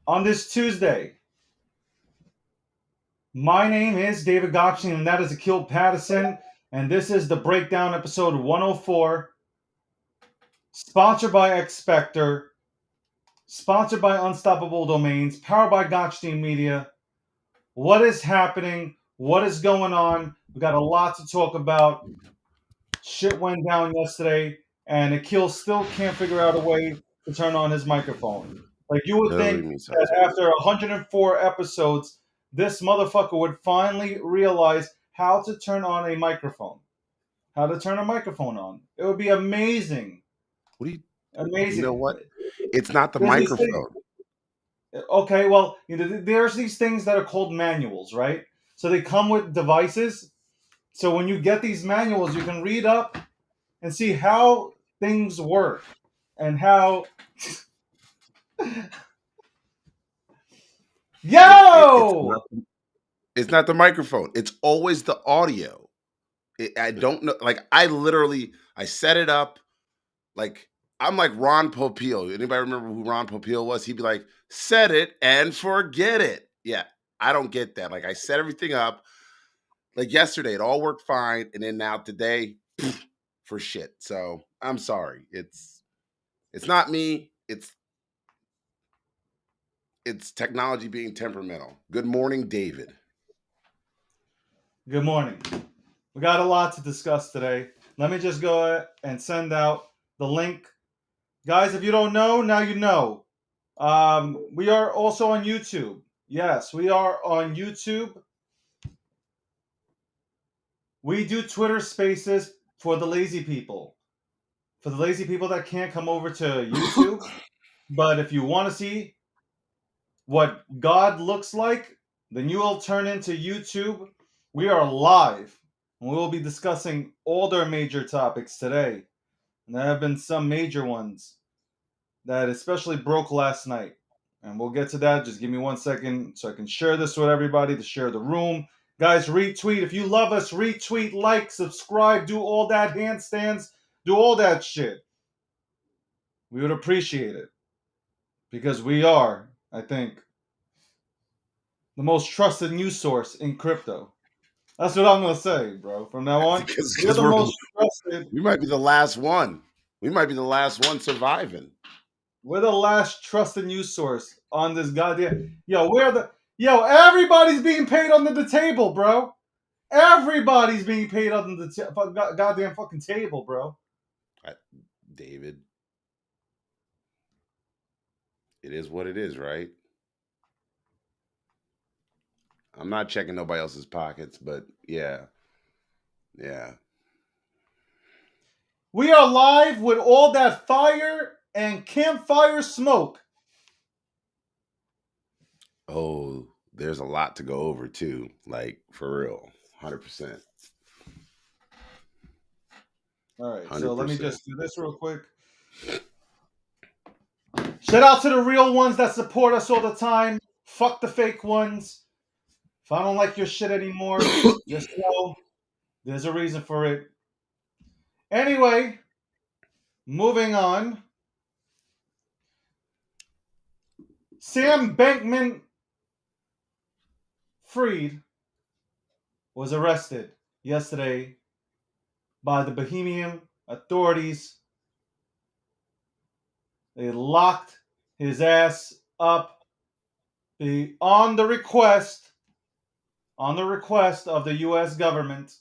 on this Tuesday. My name is David Gokhshtein, and that is Akil Patterson, and this is the Breakdown episode 104, sponsored by Expector, sponsored by Unstoppable Domains, powered by Gokhshtein Media. What is happening? What is going on? We got a lot to talk about. Shit went down yesterday, and Akil still can't figure out a way to turn on his microphone. Like, you would think that after 104 episodes, this motherfucker would finally realize how to turn on a microphone. How to turn a microphone on. It would be amazing. What do you? Amazing. You know what? It's not the microphone. Okay, well, there's these things that are called manuals, right? So they come with devices. So when you get these manuals, you can read up and see how things work and how. Yo! It's not the microphone. It's always the audio. I don't know. Like, I set it up. Like, I'm like Ron Popeil. Anybody remember who Ron Popeil was? He'd be like, set it and forget it. Yeah, I don't get that. Like, I set everything up. Like yesterday, it all worked fine. And then now today, for shit. So I'm sorry. It's not me. It's technology being temperamental. Good morning, David. Good morning. We got a lot to discuss today. Let me just go and send out the link. Guys, if you don't know, now you know. We are also on YouTube. Yes, we are on YouTube. We do Twitter Spaces for the lazy people. For the lazy people that can't come over to YouTube. But if you want to see what God looks like, then you will turn into YouTube. We are live, and we will be discussing all their major topics today. And there have been some major ones that especially broke last night. And we'll get to that. Just give me 1 second so I can share this with everybody, to share the room. Guys, retweet. If you love us, retweet, like, subscribe, do all that, handstands, do all that shit. We would appreciate it. Because we are, I think, the most trusted news source in crypto. That's what I'm going to say, bro. From now on, we're the most trusted. We might be the last one. We might be the last one surviving. We're the last trusted news source on this goddamn. Everybody's being paid under the table, bro. Everybody's being paid under the goddamn fucking table, bro. David, it is what it is, right? I'm not checking nobody else's pockets, but yeah. We are live with all that fire and campfire smoke. Oh, there's a lot to go over too. Like, for real. 100%. All right, 100%. So let me just do this real quick. Shout out to the real ones that support us all the time. Fuck the fake ones. If I don't like your shit anymore, just know there's a reason for it. Anyway, moving on. Sam Bankman-Fried was arrested yesterday by the Bahamian authorities. They locked his ass up on the request of the U.S. government.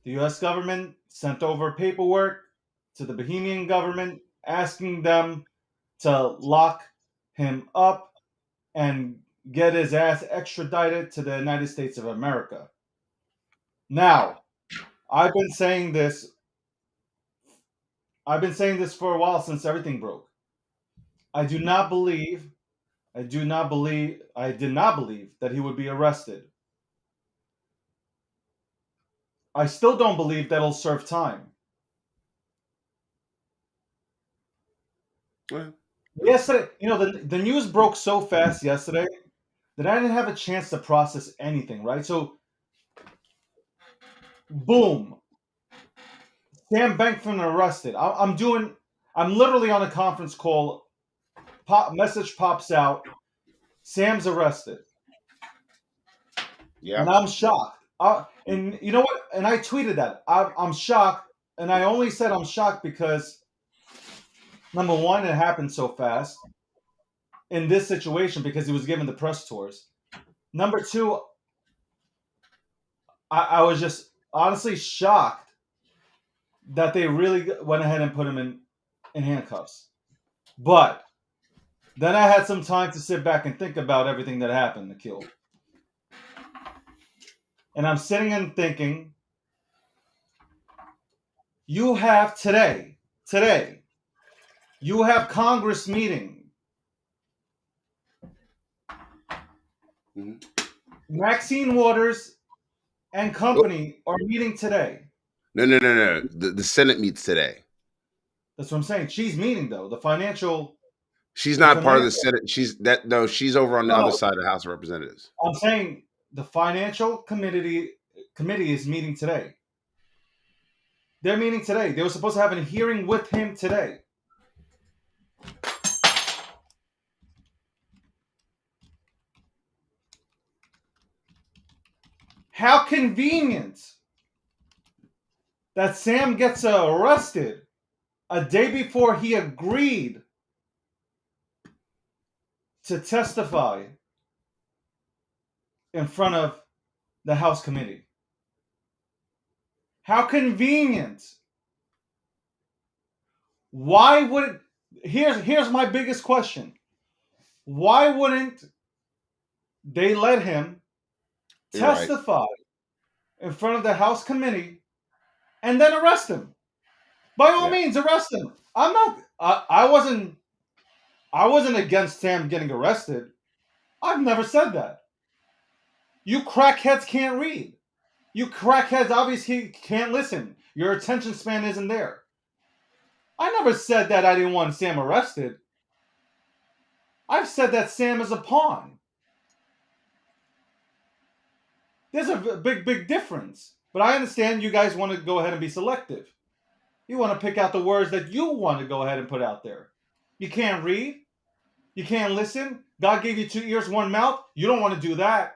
The U.S. government sent over paperwork to the Bahamian government asking them to lock him up and get his ass extradited to the United States of America. Now, I've been saying this for a while, since everything broke. I did not believe that he would be arrested. I still don't believe that he'll serve time. Yesterday, the news broke so fast yesterday that I didn't have a chance to process anything, right? So, boom. Sam Bankman arrested. I'm literally on a conference call message pops out, Sam's arrested. Yeah. And I'm shocked. And you know what? And I tweeted that. I'm shocked. And I only said I'm shocked because, number one, it happened so fast in this situation because he was given the press tours. Number two, I was just honestly shocked that they really went ahead and put him in handcuffs. But then I had some time to sit back and think about everything that happened, Nikhil. And I'm sitting and thinking, you have today, you have Congress meeting. Mm-hmm. Maxine Waters and company are meeting today. No. The Senate meets today. That's what I'm saying. She's meeting though. The financial. She's not part of the Senate. She's over on the other side of the House of Representatives. I'm saying the financial committee is meeting today. They're meeting today. They were supposed to have a hearing with him today. How convenient that Sam gets arrested a day before he agreed to testify in front of the House committee. How convenient. Why would here's my biggest question. Why wouldn't they let him testify in front of the House committee and then arrest him? By all means, arrest him. I'm not. I wasn't against Sam getting arrested. I've never said that. You crackheads can't read. You crackheads obviously can't listen. Your attention span isn't there. I never said that I didn't want Sam arrested. I've said that Sam is a pawn. There's a big difference. But I understand you guys want to go ahead and be selective. You want to pick out the words that you want to go ahead and put out there. You can't read. You can't listen. God gave you 2 ears, 1 mouth. You don't want to do that.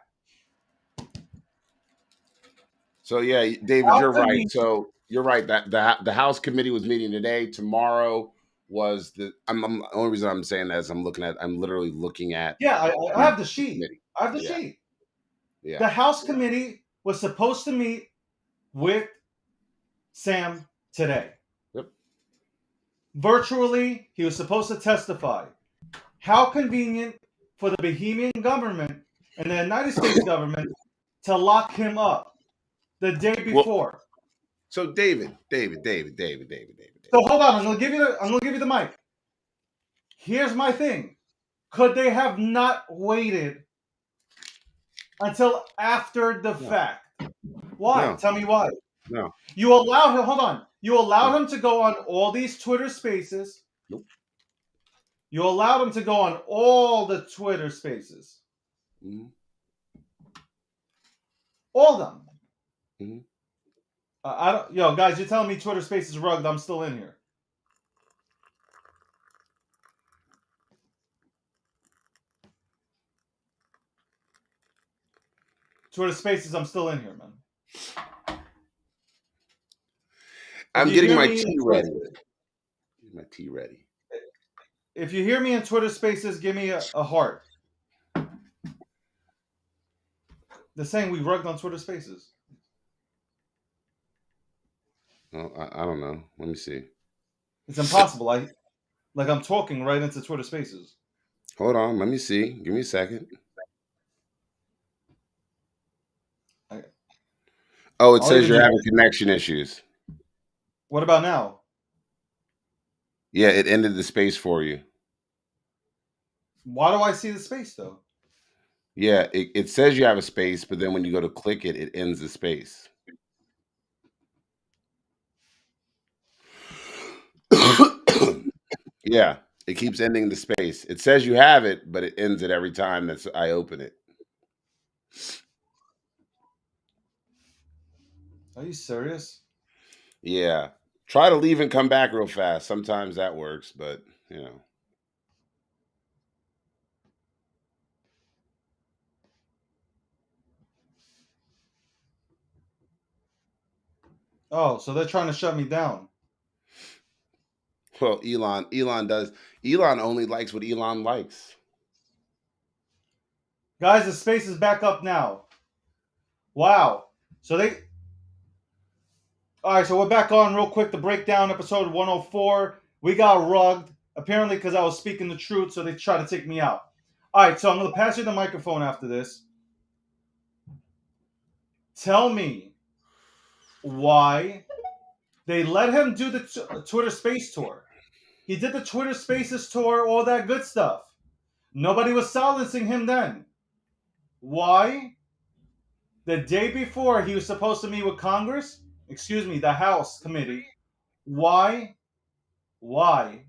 So yeah, David, you're right. So you're right that the House committee was meeting today. Tomorrow was the. The only reason I'm saying that is I'm literally looking at. Yeah, I have the sheet. Committee. I have the sheet. Yeah. The House committee was supposed to meet with Sam today. Yep. Virtually, he was supposed to testify. How convenient for the Bahamian government and the United States government to lock him up the day before. Well, so David. So hold on, I'm gonna give you the mic. Here's my thing. Could they have not waited until after the fact? Why? No. Tell me why. No. You allowed him. Hold on. You allowed him to go on all these Twitter Spaces. Nope. You allowed him to go on all the Twitter Spaces. Mm-hmm. All of them. Mm-hmm. I don't. Yo, guys, you're telling me Twitter Spaces rugged? I'm still in here. Twitter Spaces, I'm still in here, man. I'm getting my tea ready. My tea ready. If you hear me in Twitter Spaces, give me a heart. They're saying we rugged on Twitter Spaces. Oh, I don't know. Let me see. It's impossible. I'm talking right into Twitter Spaces. Hold on. Let me see. Give me a second. Oh, it says you're having connection issues. What about now? Yeah, it ended the space for you. Why do I see the space, though? Yeah, it says you have a space, but then when you go to click it, it ends the space. Yeah, it keeps ending the space. It says you have it, but it ends it every time I open it. Are you serious? Yeah. Try to leave and come back real fast. Sometimes that works, but you know. Oh, so they're trying to shut me down. Well, Elon only likes what Elon likes. Guys, the space is back up now. Wow. So they. All right, so we're back on real quick to break down episode 104. We got rugged, apparently because I was speaking the truth, so they tried to take me out. All right, so I'm going to pass you the microphone after this. Tell me why they let him do the Twitter Space Tour. He did the Twitter Spaces tour, all that good stuff. Nobody was silencing him then. Why? The day before he was supposed to meet with Congress, excuse me, the House committee. Why? Why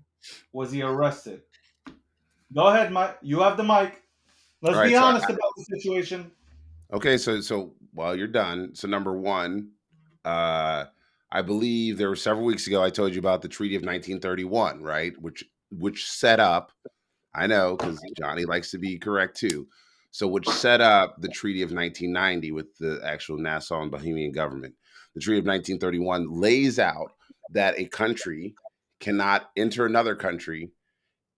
was he arrested? Go ahead, Mike. You have the mic. All Let's right, be honest about the situation. okay, so while you're done, so number one, uh, I believe there were several weeks ago I told you about the Treaty of 1931, right? Which set up, I know because Johnny likes to be correct too. So which set up the Treaty of 1990 with the actual Nassau and Bohemian government. The Treaty of 1931 lays out that a country cannot enter another country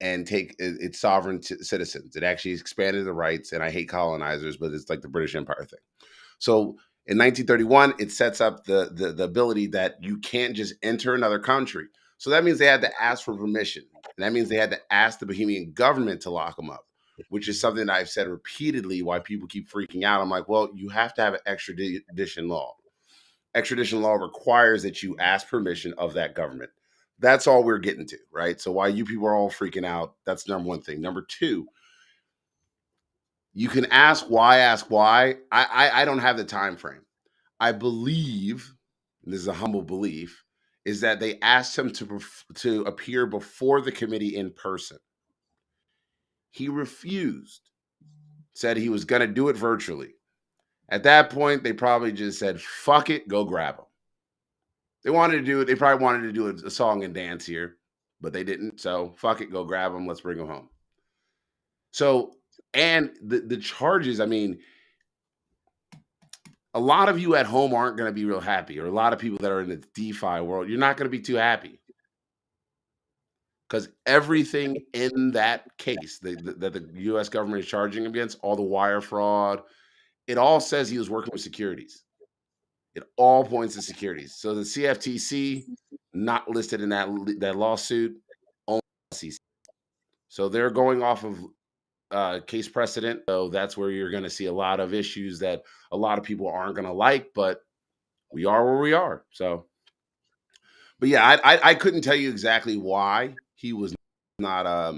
and take its sovereign citizens. It actually expanded the rights, and I hate colonizers, but it's like the British Empire thing. So in 1931, it sets up the ability that you can't just enter another country. So that means they had to ask for permission, and that means they had to ask the Bohemian government to lock them up, which is something that I've said repeatedly. Why people keep freaking out? I'm like, well, you have to have an extradition law. Extradition law requires that you ask permission of that government. That's all we're getting to, right? So why you people are all freaking out, that's number one thing. Number two, you can ask why. I don't have the time frame. I believe, and this is a humble belief, is that they asked him to appear before the committee in person. He refused, said he was going to do it virtually. At that point, they probably just said, fuck it, go grab him. They wanted to do it. They probably wanted to do a song and dance here, but they didn't. So fuck it, go grab them. Let's bring them home. So, and the charges, I mean, a lot of you at home aren't going to be real happy, or a lot of people that are in the DeFi world, you're not going to be too happy because everything in that case that the U.S. government is charging him against, all the wire fraud, it all says he was working with securities. It all points to securities. So the CFTC not listed in that lawsuit, only SEC. So they're going off of case precedent. So that's where you're going to see a lot of issues that a lot of people aren't going to like, but we are where we are. So, but yeah, I couldn't tell you exactly why he was not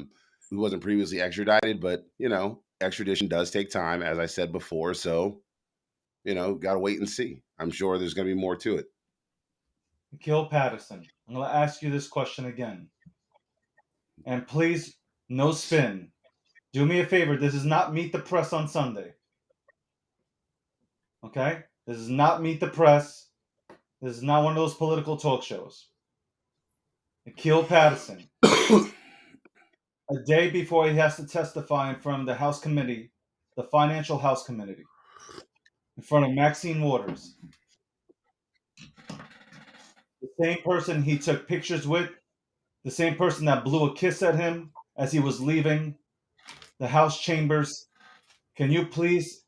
he wasn't previously extradited, but you know, extradition does take time, as I said before. So, you know, got to wait and see. I'm sure there's going to be more to it. Gil Patterson, I'm going to ask you this question again. And please, no spin. Do me a favor. This is not Meet the Press on Sunday. Okay? This is not Meet the Press. This is not one of those political talk shows. Gil Patterson, a day before he has to testify in front of the House Committee, the Financial House Committee, in front of Maxine Waters, the same person he took pictures with, the same person that blew a kiss at him as he was leaving the House chambers. Can you please,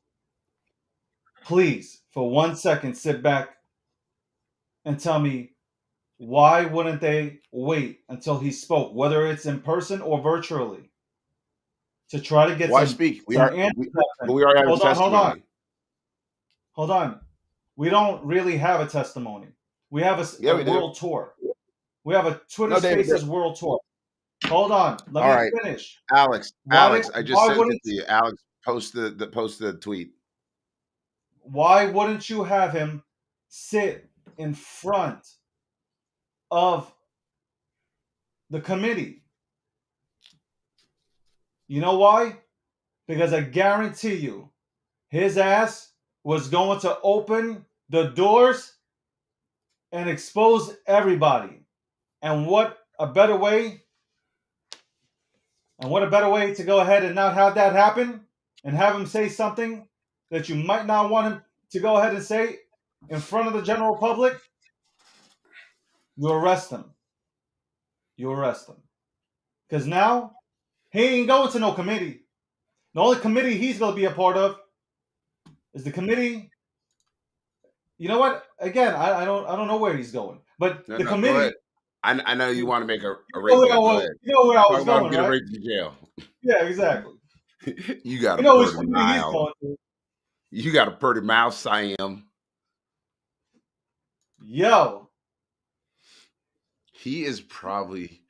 for 1 second, sit back and tell me why wouldn't they wait until he spoke, whether it's in person or virtually, to try to get Why speak? some answers out of But him? we already have Hold on, hold on, testimony. hold on. We don't really have a testimony. We have Yeah, a we do. world tour. We have a Twitter No, David. Spaces world tour. Hold on, let All me right, finish. Alex. Why I just sent wouldn't it to you. Alex, post the tweet. why wouldn't you have him sit in front of the committee? You know why? Because I guarantee you, his ass was going to open the doors and expose everybody. And what a better way? And what a better way to go ahead and not have that happen and have him say something that you might not want him to go ahead and say in front of the general public You arrest him. You arrest him. Because now he ain't going to no committee. The only committee he's going to be a part of is the committee. You know what? Again, I don't know where he's going, but No, the no, go ahead. committee. I know you You want to make a know rape where I bet. Go was. ahead. You know where I Talk was about him going, getting right? raped to jail. Yeah, exactly. You got You a know which pretty committee he's mouth. going to. You got a pretty mouth, Sam. Yo, He is probably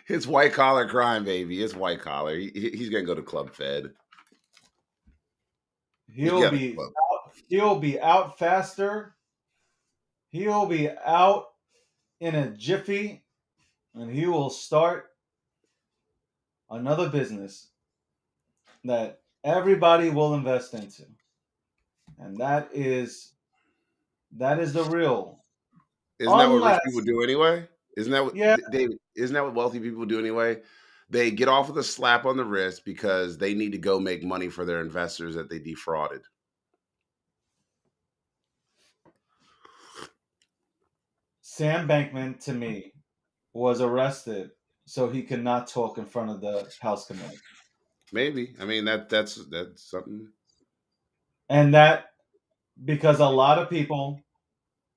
it's white collar crime, baby. It's white collar. He's gonna go to Club Fed. He he'll got a be club. he'll be out faster. He'll be out in a jiffy, and he will start another business that everybody will invest into, and that is the real. Isn't that what rich people Unless, do anyway? Isn't that what yeah, David? Isn't that what wealthy people do anyway? They get off with a slap on the wrist because they need to go make money for their investors that they defrauded. Sam Bankman to me was arrested so he could not talk in front of the House committee, Maybe. I mean that's something. and that because a lot of people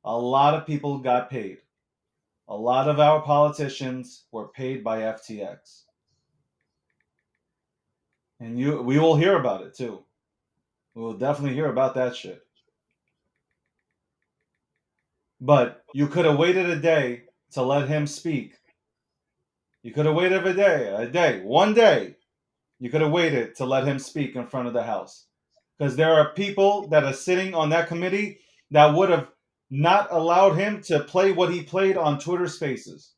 got paid. A lot of our politicians were paid by FTX, and we will hear about it too. We will definitely hear about that shit. But you could have waited a day to let him speak. You could have waited one day. You could have waited to let him speak in front of the House. Because there are people that are sitting on that committee that would have not allowed him to play what he played on Twitter Spaces.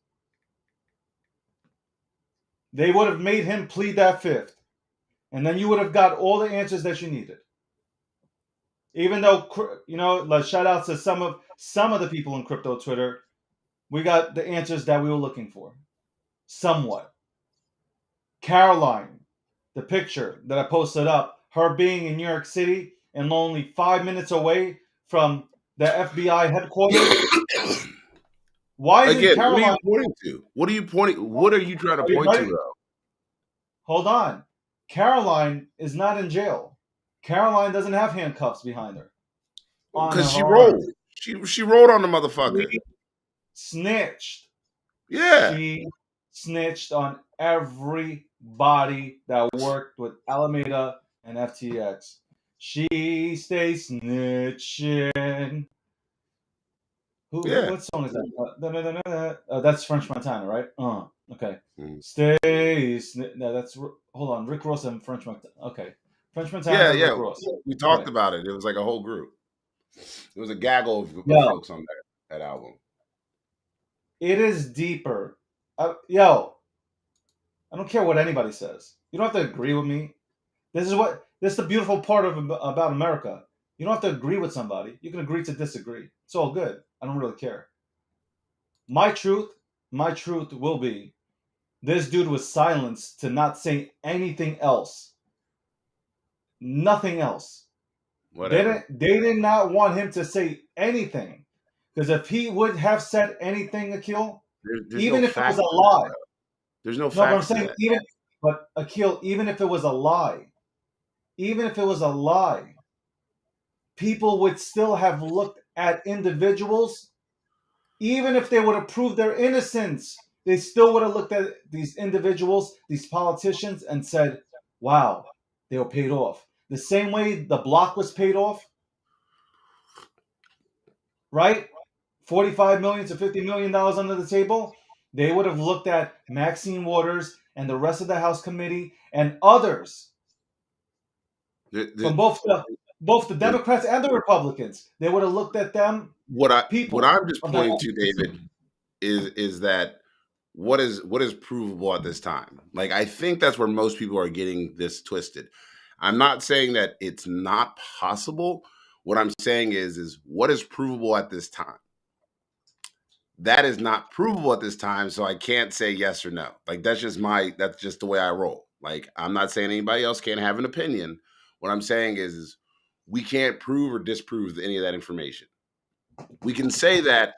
They would have made him plead that fifth. And then you would have got all the answers that you needed. Even though, like, shout out to some of the people in crypto Twitter, we got the answers that we were looking for. Somewhat. Caroline, the picture that I posted up, her being in New York City and only 5 minutes away from the FBI headquarters. Why isn't Again, what are you Caroline? pointing to? What are you pointing? What are you trying to Are you point to ready? though? Hold on. Caroline is not in jail. Caroline doesn't have handcuffs behind her on her Because she arms. rolled. She rolled on the motherfucker. She snitched. Yeah. She snitched on everybody that worked with Alameda and FTX. She stays snitching. Who Yeah. what song is that? That's French Montana, right? Okay. Mm. No, hold on. Rick Ross and French Montana. Okay. French Yeah, Montana, yeah. Rick Ross. We talked Right. about it. It was like a whole group. It was a gaggle of Yo, folks on that album. it is deeper. Yo, I don't care what anybody says. You don't have to agree with me. This is the beautiful part about America. You don't have to agree with somebody. You can agree to disagree. It's all good. I don't really care. My truth, my truth will be this dude was silenced to not say anything else. Nothing else. Whatever. They did not want him to say anything. Because if he would have said anything, Akil, There's no even if it was facts a to that, lie. bro. There's no No, but I'm facts to saying that. Akil, even if it was a lie, even if it was a lie, people would still have looked at individuals, even if they would have proved their innocence, they still would have looked at these individuals, these politicians, and said, wow, they were paid off. The same way the block was paid off, right? 45 million to $50 million under the table. They would have looked at Maxine Waters and the rest of the House committee and others from The, both the the, Democrats and the Republicans. They would have looked at them what people I'm just of the pointing to, David, is that what is provable at this time. Like I think that's where most people are getting this twisted. I'm not saying that it's not possible. What I'm saying is what is provable at this time. That is not provable at this time, so I can't say yes or no. Like that's just the way I roll. Like I'm not saying anybody else can't have an opinion. What I'm saying is we can't prove or disprove any of that information. We can say that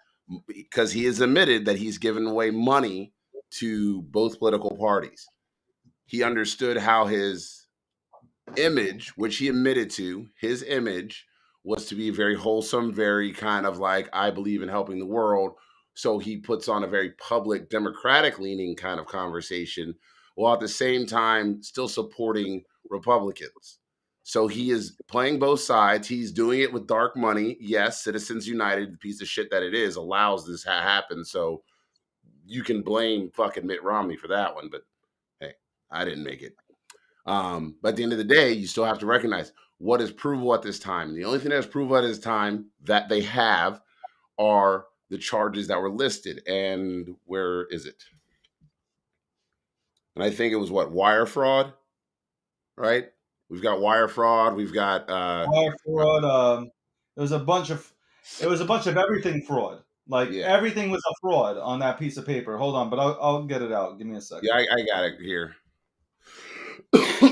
because he has admitted that he's given away money to both political parties. He understood how his image, which he admitted to, his image was to be very wholesome, very kind of like, I believe in helping the world. So he puts on a very public, democratic leaning kind of conversation while at the same time still supporting Republicans. So he is playing both sides. He's doing it with dark money. Yes, Citizens United, the piece of shit that it is, allows this to happen. So you can blame fucking Mitt Romney for that one. But hey, I didn't make it. But at the end of the day, you still have to recognize what is provable at this time. The only thing that's provable at this time that they have are the charges that were listed. And where is it? And I think it was what, wire fraud, right? We've got wire fraud. We've got Wire fraud. It was a bunch of everything fraud. Like yeah, everything was a fraud on that piece of paper. Hold on, but I'll get it out. Give me a yeah, second. I got it here.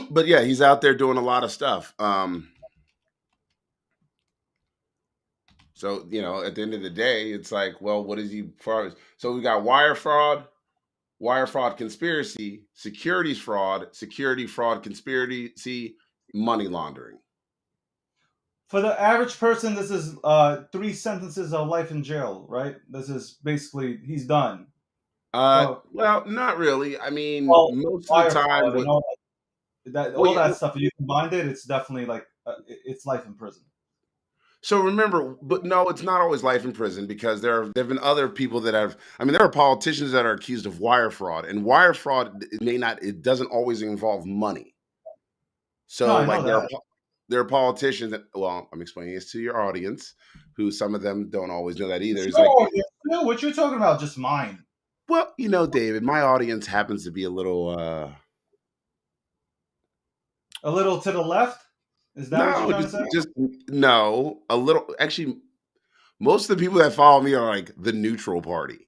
But yeah, he's out there doing a lot of stuff. So at the end of the day, it's like, well, what is he fraud? So we got wire fraud conspiracy, security fraud conspiracy, money laundering. For the average person, this is 3 sentences of life in jail, right? This is basically he's done. For Well, not really. I mean, well, most of the wire time, fraud and well, all that stuff. If you combined it, it's definitely like it's life in prison. so remember, but no, it's not always life in prison because there've been other people that have. I mean, there are politicians that are accused of wire fraud, and wire fraud it doesn't always involve money. No, So I know like that. there are politicians that, well, I'm explaining this to your audience, who some of them don't always know that either. It's It's your like, audience. No, what you're talking about, just mine. well, David, my audience happens to be a little A little to the left. Is that what you're no, trying to say? just no, a little actually most of the people that follow me are like the neutral party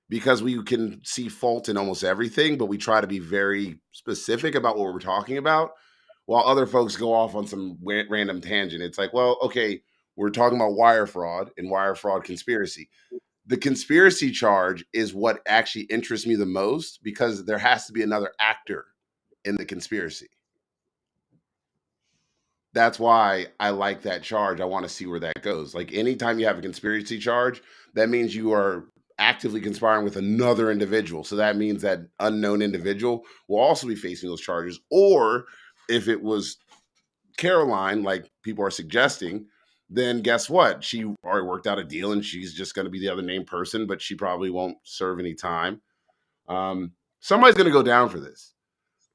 because we can see fault in almost everything, but we try to be very specific about what we're talking about while other folks go off on some random tangent. It's like, well, okay, we're talking about wire fraud and wire fraud conspiracy. The conspiracy charge is what actually interests me the most because there has to be another actor in the conspiracy. That's why I like that charge. I want to see where that goes. Like anytime you have a conspiracy charge, that means you are actively conspiring with another individual. So that means that unknown individual will also be facing those charges. Or if it was Caroline, like people are suggesting, then guess what? She already worked out a deal and she's just going to be the other named person, but she probably won't serve any time. Somebody's going to go down for this.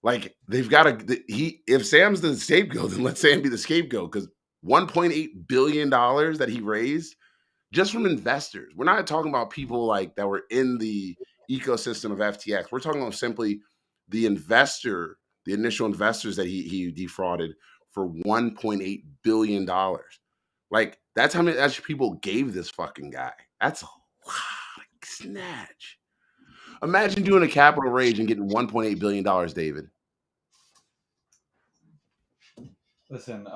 Like they've got to if Sam's the scapegoat, then let Sam be the scapegoat because $1.8 billion that he raised just from investors. We're not talking about people like that were in the ecosystem of FTX. We're talking about simply the initial investors that he defrauded for $1.8 billion. Like that's how many people gave this fucking guy. That's a lot of snatch. Imagine doing a capital raise and getting $1.8 billion, David. Listen,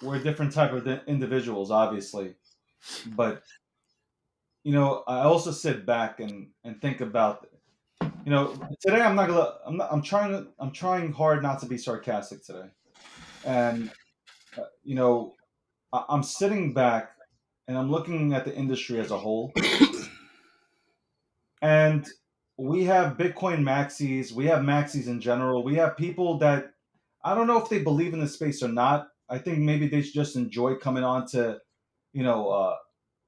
we're different type of individuals, obviously, but I also sit back and think about. Today I'm not gonna. I'm trying hard not to be sarcastic today, and I'm sitting back and I'm looking at the industry as a whole, and we have Bitcoin maxis, we have maxis in general, we have people that I don't know if they believe in the space or not. I think maybe they just enjoy coming on to, you know,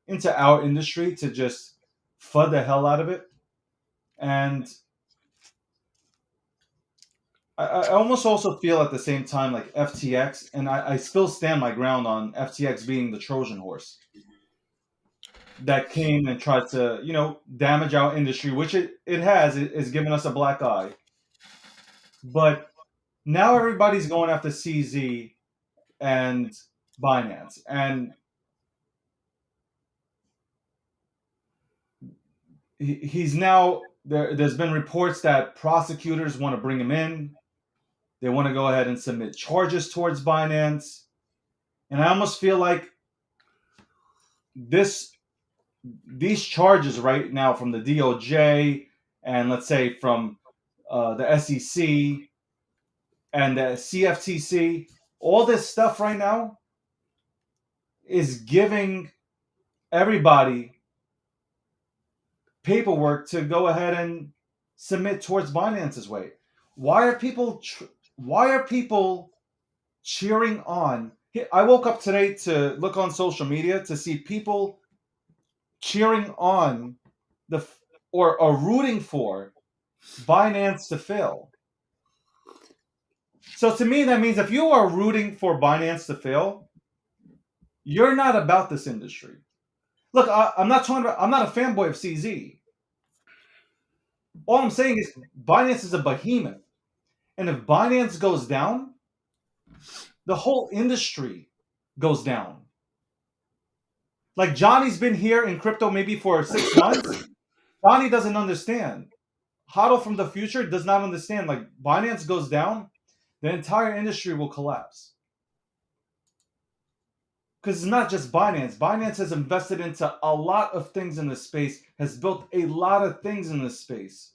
into our industry to just FUD the hell out of it. And I almost also feel at the same time like FTX, and I still stand my ground on FTX being the Trojan horse that came and tried to, damage our industry, which it has. It is giving us a black eye. But now everybody's going after CZ and Binance. And he's now, there's been reports that prosecutors want to bring him in. They want to go ahead and submit charges towards Binance. And I almost feel like this these charges right now from the DOJ and let's say from the SEC and the CFTC, all this stuff right now is giving everybody paperwork to go ahead and submit towards Binance's way. Why are people? Why are people cheering on? I woke up today to look on social media to see people cheering on the or rooting for Binance to fail. So to me, that means if you are rooting for Binance to fail, you're not about this industry. Look, I'm not talking about. I'm not a fanboy of CZ. All I'm saying is Binance is a behemoth, and if Binance goes down, the whole industry goes down. Like Johnny's been here in crypto maybe for 6 months. Johnny doesn't understand. Hodl from the future does not understand. Like Binance goes down, the entire industry will collapse. Because it's not just Binance. Binance has invested into a lot of things in this space, has built a lot of things in this space.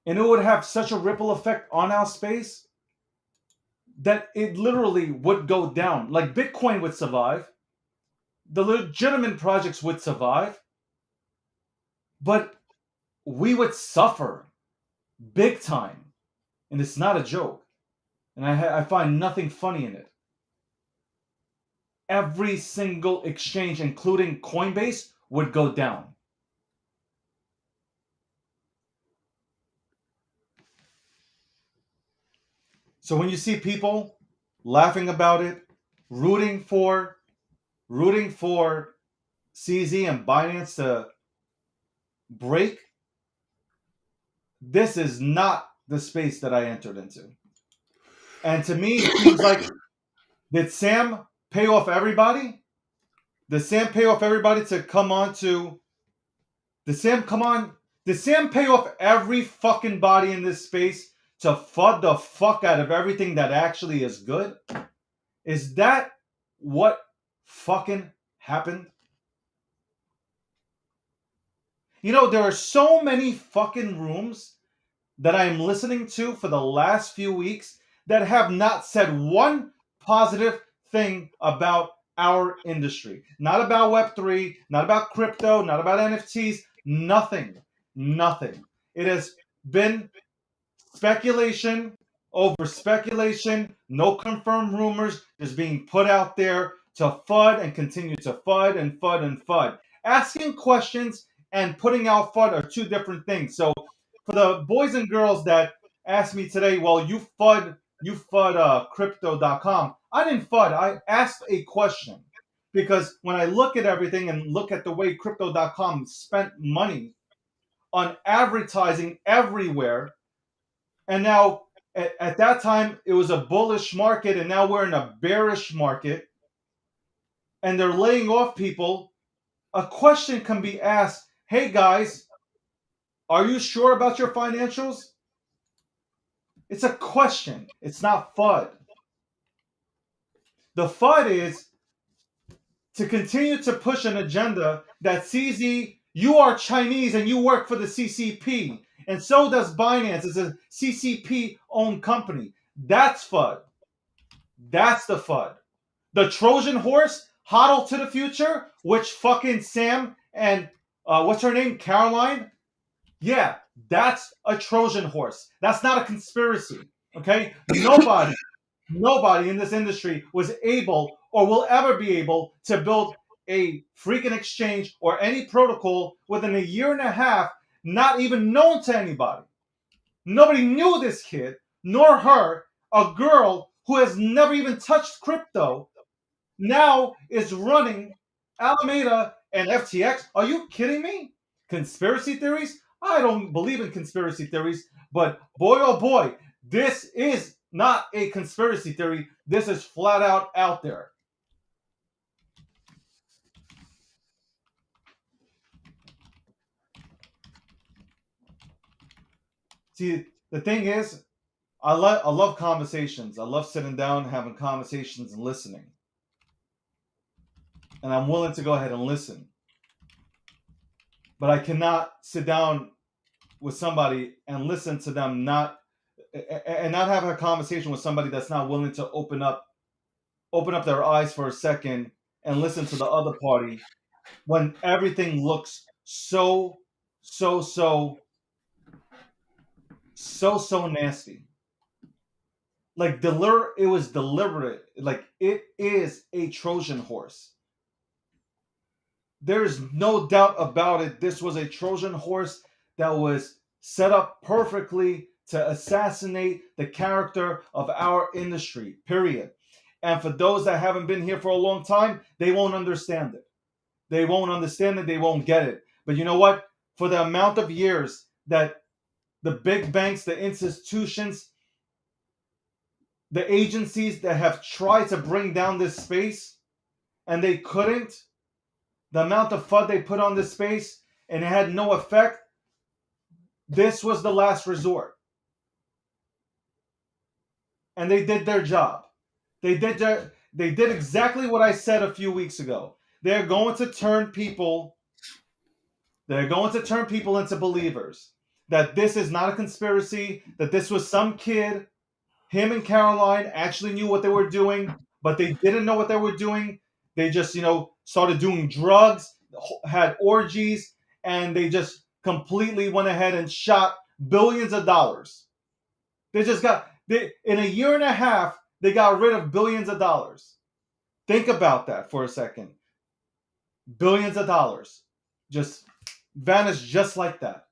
And it would have such a ripple effect on our space that it literally would go down. Like Bitcoin would survive, the legitimate projects would survive, but we would suffer big time. And it's not a joke. And I find nothing funny in it. Every single exchange, including Coinbase, would go down. So when you see people laughing about it, rooting for CZ and Binance to break, this is not the space that I entered into. And to me, it seems like, did Sam pay off everybody? Did Sam pay off everybody to come on to? Did Sam come on? Did Sam pay off every fucking body in this space to FUD the fuck out of everything that actually is good? Is that what fucking happened? You know, there are so many fucking rooms that I am listening to for the last few weeks that have not said one positive thing about our industry. Not about Web3, not about crypto, not about NFTs, nothing. Nothing. It has been speculation over speculation, no confirmed rumors just being put out there to FUD and continue to FUD and FUD and FUD. Asking questions and putting out FUD are two different things. So for the boys and girls that asked me today, well, you FUD crypto.com. I didn't FUD. I asked a question because when I look at everything and look at the way crypto.com spent money on advertising everywhere, and now at that time it was a bullish market, and now we're in a bearish market, and they're laying off people. A question can be asked: hey guys, are you sure about your financials? It's a question. It's not FUD. The FUD is to continue to push an agenda that CZ, you are Chinese and you work for the CCP, and so does Binance. It's a CCP owned company. That's FUD. That's the FUD. The Trojan horse, hodl to the future, which fucking Sam and what's her name, Caroline? Yeah, that's a Trojan horse. That's not a conspiracy. Okay, nobody in this industry was able or will ever be able to build a freaking exchange or any protocol within a year and a half, not even known to anybody. Nobody knew this kid, nor her, a girl who has never even touched crypto, now is running Alameda and FTX. Are you kidding me? Conspiracy theories? I don't believe in conspiracy theories, but boy, oh boy, this is not a conspiracy theory. This is flat out there. See, the thing is, I love conversations. I love sitting down, having conversations, and listening. And I'm willing to go ahead and listen. but I cannot sit down with somebody and listen to them not have a conversation with somebody that's not willing to open up their eyes for a second and listen to the other party when everything looks so so so nasty. Like it was deliberate. Like it is a Trojan horse. There's no doubt about it. This was a Trojan horse that was set up perfectly to assassinate the character of our industry, period. And for those that haven't been here for a long time, they won't understand it. They won't understand it. They won't get it. But you know what? For the amount of years that the big banks, the institutions, the agencies that have tried to bring down this space and they couldn't, the amount of FUD they put on this space and it had no effect, this was the last resort. And they did their job. They did exactly what I said a few weeks ago. They're going to turn people into believers that this is not a conspiracy, that this was some kid, him and Caroline actually knew what they were doing, but they didn't know what they were doing. They just, started doing drugs, had orgies, and they just completely went ahead and shot billions of dollars. In a year and a half, they got rid of billions of dollars. Think about that for a second. Billions of dollars just vanished just like that.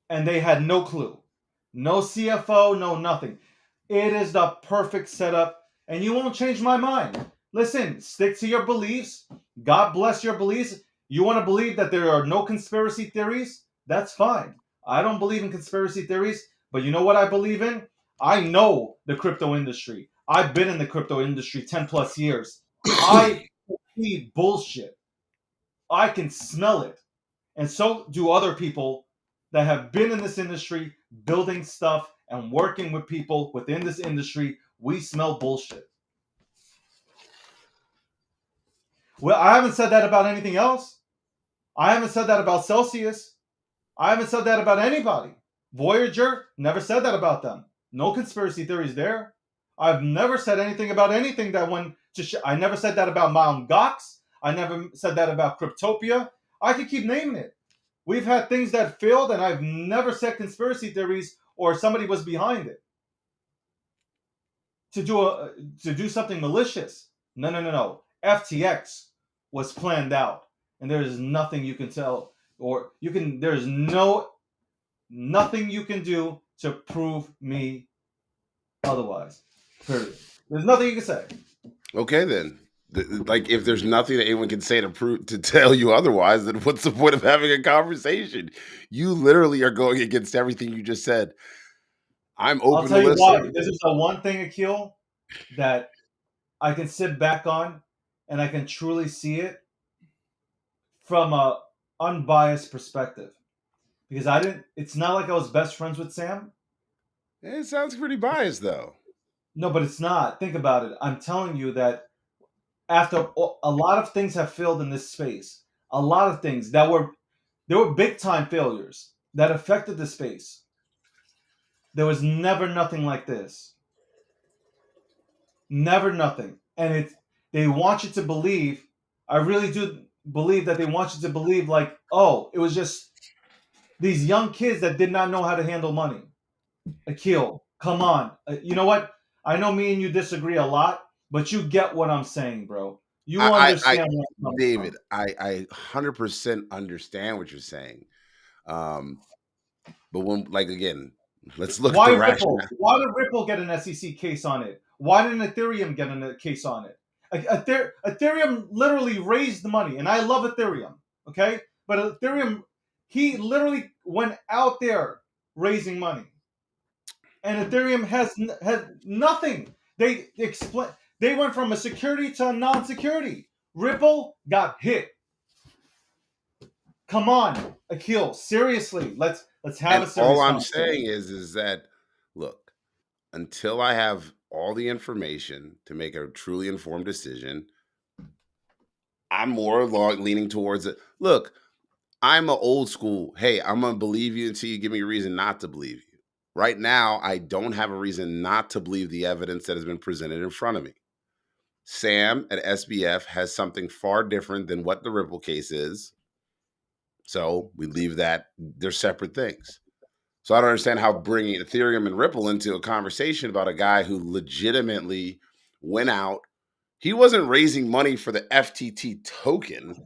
And they had no clue. No CFO, no nothing. It is the perfect setup, and you won't change my mind. Listen, stick to your beliefs. God bless your beliefs. You want to believe that there are no conspiracy theories? That's fine. I don't believe in conspiracy theories, but you know what I believe in? I know the crypto industry. I've been in the crypto industry 10 plus years. I see bullshit. I can smell it. And so do other people that have been in this industry, building stuff and working with people within this industry. We smell bullshit. Well, I haven't said that about anything else. I haven't said that about Celsius. I haven't said that about anybody. Voyager, never said that about them. No conspiracy theories there. I've never said anything about anything that went to I never said that about Mount Gox. I never said that about Cryptopia. I could keep naming it. We've had things that failed, and I've never said conspiracy theories or somebody was behind it to do something malicious. No, no, no, no. FTX was planned out, and there is nothing you can tell, or you can. There's nothing you can do to prove me otherwise. Period. There's nothing you can say. Okay, then. Like, if there's nothing that anyone can say to tell you otherwise, then what's the point of having a conversation? You literally are going against everything you just said. I'm I'll open to tell you why. listen. This is the one thing, Akil, that I can sit back on and I can truly see it from a unbiased perspective. Because I didn't it's not like I was best friends with Sam. It sounds pretty biased, though. No, but it's not. Think about it. I'm telling you that after a lot of things have failed in this space, a lot of things there were big time failures that affected the space. There was never nothing like this. Never nothing. And they want you to believe, I really do believe that they want you to believe like, oh, it was just these young kids that did not know how to handle money. Akil, come on. You know what? I know me and you disagree a lot, but you get what I'm saying, bro. You I understand where I'm coming David, from. I 100% understand what you're saying. Um, but when, like, again, let's look at Why the Ripple? rationale. Why did Ripple get an SEC case on it? Why didn't Ethereum get a case on it? Ethereum literally raised the money, and I love Ethereum, okay? But Ethereum, he literally went out there raising money, and Ethereum has nothing. They went from a security to a non-security. Ripple got hit. Come on, Akil. Seriously, let's have And a all serious I'm conversation. saying is that, look, until I have all the information to make a truly informed decision, I'm more leaning towards it. Look, I'm a old school. Hey, I'm gonna believe you until you give me a reason not to believe you. Right now, I don't have a reason not to believe the evidence that has been presented in front of me. Sam at SBF has something far different than what the Ripple case is. So we leave that. They're separate things. So I don't understand how bringing Ethereum and Ripple into a conversation about a guy who legitimately went out. He wasn't raising money for the FTT token.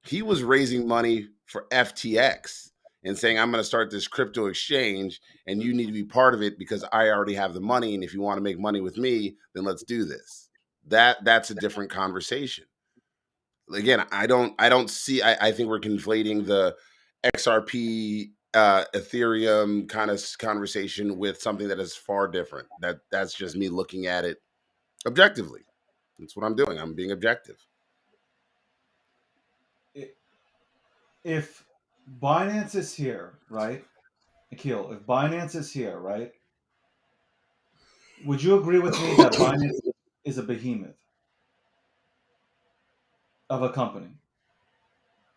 He was raising money for FTX and saying, I'm going to start this crypto exchange and you need to be part of it because I already have the money. And if you want to make money with me, then let's do this. That's a different conversation. Again, I don't see, I think we're conflating the XRP Ethereum kind of conversation with something that is far different. That's just me looking at it objectively. That's what I'm doing. I'm being objective. If Binance is here, right? Akil, if Binance is here, right? Would you agree with me that Binance is a behemoth of a company?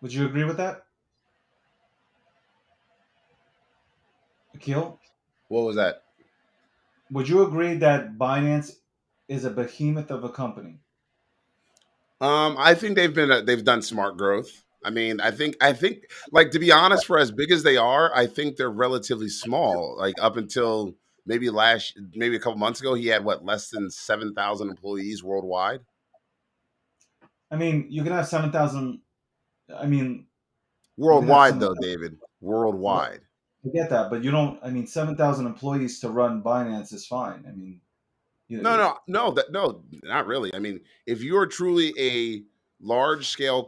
Would you agree with that, Akil? What was that? Would you agree that Binance is a behemoth of a company? I think they've done smart growth. I think like to be honest, for as big as they are, I think they're relatively small. Like up until maybe a couple months ago, he had what less than 7,000 employees worldwide. I mean, you can have 7,000. I mean, you can have Worldwide some. though, David. Right, Worldwide. I get that, but you don't. I mean, 7,000 employees to run Binance is fine. I mean, No, you, no, no, no, not really. I mean, if you're truly a large scale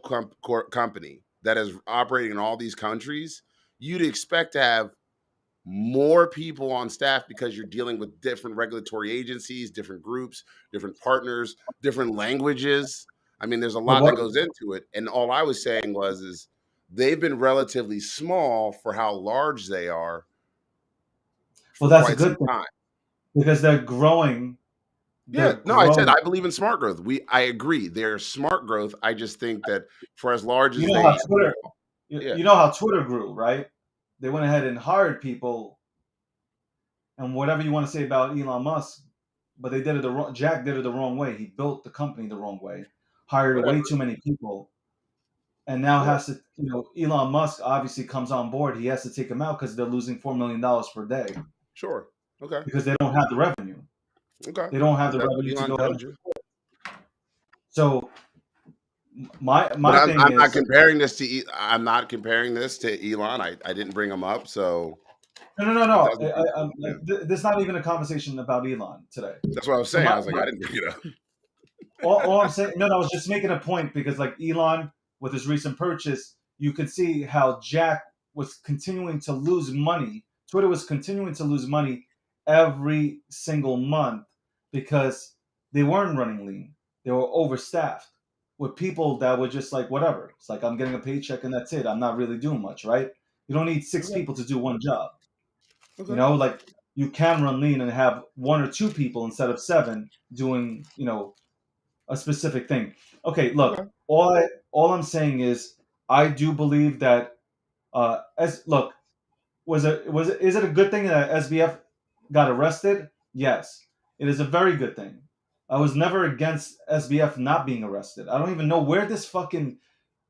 company that is operating in all these countries, you'd expect to have more people on staff because you're dealing with different regulatory agencies, different groups, different partners, different languages. I mean, there's a but lot that what? goes into it. And all I was saying was is they've been relatively small for how large they are Well, for that's a quite some good thing time. because they're growing. Yeah, They're no, I said growing. I believe in smart growth. I agree. They're smart growth. I just think that for as large You as know how they Twitter. yeah, You know how Twitter grew, right? They went ahead and hired people, and whatever you want to say about Elon Musk, but they did it the wrong. Jack did it the wrong way. He built the company the wrong way, hired way whatever. too many people, and now Sure, has to. Elon Musk obviously comes on board. He has to take him out because they're losing $4 million per day sure. Okay. because they don't have the revenue. Okay. They don't have the Okay. revenue to Elon go ahead. told you. So But my I'm thing I'm not is comparing this to I'm not comparing this to Elon. I didn't bring him up, so no no no it no. doesn't. Yeah, This is not even a conversation about Elon today. that's what I was So saying. I was like, I didn't bring it up. all I'm saying, no, no, I was just making a point because like Elon with his recent purchase, you could see how Jack was continuing to lose money. Twitter was continuing to lose money every single month because they weren't running lean. They were overstaffed with people that were just like whatever. It's like I'm getting a paycheck and that's it. I'm not really doing much, right? You don't need six Okay. people to do one job. Okay. Like you can run lean and have one or two people instead of seven doing, a specific thing. Okay, look, Okay. all I'm saying is I do believe that as look, was it is it a good thing that SBF got arrested? Yes. It is a very good thing. I was never against SBF not being arrested. I don't even know where this fucking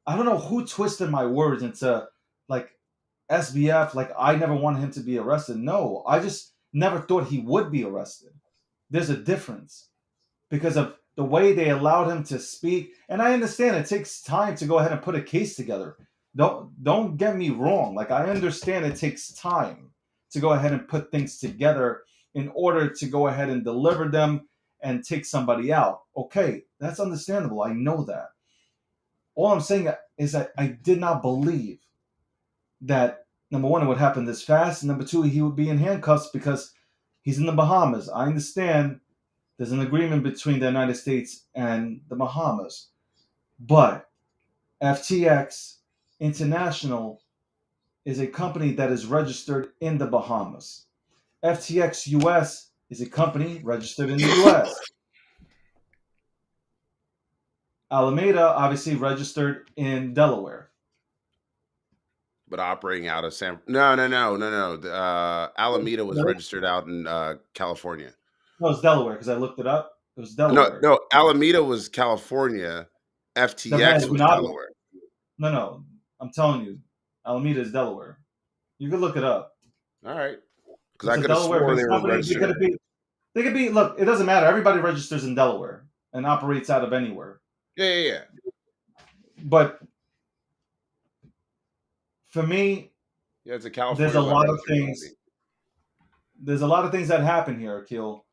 I don't know who twisted my words into like SBF like I never wanted him to be arrested. No, I just never thought he would be arrested. There's a difference because of the way they allowed him to speak. And I understand it takes time to go ahead and put a case together. Don't get me wrong. Like I understand it takes time to go ahead and put things together in order to go ahead and deliver them and take somebody out. Okay, that's understandable. I know that. All I'm saying is that I did not believe that number one, it would happen this fast, and number two, he would be in handcuffs because he's in the Bahamas. I understand there's an agreement between the United States and the Bahamas. But FTX International is a company that is registered in the Bahamas. FTX US is a company registered in the US. Alameda obviously registered in Delaware. But operating out of No. Alameda was Really? registered out in California. No, it's Delaware because I looked it up. It was No, Delaware. no, Alameda was California. The FTX was management. Delaware. No. I'm telling you, Alameda is Delaware. You can look it up. All right, because It's I a could have swore they Delaware-based were company. They registered. could be. They could be. Look, it doesn't matter. Everybody registers in Delaware and operates out of anywhere. Yeah. But for me, Yeah, it's a there's a California lot of registered things. company. There's a lot of things that happen here, Akil.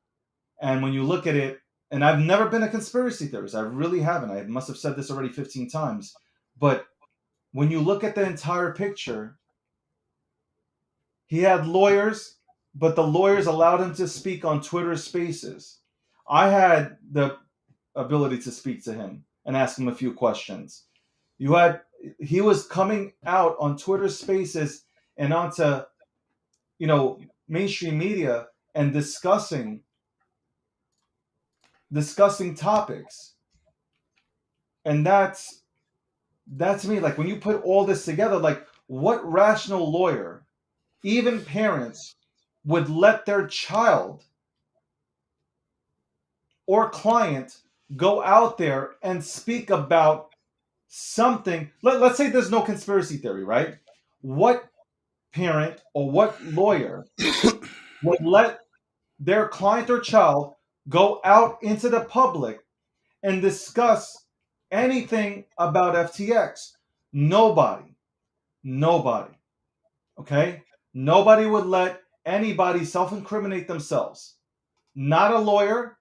And when you look at it, and I've never been a conspiracy theorist. I really haven't. I must have said this already 15 times. But when you look at the entire picture, he had lawyers, but the lawyers allowed him to speak on Twitter Spaces. I had the ability to speak to him and ask him a few questions. He was coming out on Twitter Spaces and onto mainstream media and discussing topics. And that's me. Like when you put all this together, like what rational lawyer, even parents, would let their child or client go out there and speak about something? Let's say there's no conspiracy theory, right? What parent or what lawyer would let their client or child go out into the public and discuss anything about FTX? Nobody. Nobody. Okay? Nobody would let anybody self incriminate themselves. Not a lawyer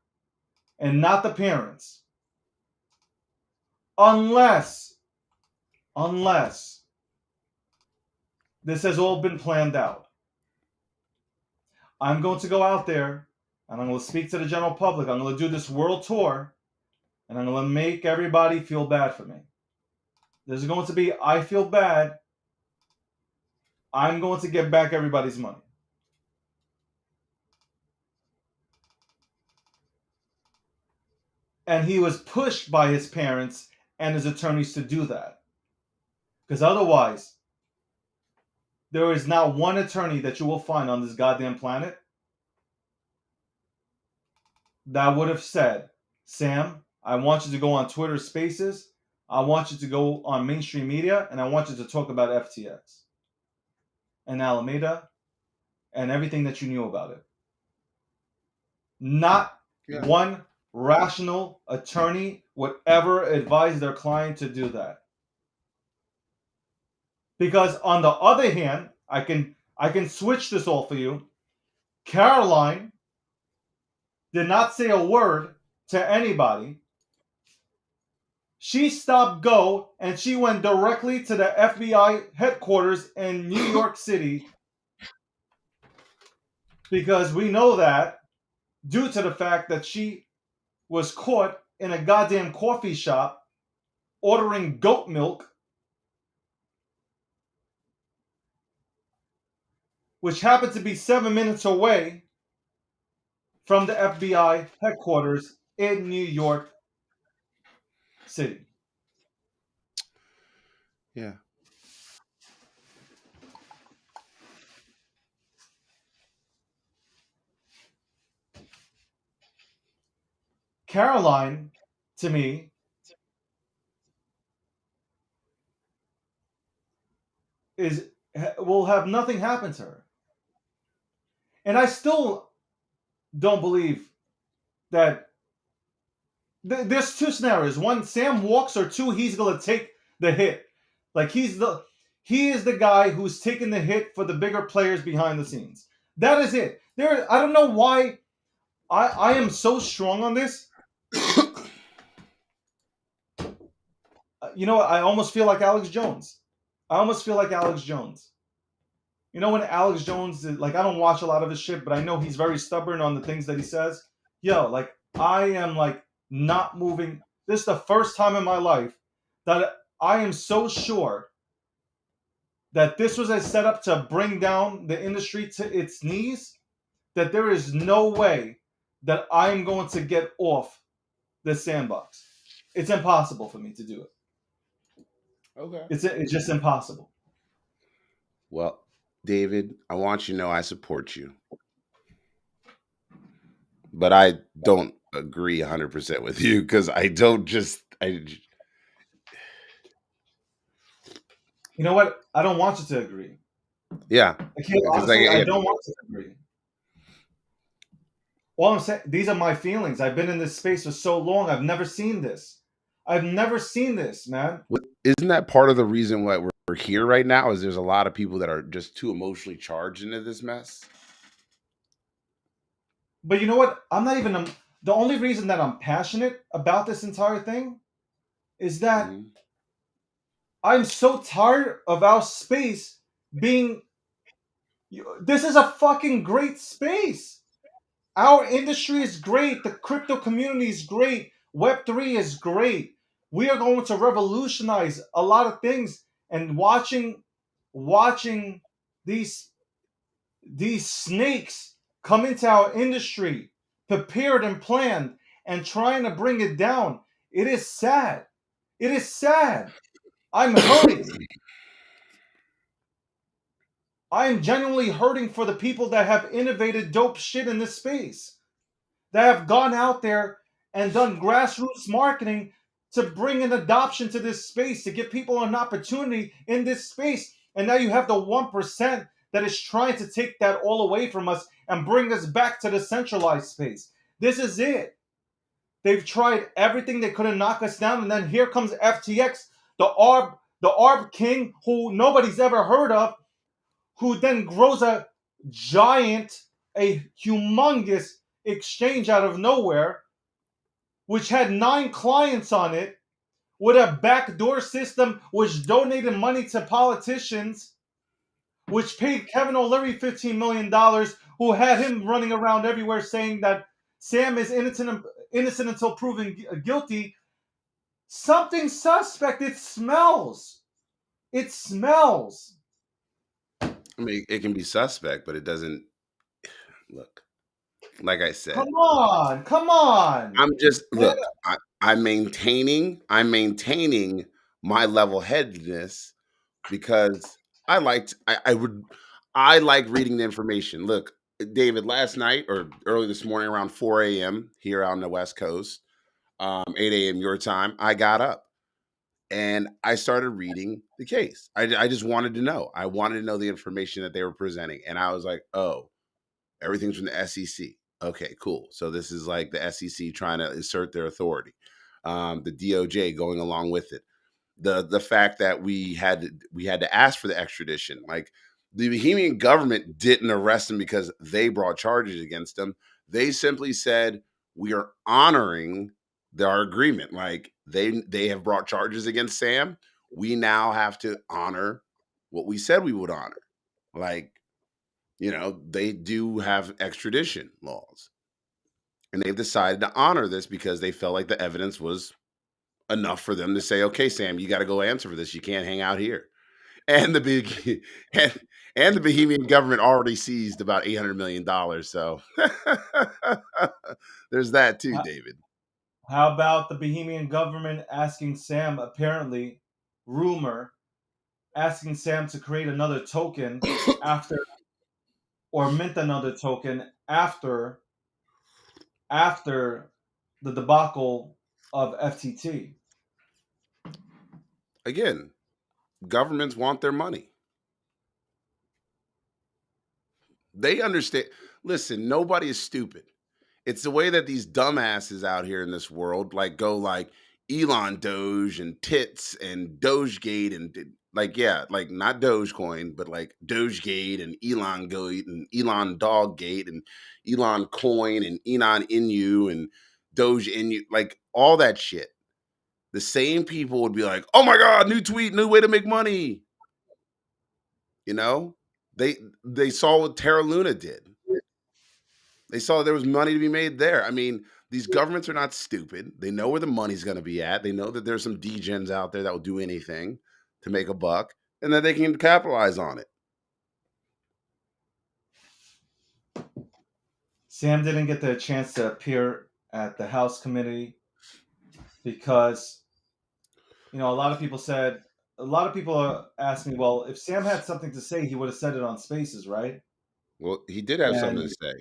and not the parents. Unless this has all been planned out. I'm going to go out there and I'm going to speak to the general public. I'm going to do this world tour and I'm going to make everybody feel bad for me. There's going to be, I feel bad. I'm going to get back everybody's money. And he was pushed by his parents and his attorneys to do that. Because otherwise, there is not one attorney that you will find on this goddamn planet that would have said, Sam, I want you to go on Twitter Spaces, I want you to go on mainstream media, and I want you to talk about FTX and Alameda and everything that you knew about it. Not one rational attorney would ever advise their client to do that. Because on the other hand, I can switch this all for you. Caroline did not say a word to anybody. She stopped go and she went directly to the FBI headquarters in New York City because we know that due to the fact that she was caught in a goddamn coffee shop ordering goat milk, which happened to be 7 minutes away from the FBI headquarters in New York City. Yeah. Caroline, to me, will have nothing happen to her. And I still don't believe that there's two scenarios. One, Sam walks, or two, he's gonna take the hit. Like he is the guy who's taking the hit for the bigger players behind the scenes. That is it. I don't know why I am so strong on this. You know what? I almost feel like Alex Jones. You know when Alex Jones is, like, I don't watch a lot of his shit, but I know he's very stubborn on the things that he says. Yo, like I am like not moving. This is the first time in my life that I am so sure that this was a setup to bring down the industry to its knees, that there is no way that I am going to get off this sandbox. It's impossible for me to do it. Okay. It's just impossible. Well, David, I want you to know I support you, but I don't agree 100% with you because I don't just You know what? I don't want you to agree. yeah, I can't because like honestly. I yeah, don't want you to agree. All I'm saying, these are my feelings. I've been in this space for so long. I've never seen this. I've never seen this, man. isn't that part of the reason why we're here right now? Is there's a lot of people that are just too emotionally charged into this mess. But you know what? I'm not even. The only reason that I'm passionate about this entire thing is that Hmm. I'm so tired of our space being. This is a fucking great space. Our industry is great. The crypto community is great. Web3 is great. We are going to revolutionize a lot of things. And watching these these snakes come into our industry, prepared and planned, and trying to bring it down. It is sad. It is sad. I'm hurting. I am genuinely hurting for the people that have innovated dope shit in this space, that have gone out there and done grassroots marketing to bring an adoption to this space, to give people an opportunity in this space. And now you have the 1% that is trying to take that all away from us and bring us back to the centralized space. This is it. They've tried everything they could to knock us down, and then here comes FTX, the ARB king, who nobody's ever heard of, who then grows a humongous exchange out of nowhere, which had 9 clients on it, with a backdoor system, which donated money to politicians, which paid Kevin O'Leary $15 million, who had him running around everywhere saying that Sam is innocent until proven guilty. Something suspect. It smells. It smells. I mean, it can be suspect, but it doesn't look. Like I said, Come on. Come on. I'm just Man, look. I'm maintaining my level headedness because I like reading the information. Look, David, last night or early this morning around 4 a.m. here on the West Coast, 8 a.m. your time, I got up and I started reading the case. I just wanted to know. I wanted to know the information that they were presenting. And I was like, oh, everything's from the SEC. Okay, cool. So this is like the SEC trying to assert their authority. The DOJ going along with it. The fact that we had to ask for the extradition. Like the Bohemian government didn't arrest him because they brought charges against him. They simply said we are honoring our agreement. Like they have brought charges against Sam. We now have to honor what we said we would honor. Like they do have extradition laws. And they've decided to honor this because they felt like the evidence was enough for them to say, okay, Sam, you got to go answer for this. You can't hang out here. And the big and the Bohemian government already seized about $800 million. So there's that too, David. how about the Bohemian government asking Sam, apparently, rumor, asking Sam to create another token after, or mint another token after the debacle of FTT. Again, governments want their money. They understand. Listen, nobody is stupid. It's the way that these dumbasses out here in this world go like Elon Doge and tits and Dogegate and like yeah, like not Dogecoin, but like Dogegate and Elon Gate and Elon Doggate and Elon Coin and Elon Inu and Doge Inu, like all that shit. The same people would be like, "Oh my god, new tweet, new way to make money." You know, they they saw what Terra Luna did. They saw there was money to be made there. I mean, these governments are not stupid. They know where the money's going to be at. They know that there's some degens out there that will do anything to make a buck and that they can capitalize on it. Sam didn't get the chance to appear at the House committee because a lot of people asked me, well, if Sam had something to say, he would have said it on Spaces, right? Well, he did have something And to say.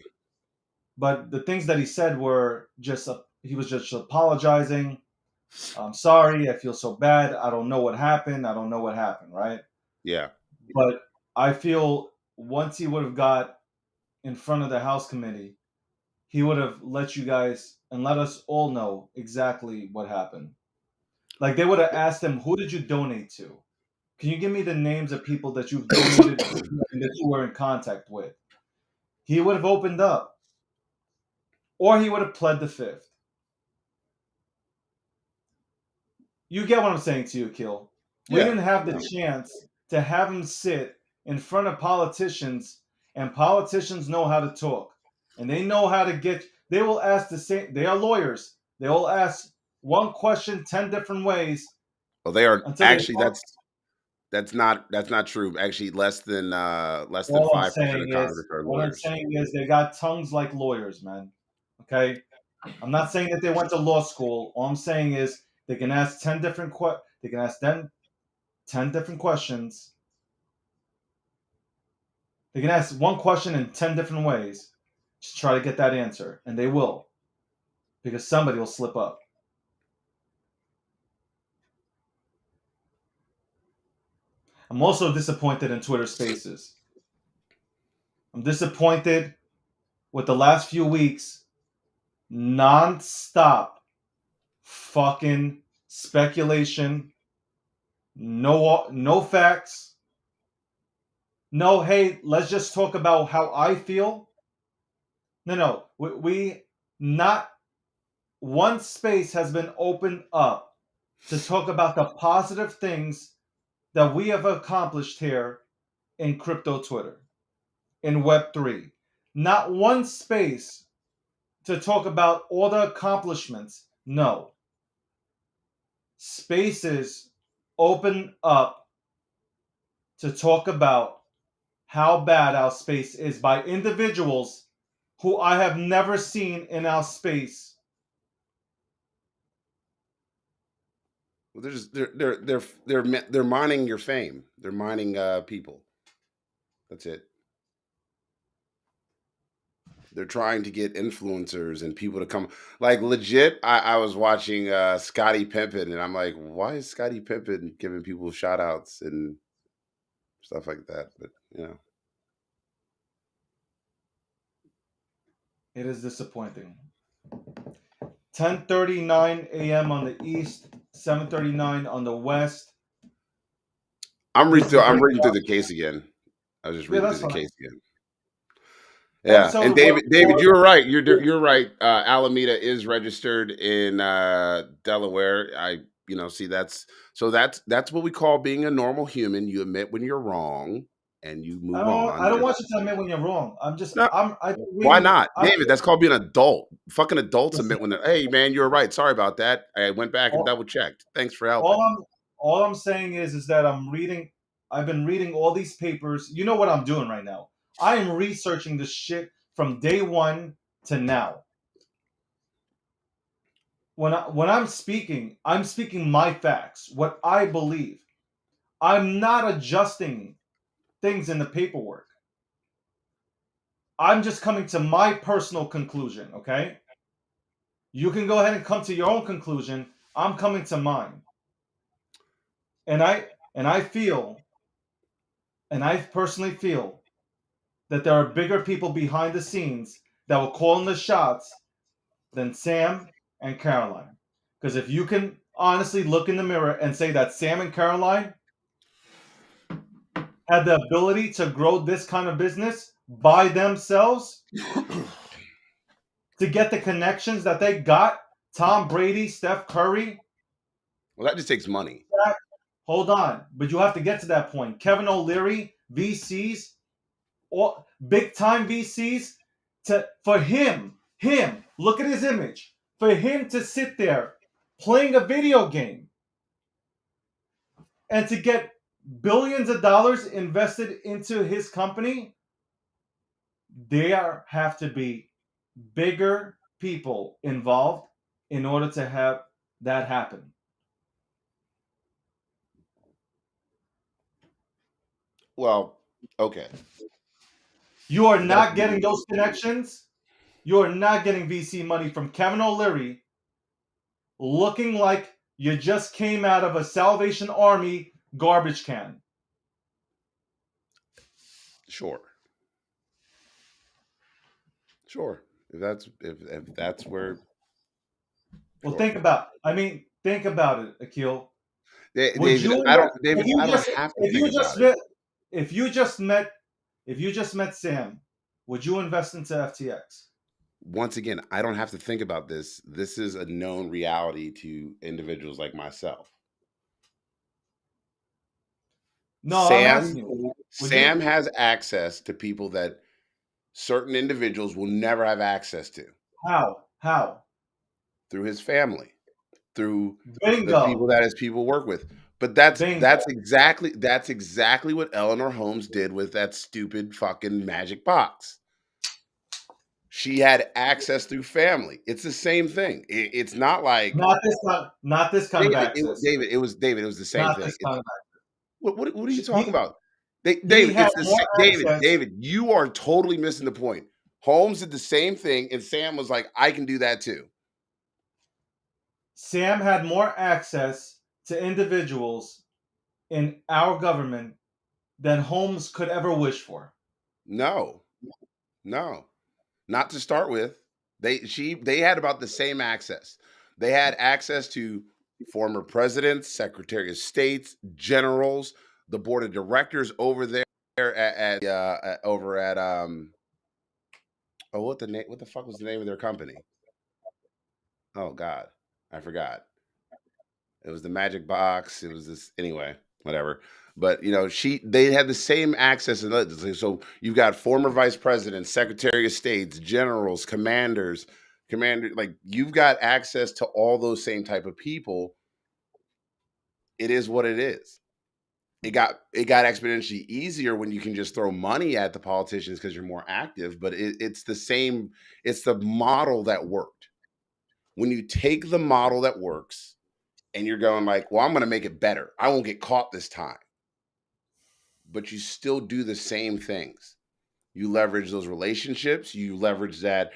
but the things that he said were just he was just apologizing. I'm sorry, I feel so bad. I don't know what happened. I don't know what happened, right? Yeah. But I feel once he would have got in front of the House committee, he would have let you guys and let us all know exactly what happened. Like they would have asked him, "Who did you donate to? Can you give me the names of people that you've donated to and that you were in contact with?" He would have opened up, or he would have pled the fifth. You get what I'm saying to you, Kill. We Yeah. didn't have the No. chance to have him sit in front of politicians, and politicians know how to talk, and they know how to get. They will ask the same. They are lawyers. They will ask one question 10 different ways Well, they are until they. actually that's not true. Actually, less than All I'm 5% of saying Congress is, are what I'm lawyers. saying is, they got tongues like lawyers, man. Okay, I'm not saying that they went to law school. All I'm saying is they can ask 10 different they can ask them 10 different questions. They can ask one question in 10 different ways to try to get that answer, and they will, because somebody will slip up. I'm also disappointed in Twitter Spaces. I'm disappointed with the last few weeks non-stop fucking speculation. No facts. No, hey, let's just talk about how I feel. No. We not one space has been opened up to talk about the positive things that we have accomplished here in crypto Twitter, in Web3. Not one space to talk about all the accomplishments. No. Spaces open up to talk about how bad our space is by individuals who I have never seen in our space. Well, they're mining your fame. They're mining people. That's it. They're trying to get influencers and people to come. Like legit, I was watching Scottie Pippen, and I'm like, why is Scottie Pippen giving people shout outs and stuff like that? But It is disappointing. 10:39 a.m. on the east, 7:39 on the west. This is I'm Breaking reading through Out. the case again. I was just Yeah, reading that's through the fine. case again. Yeah, and Episode David, 4. you're right. You're right. Alameda is registered in Delaware. See that's what we call being a normal human. You admit when you're wrong and you move I on. don't want you to admit when you're wrong. No, I've been why reading. not, David? That's called being an adult. Fucking adults Listen, admit when they're, hey man, you're right. Sorry about that. I went back and all, double checked. Thanks for all helping. I'm saying is that I've been reading all these papers. You know what I'm doing right now? I am researching this shit from day one to now. When I'm speaking my facts, what I believe. I'm not adjusting things in the paperwork. I'm just coming to my personal conclusion, okay? You can go ahead and come to your own conclusion. I'm coming to mine. And I feel, and I personally feel, that there are bigger people behind the scenes that will call in the shots than Sam and Caroline. Because if you can honestly look in the mirror and say that Sam and Caroline had the ability to grow this kind of business by themselves, to get the connections that they got, Tom Brady, Steph Curry, Well, that just takes money. hold on, but you have to get to that point. Kevin O'Leary, VCs, or big time VCs, for him, look at his image. For him to sit there playing a video game and to get billions of dollars invested into his company, there have to be bigger people involved in order to have that happened. Well, okay. You are That's not getting those connections. You are not getting VC money from Kevin O'Leary looking like you just came out of a Salvation Army garbage can. sure. Sure. If that's where Well, sure. think about it, Akil. Would David, you I don't invest David, I don't have to if think you about just it. met if you just met if you just met Sam, would you invest into FTX? Once again, I don't have to think about this. This is a known reality to individuals like myself. No, I'm asking Sam you. Would Sam you? has access to people that certain individuals will never have access to How? How? through his family, through the Bingo. people that his people work with. But that's Bingo. that's exactly that's exactly what Eleanor Holmes did with that stupid fucking magic box. She had access through family. It's the same thing. It's not like Not this kind of access. David. It was the same Not thing. this kind of access. What are you talking He about? he David, had it's the more David. access. David, you are totally missing the point. Holmes did the same thing, and Sam was like, "I can do that too." Sam had more access to individuals in our government than Holmes could ever wish for. No, no, not to start with. They had about the same access. They had access to former presidents, secretary of states, generals, the board of directors over there at over at oh what the fuck was the name of their company? Oh God, I forgot. It was the magic box. It was this anyway, whatever. But they had the same access and so you've got former vice presidents, secretary of states, generals, commander, like you've got access to all those same type of people. It is what it is. It got exponentially easier when you can just throw money at the politicians because you're more active, but it's the same, it's the model that worked. When you take the model that works and you're going like, well, I'm going to make it better. I won't get caught this time. But you still do the same things. You leverage those relationships. You leverage that,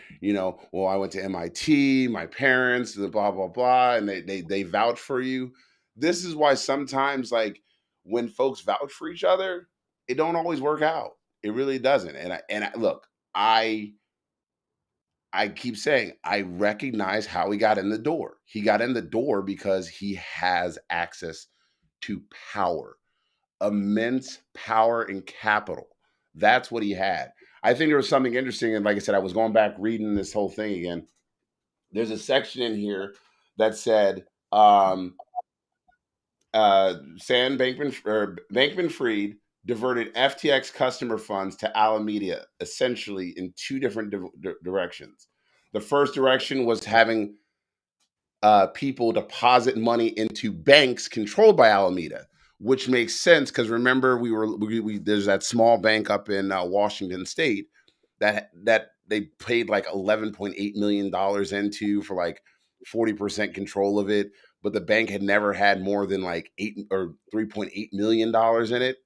well, I went to MIT, my parents, the blah, blah, blah, and they vouch for you. This is why sometimes, like, when folks vouch for each other, it don't always work out. It really doesn't. Look, I keep saying I recognize how he got in the door. He got in the door because he has access to power, immense power and capital. That's what he had. I think there was something interesting. And like I said, I was going back reading this whole thing again. There's a section in here that said Sam Bankman-Fried diverted FTX customer funds to Alameda, essentially in two different directions. The first direction was having people deposit money into banks controlled by Alameda, which makes sense because remember there's that small bank up in Washington State that they paid like $11.8 million into for like 40% control of it, but the bank had never had more than like $3.8 million in it.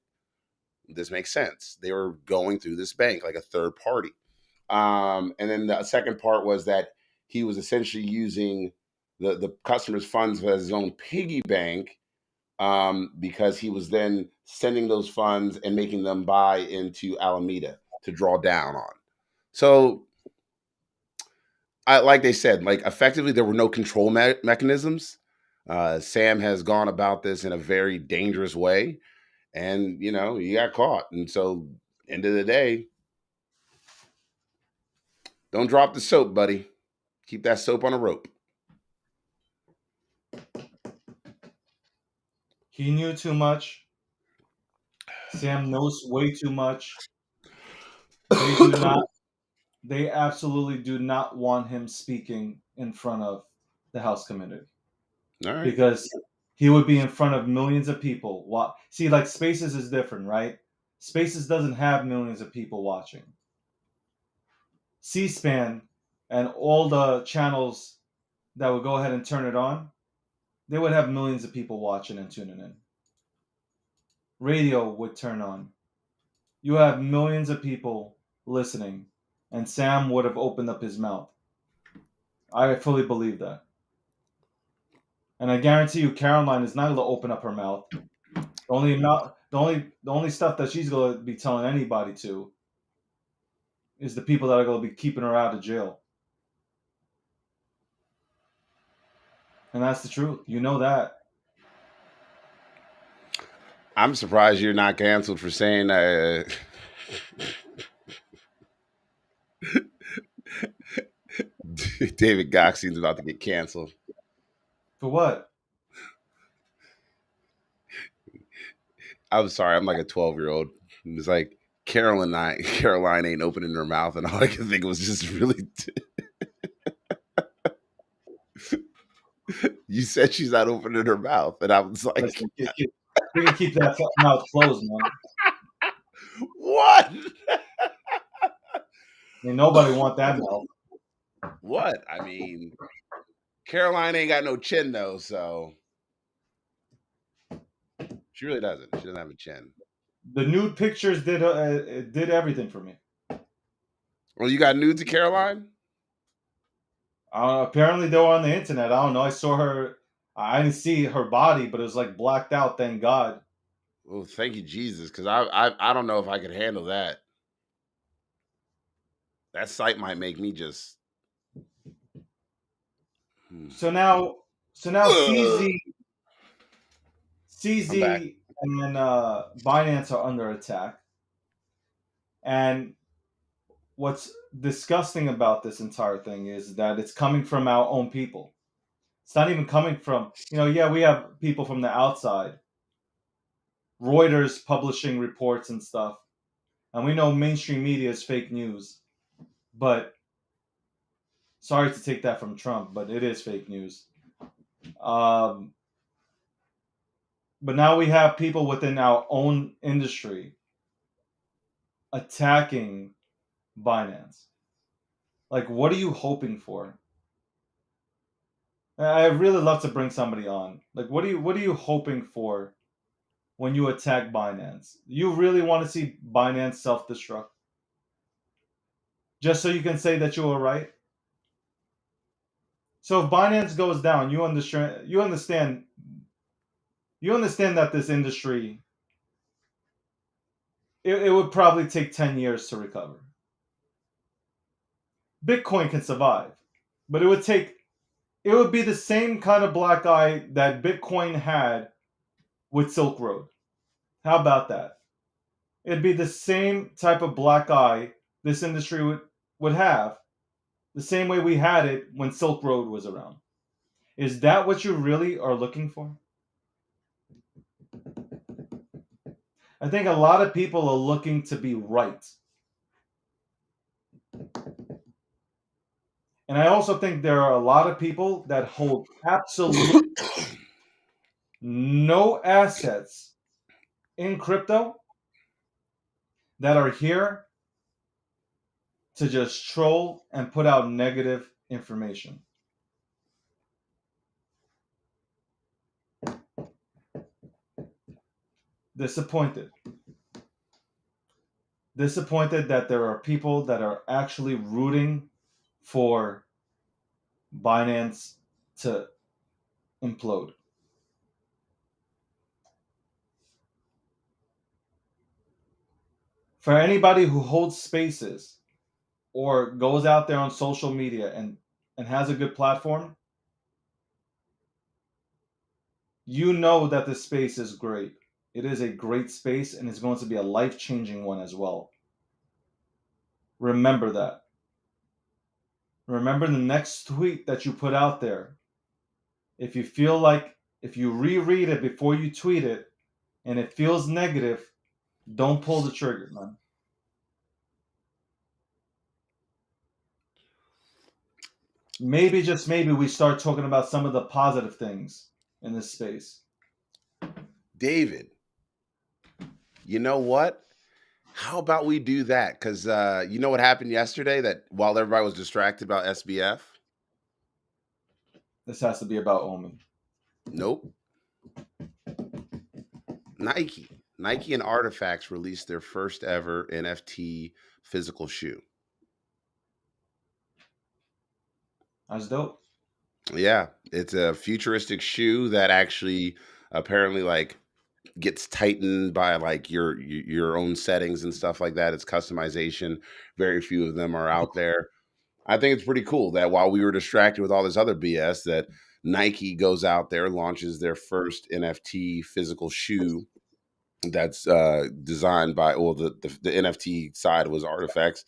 This makes sense. They were going through this bank like a third party. And then the second part was that he was essentially using the customer's funds as his own piggy bank, because he was then sending those funds and making them buy into Alameda to draw down on. So, like they said, like effectively there were no control mechanisms. Sam has gone about this in a very dangerous way, and he got caught. And so, end of the day, don't drop the soap, buddy. Keep that soap on a rope. He knew too much. Sam knows way too much. They do not. They absolutely do not want him speaking in front of the House committee All right. because he would be in front of millions of people. See, like Spaces is different, right? Spaces doesn't have millions of people watching. C-SPAN and all the channels that would go ahead and turn it on, they would have millions of people watching and tuning in. Radio would turn on. You have millions of people listening, and Sam would have opened up his mouth. I fully believe that. And I guarantee you, Caroline is not going to open up her mouth. The only stuff that she's going to be telling anybody to is the people that are going to be keeping her out of jail. And that's the truth. You know that. I'm surprised you're not canceled for saying David Gokhstein's about to get canceled. For what? I'm sorry, I'm like a 12-year-old. It's like Caroline ain't opening her mouth, and all I could think was just really. You said she's not opening her mouth, and I was like, Listen, we can keep that mouth closed, man. "What? I mean, nobody want that mouth. What? I mean, Caroline ain't got no chin though, so she really doesn't. She doesn't have a chin." The nude pictures did everything for me. Well, you got nudes of Caroline? Apparently, they were on the internet. I don't know. I saw her. I didn't see her body, but it was like blacked out. Thank God. Oh, thank you, Jesus, because I don't know if I could handle that. That sight might make me just. So now, Ugh. I'm back. CZ and Binance are under attack. And what's disgusting about this entire thing is that it's coming from our own people. It's not even coming from, yeah, we have people from the outside, Reuters publishing reports and stuff. And we know mainstream media is fake news. But sorry to take that from Trump, but it is fake news. But now we have people within our own industry attacking Binance. Like, what are you hoping for? I really love to bring somebody on. Like, what are you hoping for when you attack Binance? You really want to see Binance self-destruct? Just so you can say that you were right? So if Binance goes down, you understand that this industry, it would probably take 10 years to recover. Bitcoin can survive, but it would be the same kind of black eye that Bitcoin had with Silk Road. How about that? It'd be the same type of black eye this industry would have, the same way we had it when Silk Road was around. Is that what you really are looking for? I think a lot of people are looking to be right. And I also think there are a lot of people that hold absolute no assets in crypto that are here to just troll and put out negative information. Disappointed. Disappointed that there are people that are actually rooting for Binance to implode. For anybody who holds spaces or goes out there on social media and has a good platform, you know that this space is great. It is a great space and it's going to be a life-changing one as well. Remember that. Remember the next tweet that you put out there. If you reread it before you tweet it and it feels negative, don't pull the trigger, man. Maybe, just maybe, we start talking about some of the positive things in this space. David, you know what? How about we do that? Because you know what happened yesterday? That while everybody was distracted about SBF, This has to be about Omen. Nope. Nike. Nike and Artifacts released their first ever NFT physical shoe. That's dope. Yeah, it's a futuristic shoe that actually apparently like gets tightened by like your own settings and stuff like that. It's customization. Very few of them are out there. I think it's pretty cool that while we were distracted with all this other BS, that Nike goes out there, launches their first NFT physical shoe that's designed by, well, the NFT side was Artifacts,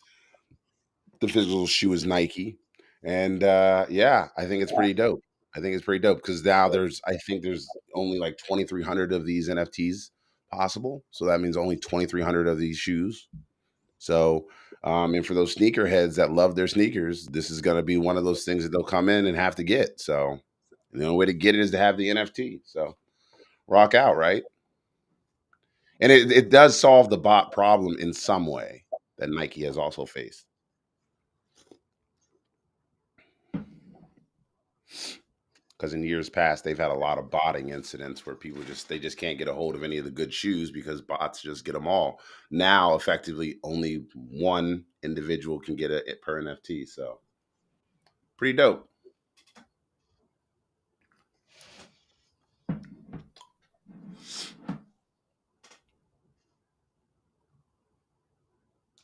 the physical shoe is Nike, and yeah, I think it's pretty dope. I think it's pretty dope because now I think there's only like 2,300 of these NFTs possible, so that means only 2,300 of these shoes. So, and for those sneakerheads that love their sneakers, this is going to be one of those things that they'll come in and have to get. So, the only way to get it is to have the NFT. So, rock out, right? And it does solve the bot problem in some way that Nike has also faced. Because in years past, they've had a lot of botting incidents where people just can't get a hold of any of the good shoes because bots just get them all. Now, effectively, only one individual can get it per NFT. So, pretty dope.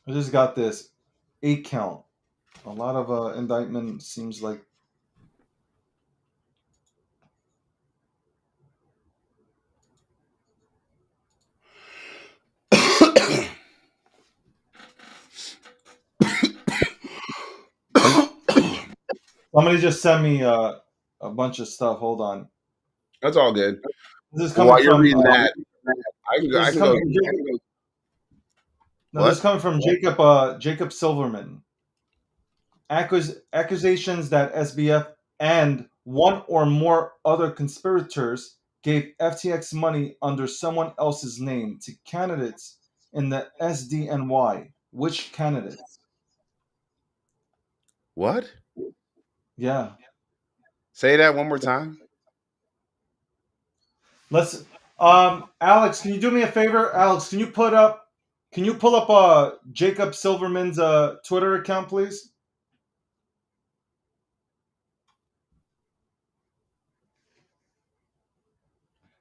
I just got this 8 count. A lot of indictment seems like. Somebody just sent me a bunch of stuff. Hold on. That's all good. This is Well, coming while you're from. reading that, This I is can go. coming from Jacob. No, this is What? coming from Jacob Silverman. Accusations that SBF and one or more other conspirators gave FTX money under someone else's name to candidates in the SDNY. Which candidates? What? Yeah. Say that one more time. Let's Alex, can you do me a favor? Alex, can you pull up Jacob Silverman's Twitter account, please?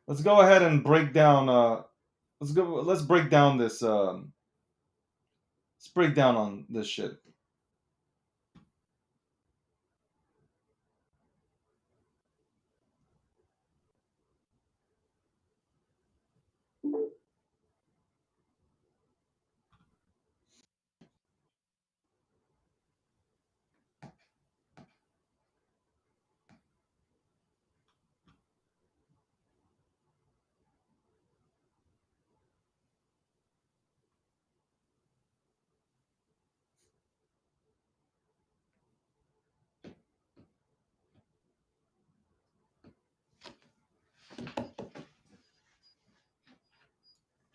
Let's go ahead and break down let's break down this let's break down on this shit.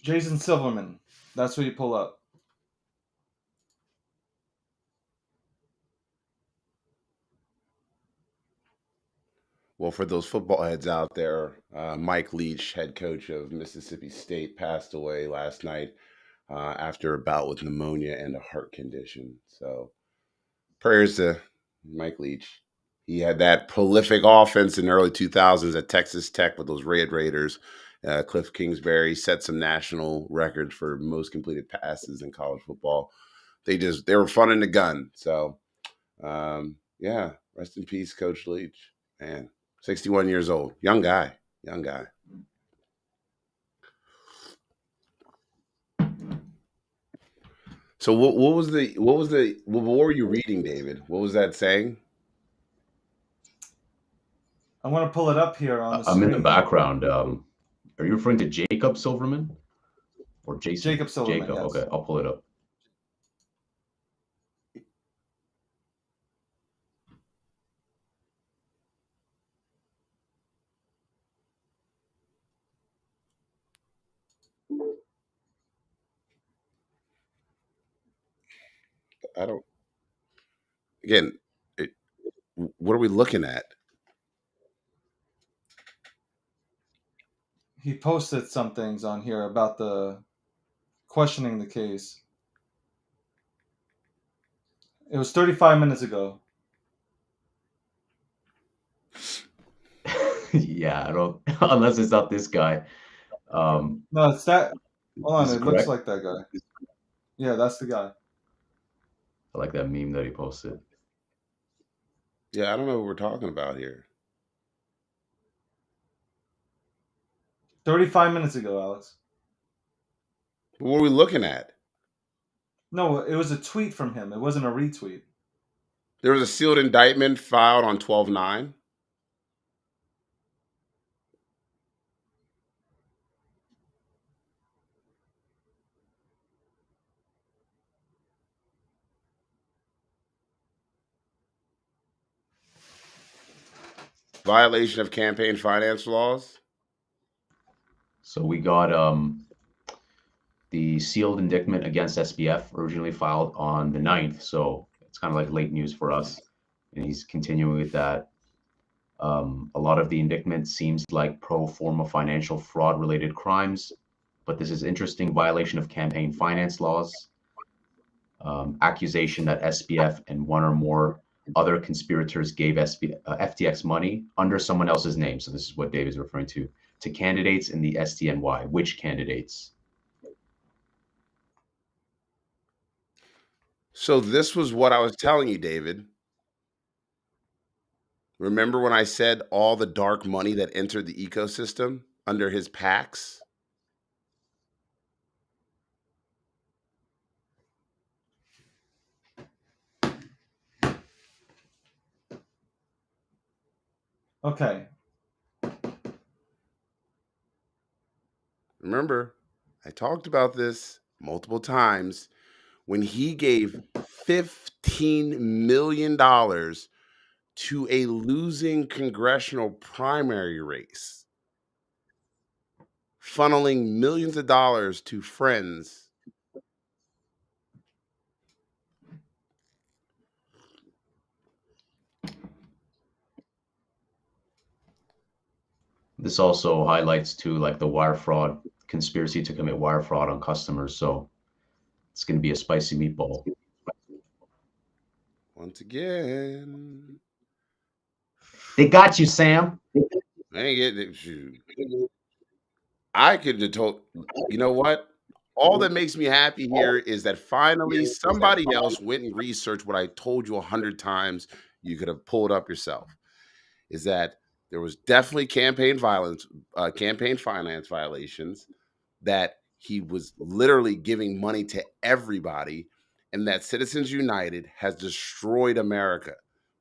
Jason Silverman. That's what you pull up. Well, for those football heads out there, Mike Leach, head coach of Mississippi State, passed away last night after a bout with pneumonia and a heart condition. So, prayers to Mike Leach. He had that prolific offense in the early 2000s at Texas Tech with those Red Raiders. Cliff Kingsbury set some national records for most completed passes in college football. They were fun in the gun. So, yeah, rest in peace, Coach Leach. Man, 61 years old, young guy, young guy. So what were you reading, David? What was that saying? I want to pull it up here on the I'm in the screen. background. Are you referring to Jacob Silverman or Jason? Jacob Silverman, Jacob. yes. Okay, I'll pull it up. I don't. Again, it, what are we looking at? he posted some things on here about the questioning the case. It was 35 minutes ago. Yeah, I don't unless it's not this guy. No, it's that. Hold Is on, it it looks correct? like that guy. Yeah, that's the guy. I like that meme that he posted. Yeah, I don't know what we're talking about here. 35 minutes ago, Alex. What are we looking at? No, it was a tweet from him. It wasn't a retweet. There was a sealed indictment filed on 12/9. Violation of campaign finance laws. So we got the sealed indictment against SBF originally filed on the 9th. So it's kind of like late news for us. And he's continuing with that. A lot of the indictment seems like pro forma financial fraud related crimes, but this is interesting violation of campaign finance laws, accusation that SBF and one or more other conspirators gave FTX money under someone else's name. So this is what Dave is referring to candidates in the SDNY. Which candidates? So this was what I was telling you, David. Remember when I said all the dark money that entered the ecosystem under his PACs? Okay. Remember, I talked about this multiple times when he gave $15 million to a losing congressional primary race, funneling millions of dollars to friends. This also highlights too, like the wire fraud conspiracy to commit wire fraud on customers. So it's going to be a spicy meatball. Once again, They got you, Sam. I ain't getting it. Shoot. I could have told, you know what? All that makes me happy here is that finally somebody else went and researched what I told you 100 times. You could have pulled up yourself. Is that there was definitely campaign finance violations, that he was literally giving money to everybody, and that Citizens United has destroyed America.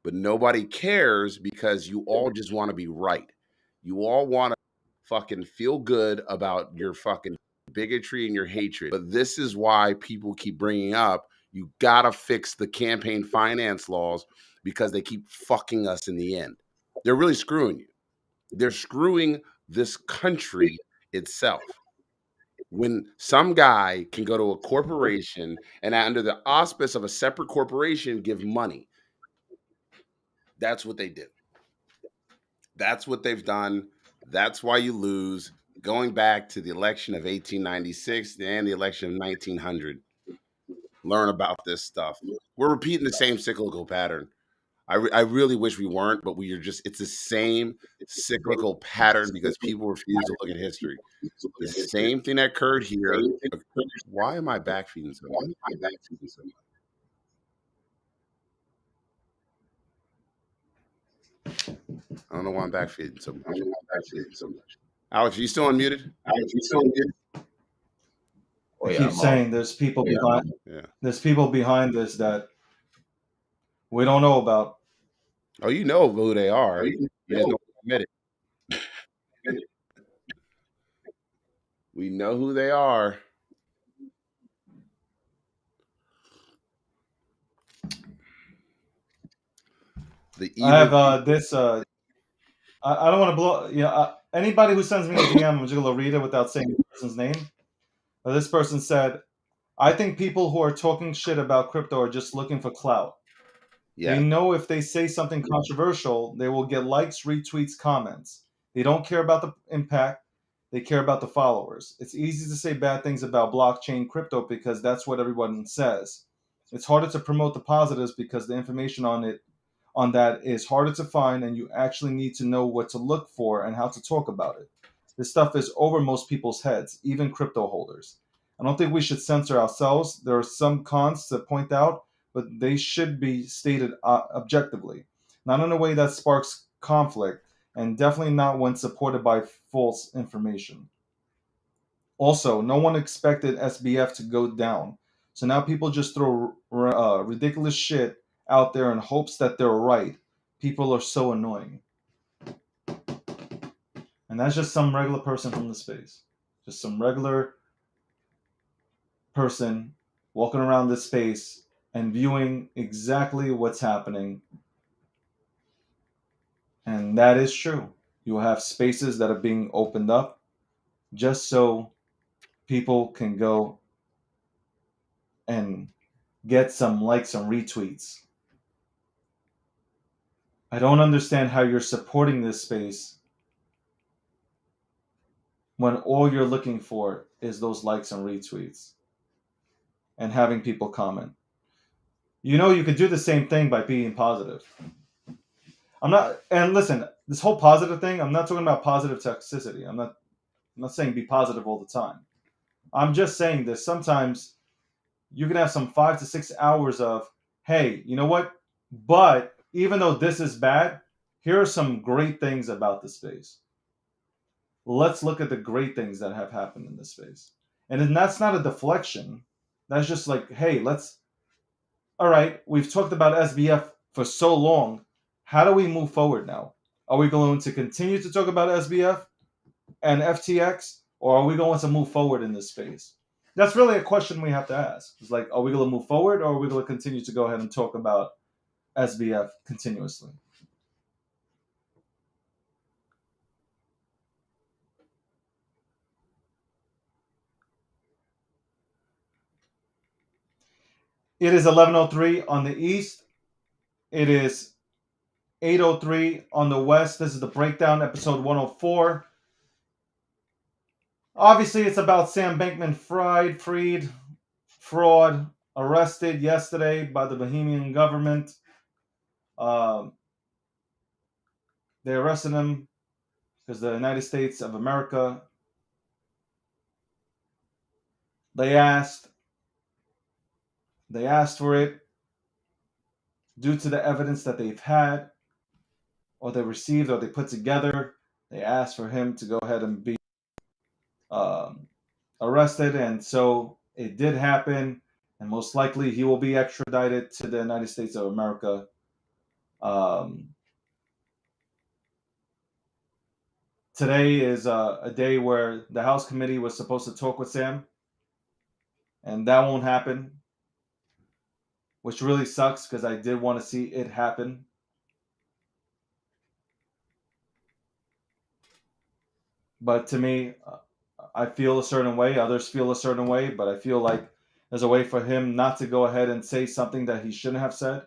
But nobody cares because you all just want to be right. You all want to fucking feel good about your fucking bigotry and your hatred. But this is why people keep bringing up you gotta fix the campaign finance laws, because they keep fucking us in the end. They're really screwing you. They're screwing this country itself. When some guy can go to a corporation and under the auspice of a separate corporation give money, that's what they do. That's what they've done. That's why you lose. Going back to the election of 1896 and the election of 1900, learn about this stuff. We're repeating the same cyclical pattern. I really wish we weren't, but we are just, it's the same cyclical pattern because people refuse to look at history. The same thing that occurred here. Why am I backfeeding so much? I don't know why I'm backfeeding so much. Alex, are you still unmuted? Oh, I yeah, keep saying there's people behind. Yeah. There's people behind this that we don't know about. Oh, you know who they are. You just don't admit it. We know who they are. The evil. I have this. I don't want to blow. Anybody who sends me a DM, I'm just gonna read it without saying the person's name. But this person said, "I think people who are talking shit about crypto are just looking for clout. Yeah. They know if they say something controversial, they will get likes, retweets, comments. They don't care about the impact. They care about the followers. It's easy to say bad things about blockchain crypto because that's what everyone says. It's harder to promote the positives because the information on that is harder to find, and you actually need to know what to look for and how to talk about it. This stuff is over most people's heads, even crypto holders. I don't think we should censor ourselves. There are some cons to point out, but they should be stated objectively, not in a way that sparks conflict, and definitely not when supported by false information. Also, no one expected SBF to go down. So now people just throw ridiculous shit out there in hopes that they're right. People are so annoying. And that's just some regular person from the space. Just some regular person walking around this space and viewing exactly what's happening. And that is true. You have spaces that are being opened up just so people can go and get some likes and retweets. I don't understand how you're supporting this space when all you're looking for is those likes and retweets and having people comment. You know, you could do the same thing by being positive. I'm not, and listen, this whole positive thing, I'm not talking about positive toxicity. I'm not saying be positive all the time. I'm just saying that sometimes you can have some 5 to 6 hours of, hey, you know what? But even though this is bad, here are some great things about the space. Let's look at the great things that have happened in this space. And then that's not a deflection. That's just like, hey, all right, we've talked about SBF for so long. How do we move forward now? Are we going to continue to talk about SBF and FTX, or are we going to move forward in this space? That's really a question we have to ask. It's like, are we going to move forward, or are we going to continue to go ahead and talk about SBF continuously? It is 11:03 on the east. It is 8:03 on the west. This is the breakdown, episode 104. Obviously, it's about Sam Bankman-Fried fraud, arrested yesterday by the Bahamian government. Um, they arrested him because the United States of America, they asked for it due to the evidence that they've had, or they received, or they put together. They asked for him to go ahead and be um, arrested, and so it did happen, and most likely he will be extradited to the United States of America. Today is a day where the House committee was supposed to talk with Sam, and that won't happen, which really sucks because I did want to see it happen. But to me, I feel a certain way, others feel a certain way, but I feel like there's a way for him not to go ahead and say something that he shouldn't have said.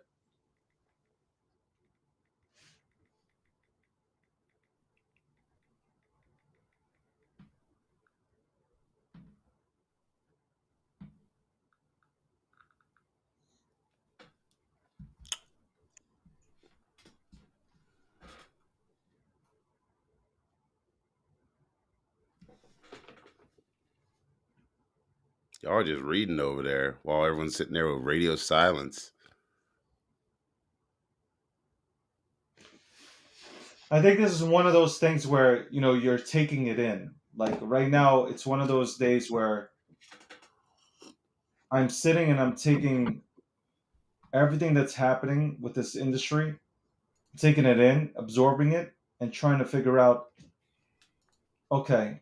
Y'all are just reading over there while everyone's sitting there with radio silence. I think this is one of those things where, you're taking it in. Like right now, it's one of those days where I'm sitting and I'm taking everything that's happening with this industry, taking it in, absorbing it, and trying to figure out, okay,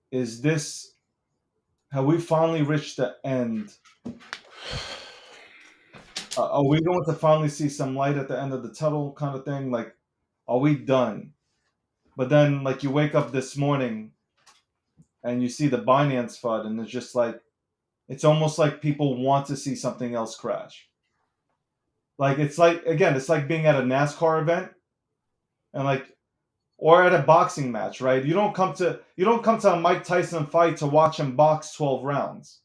is this, have we finally reached the end? Are we going to finally see some light at the end of the tunnel kind of thing? Like, are we done? But then, like, you wake up this morning and you see the Binance FUD, and it's just like, it's almost like people want to see something else crash. Like, it's like, again, it's like being at a NASCAR event, and like, or at a boxing match, right? You don't come to a Mike Tyson fight to watch him box 12 rounds.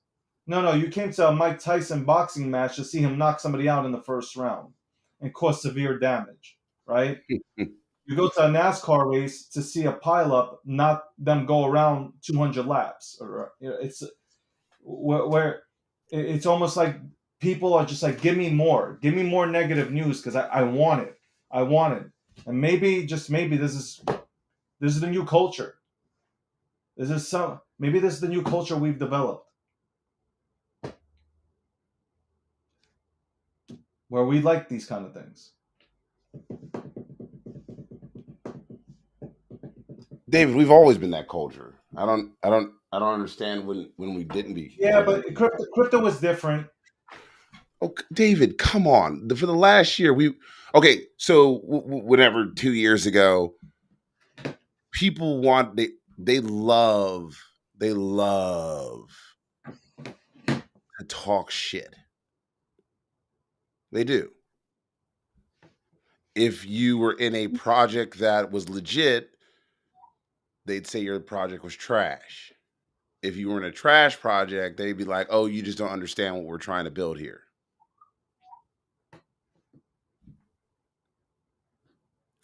No, you came to a Mike Tyson boxing match to see him knock somebody out in the first round and cause severe damage, right? You go to a NASCAR race to see a pileup, not them go around 200 laps. Or it's where it's almost like people are just like, give me more negative news because I want it, and maybe just maybe this is the new culture. Maybe this is the new culture we've developed, where we like these kind of things. David, we've always been that culture. I don't understand when we didn't be. Yeah, but crypto was different. Oh, David, come on. For the last year, okay. So whatever, 2 years ago, people want they love to talk shit. They do. If you were in a project that was legit, they'd say your project was trash. If you were in a trash project, they'd be like, "Oh, you just don't understand what we're trying to build here."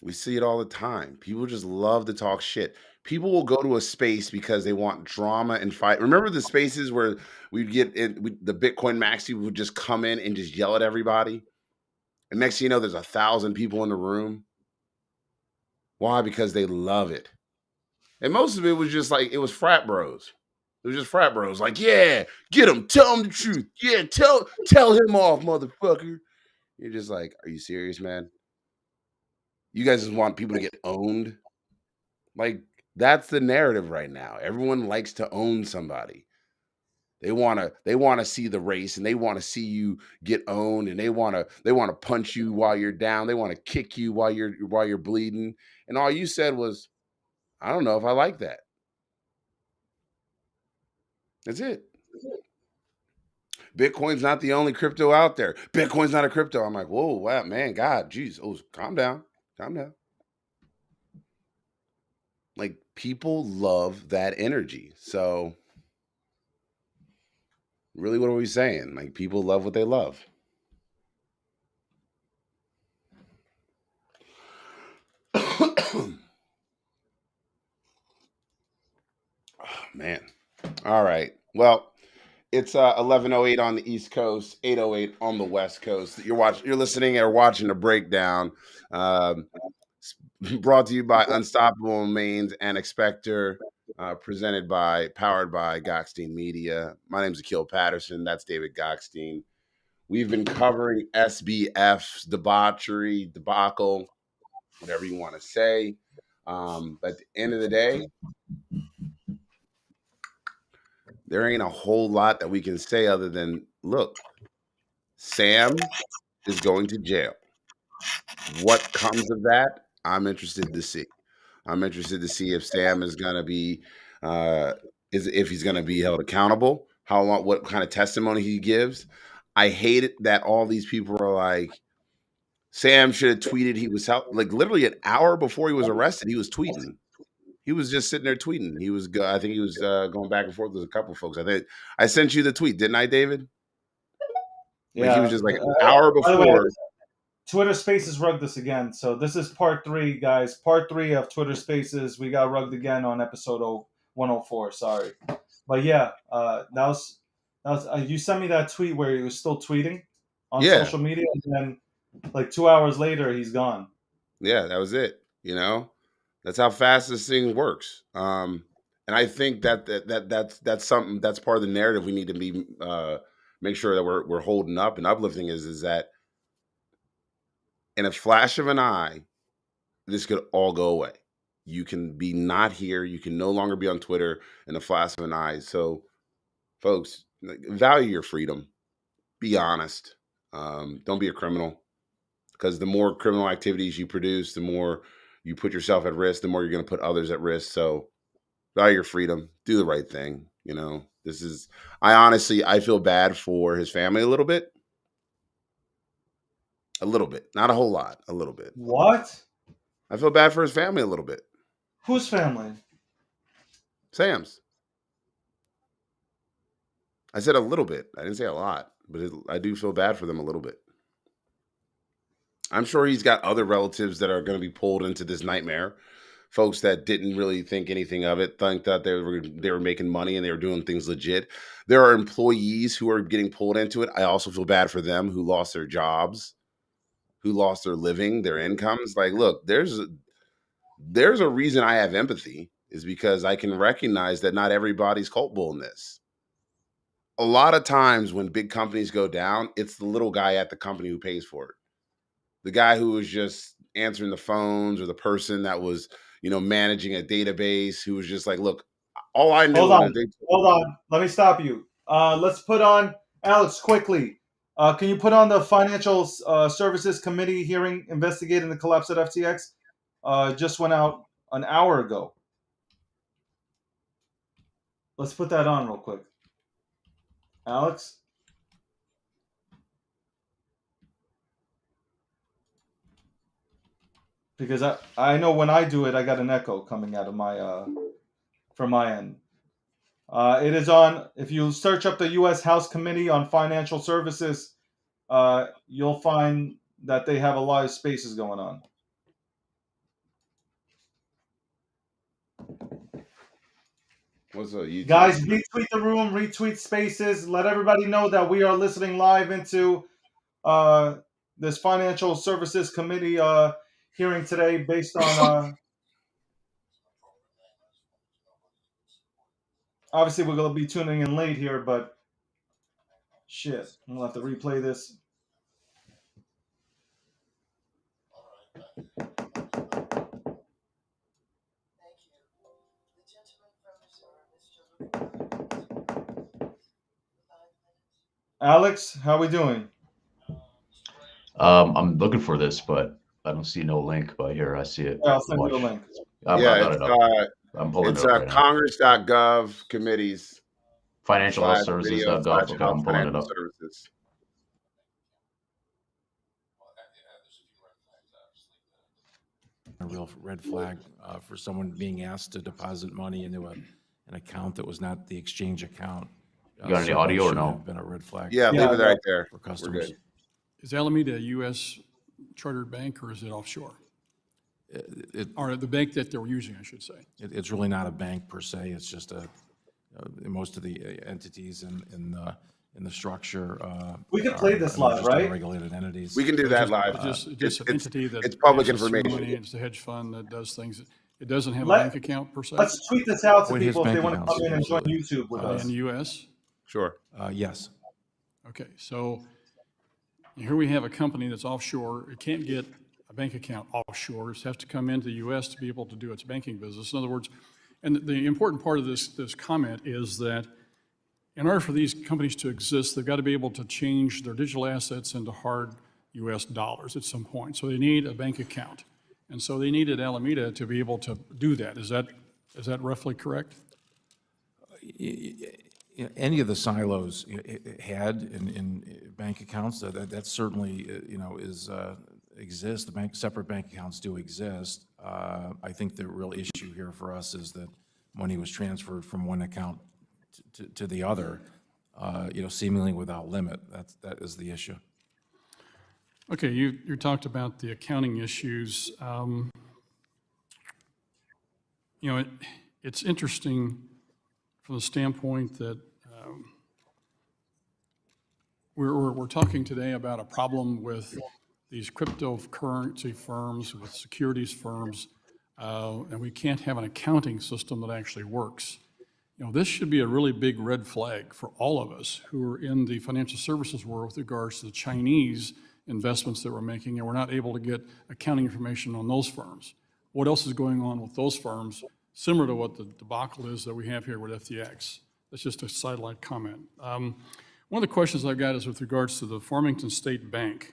We see it all the time. People just love to talk shit. People will go to a space because they want drama and fight. Remember the spaces where we'd get the Bitcoin maxi would just come in and just yell at everybody? And next thing you know, there's 1,000 people in the room. Why? Because they love it. And most of it was just like, it was frat bros. It was just frat bros. Like, yeah, get him. Tell him the truth. Yeah, tell him off, motherfucker. You're just like, are you serious, man? You guys just want people to get owned? Like, that's the narrative right now. Everyone likes to own somebody. They want to see the race, and they want to see you get owned, and they want to punch you while you're down. They want to kick you while you're bleeding. And all you said was, I don't know if I like that. That's it. Bitcoin's not the only crypto out there. Bitcoin's not a crypto. I'm like, whoa, wow, man, God, geez. Oh, calm down. Calm down. Like, people love that energy. So really, what are we saying? Like, people love what they love. Oh, man. All right. Well, it's 11:08 on the East Coast, 8:08 on the West Coast. You're listening or watching a breakdown. Um, Brought to you by Unstoppable Mains and Expector, powered by Gokhshtein Media. My name's Akil Patterson. That's David Gokhshtein. We've been covering SBF's debacle, whatever you want to say. But at the end of the day, there ain't a whole lot that we can say other than, look, Sam is going to jail. What comes of that, I'm interested to see. I'm interested to see if Sam is going to be, if he's going to be held accountable, how long, what kind of testimony he gives. I hate it that all these people are like, Sam should have tweeted he was out, like literally an hour before he was arrested. He was tweeting. He was just sitting there tweeting. I think he was going back and forth with a couple of folks. I think I sent you the tweet, didn't I, David? Like, he was Yeah. just like an hour By the way, before. Twitter Spaces rugged us again. So this is part 3, guys. Part 3 of Twitter Spaces. We got rugged again on episode 104. Sorry, but yeah, that was you sent me that tweet where he was still tweeting on Yeah. social media, and then like 2 hours later, he's gone. Yeah, that was it. That's how fast this thing works. And I think that's something that's part of the narrative we need to be make sure that we're holding up and uplifting is that in a flash of an eye, this could all go away. You can be not here. You can no longer be on Twitter in a flash of an eye. So, folks, value your freedom. Be honest. Don't be a criminal, because the more criminal activities you produce, the more you put yourself at risk, the more you're going to put others at risk. So value your freedom, do the right thing. I feel bad for his family a little bit, not a whole lot, a little bit. What? I feel bad for his family a little bit. Whose family? Sam's. I said a little bit. I didn't say a lot, but I do feel bad for them a little bit. I'm sure he's got other relatives that are going to be pulled into this nightmare. Folks that didn't really think anything of it, think that they were making money and they were doing things legit. There are employees who are getting pulled into it. I also feel bad for them who lost their jobs, who lost their living, their incomes. Like, look, there's a reason I have empathy, is because I can recognize that not everybody's culpable in this. A lot of times when big companies go down, it's the little guy at the company who pays for it. The guy who was just answering the phones, or the person that was, managing a database, who was just like, look, all I know Hold is on. Hold on. Let me stop you. Let's put on, Alex, quickly. Can you put on the Financial Services Committee hearing investigating the collapse at FTX? Just went out an hour ago. Let's put that on real quick. Alex? Because I know when I do it, I got an echo coming out of my from my end. It is on. If you search up the U.S. House Committee on Financial Services, you'll find that they have a lot of spaces going on. What's up, YouTube? Guys, retweet the room, retweet spaces. Let everybody know that we are listening live into this Financial Services Committee hearing today, based on. Obviously, we're going to be tuning in late here, but shit, I'm going to have to replay this. Alex, how we doing? I'm looking for this, but I don't see no link. But here, I see it. Yeah, I'll send you a link. I got it up. I'm pulling it's it up right now. Congress.gov committees. Financialhealthservices.gov. Okay, I'm pulling it up. Services. A real red flag for someone being asked to deposit money into an account that was not the exchange account. You got any audio or no? Been a red flag. Yeah, leave it right there For customers. Is Alameda a U.S. chartered bank, or is it offshore? Or the bank that they're using, I should say. It's really not a bank per se. It's just most of the entities in the structure. We can play this live, right? Regulated entities. We can do that live. Just an entity that it's public manages information. money, it's a hedge fund that does things. It doesn't have a Let- bank account per se. Let's tweet this out to With his people if they bank want to come in and join accounts, YouTube with us. In the U.S. Sure. Yes. Okay, so here we have a company that's offshore. It can't get a bank account offshore. It has to come into the U.S. to be able to do its banking business. In other words, and the important part of this comment is that in order for these companies to exist, they've got to be able to change their digital assets into hard U.S. dollars at some point. So they need a bank account. And so they needed Alameda to be able to do that. Is that roughly correct? Any of the silos had in bank accounts, that certainly exists. Separate bank accounts do exist. I think the real issue here for us is that money was transferred from one account to the other, seemingly without limit. That is the issue. Okay, you talked about the accounting issues. It's interesting from the standpoint that we're talking today about a problem with these cryptocurrency firms, with securities firms, and we can't have an accounting system that actually works. This should be a really big red flag for all of us who are in the financial services world with regards to the Chinese investments that we're making, and we're not able to get accounting information on those firms. What else is going on with those firms, similar to what the debacle is that we have here with FTX? That's just a sidelight comment. One of the questions I've got is with regards to the Farmington State Bank.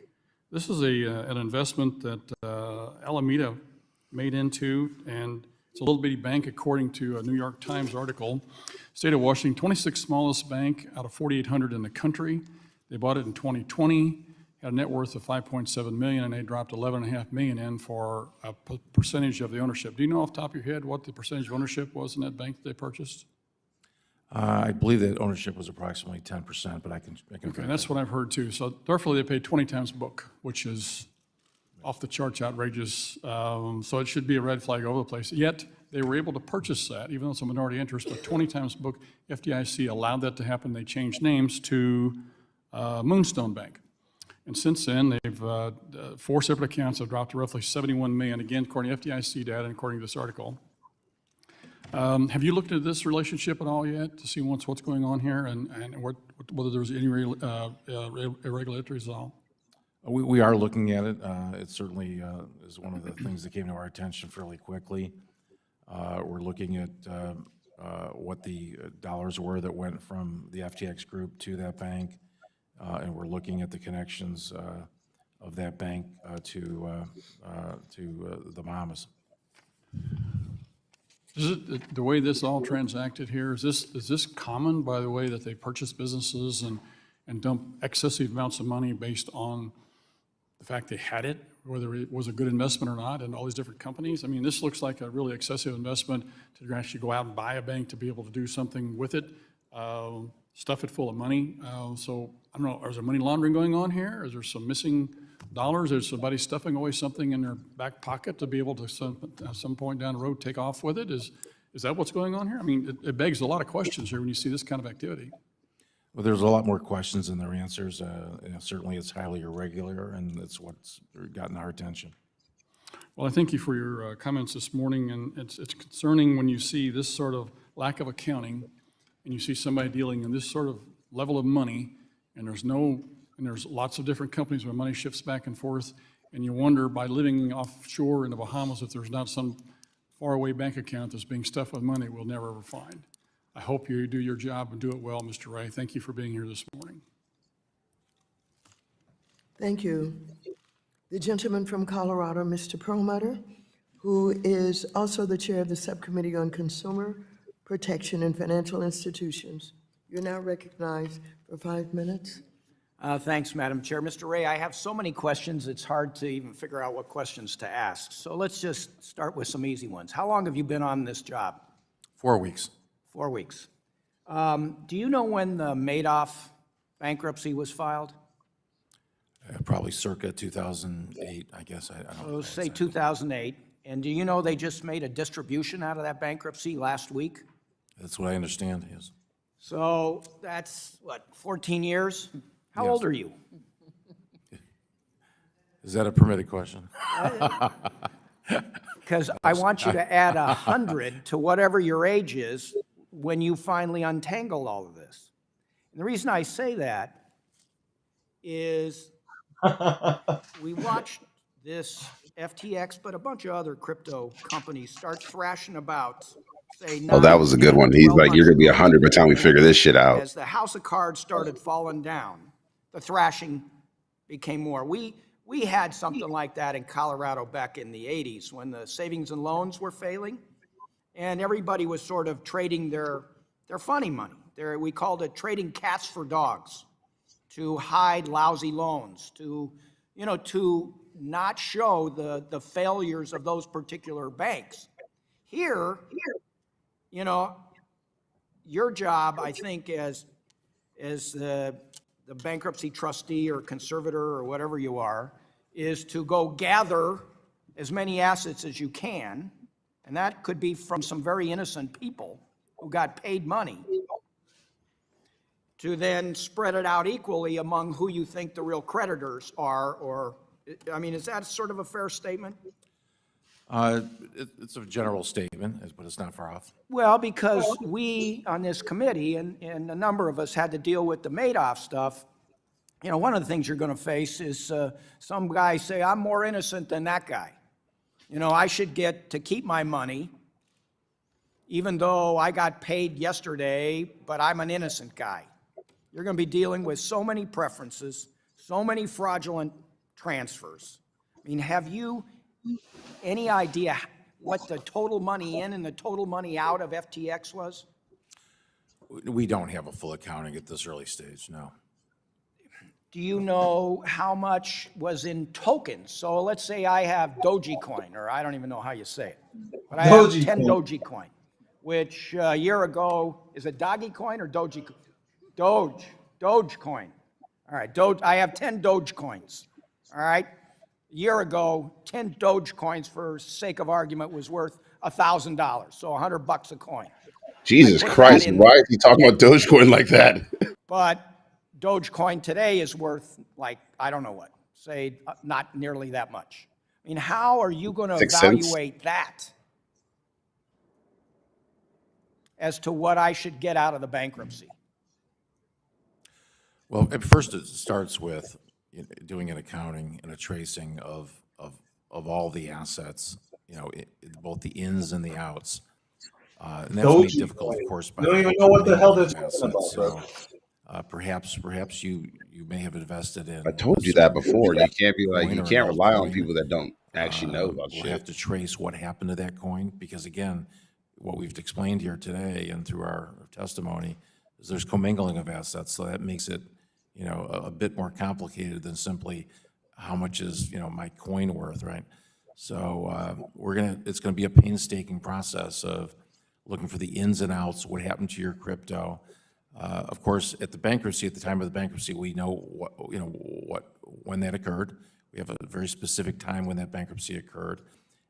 This is an investment that Alameda made into, and it's a little bitty bank according to a New York Times article. State of Washington, 26th smallest bank out of 4,800 in the country. They bought it in 2020, had a net worth of 5.7 million, and they dropped 11.5 million in for a percentage of the ownership. Do you know off the top of your head what the percentage of ownership was in that bank that they purchased? I believe that ownership was approximately 10%, but I can. Okay, and that's what I've heard too. So therefore, they paid 20 times book, which is off the charts outrageous. So it should be a red flag over the place. Yet they were able to purchase that, even though it's a minority interest, but 20 times book. FDIC allowed that to happen. They changed names to Moonstone Bank. And since then, they've 4 separate accounts have dropped to roughly 71 million, again, according to FDIC data and according to this article. Have you looked at this relationship at all yet to see what's going on here and whether there's any irregularities at all? We are looking at it. It certainly is one of the things that came to our attention fairly quickly. We're looking at what the dollars were that went from the FTX group to that bank, and we're looking at the connections of that bank to the Bahamas. Is it the way this all transacted here? Is this common, by the way, that they purchase businesses and dump excessive amounts of money based on the fact they had it, whether it was a good investment or not, and all these different companies? I mean, this looks like a really excessive investment to actually go out and buy a bank to be able to do something with it, stuff it full of money. So I don't know, is there money laundering going on here? Is there some missing dollars? Is somebody stuffing away something in their back pocket to be able to at some point down the road take off with it? Is that what's going on here? I mean, it begs a lot of questions here when you see this kind of activity. Well, there's a lot more questions than there are answers. Certainly, it's highly irregular, and it's what's gotten our attention. Well, I thank you for your comments this morning, and it's concerning when you see this sort of lack of accounting, and you see somebody dealing in this sort of level of money, and there's lots of different companies where money shifts back and forth, and you wonder, by living offshore in the Bahamas, if there's not some faraway bank account that's being stuffed with money we'll never ever find. I hope you do your job and do it well, Mr. Ray. Thank you for being here this morning. Thank you. The gentleman from Colorado, Mr. Perlmutter, who is also the chair of the Subcommittee on Consumer Protection and Financial Institutions. You're now recognized for 5 minutes. Thanks, Madam Chair. Mr. Ray, I have so many questions, it's hard to even figure out what questions to ask. So let's just start with some easy ones. How long have you been on this job? 4 weeks. 4 weeks. Do you know when the Madoff bankruptcy was filed? Probably circa 2008, I guess. I don't know. Let's say 2008. And do you know they just made a distribution out of that bankruptcy last week? That's what I understand, yes. So that's, what, 14 years? How Yes. old are you? Is that a permitted question? Because I want you to add 100 to whatever your age is when you finally untangle all of this. And the reason I say that is we watched this FTX, but a bunch of other crypto companies start thrashing about, say, Oh, that was a good one. He's like, you're going to be 100 by the time we figure this shit out. As the house of cards started falling down, the thrashing became more. We had something like that in Colorado back in the 80s when the savings and loans were failing, and everybody was sort of trading their funny money. We called it trading cats for dogs, to hide lousy loans, to not show the failures of those particular banks. Here, your job, I think, as the bankruptcy trustee or conservator or whatever you are, is to go gather as many assets as you can, and that could be from some very innocent people who got paid money, to then spread it out equally among who you think the real creditors are, or, I mean, is that sort of a fair statement? It's a general statement, but it's not far off. Well, because we on this committee, and a number of us had to deal with the Madoff stuff, one of the things you're going to face is some guy say, I'm more innocent than that guy. I should get to keep my money, even though I got paid yesterday, but I'm an innocent guy. You're going to be dealing with so many preferences, so many fraudulent transfers. I mean, have you any idea what the total money in and the total money out of FTX was? We don't have a full accounting at this early stage, no. do you know how much was in tokens? So let's say I have Dogecoin, or I don't even know how you say it, but I have 10 Dogecoin, which a year ago, is it Dogecoin or Dogecoin? Dogecoin. All right, I have 10 Dogecoins. All right. A year ago, 10 Dogecoins, for sake of argument, was worth $1,000, so $100 a coin. Jesus put that Christ, in- why is he talking about Dogecoin like that? But Dogecoin today is worth, like, I don't know what, say not nearly that much. I mean, how are you going to 6 cents? evaluate that as to what I should get out of the bankruptcy? Well, at first it starts with doing an accounting and a tracing of all the assets, both the ins and the outs. And that's made difficult, of course, by You don't the even know what the hell they're commingling of talking about, assets. bro. So perhaps you may have invested in. I told a you that certain before. You can't be like, coin you or can't another rely on coin. people that don't actually know about We'll have shit. to trace what happened to that coin, because again, what we've explained here today and through our testimony is there's commingling of assets, so that makes it, a bit more complicated than simply how much is, my coin worth, right? So it's gonna be a painstaking process of looking for the ins and outs, what happened to your crypto. Of course, at the time of the bankruptcy, we know when that occurred. We have a very specific time when that bankruptcy occurred,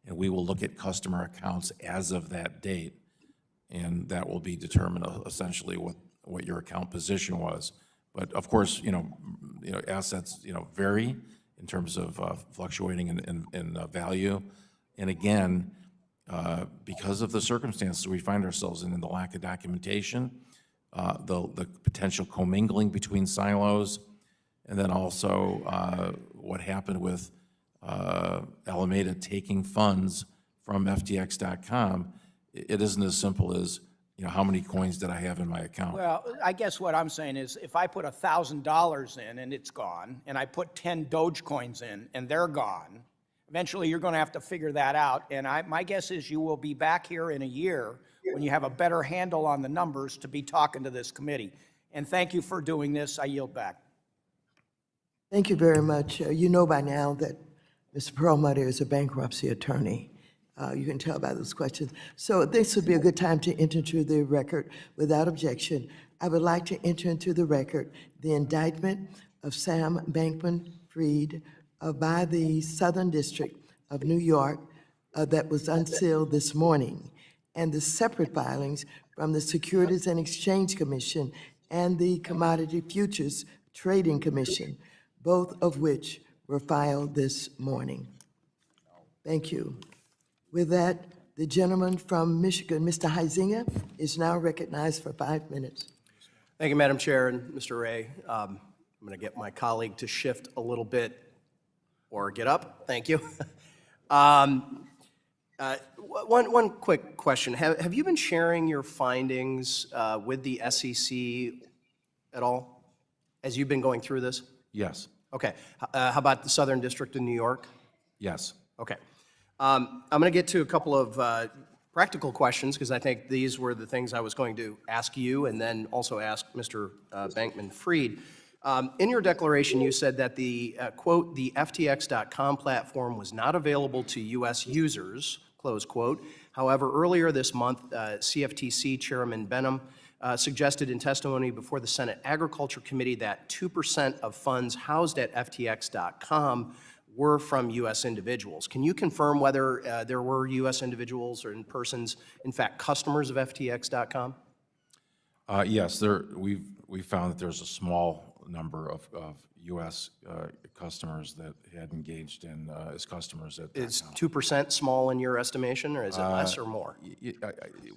and we will look at customer accounts as of that date, and that will be determined essentially what your account position was. But of course, assets, vary in terms of fluctuating in value. And again, because of the circumstances we find ourselves in the lack of documentation, the potential commingling between silos, and then also what happened with Alameda taking funds from FTX.com, it isn't as simple as, how many coins did I have in my account? Well, I guess what I'm saying is if I put $1,000 in and it's gone, and I put 10 Dogecoins in and they're gone, eventually you're going to have to figure that out. And my guess is you will be back here in a year when you have a better handle on the numbers to be talking to this committee. And thank you for doing this. I yield back. Thank you very much. You know by now that Mr. Perlmutter is a bankruptcy attorney. You can tell by those questions. So this would be a good time to enter into the record without objection. I would like to enter into the record the indictment of Sam Bankman-Fried by the Southern District of New York that was unsealed this morning, and the separate filings from the Securities and Exchange Commission and the Commodity Futures Trading Commission, both of which were filed this morning. Thank you. With that, the gentleman from Michigan, Mr. Huizinga, is now recognized for 5 minutes. Thank you, Madam Chair and Mr. Ray. I'm going to get my colleague to shift a little bit or get up. Thank you. One quick question. Have you been sharing your findings with the SEC at all as you've been going through this? Yes, Okay. How about the Southern District of New York? yes. Okay. I'm going to get to a couple of practical questions because I think these were the things I was going to ask you and then also ask Mr. Bankman-Fried. In your declaration, you said that the, quote, the FTX.com platform was not available to U.S. users, close quote. However, earlier this month, CFTC Chairman Benham suggested in testimony before the Senate Agriculture Committee that 2% of funds housed at FTX.com were from U.S. individuals. Can you confirm whether there were U.S. individuals or in persons, in fact, customers of FTX.com? Yes, we've found that there's a small number of U.S. Customers that had engaged in as customers at Is .com. 2% small in your estimation, or is it less or more?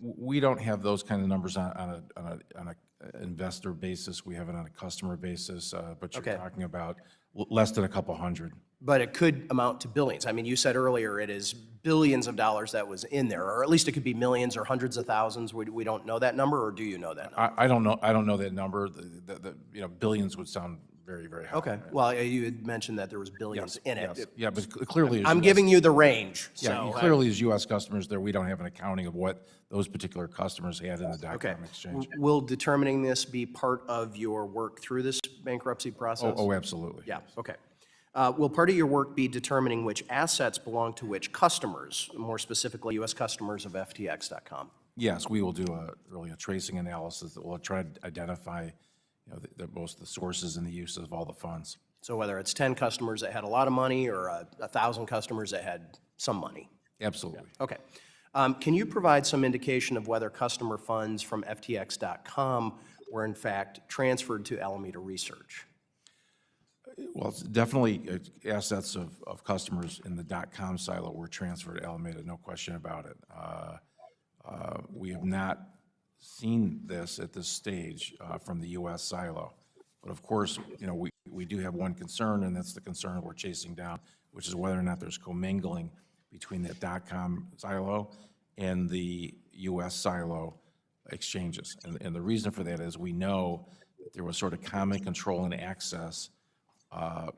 We don't have those kind of numbers on an investor basis. We have it on a customer basis, but you're Okay. talking about less than a couple hundred. But it could amount to billions. I mean, you said earlier it is billions of dollars that was in there, or at least it could be millions or hundreds of thousands. We don't know that number, or do you know that number? I don't know. I don't know that number. Billions would sound very, very high. Okay, well, you had mentioned that there was billions in it. Yes. Yeah, but clearly, as I'm US giving you the range, Yeah, so. clearly, as U.S. customers there, we don't have an accounting of what those particular customers had in the Okay. .com exchange. Will determining this be part of your work through this bankruptcy process? Oh, absolutely. Yeah, okay. Will part of your work be determining which assets belong to which customers, more specifically U.S. customers of FTX.com? Yes, we will do really a tracing analysis that will try to identify, both the sources and the uses of all the funds. So whether it's 10 customers that had a lot of money or 1,000 customers that had some money? Absolutely. Okay. Can you provide some indication of whether customer funds from FTX.com were in fact transferred to Alameda Research? Well, it's definitely assets of customers in the .com silo were transferred to Alameda, no question about it. We have not seen this at this stage from the U.S. silo. But of course, we do have one concern, and that's the concern we're chasing down, which is whether or not there's commingling between that .com silo and the U.S. silo exchanges. And the reason for that is we know that there was sort of common control and access of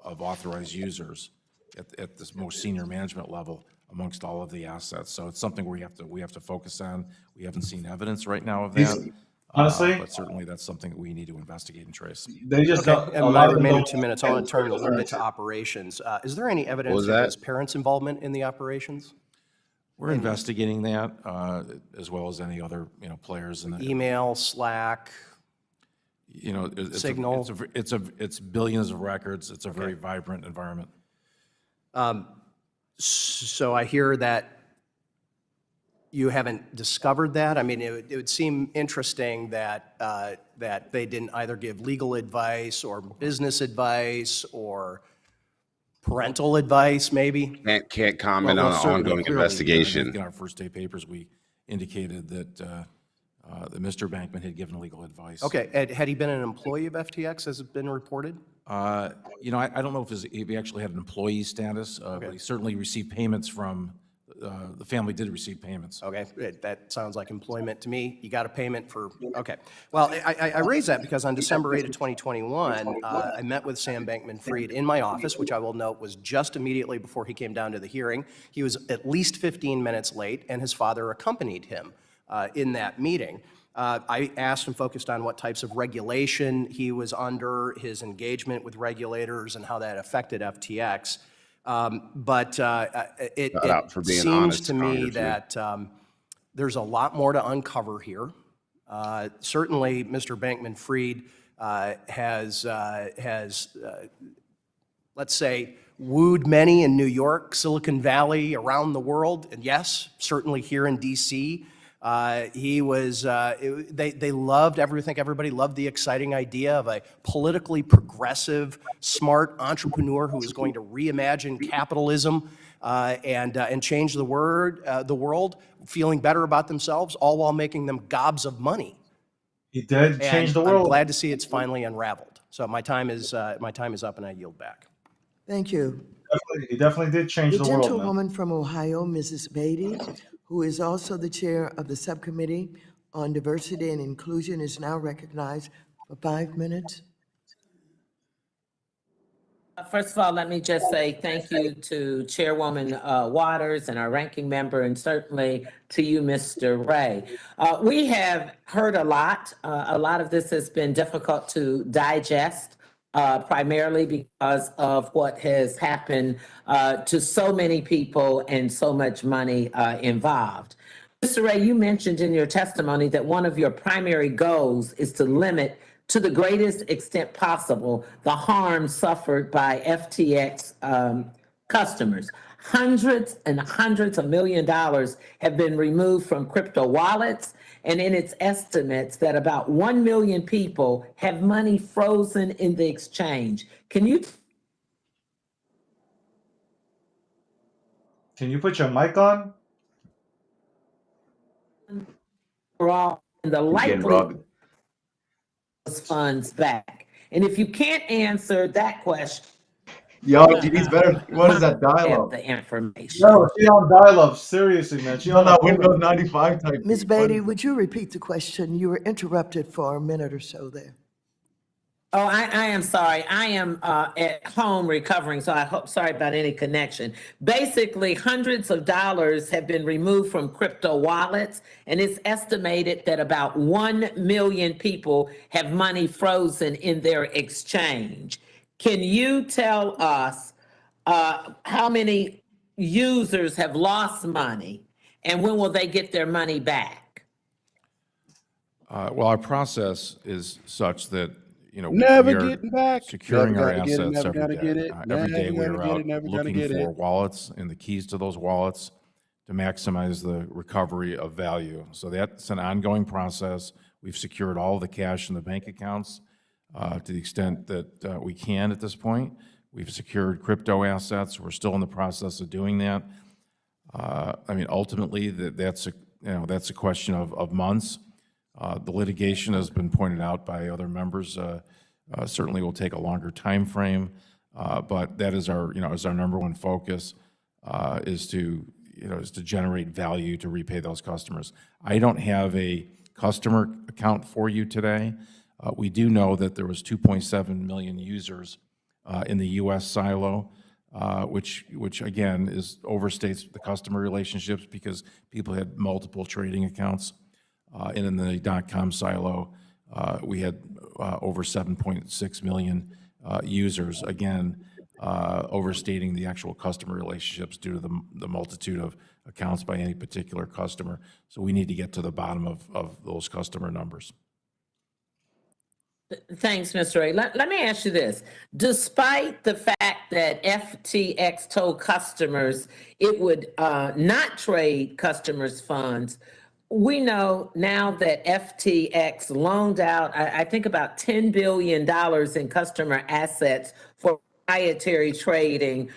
authorized users at this most senior management level amongst all of the assets. So it's something we have to focus on. We haven't seen evidence right now of that. Honestly, but certainly that's something that we need to investigate and trace. they just don't, In a my lot of them remaining don't- 2 minutes, I want to turn a little bit to operations. Is there any evidence was of that? his parents' involvement in the operations? We're investigating that as well as any other players in the Email, Slack? it's Signal. it's billions of records. It's a very vibrant environment. So I hear that you haven't discovered that. I mean, it would seem interesting that that they didn't either give legal advice or business advice or parental advice, maybe. Can't comment on an certainly, ongoing clearly, investigation. I think in our first day papers, we indicated that that Mr. Bankman had given legal advice. Okay, had he been an employee of FTX, as has been reported? I don't know if he actually had an employee status, but he certainly received payments from, the family did receive payments. Okay, that sounds like employment to me. You got a payment for, okay. Well, I raise that because on December 8 of 2021, I met with Sam Bankman-Fried in my office, which I will note was just immediately before he came down to the hearing. He was at least 15 minutes late, and his father accompanied him in that meeting. I asked and focused on what types of regulation he was under, his engagement with regulators, and how that affected FTX. But it for being seems honest, to me Congressman. that there's a lot more to uncover here. Certainly, Mr. Bankman-Fried has let's say, wooed many in New York, Silicon Valley, around the world, and yes, certainly here in D.C. He was, they loved, everybody loved the exciting idea of a politically progressive, smart entrepreneur who was going to reimagine capitalism and change the world, feeling better about themselves, all while making them gobs of money. He did change the I'm world. glad to see it's finally unraveled. So my time is up, and I yield back. Thank you. He definitely did change The the world, man. gentlewoman from Ohio, Mrs. Beatty, who is also the chair of the Subcommittee on Diversity and Inclusion, is now recognized for 5 minutes. First of all, let me just say thank you to Chairwoman Waters and our ranking member, and certainly to you, Mr. Ray. We have heard a lot. A lot of this has been difficult to digest, primarily because of what has happened to so many people and so much money involved. Mr. Ray, you mentioned in your testimony that one of your primary goals is to limit to the greatest extent possible the harm suffered by FTX customers. Hundreds and hundreds of $millions have been removed from crypto wallets, and in its estimates that about 1 million people have money frozen in the exchange. Can you put your mic on? all and the Again, likely Rob, those funds back? And if you can't answer that question, Yo, GD's better. What is that have dial-up? the information. No, she on dial-up. Seriously, man. She She's on that dial-up. Windows 95 type. Ms. thing. Beatty, would you repeat the question? You were interrupted for a minute or so there. Oh, I am sorry. I am at home recovering, so I hope, sorry about any connection. Basically, hundreds of dollars have been removed from crypto wallets, and it's estimated that about 1 million people have money frozen in their exchange. Can you tell us how many users have lost money, and when will they get their money back? Well, our process is such that, Never we are getting back. securing Never our gonna get it. assets Never every gonna day. get it. Every day Never we gonna are get out it. Never gonna looking get for it. wallets and the keys to those wallets to maximize the recovery of value. So that's an ongoing process. We've secured all the cash in the bank accounts to the extent that we can at this point. We've secured crypto assets. We're still in the process of doing that. I mean, ultimately, that's a question of months. The litigation has been pointed out by other members. Certainly will take a longer time frame, but that is our number one focus is to generate value to repay those customers. I don't have a customer account for you today. We do know that there was 2.7 million users in the U.S. silo, which again overstates the customer relationships because people had multiple trading accounts. And in the .com silo, we had over 7.6 million users, again, overstating the actual customer relationships due to the multitude of accounts by any particular customer. So we need to get to the bottom of those customer numbers. Thanks, Mr. Ray. Let me ask you this. Despite the fact that FTX told customers it would not trade customers' funds, we know now that FTX loaned out, I think, about $10 billion in customer assets for proprietary trading.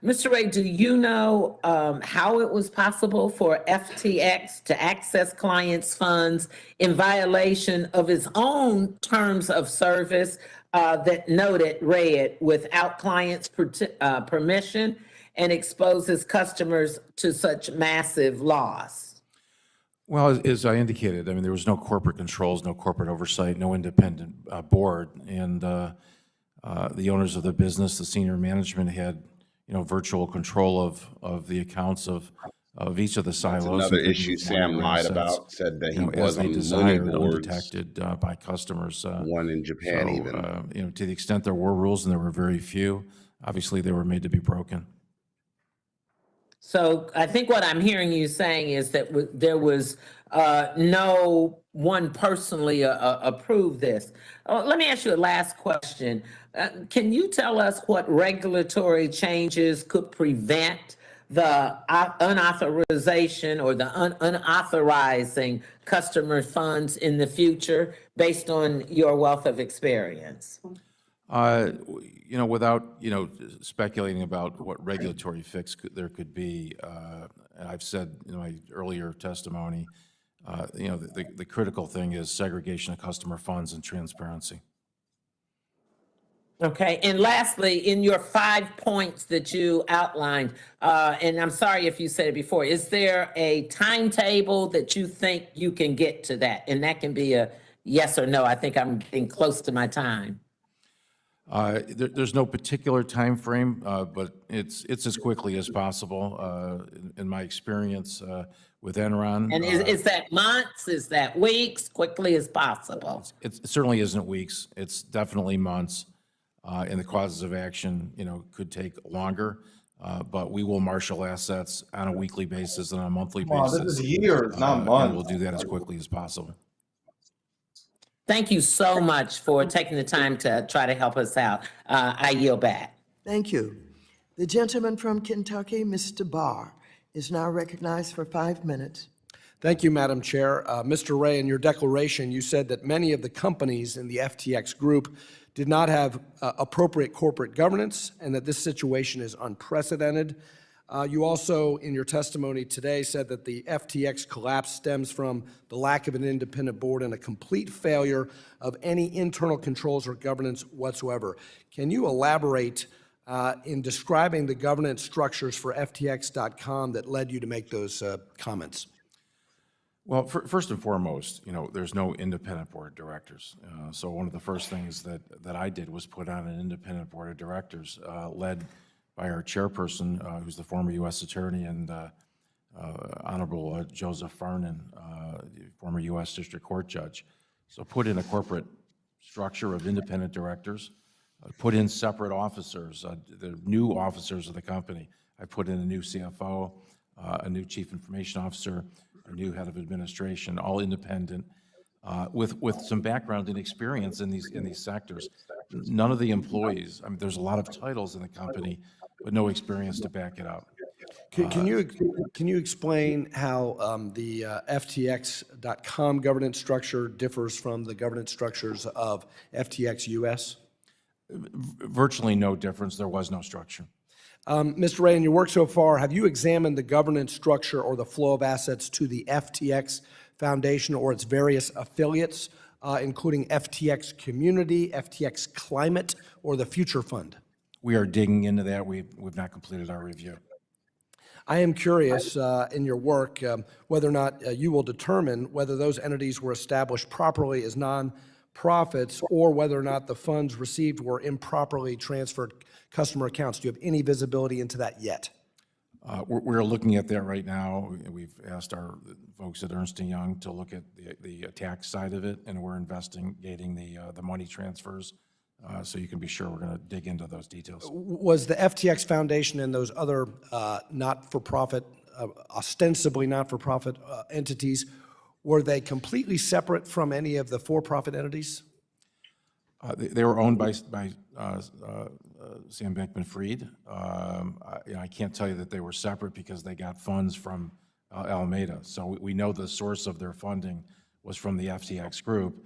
Mr. Ray, do you know how it was possible for FTX to access clients' funds in violation of its own terms of service that read, without clients' permission, and exposes customers to such massive loss? Well, as I indicated, I mean, there was no corporate controls, no corporate oversight, no independent board, and the owners of the business, the senior management, had virtual control of the accounts of each of the silos. Another and could issue move Sam money or lied assets, about, said that he as was they on many desired, boards, undetected by customers. one in Japan So, even. to the extent there were rules, and there were very few, obviously they were made to be broken. So I think what I'm hearing you saying is that there was no one personally approved this. Let me ask you a last question. Can you tell us what regulatory changes could prevent the unauthorization or the unauthorizing customer funds in the future based on your wealth of experience? Without, speculating about what regulatory fix there could be, and I've said in my earlier testimony, the critical thing is segregation of customer funds and transparency. Okay, and lastly, in your 5 points that you outlined, and I'm sorry if you said it before, is there a timetable that you think you can get to that? And that can be a yes or no. I think I'm getting close to my time. There's no particular time frame, but it's as quickly as possible. In my experience with Enron, And is that months? Is that weeks? Quickly as possible? it certainly isn't weeks. It's definitely months, and the causes of action, could take longer. But we will marshal assets on a weekly basis and on a monthly basis. This is years, not And months. we'll do that as quickly as possible. Thank you so much for taking the time to try to help us out. I yield back. Thank you. The gentleman from Kentucky, Mr. Barr, is now recognized for 5 minutes. Thank you, Madam Chair. Mr. Ray, in your declaration, you said that many of the companies in the FTX group did not have appropriate corporate governance and that this situation is unprecedented. You also, in your testimony today, said that the FTX collapse stems from the lack of an independent board and a complete failure of any internal controls or governance whatsoever. Can you elaborate in describing the governance structures for FTX.com that led you to make those comments? Well, first and foremost, there's no independent board of directors. So one of the first things that I did was put on an independent board of directors, led by our chairperson, who's the former U.S. attorney, and Honorable Joseph Farnan, former U.S. District Court judge. So put in a corporate structure of independent directors, put in separate officers, the new officers of the company. I put in a new CFO, a new chief information officer, a new head of administration, all independent, with some background and experience in these sectors. None of the employees, I mean, there's a lot of titles in the company, but no experience to back it up. Can you explain how the FTX.com governance structure differs from the governance structures of FTX US? Virtually no difference. There was no structure. Mr. Ray, in your work so far, have you examined the governance structure or the flow of assets to the FTX Foundation or its various affiliates, including FTX Community, FTX Climate, or the Future Fund? We are digging into that. We've not completed our review. I am curious in your work whether or not you will determine whether those entities were established properly as non-profits or whether or not the funds received were improperly transferred customer accounts. Do you have any visibility into that yet? We're looking at that right now. We've asked our folks at Ernst & Young to look at the tax side of it, and we're investigating the money transfers. So you can be sure we're going to dig into those details. Was the FTX Foundation and those other not-for-profit, ostensibly not-for-profit entities, were they completely separate from any of the for-profit entities? They were owned by Sam Bankman-Fried. I can't tell you that they were separate because they got funds from Alameda. So we know the source of their funding was from the FTX group.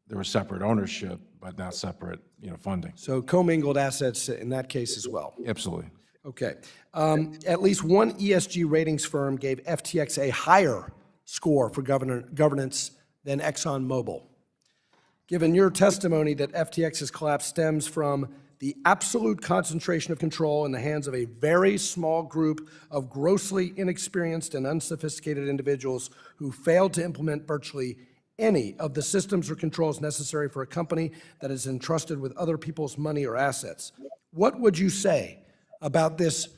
There was separate ownership, but not separate, funding. So commingled assets in that case as well? Absolutely. Okay. At least one ESG ratings firm gave FTX a higher score for governance than ExxonMobil. Given your testimony that FTX's collapse stems from the absolute concentration of control in the hands of a very small group of grossly inexperienced and unsophisticated individuals who failed to implement virtually any of the systems or controls necessary for a company that is entrusted with other people's money or assets, what would you say about this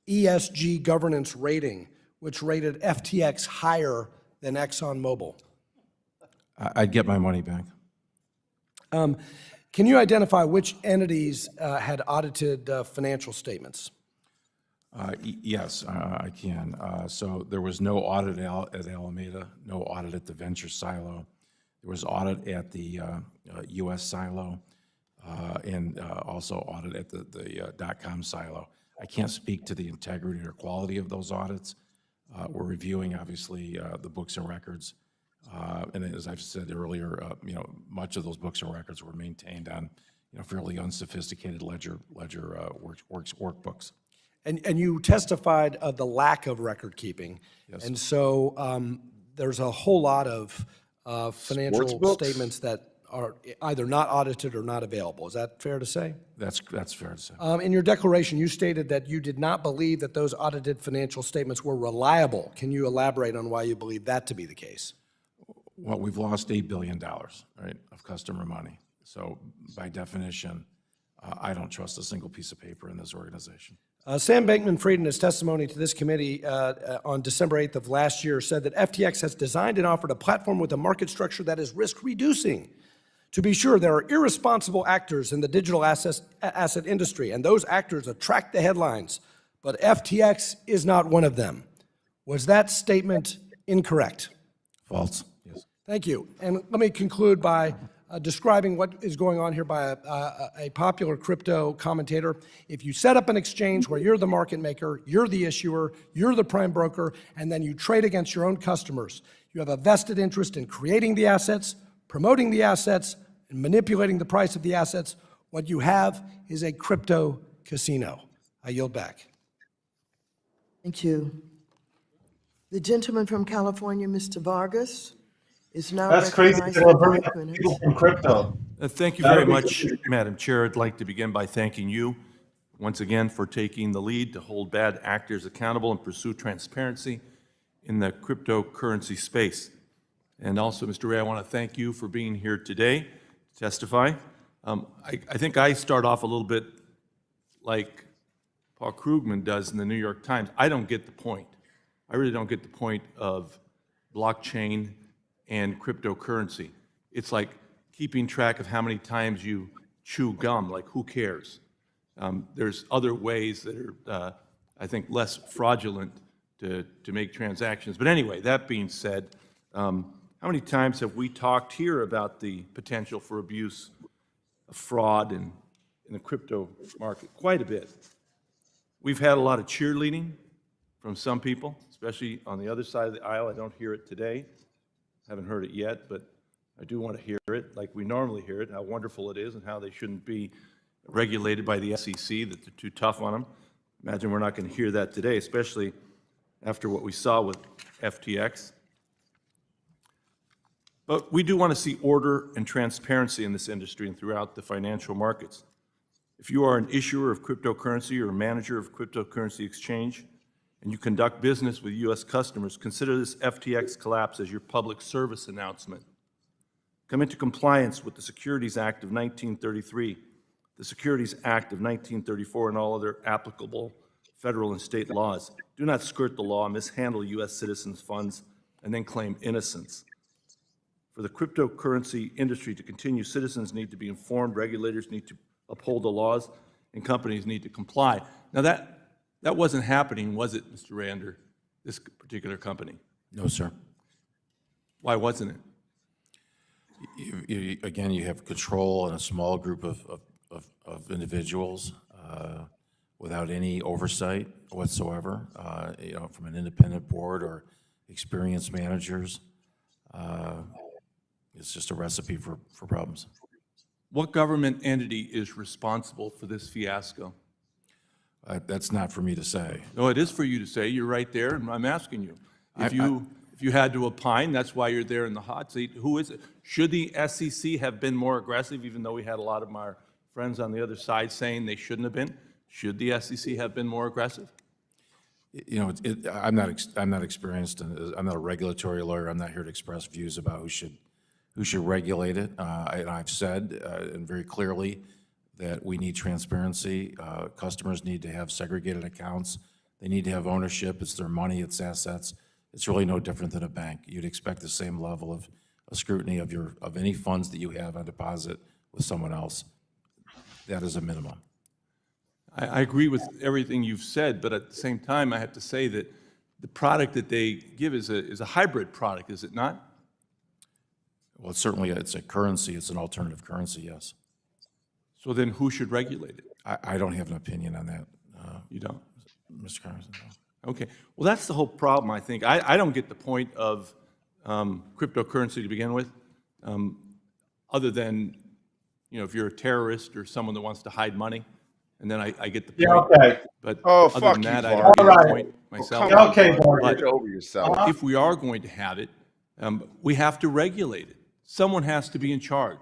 ESG governance rating, which rated FTX higher than ExxonMobil? I'd get my money back. Can you identify which entities had audited financial statements? Yes, I can. So there was no audit at Alameda, no audit at the venture silo. There was audit at the U.S. silo, and also audit at the .com silo. I can't speak to the integrity or quality of those audits. We're reviewing, obviously, the books and records. And as I've said earlier, much of those books and records were maintained on, fairly unsophisticated ledger workbooks. And you testified of the lack of record keeping. Yes. And so there's a whole lot of financial statements that are either not audited or not available. Is that fair to say? That's fair to say. In your declaration, you stated that you did not believe that those audited financial statements were reliable. Can you elaborate on why you believe that to be the case? Well, we've lost $8 billion, right, of customer money. So by definition, I don't trust a single piece of paper in this organization. Sam Bankman-Fried, in his testimony to this committee on December 8th of last year, said that FTX has designed and offered a platform with a market structure that is risk-reducing. To be sure, there are irresponsible actors in the digital asset industry, and those actors attract the headlines, but FTX is not one of them. Was that statement incorrect? False. Yes. Thank you. And let me conclude by describing what is going on here by a popular crypto commentator. If you set up an exchange where you're the market maker, you're the issuer, you're the prime broker, and then you trade against your own customers, you have a vested interest in creating the assets, promoting the assets, and manipulating the price of the assets. What you have is a crypto casino. I yield back. Thank you. The gentleman from California, Mr. Vargas, is now That's crazy. recognized They're for bringing 5 up minutes. people from crypto. Thank you very much, Madam Chair. I'd like to begin by thanking you once again for taking the lead to hold bad actors accountable and pursue transparency in the cryptocurrency space. And also, Mr. Ray, I want to thank you for being here today to testify. I think I start off a little bit like Paul Krugman does in the New York Times. I don't get the point. I really don't get the point of blockchain and cryptocurrency. It's like keeping track of how many times you chew gum, like who cares? There's other ways that are, I think, less fraudulent to make transactions. But anyway, that being said, how many times have we talked here about the potential for abuse, of fraud in the crypto market? Quite a bit. We've had a lot of cheerleading from some people, especially on the other side of the aisle. I don't hear it today. Haven't heard it yet, but I do want to hear it like we normally hear it, how wonderful it is and how they shouldn't be regulated by the SEC, that they're too tough on them. Imagine we're not going to hear that today, especially after what we saw with FTX. But we do want to see order and transparency in this industry and throughout the financial markets. If you are an issuer of cryptocurrency or a manager of cryptocurrency exchange, and you conduct business with U.S. customers, consider this FTX collapse as your public service announcement. Come into compliance with the Securities Act of 1933, the Securities Act of 1934, and all other applicable federal and state laws. Do not skirt the law, mishandle U.S. citizens' funds, and then claim innocence. For the cryptocurrency industry to continue, citizens need to be informed, regulators need to uphold the laws, and companies need to comply. Now that wasn't happening, was it, Mr. Ray, under this particular company? No, sir. Why wasn't it? Again, you have control in a small group of individuals without any oversight whatsoever, from an independent board or experienced managers. It's just a recipe for problems. What government entity is responsible for this fiasco? That's not for me to say. No, it is for you to say. You're right there, and I'm asking you. If you had to opine, that's why you're there in the hot seat. Who is it? Should the SEC have been more aggressive, even though we had a lot of our friends on the other side saying they shouldn't have been? Should the SEC have been more aggressive? I'm not experienced, and I'm not a regulatory lawyer. I'm not here to express views about who should regulate it. And I've said, and very clearly, that we need transparency. Customers need to have segregated accounts. They need to have ownership. It's their money, it's assets. It's really no different than a bank. You'd expect the same level of scrutiny of any funds that you have on deposit with someone else. That is a minimum. I agree with everything you've said, but at the same time, I have to say that the product that they give is a hybrid product, is it not? Well, it's a currency. It's an alternative currency, yes. So then who should regulate it? I don't have an opinion on that. You don't? Mr. Carson, no. Okay. Well, that's the whole problem, I think. I don't get the point of cryptocurrency to begin with, other than, if you're a terrorist or someone that wants to hide money, and then I get the point. Yeah, okay. But Oh, other fuck than you, that, I Varg. don't get All the right. point myself. Come on, Okay, Varg, Varg. get over yourself. If we are going to have it, we have to regulate it. Someone has to be in charge.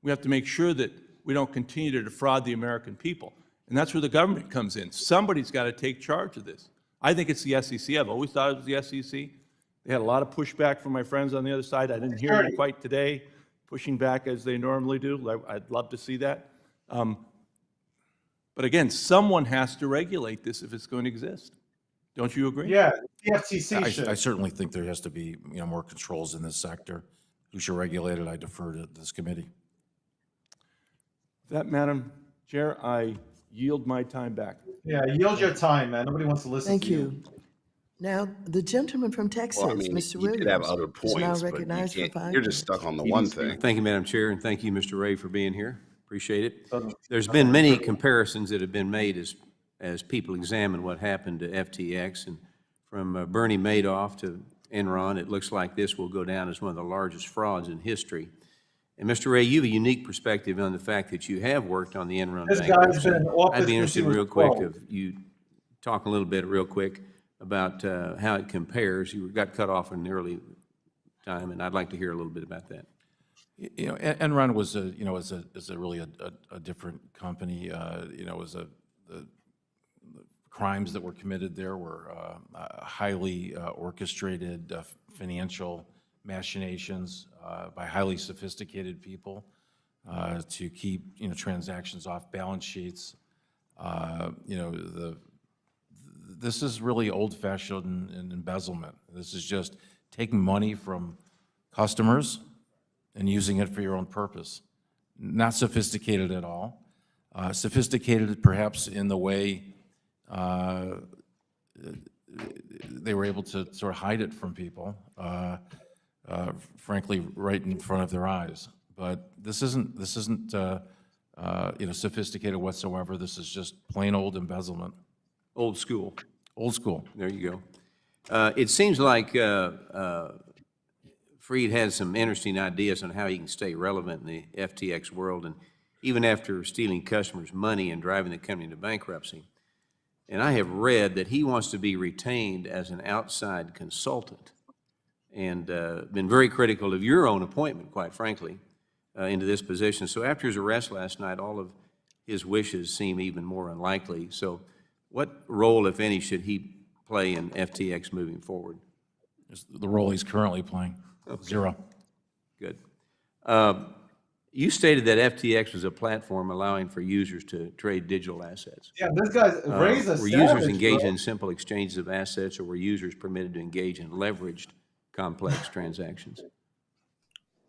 We have to make sure that we don't continue to defraud the American people. And that's where the government comes in. Somebody's got to take charge of this. I think it's the SEC. I've always thought it was the SEC. They had a lot of pushback from my friends on the other side. I didn't hear them quite today, pushing back as they normally do. I'd love to see that. But again, someone has to regulate this if it's going to exist. Don't you agree? Yeah, the FTC should. I certainly think there has to be more controls in this sector. Who should regulate it? I defer to this committee. That, Madam Chair, I yield my time back. Yeah, yield your time, man. Nobody wants to listen Thank to you. you. Now, the gentleman from Texas, Well, I mean, Mr. you could have Williams, other is now points, but you recognized for can't, 5 you're minutes. just stuck on the one thing. Thank you, Madam Chair, and thank you, Mr. Ray, for being here. Appreciate it. There's been many comparisons that have been made as people examine what happened to FTX, and from Bernie Madoff to Enron, it looks like this will go down as one of the largest frauds in history. And Mr. Ray, you have a unique perspective on the fact that you have worked on the Enron This guy's bankruptcy. been in office I'd be since he interested was real quick 12. if you talk a little bit real quick about how it compares. You got cut off in the early time, and I'd like to hear a little bit about that. Enron was is a really a different company. The crimes that were committed there were highly orchestrated financial machinations by highly sophisticated people to keep, transactions off balance sheets. This is really old-fashioned embezzlement. This is just taking money from customers and using it for your own purpose. Not sophisticated at all. Sophisticated perhaps in the way they were able to sort of hide it from people, frankly, right in front of their eyes. But this isn't sophisticated whatsoever. This is just plain old embezzlement. Old school. Old school. There you go. It seems like Fried has some interesting ideas on how he can stay relevant in the FTX world, and even after stealing customers' money and driving the company into bankruptcy. And I have read that he wants to be retained as an outside consultant, and been very critical of your own appointment, quite frankly, into this position. So after his arrest last night, all of his wishes seem even more unlikely. So what role, if any, should he play in FTX moving forward? The role he's currently playing. Okay. Zero. Good. You stated that FTX was a platform allowing for users to trade digital assets. Yeah, this guy's raised a Were users savage, engaged bro. in simple exchanges of assets, or were users permitted to engage in leveraged, complex transactions?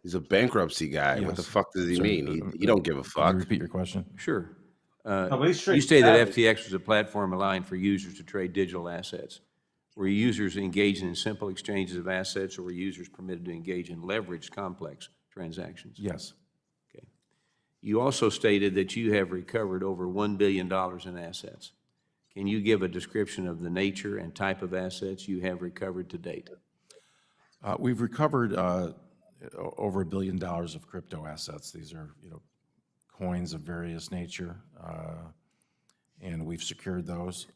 He's a bankruptcy guy. What the Yes. fuck does he Sorry, mean? He don't give a Can you fuck. repeat your question? Sure. No, but he's straight You stated that savage. FTX was a platform allowing for users to trade digital assets. Were users engaged in simple exchanges of assets, or were users permitted to engage in leveraged, complex transactions? Yes. Okay. You also stated that you have recovered over $1 billion in assets. Can you give a description of the nature and type of assets you have recovered to date? We've recovered over $1 billion of crypto assets. These are, coins of various nature, and we've secured those.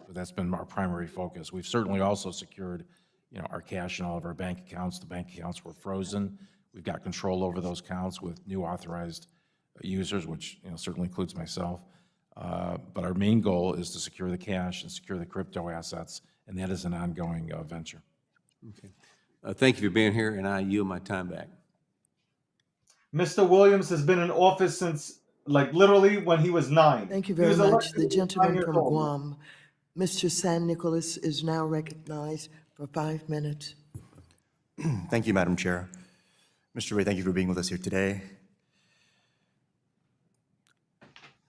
That's been our primary focus. We've certainly also secured, our cash in all of our bank accounts. The bank accounts were frozen. We've got control over those accounts with new authorized users, which, certainly includes myself. But our main goal is to secure the cash and secure the crypto assets, and that is an ongoing venture. Okay. Thank you for being here, and I yield my time back. Mr. Williams has been in office since, literally when he was 9. Thank you He very was much. elected The when he was 9 gentleman years from old. Guam, Mr. San Nicolas, is now recognized for 5 minutes. Thank you, Madam Chair. Mr. Ray, thank you for being with us here today.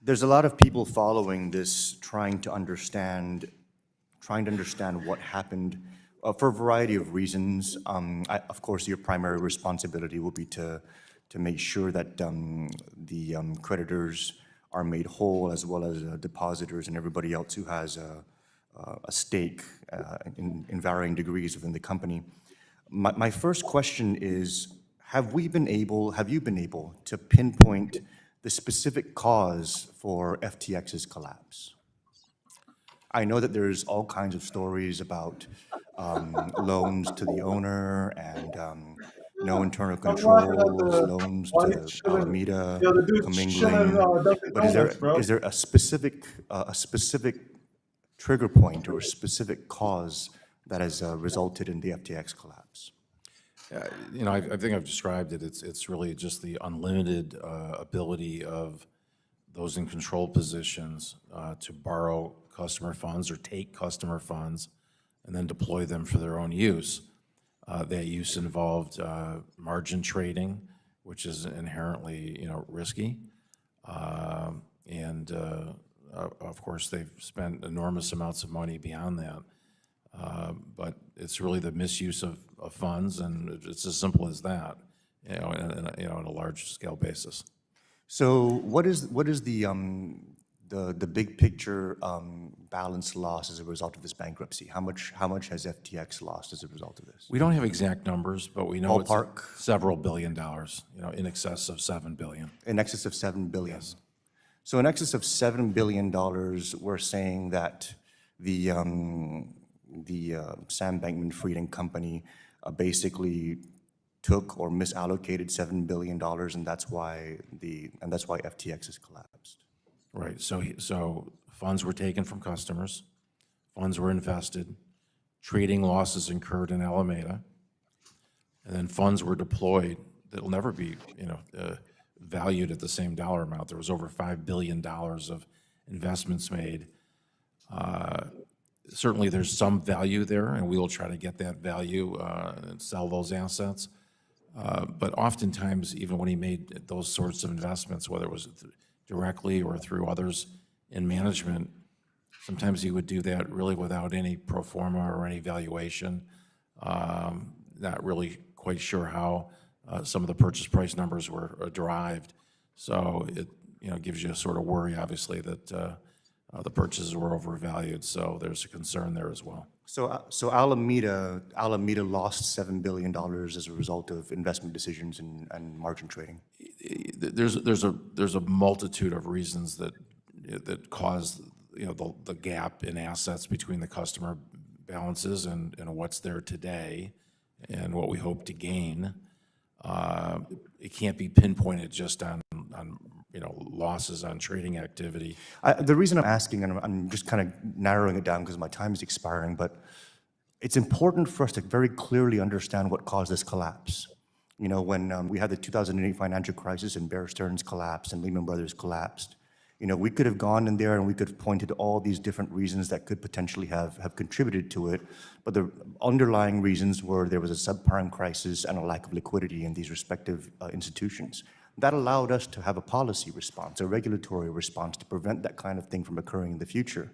There's a lot of people following this trying to understand what happened for a variety of reasons. Of course, your primary responsibility will be to make sure that the creditors are made whole, as well as depositors and everybody else who has a stake in varying degrees within the company. My first question is, have you been able to pinpoint the specific cause for FTX's collapse? I know that there's all kinds of stories about loans to the owner and no internal controls, loans to Alameda, commingling. But is there a specific trigger point or a specific cause that has resulted in the FTX collapse? I think I've described it. It's really just the unlimited ability of those in control positions to borrow customer funds or take customer funds and then deploy them for their own use. That use involved margin trading, which is inherently, risky. And of course, they've spent enormous amounts of money beyond that. But it's really the misuse of funds, and it's as simple as that, on a large scale basis. So what is the big picture balance loss as a result of this bankruptcy? How much has FTX lost as a result of this? We don't have exact numbers, but we know Ballpark? it's several $billion, in excess of $7 billion. In excess of $7 billion? Yes. So in excess of $7 billion, we're saying that the Sam Bankman-Fried and Company basically took or misallocated $7 billion, and that's why FTX has collapsed. Right. So funds were taken from customers, funds were invested, trading losses incurred in Alameda, and then funds were deployed that'll never be, valued at the same dollar amount. There was over $5 billion of investments made. Certainly, there's some value there, and we will try to get that value and sell those assets. But oftentimes, even when he made those sorts of investments, whether it was directly or through others in management, sometimes he would do that really without any pro forma or any valuation. Not really quite sure how some of the purchase price numbers were derived. So it gives you a sort of worry, obviously, that the purchases were overvalued. So there's a concern there as well. So Alameda lost $7 billion as a result of investment decisions and margin trading. There's a multitude of reasons that cause the gap in assets between the customer balances and what's there today and what we hope to gain. It can't be pinpointed just on losses on trading activity. The reason I'm asking, and I'm just kind of narrowing it down because my time is expiring, but it's important for us to very clearly understand what caused this collapse. When we had the 2008 financial crisis and Bear Stearns collapsed and Lehman Brothers collapsed, we could have gone in there and we could have pointed to all these different reasons that could potentially have contributed to it. But the underlying reasons were there was a subprime crisis and a lack of liquidity in these respective institutions. That allowed us to have a policy response, a regulatory response to prevent that kind of thing from occurring in the future.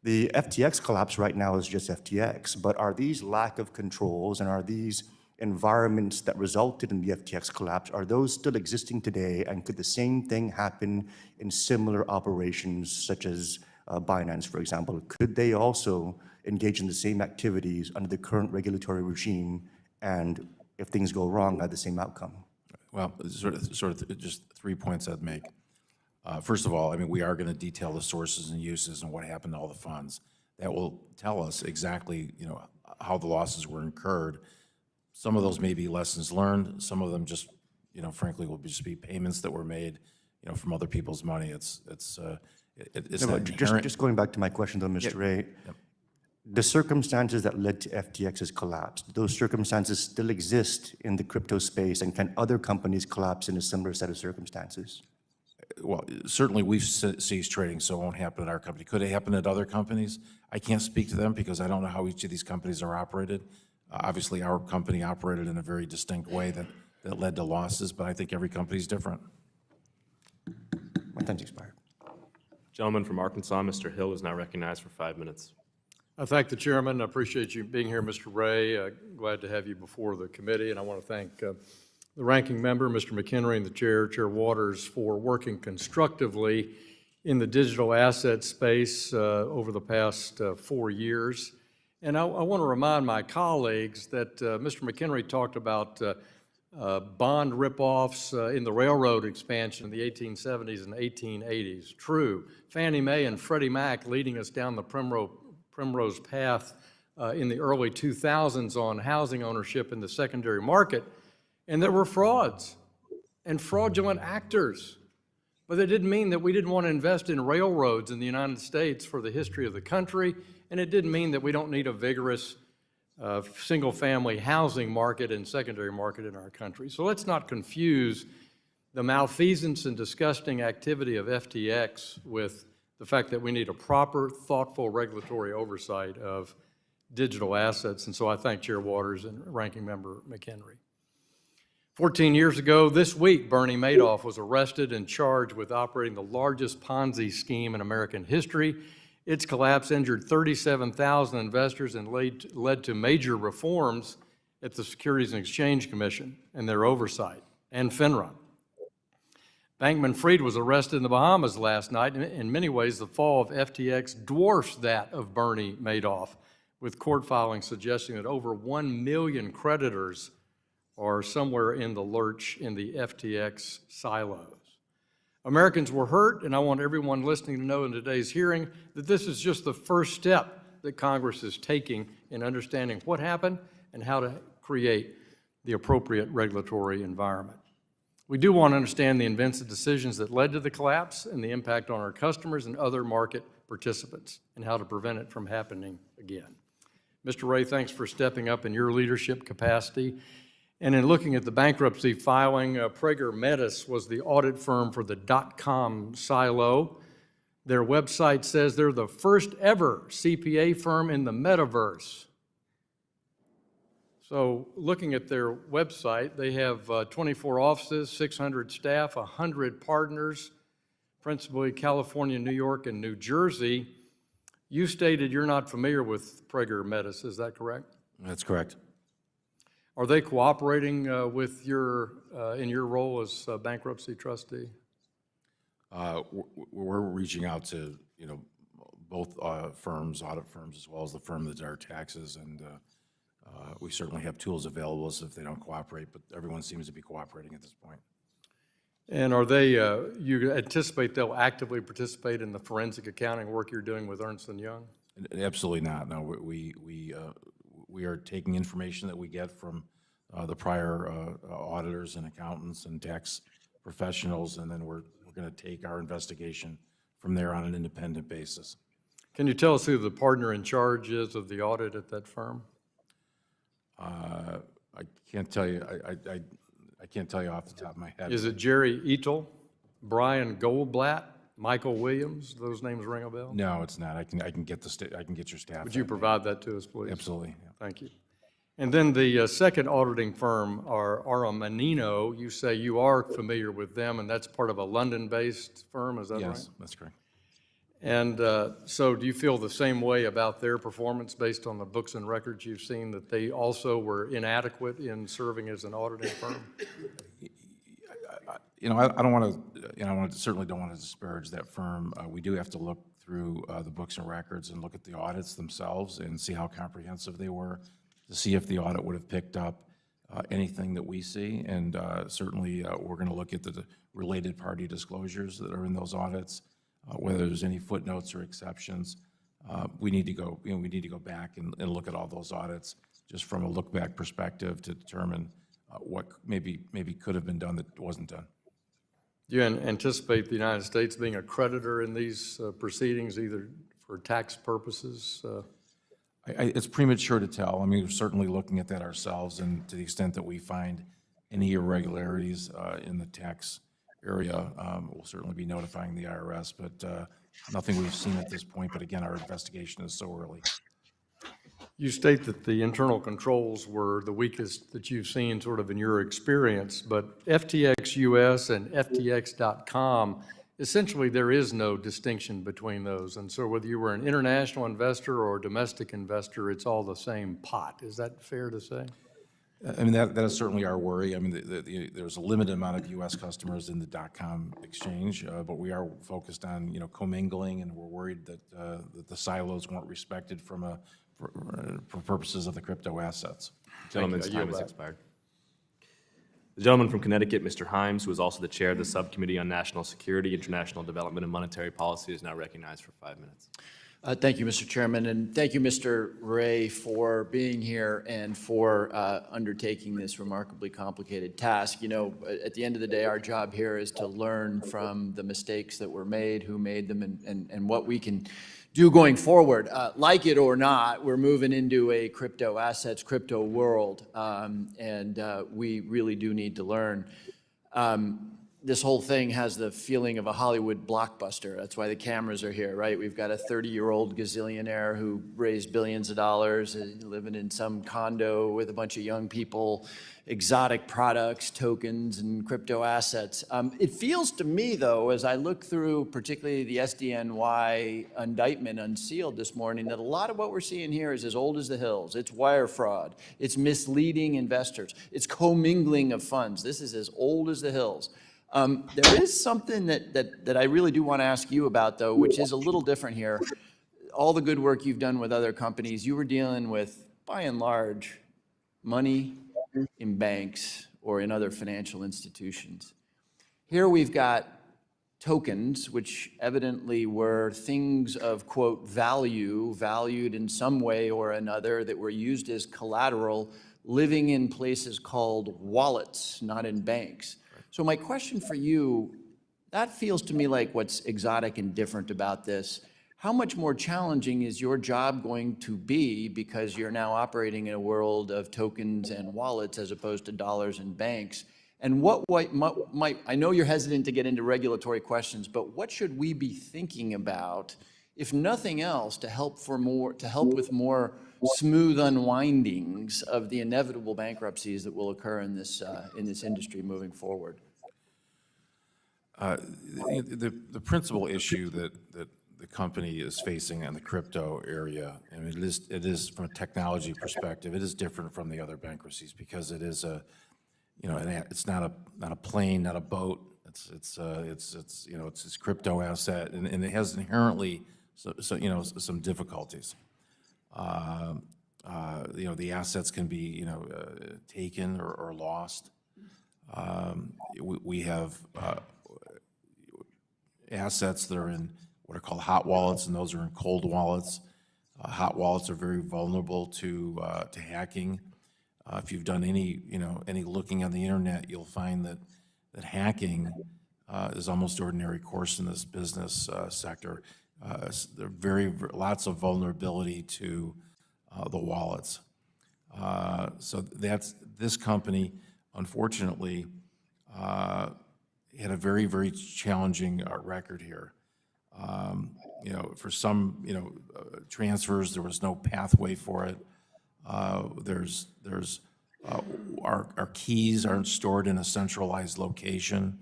The FTX collapse right now is just FTX, but are these lack of controls and are these environments that resulted in the FTX collapse, are those still existing today, and could the same thing happen in similar operations such as Binance, for example? Could they also engage in the same activities under the current regulatory regime, and if things go wrong, have the same outcome? Well, sort of just 3 points I'd make. First of all, we are going to detail the sources and uses and what happened to all the funds. That will tell us exactly, how the losses were incurred. Some of those may be lessons learned. Some of them just, frankly, will just be payments that were made, from other people's money. It's just going back to my question, though, Mr. Ray. Yep. The circumstances that led to FTX's collapse, those circumstances still exist in the crypto space, and can other companies collapse in a similar set of circumstances? Well, certainly we've ceased trading, so it won't happen at our company. Could it happen at other companies? I can't speak to them because I don't know how each of these companies are operated. Obviously, our company operated in a very distinct way that led to losses, but I think every company is different. My time's expired. Gentleman from Arkansas, Mr. Hill, is now recognized for 5 minutes. I thank the chairman. I appreciate you being here, Mr. Ray. Glad to have you before the committee, and I want to thank the ranking member, Mr. McHenry, and the Chair Waters, for working constructively in the digital asset space over the past 4 years. And I want to remind my colleagues that Mr. McHenry talked about bond ripoffs in the railroad expansion in the 1870s and 1880s. True. Fannie Mae and Freddie Mac leading us down the primrose path in the early 2000s on housing ownership in the secondary market. And there were frauds and fraudulent actors. But that didn't mean that we didn't want to invest in railroads in the United States for the history of the country. And it didn't mean that we don't need a vigorous single-family housing market and secondary market in our country. So let's not confuse the malfeasance and disgusting activity of FTX with the fact that we need a proper, thoughtful regulatory oversight of digital assets. And so I thank Chair Waters and Ranking Member McHenry. 14 years ago this week, Bernie Madoff was arrested and charged with operating the largest Ponzi scheme in American history. Its collapse injured 37,000 investors and led to major reforms at the Securities and Exchange Commission and their oversight, and FINRA. Bankman-Fried was arrested in the Bahamas last night. In many ways, the fall of FTX dwarfs that of Bernie Madoff, with court filings suggesting that over 1 million creditors are somewhere in the lurch in the FTX silos. Americans were hurt, and I want everyone listening to know in today's hearing that this is just the first step that Congress is taking in understanding what happened and how to create the appropriate regulatory environment. We do want to understand the inventive decisions that led to the collapse and the impact on our customers and other market participants and how to prevent it from happening again. Mr. Ray, thanks for stepping up in your leadership capacity. And in looking at the bankruptcy filing, Prager Metis was the audit firm for the .com silo. Their website says they're the first ever CPA firm in the metaverse. So looking at their website, they have 24 offices, 600 staff, 100 partners, principally California, New York, and New Jersey. You stated you're not familiar with Prager Metis, is that correct? That's correct. Are they cooperating with your, in your role as bankruptcy trustee? We're reaching out to, both firms, audit firms, as well as the firm that does our taxes, and we certainly have tools available if they don't cooperate, but everyone seems to be cooperating at this point. And are they, you anticipate they'll actively participate in the forensic accounting work you're doing with Ernst & Young? Absolutely not. No, we are taking information that we get from the prior auditors and accountants and tax professionals, and then we're going to take our investigation from there on an independent basis. Can you tell us who the partner in charge is of the audit at that firm? I can't tell you. I can't tell you off the top of my head. Is it Jerry Etel, Brian Goldblatt, Michael Williams? Those names ring a bell? No, it's not. I can get I can get your staff. Would you provide that to us, please? Absolutely. Yeah. Thank you. And then the second auditing firm, Aramanino, you say you are familiar with them, and that's part of a London-based firm, is that right? Yes, that's correct. And so do you feel the same way about their performance based on the books and records you've seen, that they also were inadequate in serving as an auditing firm? I don't want to, I certainly don't want to disparage that firm. We do have to look through the books and records and look at the audits themselves and see how comprehensive they were, to see if the audit would have picked up anything that we see. And certainly we're going to look at the related party disclosures that are in those audits, whether there's any footnotes or exceptions. We need to go, we need to go back and look at all those audits just from a look back perspective to determine what maybe could have been done that wasn't done. Do you anticipate the United States being a creditor in these proceedings, either for tax purposes? It's premature to tell. I mean, we're certainly looking at that ourselves, and to the extent that we find any irregularities in the tax area, we'll certainly be notifying the IRS, but nothing we've seen at this point. But again, our investigation is so early. You state that the internal controls were the weakest that you've seen sort of in your experience, but FTX US and FTX.com, essentially there is no distinction between those. And so whether you were an international investor or a domestic investor, it's all the same pot. Is that fair to say? I mean, that is certainly our worry. I mean, there's a limited amount of U.S. customers in the .com exchange, but we are focused on, commingling, and we're worried that, that the silos weren't respected for purposes of the crypto assets. Gentleman's time has expired. The gentleman from Connecticut, Mr. Himes, who is also the chair of the Subcommittee on National Security, International Development, and Monetary Policy, is now recognized for 5 minutes. Thank you, Mr. Chairman, and thank you, Mr. Ray, for being here and for undertaking this remarkably complicated task. At the end of the day, our job here is to learn from the mistakes that were made, who made them, and what we can do going forward. Like it or not, we're moving into a crypto assets, crypto world, and we really do need to learn. This whole thing has the feeling of a Hollywood blockbuster. That's why the cameras are here, right? We've got a 30-year-old gazillionaire who raised billions of dollars, living in some condo with a bunch of young people, exotic products, tokens, and crypto assets. It feels to me, though, as I look through particularly the SDNY indictment unsealed this morning, that a lot of what we're seeing here is as old as the hills. It's wire fraud. It's misleading investors. It's commingling of funds. This is as old as the hills. There is something that I really do want to ask you about, though, which is a little different here. All the good work you've done with other companies, you were dealing with, by and large, money in banks or in other financial institutions. Here we've got tokens, which evidently were things of, quote, value, valued in some way or another, that were used as collateral, living in places called wallets, not in banks. So my question for you, that feels to me like what's exotic and different about this. how much more challenging is your job going to be because you're now operating in a world of tokens and wallets as opposed to dollars and banks? And what might, I know you're hesitant to get into regulatory questions, but what should we be thinking about, if nothing else, to help with more smooth unwindings of the inevitable bankruptcies that will occur in this industry moving forward? The principal issue that the company is facing in the crypto area, and it is from a technology perspective, it is different from the other bankruptcies because it is it's not a plane, not a boat. It's this crypto asset, and it has inherently some difficulties. The assets can be taken or lost. We have assets that are in what are called hot wallets, and those are in cold wallets. Hot wallets are very vulnerable to hacking. If you've done any looking on the internet, you'll find that hacking is almost ordinary course in this business sector. There are lots of vulnerability to the wallets. So this company, unfortunately, had a very, very challenging record here. For some, transfers, there was no pathway for it. Our keys aren't stored in a centralized location.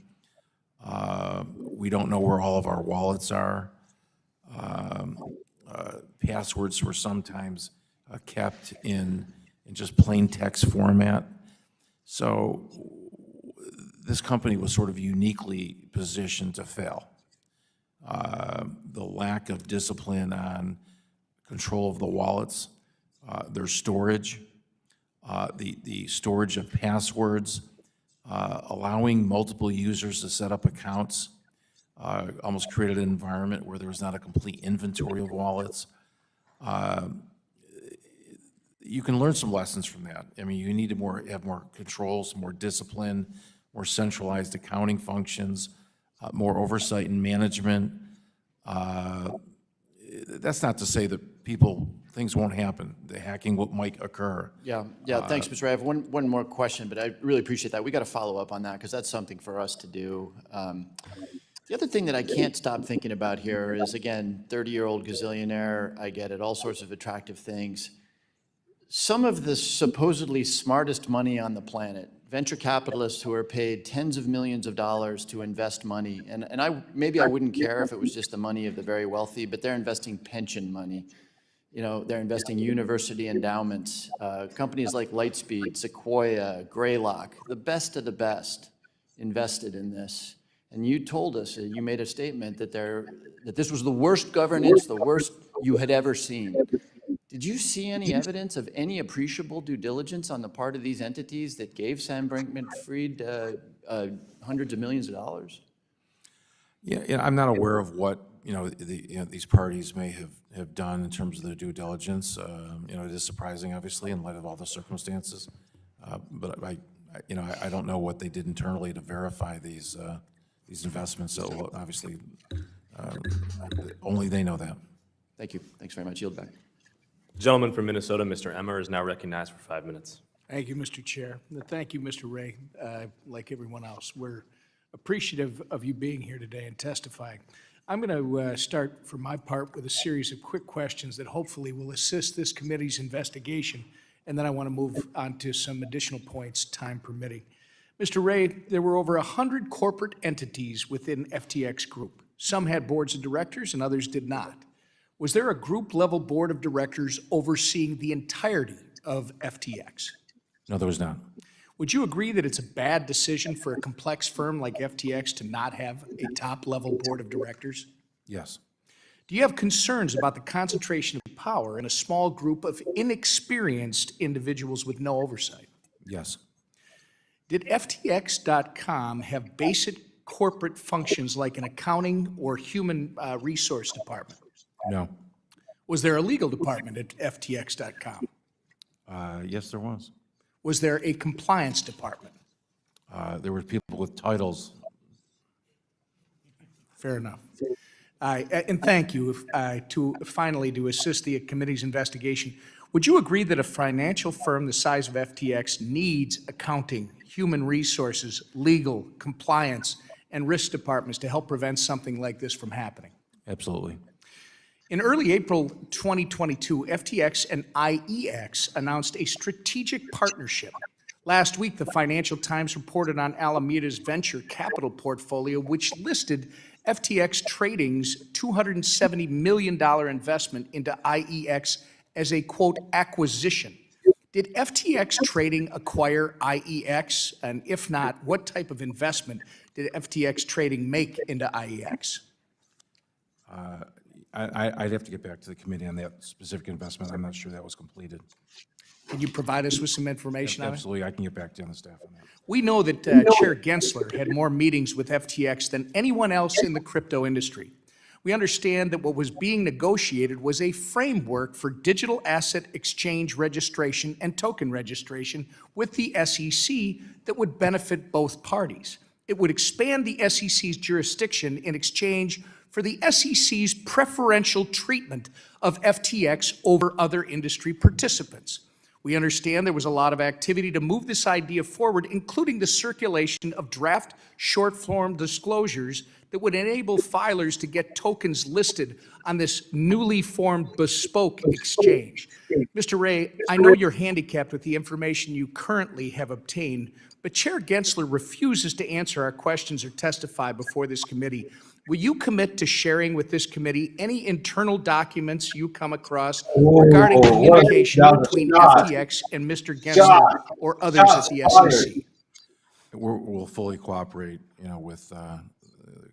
We don't know where all of our wallets are. Passwords were sometimes kept in just plain text format. So this company was sort of uniquely positioned to fail. The lack of discipline on control of the wallets, their storage, the storage of passwords, allowing multiple users to set up accounts, almost created an environment where there was not a complete inventory of wallets. You can learn some lessons from that. I mean, you need to have more controls, more discipline, more centralized accounting functions, more oversight and management. That's not to say that things won't happen. The hacking might occur. Yeah. Thanks, Mr. Ray. I have one more question, but I really appreciate that. We got to follow up on that because that's something for us to do. The other thing that I can't stop thinking about here is, again, 30-year-old gazillionaire. I get it, all sorts of attractive things. Some of the supposedly smartest money on the planet, venture capitalists who are paid tens of millions of dollars to invest money, and maybe I wouldn't care if it was just the money of the very wealthy, but they're investing pension money. They're investing university endowments, companies like Lightspeed, Sequoia, Greylock, the best of the best invested in this. And you told us, you made a statement that this was the worst governance, the worst you had ever seen. Did you see any evidence of any appreciable due diligence on the part of these entities that gave Sam Bankman-Fried hundreds of millions of dollars? Yeah, I'm not aware of what these parties may have done in terms of their due diligence. It is surprising, obviously, in light of all the circumstances. But I don't know what they did internally to verify these investments. So obviously, only they know that. Thank you. Thanks very much. Yield back. The gentleman from Minnesota, Mr. Emmer, is now recognized for 5 minutes. Thank you, Mr. Chair. Thank you, Mr. Ray. Like everyone else, we're appreciative of you being here today and testifying. I'm going to start, for my part, with a series of quick questions that hopefully will assist this committee's investigation, and then I want to move on to some additional points, time permitting. Mr. Ray, there were over 100 corporate entities within FTX Group. Some had boards of directors and others did not. Was there a group-level board of directors overseeing the entirety of FTX? No, there was not. Would you agree that it's a bad decision for a complex firm like FTX to not have a top-level board of directors? Yes. Do you have concerns about the concentration of power in a small group of inexperienced individuals with no oversight? Yes. Did FTX.com have basic corporate functions like an accounting or human resource department? No. Was there a legal department at FTX.com? Yes, there was. Was there a compliance department? There were people with titles. Fair enough. And thank you to assist the committee's investigation. Would you agree that a financial firm the size of FTX needs accounting, human resources, legal, compliance, and risk departments to help prevent something like this from happening? Absolutely. In early April 2022, FTX and IEX announced a strategic partnership. Last week, the Financial Times reported on Alameda's venture capital portfolio, which listed FTX Trading's $270 million investment into IEX as a, quote, acquisition. Did FTX Trading acquire IEX? And if not, what type of investment did FTX Trading make into IEX? I'd have to get back to the committee on that specific investment. I'm not sure that was completed. Can you provide us with some information on it? Absolutely, I can get back to you on the staff on that. We know that Chair Gensler had more meetings with FTX than anyone else in the crypto industry. We understand that what was being negotiated was a framework for digital asset exchange registration and token registration with the SEC that would benefit both parties. It would expand the SEC's jurisdiction in exchange for the SEC's preferential treatment of FTX over other industry participants. We understand there was a lot of activity to move this idea forward, including the circulation of draft short-form disclosures that would enable filers to get tokens listed on this newly formed bespoke exchange. Mr. Ray, I know you're handicapped with the information you currently have obtained, but Chair Gensler refuses to answer our questions or testify before this committee. Will you commit to sharing with this committee any internal documents you come across regarding communication between FTX and Mr. Gensler or others at the SEC? We'll fully cooperate, with the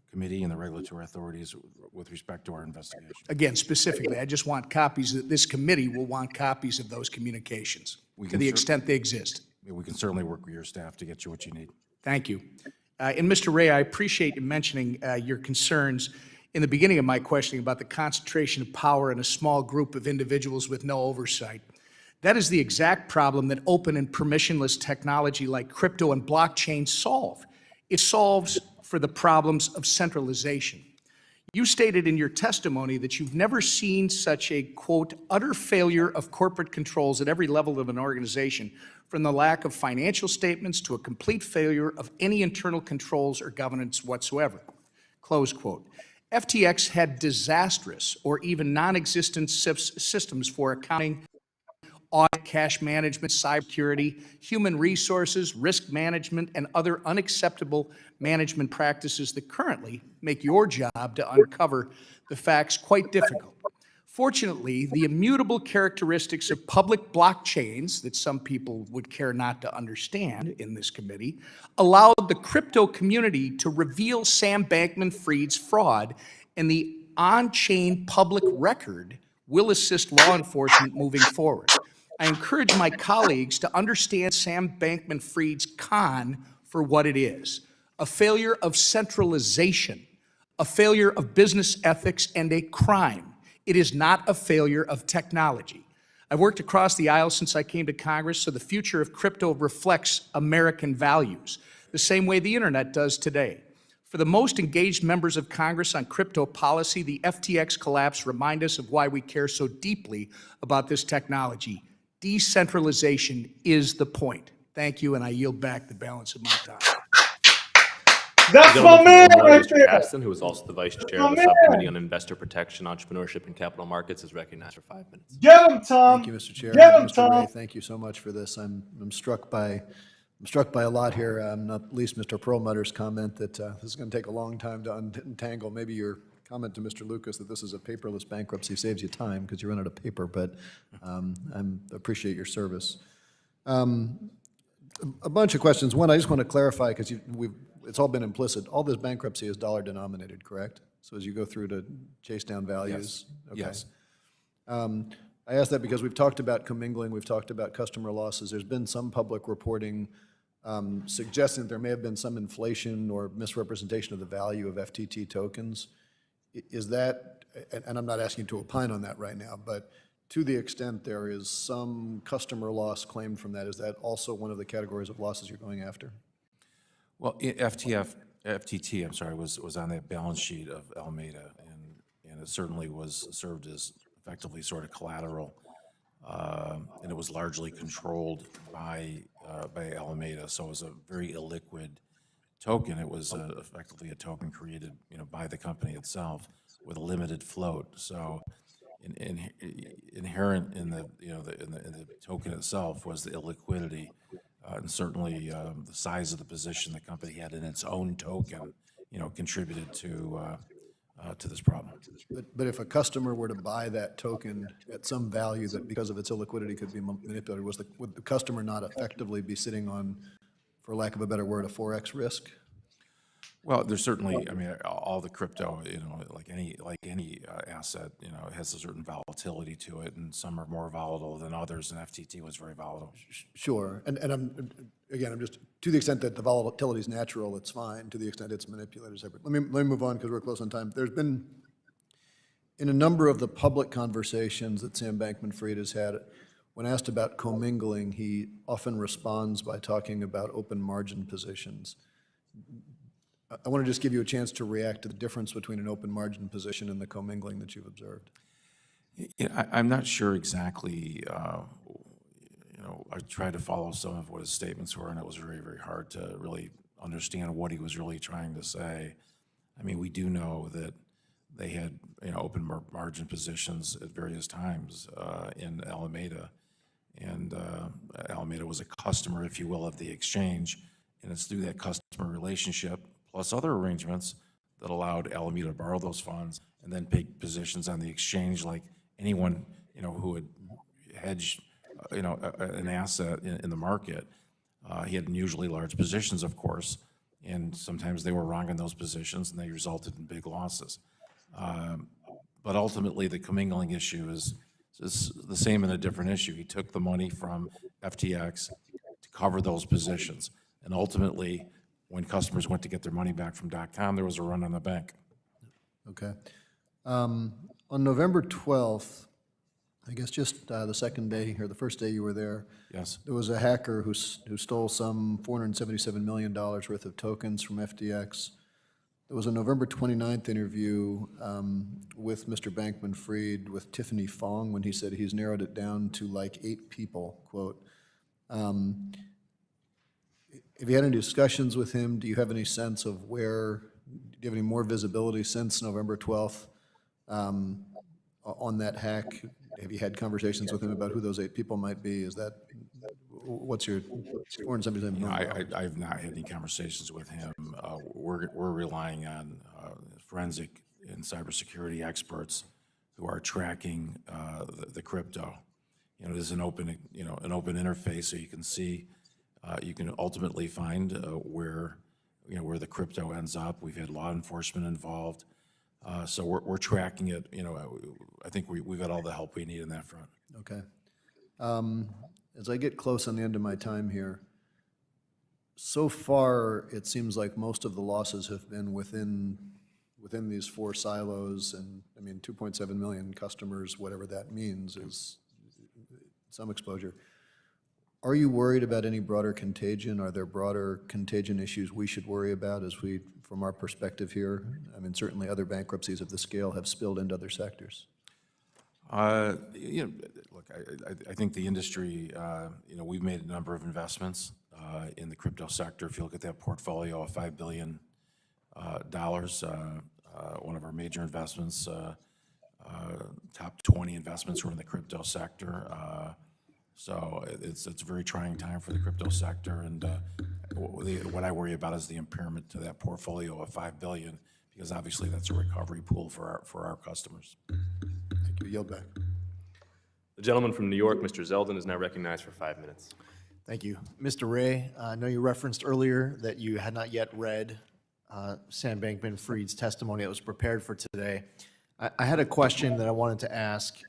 committee and the regulatory authorities with respect to our investigation. Again, specifically, I just want copies, that this committee will want copies of those communications to the extent they exist. We can certainly work with your staff to get you what you need. Thank you. And Mr. Ray, I appreciate you mentioning your concerns in the beginning of my questioning about the concentration of power in a small group of individuals with no oversight. That is the exact problem that open and permissionless technology like crypto and blockchain solve. It solves for the problems of centralization. You stated in your testimony that you've never seen such a, quote, utter failure of corporate controls at every level of an organization, from the lack of financial statements to a complete failure of any internal controls or governance whatsoever, close quote. FTX had disastrous or even non-existent systems for accounting, audit, cash management, cybersecurity, human resources, risk management, and other unacceptable management practices that currently make your job to uncover the facts quite difficult. Fortunately, the immutable characteristics of public blockchains that some people would care not to understand in this committee allowed the crypto community to reveal Sam Bankman-Fried's fraud, and the on-chain public record will assist law enforcement moving forward. I encourage my colleagues to understand Sam Bankman-Fried's con for what it is: a failure of centralization, a failure of business ethics, and a crime. It is not a failure of technology. I've worked across the aisle since I came to Congress, so the future of crypto reflects American values, the same way the internet does today. For the most engaged members of Congress on crypto policy, the FTX collapse reminds us of why we care so deeply about this technology. Decentralization is the point. Thank you, and I yield back the balance of my time. That's my man right Mr. there. Caston, who is also the vice chair of the Subcommittee on Investor Protection, Entrepreneurship, and Capital Markets, is recognized for 5 minutes. Get him, Tom. Thank you, Mr. Chair. Get him, Mr. Tom. Ray, thank you so much for this. I'm struck by a lot here. Not least Mr. Perlmutter's comment that this is going to take a long time to untangle. Maybe your comment to Mr. Lucas that this is a paperless bankruptcy saves you time because you run out of paper. But I appreciate your service. A bunch of questions. One, I just want to clarify because it's all been implicit. All this bankruptcy is dollar denominated, correct? So as you go through to chase down values? Yes. Okay. Yes. I ask that because we've talked about commingling, we've talked about customer losses. There's been some public reporting suggesting that there may have been some inflation or misrepresentation of the value of FTT tokens. Is that, and I'm not asking you to opine on that right now, but to the extent there is some customer loss claimed from that, is that also one of the categories of losses you're going after? Well, FTT, was on that balance sheet of Alameda, and it certainly was served as effectively sort of collateral, and it was largely controlled by Alameda, so it was a very illiquid token. It was effectively a token created, by the company itself with a limited float. So inherent in the, in the token itself was the illiquidity, and certainly the size of the position the company had in its own token, contributed to this problem. But if a customer were to buy that token at some value that because of its illiquidity could be manipulated, would the customer not effectively be sitting on, for lack of a better word, a Forex risk? Well, there's certainly, I mean, all the crypto, like any asset, it has a certain volatility to it, and some are more volatile than others, and FTT was very volatile. Sure, and I'm just, to the extent that the volatility is natural, it's fine. To the extent it's manipulated, separate. Let me move on because we're close on time. There's been, in a number of the public conversations that Sam Bankman-Fried has had, when asked about commingling, he often responds by talking about open margin positions. I want to just give you a chance to react to the difference between an open margin position and the commingling that you've observed. Yeah, I'm not sure exactly, I tried to follow some of what his statements were, and it was very, very hard to really understand what he was really trying to say. I mean, we do know that they had, open margin positions at various times in Alameda, and Alameda was a customer, if you will, of the exchange, and it's through that customer relationship plus other arrangements that allowed Alameda to borrow those funds and then take positions on the exchange like anyone, who would hedge, an asset in the market. He had unusually large positions, of course, and sometimes they were wrong in those positions and they resulted in big losses. But ultimately, the commingling issue is the same and a different issue. He took the money from FTX to cover those positions, and ultimately, when customers went to get their money back from .com, there was a run on the bank. Okay. On November 12th, I guess just the second day, or the first day you were there. Yes. There was a hacker who stole some $477 million worth of tokens from FTX. There was a November 29th interview with Mr. Bankman-Fried with Tiffany Fong when he said he's narrowed it down to like 8 people, quote. Have you had any discussions with him? Do you have any sense of do you have any more visibility since November 12th on that hack? Have you had conversations with him about who those 8 people might be? What's your 477 million? I've not had any conversations with him. We're relying on forensic and cybersecurity experts who are tracking the crypto. There's an open interface, so you can see. You can ultimately find where the crypto ends up. We've had law enforcement involved, so we're tracking it. I think we've got all the help we need in that front. Okay. As I get close on the end of my time here, so far it seems like most of the losses have been within these 4 silos, and I mean 2.7 million customers, whatever that means, is some exposure. Are you worried about any broader contagion? Are there broader contagion issues we should worry about from our perspective here? I mean, certainly other bankruptcies of the scale have spilled into other sectors. Look, I think the industry, we've made a number of investments in the crypto sector. If you look at that portfolio of $5 billion, one of our major investments, top 20 investments were in the crypto sector. So it's a very trying time for the crypto sector, and what I worry about is the impairment to that portfolio of $5 billion, because obviously that's a recovery pool for our customers. Thank you. Yield back. The gentleman from New York, Mr. Zeldin, is now recognized for 5 minutes. Thank you. Mr. Ray, I know you referenced earlier that you had not yet read Sam Bankman-Fried's testimony that was prepared for today. I had a question that I wanted to ask,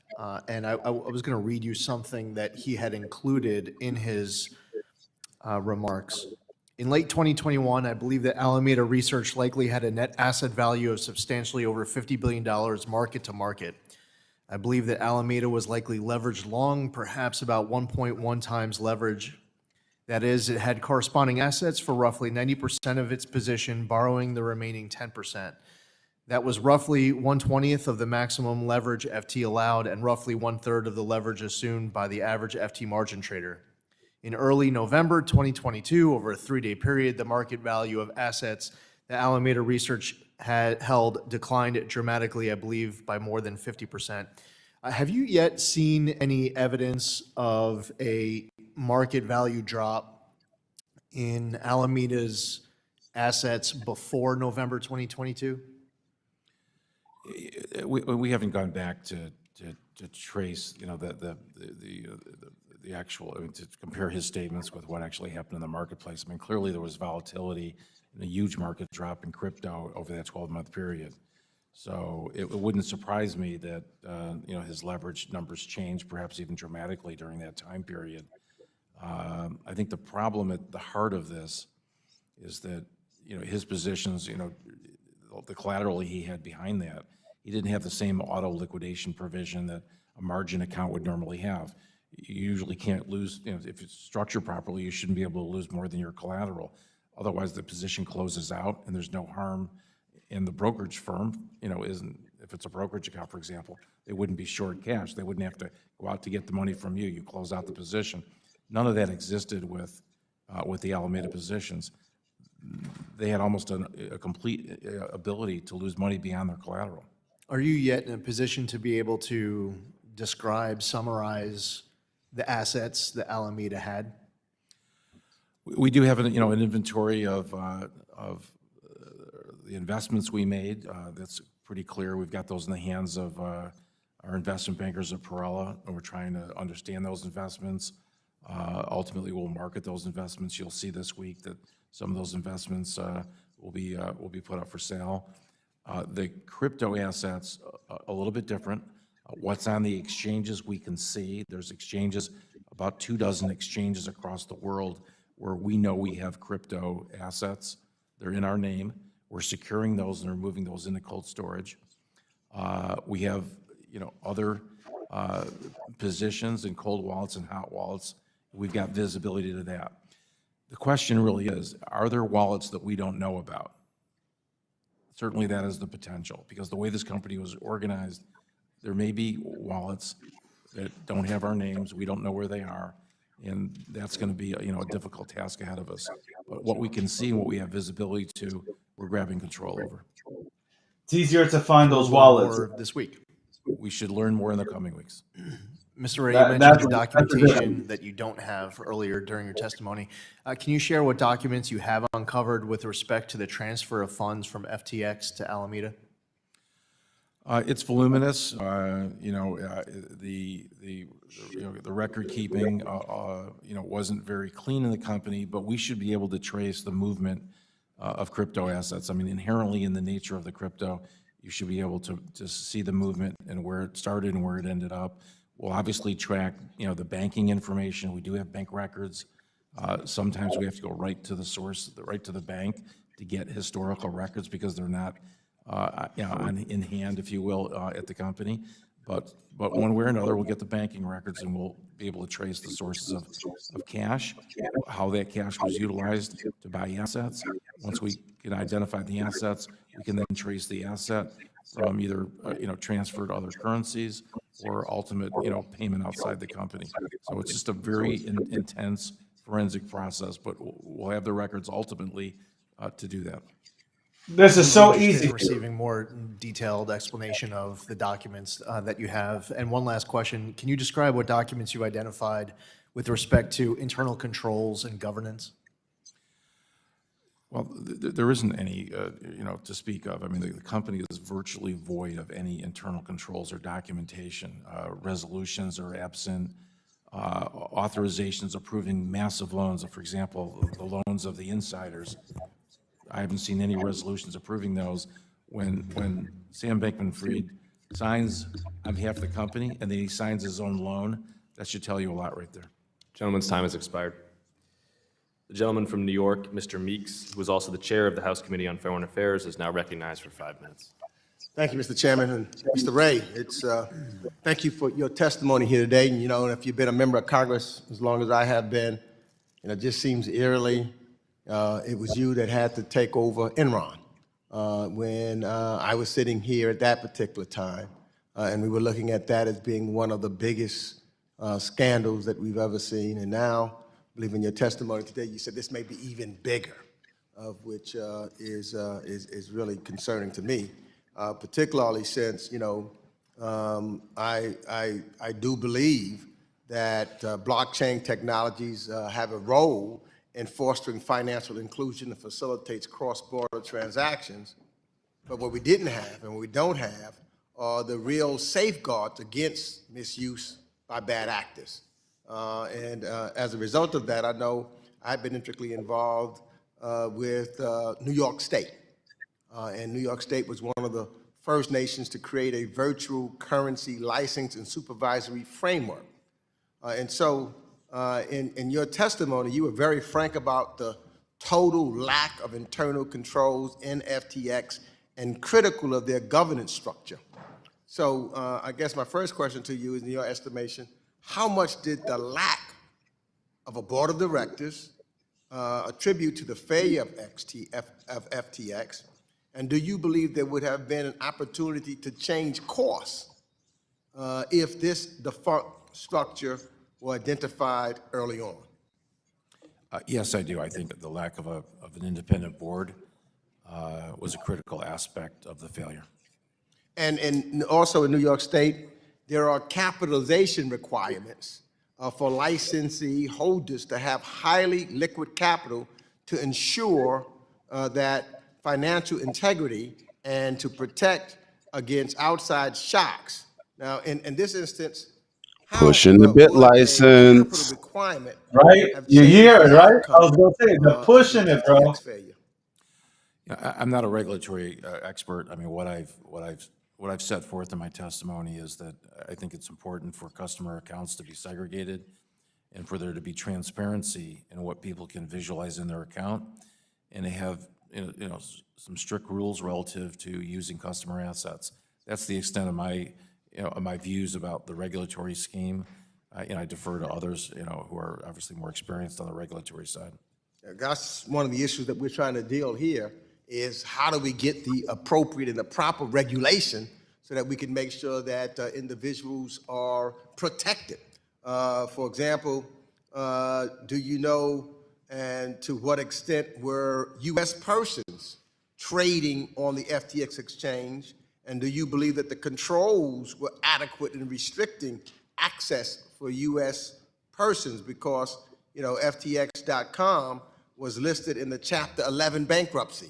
and I was going to read you something that he had included in his remarks. In late 2021, I believe that Alameda Research likely had a net asset value of substantially over $50 billion market to market. I believe that Alameda was likely leveraged long, perhaps about 1.1 times leverage. That is, it had corresponding assets for roughly 90% of its position, borrowing the remaining 10%. That was roughly 1/20th of the maximum leverage FT allowed and roughly 1/3 of the leverage assumed by the average FT margin trader. In early November 2022, over a 3-day period, the market value of assets that Alameda Research had held declined dramatically, I believe, by more than 50%. Have you yet seen any evidence of a market value drop in Alameda's assets before November 2022? We haven't gone back to trace, you know, the actual, I mean, to compare his statements with what actually happened in the marketplace. I mean, clearly there was volatility and a huge market drop in crypto over that 12-month period. So it wouldn't surprise me that, you know, his leverage numbers changed, perhaps even dramatically during that time period. I think the problem at the heart of this is that, you know, his positions, you know, the collateral he had behind that, he didn't have the same auto liquidation provision that a margin account would normally have. You usually can't lose, you know, if it's structured properly, you shouldn't be able to lose more than your collateral. Otherwise, the position closes out and there's no harm. And the brokerage firm, you know, isn't, if it's a brokerage account, for example, they wouldn't be short cash. They wouldn't have to go out to get the money from you. You close out the position. None of that existed with the Alameda positions. They had almost a complete ability to lose money beyond their collateral. Are you yet in a position to be able to describe, summarize the assets that Alameda had? We do have an, you know, an inventory of the investments we made. That's pretty clear. We've got those in the hands of our investment bankers at Perella, and we're trying to understand those investments. Ultimately, we'll market those investments. You'll see this week that some of those investments will be put up for sale. The crypto assets, a little bit different. What's on the exchanges we can see. There's exchanges, about 24 exchanges across the world where we know we have crypto assets. They're in our name. We're securing those and are moving those into cold storage. We have, you know, other positions in cold wallets and hot wallets. We've got visibility to that. The question really is, are there wallets that we don't know about? Certainly that is the potential, because the way this company was organized, there may be wallets that don't have our names, we don't know where they are, and that's going to be, you know, a difficult task ahead of us. But what we can see and what we have visibility to, we're grabbing control over. It's easier to find those wallets this week. We should learn more in the coming weeks. Mr. Ray, you mentioned the documentation that you don't have earlier during your testimony. Can you share what documents you have uncovered with respect to the transfer of funds from FTX to Alameda? It's voluminous. You know, the record keeping, you know, wasn't very clean in the company, but we should be able to trace the movement of crypto assets. I mean, inherently in the nature of the crypto, you should be able to see the movement and where it started and where it ended up. We'll obviously track, you know, the banking information. We do have bank records. Sometimes we have to go right to the source, right to the bank to get historical records because they're not, you know, in hand, if you will, at the company. But one way or another, we'll get the banking records and we'll be able to trace the sources of cash, how that cash was utilized to buy assets. Once we can identify the assets, we can then trace the asset from either, you know, transfer to other currencies or ultimate, you know, payment outside the company. So it's just a very intense forensic process, but we'll have the records ultimately to do that. This is so easy. Receiving more detailed explanation of the documents that you have. And one last question, can you describe what documents you identified with respect to internal controls and governance? Well, there isn't any, you know, to speak of. I mean, the company is virtually void of any internal controls or documentation. Resolutions are absent. Authorizations approving massive loans, for example, the loans of the insiders. I haven't seen any resolutions approving those. When Sam Bankman-Fried signs on behalf of the company and then he signs his own loan, that should tell you a lot right there. Gentleman's time has expired. The gentleman from New York, Mr. Meeks, who was also the chair of the House Committee on Foreign Affairs, is now recognized for 5 minutes. Thank you, Mr. Chairman. And Mr. Ray, thank you for your testimony here today. And, you know, if you've been a member of Congress as long as I have been, and it just seems eerily, it was you that had to take over Enron when I was sitting here at that particular time, and we were looking at that as being one of the biggest scandals that we've ever seen. And now, I believe in your testimony today, you said this may be even bigger, of which is really concerning to me, particularly since, you know, I do believe that blockchain technologies have a role in fostering financial inclusion and facilitates cross-border transactions. But what we didn't have and what we don't have are the real safeguards against misuse by bad actors. As a result of that, I know I've been intricately involved with New York State. And New York State was one of the first nations to create a virtual currency license and supervisory framework. And so in your testimony, you were very frank about the total lack of internal controls in FTX and critical of their governance structure. So I guess my first question to you is, in your estimation, how much did the lack of a board of directors attribute to the failure of FTX? And do you believe there would have been an opportunity to change course if this defunct structure were identified early on? Yes, I do. I think that the lack of an independent board was a critical aspect of the failure. And also in New York State, there are capitalization requirements for licensee holders to have highly liquid capital to ensure that financial integrity and to protect against outside shocks. Now, in this instance, Pushing the bit license. Right? You hear it, right? I was going to say, they're pushing it, bro. I'm not a regulatory expert. I mean, what I've set forth in my testimony is that I think it's important for customer accounts to be segregated and for there to be transparency in what people can visualize in their account, and they have some strict rules relative to using customer assets. That's the extent of my views about the regulatory scheme. I defer to others, who are obviously more experienced on the regulatory side. That's one of the issues that we're trying to deal here, is how do we get the appropriate and the proper regulation so that we can make sure that individuals are protected. For example, do you know, and to what extent were U.S. persons trading on the FTX exchange? And do you believe that the controls were adequate in restricting access for U.S. persons? Because, FTX.com was listed in the Chapter 11 bankruptcy.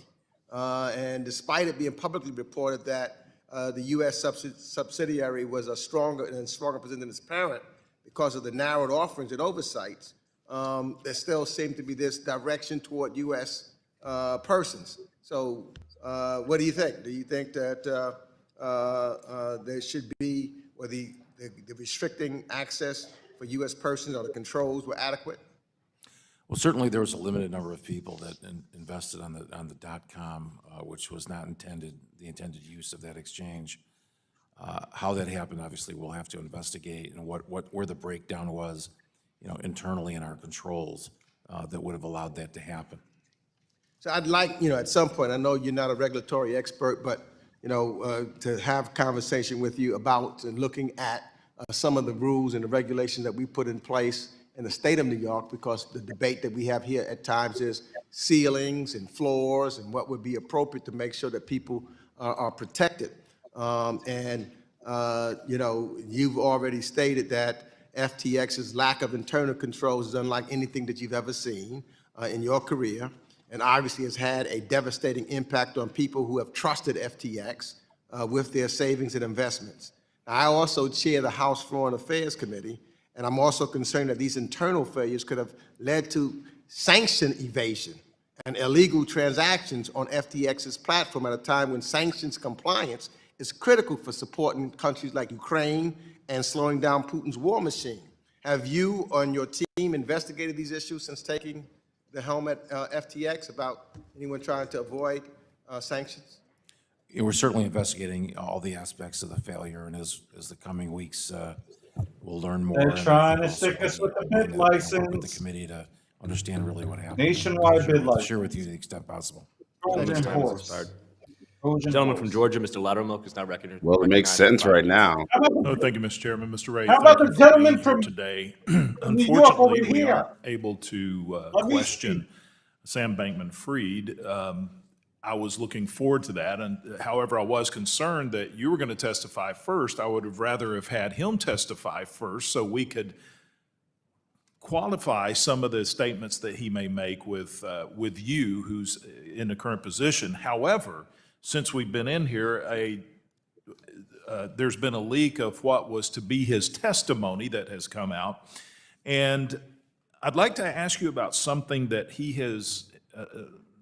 And despite it being publicly reported that the U.S. subsidiary was a stronger position than its parent because of the narrowed offerings and oversights, there still seemed to be this direction toward U.S. persons. So what do you think? Do you think that there should be, or the restricting access for U.S. persons or the controls were adequate? Well, certainly there was a limited number of people that invested on the .com, which was not the intended use of that exchange. How that happened, obviously, we'll have to investigate, and where the breakdown was, internally in our controls that would have allowed that to happen. So I'd like, at some point, I know you're not a regulatory expert, but to have conversation with you about and looking at some of the rules and the regulations that we put in place in the state of New York, because the debate that we have here at times is ceilings and floors and what would be appropriate to make sure that people are protected. You've already stated that FTX's lack of internal controls is unlike anything that you've ever seen in your career, and obviously has had a devastating impact on people who have trusted FTX with their savings and investments. I also chair the House Foreign Affairs Committee, and I'm also concerned that these internal failures could have led to sanction evasion and illegal transactions on FTX's platform at a time when sanctions compliance is critical for supporting countries like Ukraine and slowing down Putin's war machine. Have you and your team investigated these issues since taking the helm at FTX about anyone trying to avoid sanctions? We're certainly investigating all the aspects of the failure, and as the coming weeks, we'll learn more. They're trying to stick us with the bid license. With the committee to understand really what happened. Nationwide bid license. Share with you to the extent possible. Time has expired. Gentleman from Georgia, Mr. Loudermilk, is now recognized. Well, it makes sense right now. Oh, thank you, Mr. Chairman. Mr. Ray, How thank about you the for gentleman being here from today. New York over Unfortunately, we here? aren't able to Let me question Sam Bankman-Fried. I was looking forward to that, and however, I was concerned that you were going to testify first. I would have rather have had him testify first so we could qualify some of the statements that he may make with you, who's in the current position. However, since we've been in here, there's been a leak of what was to be his testimony that has come out, and I'd like to ask you about something that he has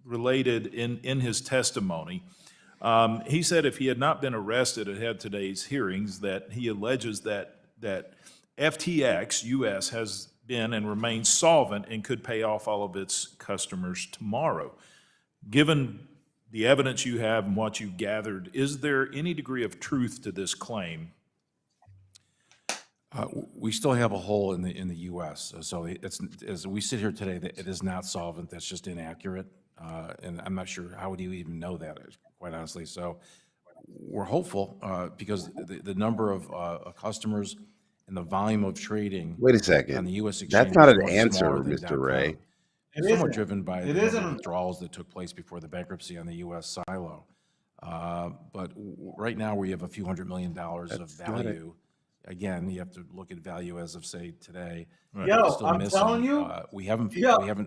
related in his testimony. He said if he had not been arrested ahead of today's hearings, that he alleges that FTX US has been and remains solvent and could pay off all of its customers tomorrow. Given the evidence you have and what you've gathered, is there any degree of truth to this claim? We still have a hole in the U.S. So it's, as we sit here today, it is not solvent. That's just inaccurate. And I'm not sure how would you even know that, quite honestly. So we're hopeful because the number of customers and the volume of trading. Wait a second. On the U.S. exchange. That's not is an much answer, smaller than Mr. Ray. It's somewhat driven by It the isn't. withdrawals that took place before the bankruptcy on the U.S. silo. But right now we have a few $100 million of value. Again, you have to look at value as of, say, today. Yo, It's still I'm missing. telling you. We haven't I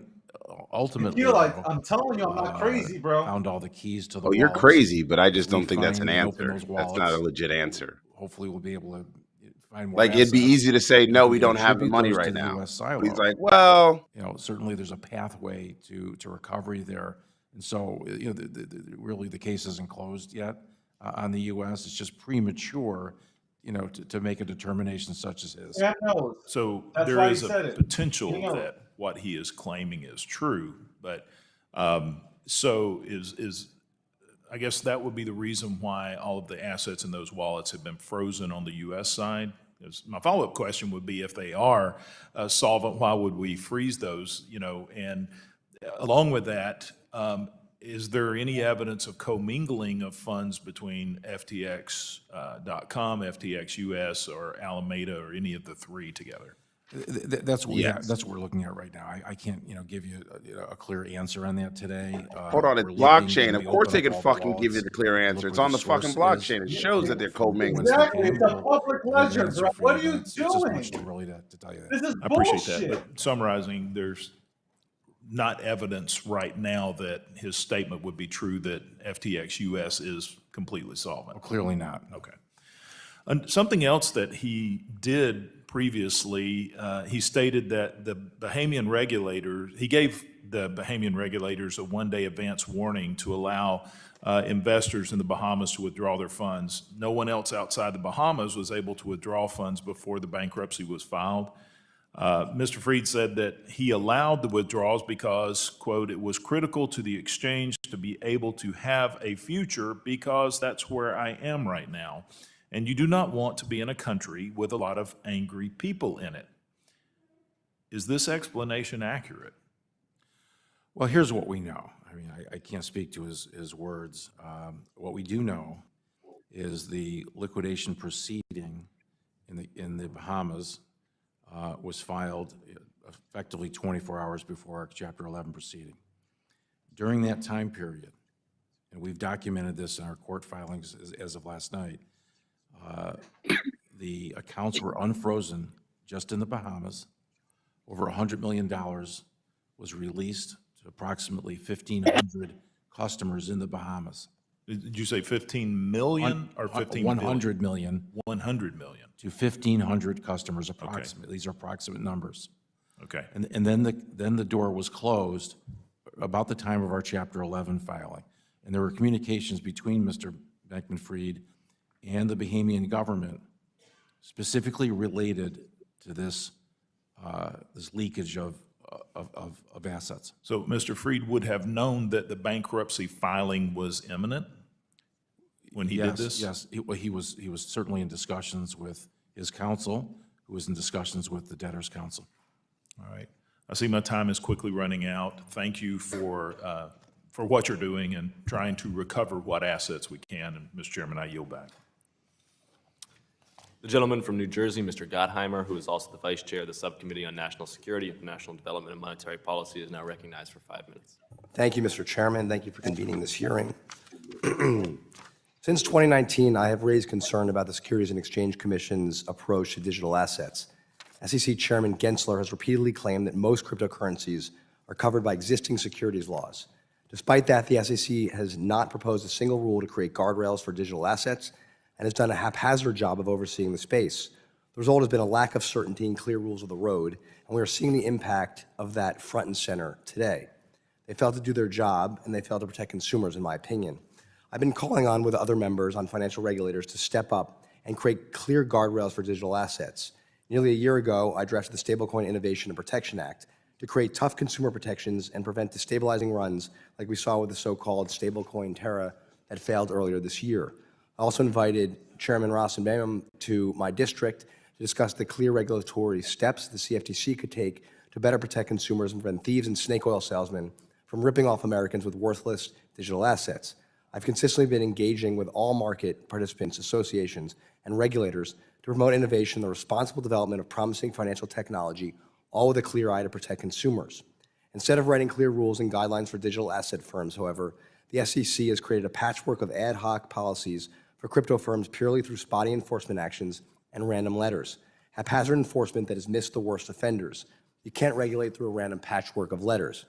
ultimately. feel like though, I'm telling you, I'm not crazy, bro. Found all the keys to the Oh, you're wallets. crazy, but I just We don't think that's an find and open answer. those That's not a wallets. legit answer. Hopefully, we'll be able to find more. Like, it'd be assets. easy to say, no, we can don't have the attribute money those to right the now. US silo. He's like, well, certainly there's a pathway to recovery there. And so, really the case isn't closed yet on the U.S. It's just premature, to make a determination such as his. Yeah, no. So That's there why is he a said it. potential You know. that what he is claiming is true, but so is I guess that would be the reason why all of the assets in those wallets have been frozen on the U.S. side. My follow-up question would be, if they are solvent, why would we freeze those? And along with that, is there any evidence of commingling of funds between FTX.com, FTX US, or Alameda, or any of the three together? That's what Yes. that's what we're looking at right now. I can't, give you a clear answer on that today. hold on, it's We're looking, blockchain. and Of we course open they up can all the fucking give wallets, you the clear look answer. It's where on the fucking source is, blockchain. It shows that they're from co-mingling. whence they Exactly, came. it's a public We'll give an ledger, answer bro. for What are you It's just doing? much too early to tell you that. This is I appreciate bullshit. that, but summarizing, there's not evidence right now that his statement would be true that FTX US is completely solvent. Clearly not. Okay. And something else that he did previously, he stated that the Bahamian regulators, he gave the Bahamian regulators a one-day advance warning to allow investors in the Bahamas to withdraw their funds. No one else outside the Bahamas was able to withdraw funds before the bankruptcy was filed. Mr. Fried said that he allowed the withdrawals because, quote, it was critical to the exchange to be able to have a future because that's where I am right now. And you do not want to be in a country with a lot of angry people in it. Is this explanation accurate? Well, here's what we know. I mean, I can't speak to his words. What we do know is the liquidation proceeding in the Bahamas was filed effectively 24 hours before our Chapter 11 proceeding. During that time period, and we've documented this in our court filings as of last night, the accounts were unfrozen just in the Bahamas. Over $100 million was released to approximately 1,500 customers in the Bahamas. Did you say 15 million or 15 100 million. 100 million. To 1,500 customers approximately. Okay. These are approximate numbers. Okay. And then the door was closed about the time of our Chapter 11 filing. And there were communications between Mr. Bankman-Fried and the Bahamian government specifically related to this leakage of assets. So Mr. Fried would have known that the bankruptcy filing was imminent when he did this? Yes, he was certainly in discussions with his counsel, who was in discussions with the debtors' counsel. All right. I see my time is quickly running out. Thank you for for what you're doing and trying to recover what assets we can. And Mr. Chairman, I yield back. The gentleman from New Jersey, Mr. Gottheimer, who is also the Vice Chair of the Subcommittee on National Security, International Development, and Monetary Policy, is now recognized for 5 minutes. Thank you, Mr. Chairman. Thank you for convening this hearing. Since 2019, I have raised concern about the Securities and Exchange Commission's approach to digital assets. SEC Chairman Gensler has repeatedly claimed that most cryptocurrencies are covered by existing securities laws. Despite that, the SEC has not proposed a single rule to create guardrails for digital assets and has done a haphazard job of overseeing the space. The result has been a lack of certainty and clear rules of the road, and we are seeing the impact of that front and center today. They failed to do their job, and they failed to protect consumers, in my opinion. I've been calling on with other members on financial regulators to step up and create clear guardrails for digital assets. Nearly a year ago, I drafted the Stablecoin Innovation and Protection Act to create tough consumer protections and prevent destabilizing runs like we saw with the so-called stablecoin Terra that failed earlier this year. I also invited Chairman Rosenbaum to my district to discuss the clear regulatory steps the CFTC could take to better protect consumers and prevent thieves and snake oil salesmen from ripping off Americans with worthless digital assets. I've consistently been engaging with all market participants, associations, and regulators to promote innovation and the responsible development of promising financial technology, all with a clear eye to protect consumers. Instead of writing clear rules and guidelines for digital asset firms, however, the SEC has created a patchwork of ad hoc policies for crypto firms purely through spotty enforcement actions and random letters. Haphazard enforcement that has missed the worst offenders. You can't regulate through a random patchwork of letters.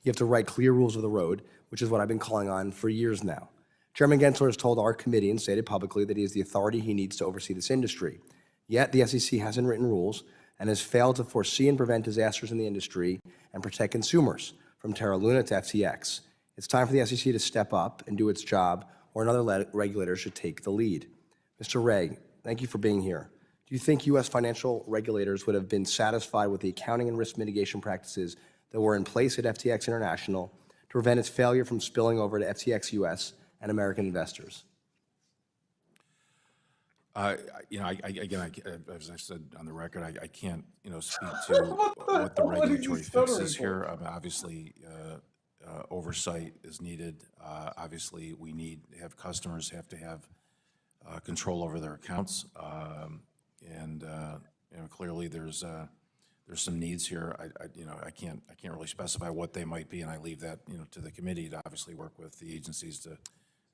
You have to write clear rules of the road, which is what I've been calling on for years now. Chairman Gensler has told our committee and stated publicly that he has the authority he needs to oversee this industry. Yet the SEC hasn't written rules and has failed to foresee and prevent disasters in the industry and protect consumers from Terra Luna to FTX. It's time for the SEC to step up and do its job, or another regulator should take the lead. Mr. Ray, thank you for being here. Do you think U.S. financial regulators would have been satisfied with the accounting and risk mitigation practices that were in place at FTX International to prevent its failure from spilling over to FTX US and American investors? You know, again, as I said on the record, I can't, you know, speak to what the regulatory fix is here. Obviously, oversight is needed. Obviously, we need to have customers have to have control over their accounts, and you know, clearly there's some needs here. You know, I can't really specify what they might be, and I leave that, you know, to the committee to obviously work with the agencies to.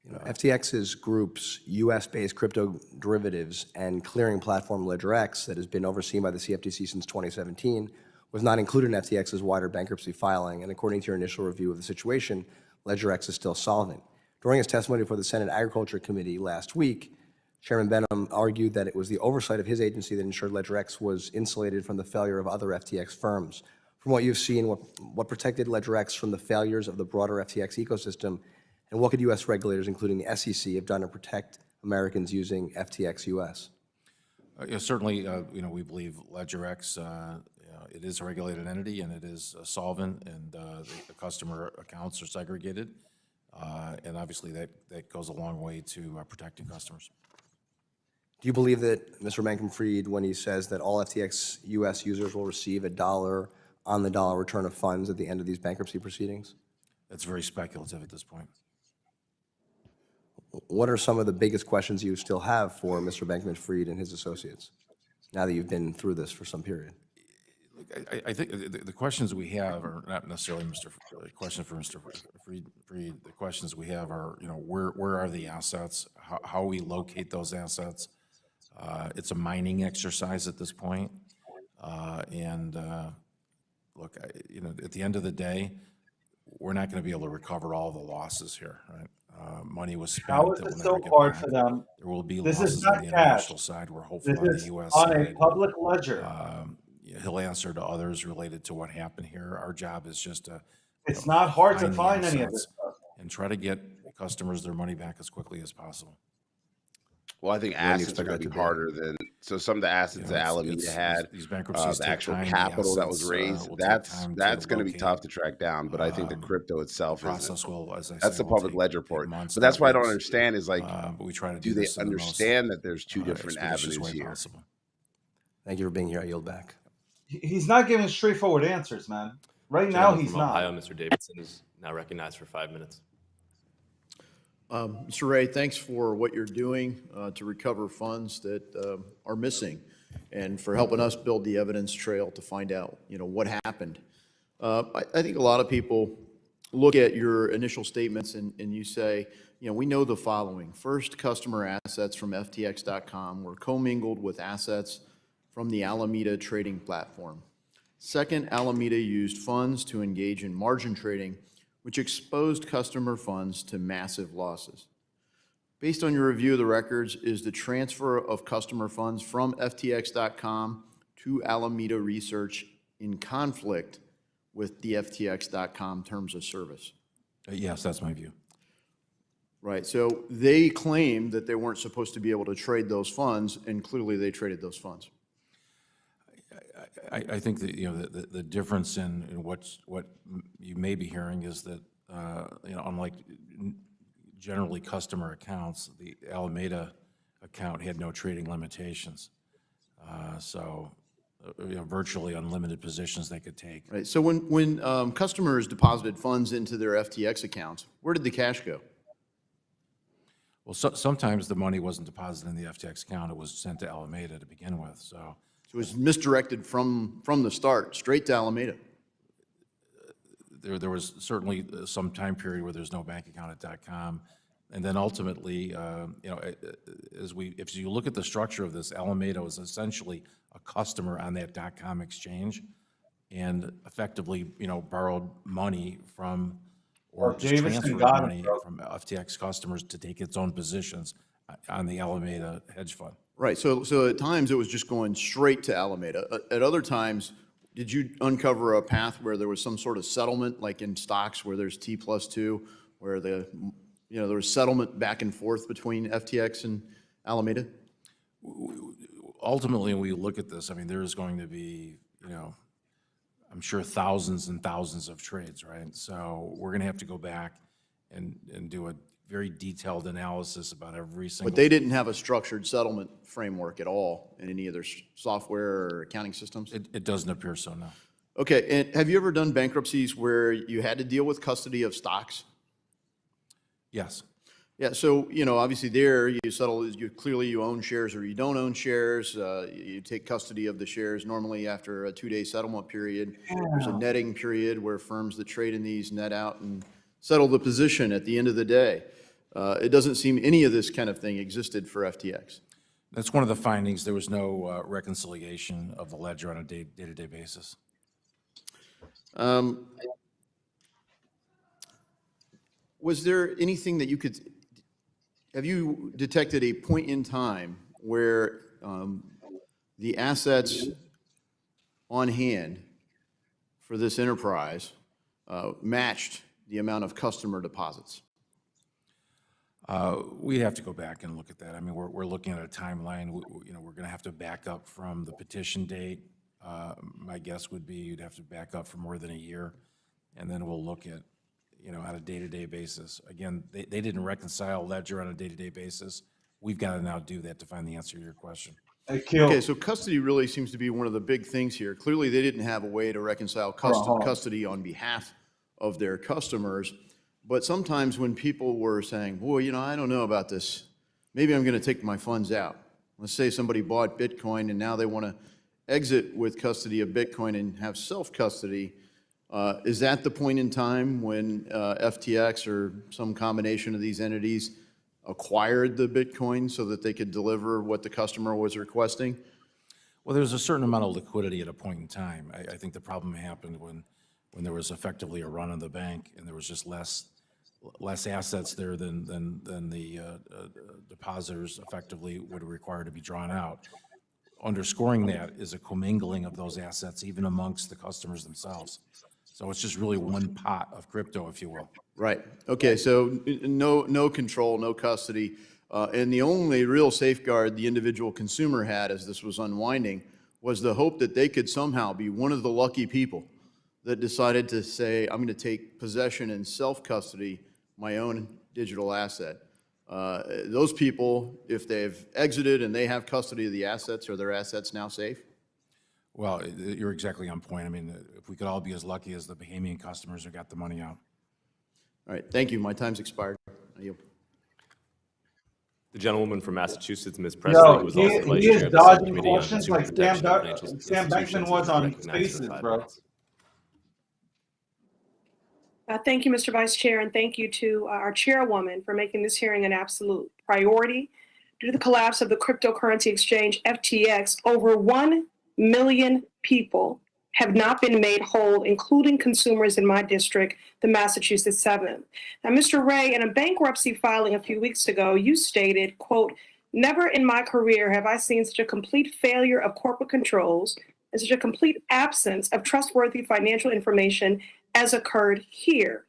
You know, FTX's group's U.S.-based crypto derivatives and clearing platform LedgerX that has been overseen by the CFTC since 2017 was not included in FTX's wider bankruptcy filing, and according to your initial review of the situation, LedgerX is still solvent. During his testimony before the Senate Agriculture Committee last week, Chairman Benham argued that it was the oversight of his agency that ensured LedgerX was insulated from the failure of other FTX firms. From what you've seen, what protected LedgerX from the failures of the broader FTX ecosystem, and what could U.S. regulators, including the SEC, have done to protect Americans using FTX US? Yeah, certainly, you know, we believe LedgerX, it is a regulated entity and it is solvent, and the customer accounts are segregated, and obviously that goes a long way to protecting customers. Do you believe that Mr. Bankman-Fried, when he says that all FTX US users will receive $1 on the dollar return of funds at the end of these bankruptcy proceedings? That's very speculative at this point. What are some of the biggest questions you still have for Mr. Bankman-Fried and his associates, now that you've been through this for some period? I think the questions we have are not necessarily questions for Mr. Fried. The questions we have are, you know, where are the assets? How we locate those assets? It's a mining exercise at this point. And look, you know, at the end of the day, we're not going to be able to recover all the losses here, right? Money was spent. How is it so hard for them? There will be This losses is on not the cash. international side. We're hopeful This on the is U.S. on side. a public ledger. He'll answer to others related to what happened here. Our job is just to. It's not hard to the find any of assets this stuff. and try to get customers their money back as quickly as possible. Well, I think assets are going to be harder than, so some of the assets that Alameda had, these bankruptcies the take actual time, the capital that was assets, raised, will take that's time going to be locate. tough to track down. But I think the crypto itself process will, as I that's say, the will public take ledger part. months, But that's not why I don't weeks. understand is like, But we try to do do they this in the most, understand that there's two different expeditious avenues way here? possible. Thank you for being here. I yield back. He's not giving straightforward answers, man. Right now, Gentleman he's from not. Ohio, Mr. Davidson, is now recognized for 5 minutes. Mr. Ray, thanks for what you're doing to recover funds that are missing and for helping us build the evidence trail to find out, what happened. I think a lot of people look at your initial statements and you say, we know the following. First, customer assets from FTX.com were commingled with assets from the Alameda trading platform. Second, Alameda used funds to engage in margin trading, which exposed customer funds to massive losses. Based on your review of the records, is the transfer of customer funds from FTX.com to Alameda Research in conflict with the FTX.com terms of service? Yes, that's my view. Right, so they claimed that they weren't supposed to be able to trade those funds, and clearly they traded those funds. I think that the difference in what you may be hearing is that unlike generally customer accounts, the Alameda account had no trading limitations, so virtually unlimited positions they could take. Right. So when customers deposited funds into their FTX accounts, where did the cash go? Well, sometimes the money wasn't deposited in the FTX account; it was sent to Alameda to begin with. So it was misdirected from the start, straight to Alameda. There was certainly some time period where there's no bank account at .com, and then ultimately, if you look at the structure of this, Alameda was essentially a customer on that .com exchange, and effectively, borrowed money from or just Davidson transferred got money it, bro. from FTX customers to take its own positions on the Alameda hedge fund. Right. So at times it was just going straight to Alameda. At other times, did you uncover a path where there was some sort of settlement, like in stocks where there's T+2, where there was settlement back and forth between FTX and Alameda? Ultimately, when we look at this, there is going to be, I'm sure thousands and thousands of trades, right? So we're going to have to go back and do a very detailed analysis about every single. But they didn't have a structured settlement framework at all in any of their software or accounting systems? It doesn't appear so, no. Okay, and have you ever done bankruptcies where you had to deal with custody of stocks? Yes. Yeah, so, obviously there you settle, clearly you own shares or you don't own shares. You take custody of the shares normally after a 2-day settlement period. There's a netting period where firms that trade in these net out and settle the position at the end of the day. It doesn't seem any of this kind of thing existed for FTX. That's one of the findings. There was no reconciliation of the ledger on a day-to-day basis. Was there anything that have you detected a point in time where the assets on hand for this enterprise matched the amount of customer deposits? We have to go back and look at that. We're looking at a timeline. We're going to have to back up from the petition date. My guess would be you'd have to back up for more than a year, and then we'll look at, on a day-to-day basis. Again, they didn't reconcile ledger on a day-to-day basis. We've got to now do that to find the answer to your question. Okay, so custody really seems to be one of the big things here. Clearly, they didn't have a way to reconcile custody on behalf of their customers. But sometimes when people were saying, boy, I don't know about this, maybe I'm going to take my funds out. Let's say somebody bought Bitcoin and now they want to exit with custody of Bitcoin and have self-custody. Is that the point in time when FTX or some combination of these entities acquired the Bitcoin so that they could deliver what the customer was requesting? Well, there's a certain amount of liquidity at a point in time. I think the problem happened when there was effectively a run on the bank and there was just less assets there than the depositors effectively would require to be drawn out. Underscoring that is a commingling of those assets even amongst the customers themselves. So it's just really one pot of crypto, if you will. Right. Okay, so no control, no custody. And the only real safeguard the individual consumer had as this was unwinding was the hope that they could somehow be one of the lucky people that decided to say, I'm going to take possession and self-custody my own digital asset. Those people, if they've exited and they have custody of the assets, are their assets now safe? Well, you're exactly on point. I mean, if we could all be as lucky as the Bahamian customers who got the money out. All right, thank you. My time's expired. I yield. The gentlewoman from Massachusetts, Ms. Presley, who was also Vice he is Chair of the dodging Subcommittee on questions Consumer like Protection and Financial Sam Bankman Institutions, was is now on recognized for Spaces, 5 bro. minutes. Thank you, Mr. Vice Chair, and thank you to our chairwoman for making this hearing an absolute priority. Due to the collapse of the cryptocurrency exchange FTX, over 1 million people have not been made whole, including consumers in my district, the Massachusetts 7th. Now, Mr. Ray, in a bankruptcy filing a few weeks ago, you stated, quote, "Never in my career have I seen such a complete failure of corporate controls and such a complete absence of trustworthy financial information as occurred here,"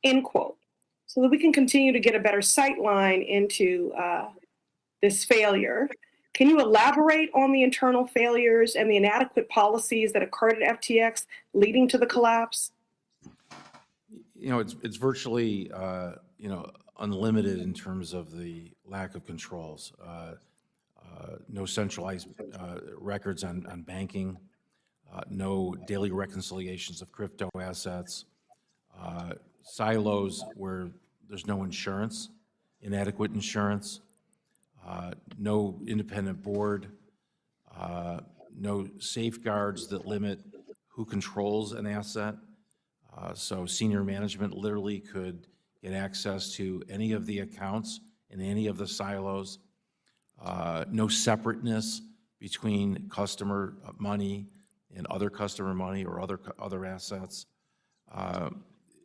end quote. So that we can continue to get a better sight line into this failure. Can you elaborate on the internal failures and the inadequate policies that occurred at FTX leading to the collapse? You know, it's virtually, you know, unlimited in terms of the lack of controls. No centralized records on banking, no daily reconciliations of crypto assets, silos where there's no insurance, inadequate insurance, no independent board, no safeguards that limit who controls an asset. So senior management literally could get access to any of the accounts in any of the silos. No separateness between customer money and other customer money or other assets.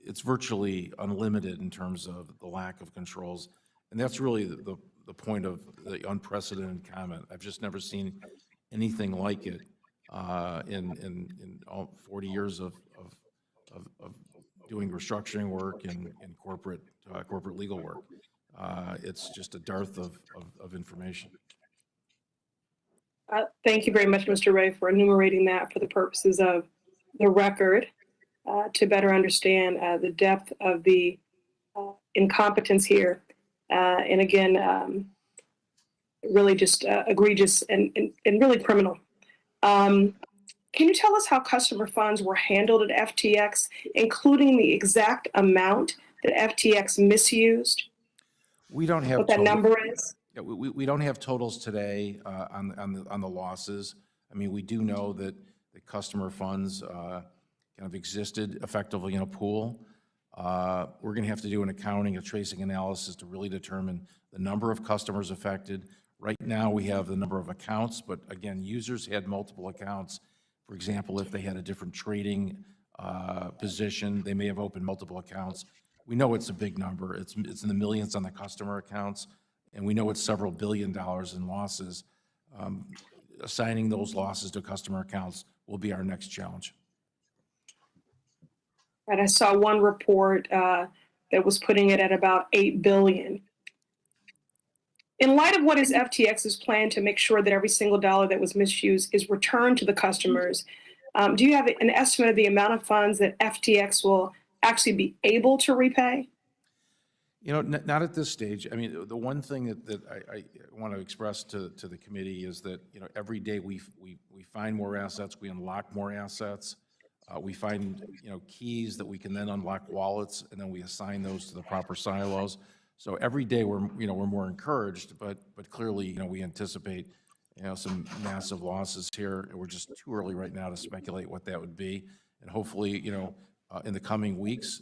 It's virtually unlimited in terms of the lack of controls. And that's really the point of the unprecedented comment. I've just never seen anything like it in all 40 years of doing restructuring work and corporate legal work. It's just a dearth of information. Thank you very much, Mr. Ray, for enumerating that for the purposes of the record to better understand the depth of the incompetence here. And again, really just egregious and really criminal. Can you tell us how customer funds were handled at FTX, including the exact amount that FTX misused? We don't have what that number is? Yeah, we don't have totals today on the losses. I mean, we do know that the customer funds kind of existed effectively in a pool. We're going to have to do an accounting, a tracing analysis to really determine the number of customers affected. Right now, we have the number of accounts, but again, users had multiple accounts. For example, if they had a different trading position, they may have opened multiple accounts. We know it's a big number. It's in the millions on the customer accounts, and we know it's several $1 billion in losses. Assigning those losses to customer accounts will be our next challenge. And I saw one report that was putting it at about $8 billion. In light of what is FTX's plan to make sure that every single dollar that was misused is returned to the customers, do you have an estimate of the amount of funds that FTX will actually be able to repay? You know, not at this stage. I mean, the one thing that I want to express to the committee is that, you know, every day we find more assets, we unlock more assets. We find, you know, keys that we can then unlock wallets, and then we assign those to the proper silos. So every day we're more encouraged, but clearly, you know, we anticipate, you know, some massive losses here. We're just too early right now to speculate what that would be. And hopefully, you know, in the coming weeks,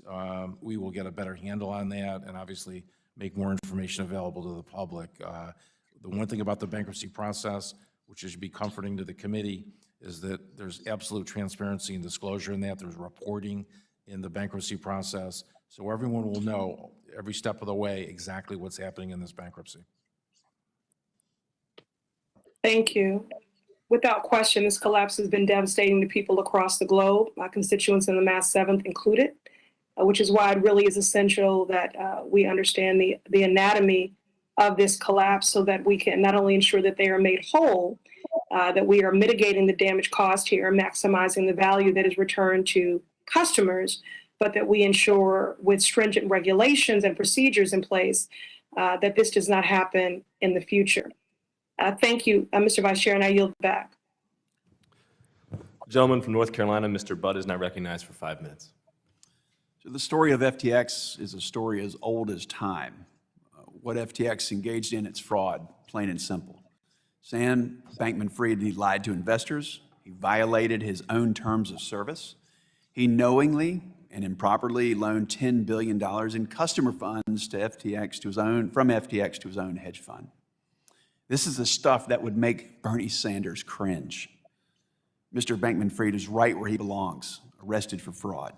we will get a better handle on that and obviously make more information available to the public. The one thing about the bankruptcy process, which should be comforting to the committee, is that there's absolute transparency and disclosure in that. There's reporting in the bankruptcy process. So everyone will know every step of the way exactly what's happening in this bankruptcy. Thank you. Without question, this collapse has been devastating to people across the globe, my constituents in the Mass 7th included, which is why it really is essential that we understand the anatomy of this collapse so that we can not only ensure that they are made whole, that we are mitigating the damage caused here, maximizing the value that is returned to customers, but that we ensure with stringent regulations and procedures in place that this does not happen in the future. Thank you, Mr. Vice Chair, and I yield back. The gentleman from North Carolina, Mr. Budd, is now recognized for 5 minutes. So the story of FTX is a story as old as time. What FTX engaged in, it's fraud, plain and simple. Sam Bankman-Fried, he lied to investors. He violated his own terms of service. He knowingly and improperly loaned $10 billion in customer funds to from FTX to his own hedge fund. This is the stuff that would make Bernie Sanders cringe. Mr. Bankman-Fried is right where he belongs, arrested for fraud.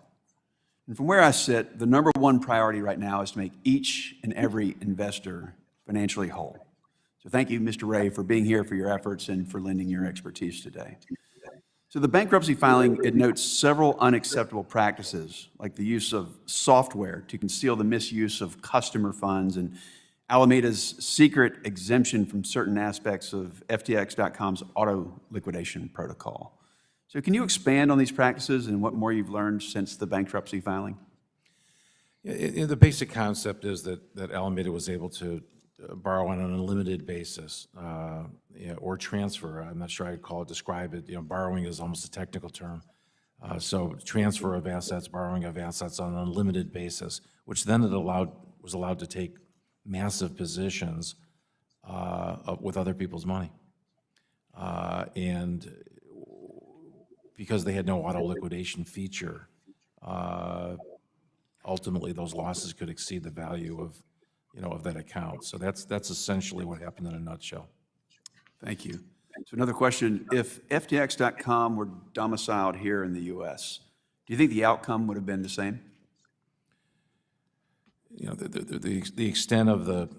And from where I sit, the number one priority right now is to make each and every investor financially whole. So thank you, Mr. Ray, for being here, for your efforts, and for lending your expertise today. So the bankruptcy filing, it notes several unacceptable practices, like the use of software to conceal the misuse of customer funds and Alameda's secret exemption from certain aspects of FTX.com's auto liquidation protocol. So can you expand on these practices and what more you've learned since the bankruptcy filing? The basic concept is that Alameda was able to borrow on an unlimited basis, or transfer. I'm not sure I'd describe it. Borrowing is almost a technical term. So transfer of assets, borrowing of assets on an unlimited basis, which then it was allowed to take massive positions with other people's money. And because they had no auto liquidation feature, ultimately those losses could exceed the value of that account. So that's essentially what happened in a nutshell. Thank you. So another question, if FTX.com were domiciled here in the U.S., do you think the outcome would have been the same? The extent of the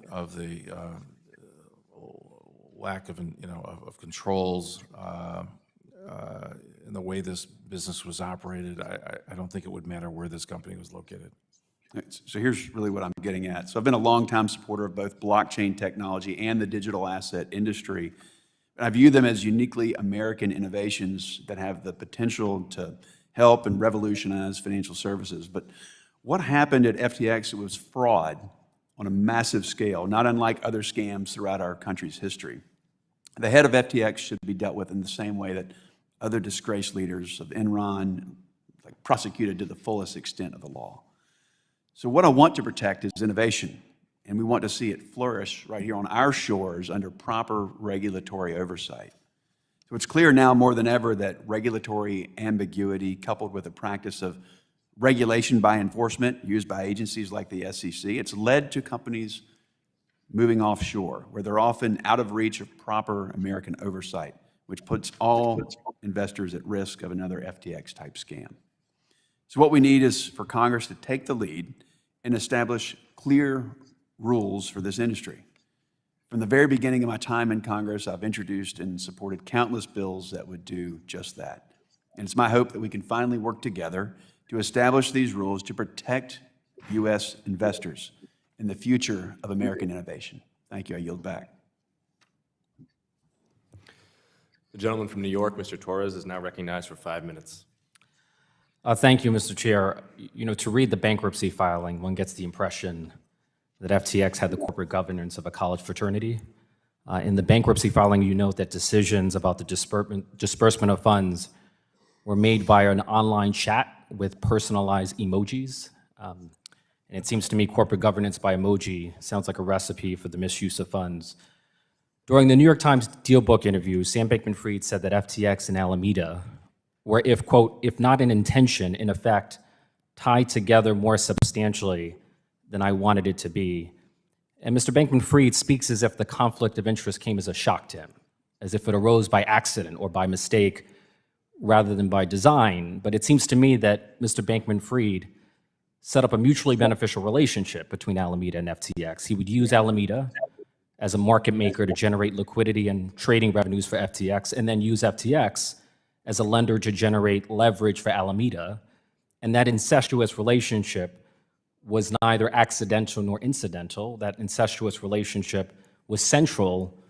lack of of controls and the way this business was operated, I don't think it would matter where this company was located. So here's really what I'm getting at. So I've been a longtime supporter of both blockchain technology and the digital asset industry. I view them as uniquely American innovations that have the potential to help and revolutionize financial services. But what happened at FTX was fraud on a massive scale, not unlike other scams throughout our country's history. The head of FTX should be dealt with in the same way that other disgraced leaders of Enron, prosecuted to the fullest extent of the law. So what I want to protect is innovation, and we want to see it flourish right here on our shores under proper regulatory oversight. So it's clear now more than ever that regulatory ambiguity coupled with a practice of regulation by enforcement used by agencies like the SEC, it's led to companies moving offshore, where they're often out of reach of proper American oversight, which puts all investors at risk of another FTX-type scam. So what we need is for Congress to take the lead and establish clear rules for this industry. From the very beginning of my time in Congress, I've introduced and supported countless bills that would do just that. And it's my hope that we can finally work together to establish these rules to protect U.S. investors and the future of American innovation. Thank you. I yield back. The gentleman from New York, Mr. Torres, is now recognized for 5 minutes. Thank you, Mr. Chair. To read the bankruptcy filing, one gets the impression that FTX had the corporate governance of a college fraternity. In the bankruptcy filing, you note that decisions about the disbursement of funds were made via an online chat with personalized emojis. And it seems to me corporate governance by emoji sounds like a recipe for the misuse of funds. During the New York Times Deal Book interview, Sam Bankman-Fried said that FTX and Alameda were, if not in intention, in effect, tied together more substantially than I wanted it to be. And Mr. Bankman-Fried speaks as if the conflict of interest came as a shock to him, as if it arose by accident or by mistake rather than by design. But it seems to me that Mr. Bankman-Fried set up a mutually beneficial relationship between Alameda and FTX. He would use Alameda as a market maker to generate liquidity and trading revenues for FTX, and then use FTX as a lender to generate leverage for Alameda. And that incestuous relationship was neither accidental nor incidental. That incestuous relationship was central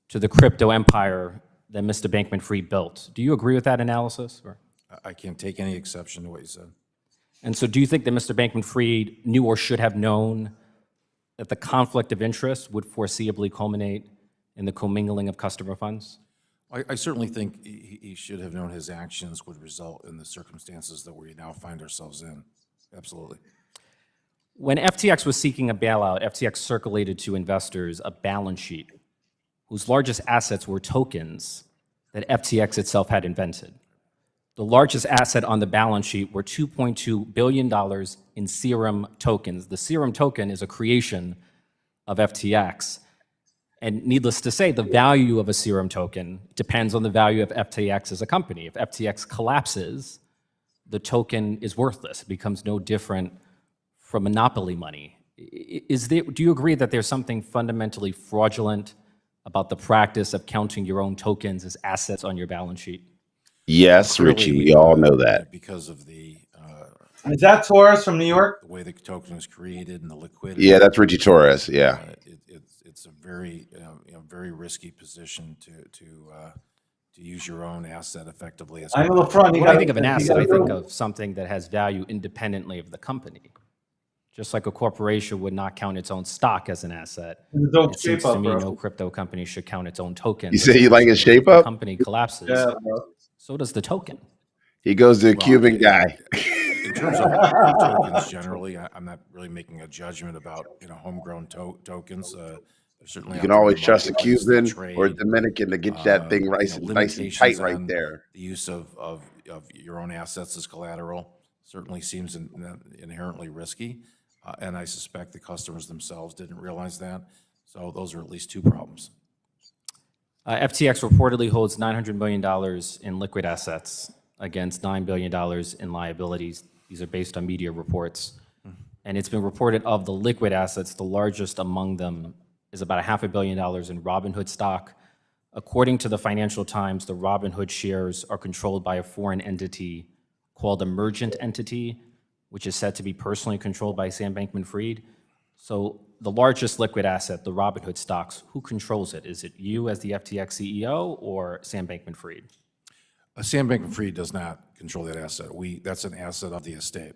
to the crypto empire that Mr. Bankman-Fried built. Do you agree with that analysis? Or? I can't take any exception to what you said. And so do you think that Mr. Bankman-Fried knew or should have known that the conflict of interest would foreseeably culminate in the commingling of customer funds? I certainly think he should have known his actions would result in the circumstances that we now find ourselves in. Absolutely. When FTX was seeking a bailout, FTX circulated to investors a balance sheet whose largest assets were tokens that FTX itself had invented. The largest asset on the balance sheet were $2.2 billion in Serum tokens. The Serum token is a creation of FTX. And needless to say, the value of a Serum token depends on the value of FTX as a company. If FTX collapses, the token is worthless. It becomes no different from monopoly money. Do you agree that there's something fundamentally fraudulent about the practice of counting your own tokens as assets on your balance sheet? Yes, Richie, we all know that. Because of the Is that Torres from New York? the way the token is created and the liquidity. Yeah, that's Richie Torres. Yeah. It's a very very risky position to use your own asset effectively. As I know the front. When I think of an asset, I think of something that has value independently of the company. Just like a corporation would not count its own stock as an asset, it seems to me no crypto company should count its own tokens. You say you like his shape The up? company collapses, Yeah, bro. so does the token. He goes to a Cuban guy. In terms of tokens generally, I'm not really making a judgment about homegrown tokens. Certainly You can always trust a Cuban or a Dominican to get that thing nice and tight right there. The use of your own assets as collateral certainly seems inherently risky, and I suspect the customers themselves didn't realize that. So those are at least two problems. FTX reportedly holds $900 million in liquid assets against $9 billion in liabilities. These are based on media reports. And it's been reported of the liquid assets, the largest among them is about $500 million in Robinhood stock. According to the Financial Times, the Robinhood shares are controlled by a foreign entity called Emergent Entity, which is said to be personally controlled by Sam Bankman-Fried. So the largest liquid asset, the Robinhood stocks, who controls it? Is it you as the FTX CEO or Sam Bankman-Fried? Sam Bankman-Fried does not control that asset. That's an asset of the estate.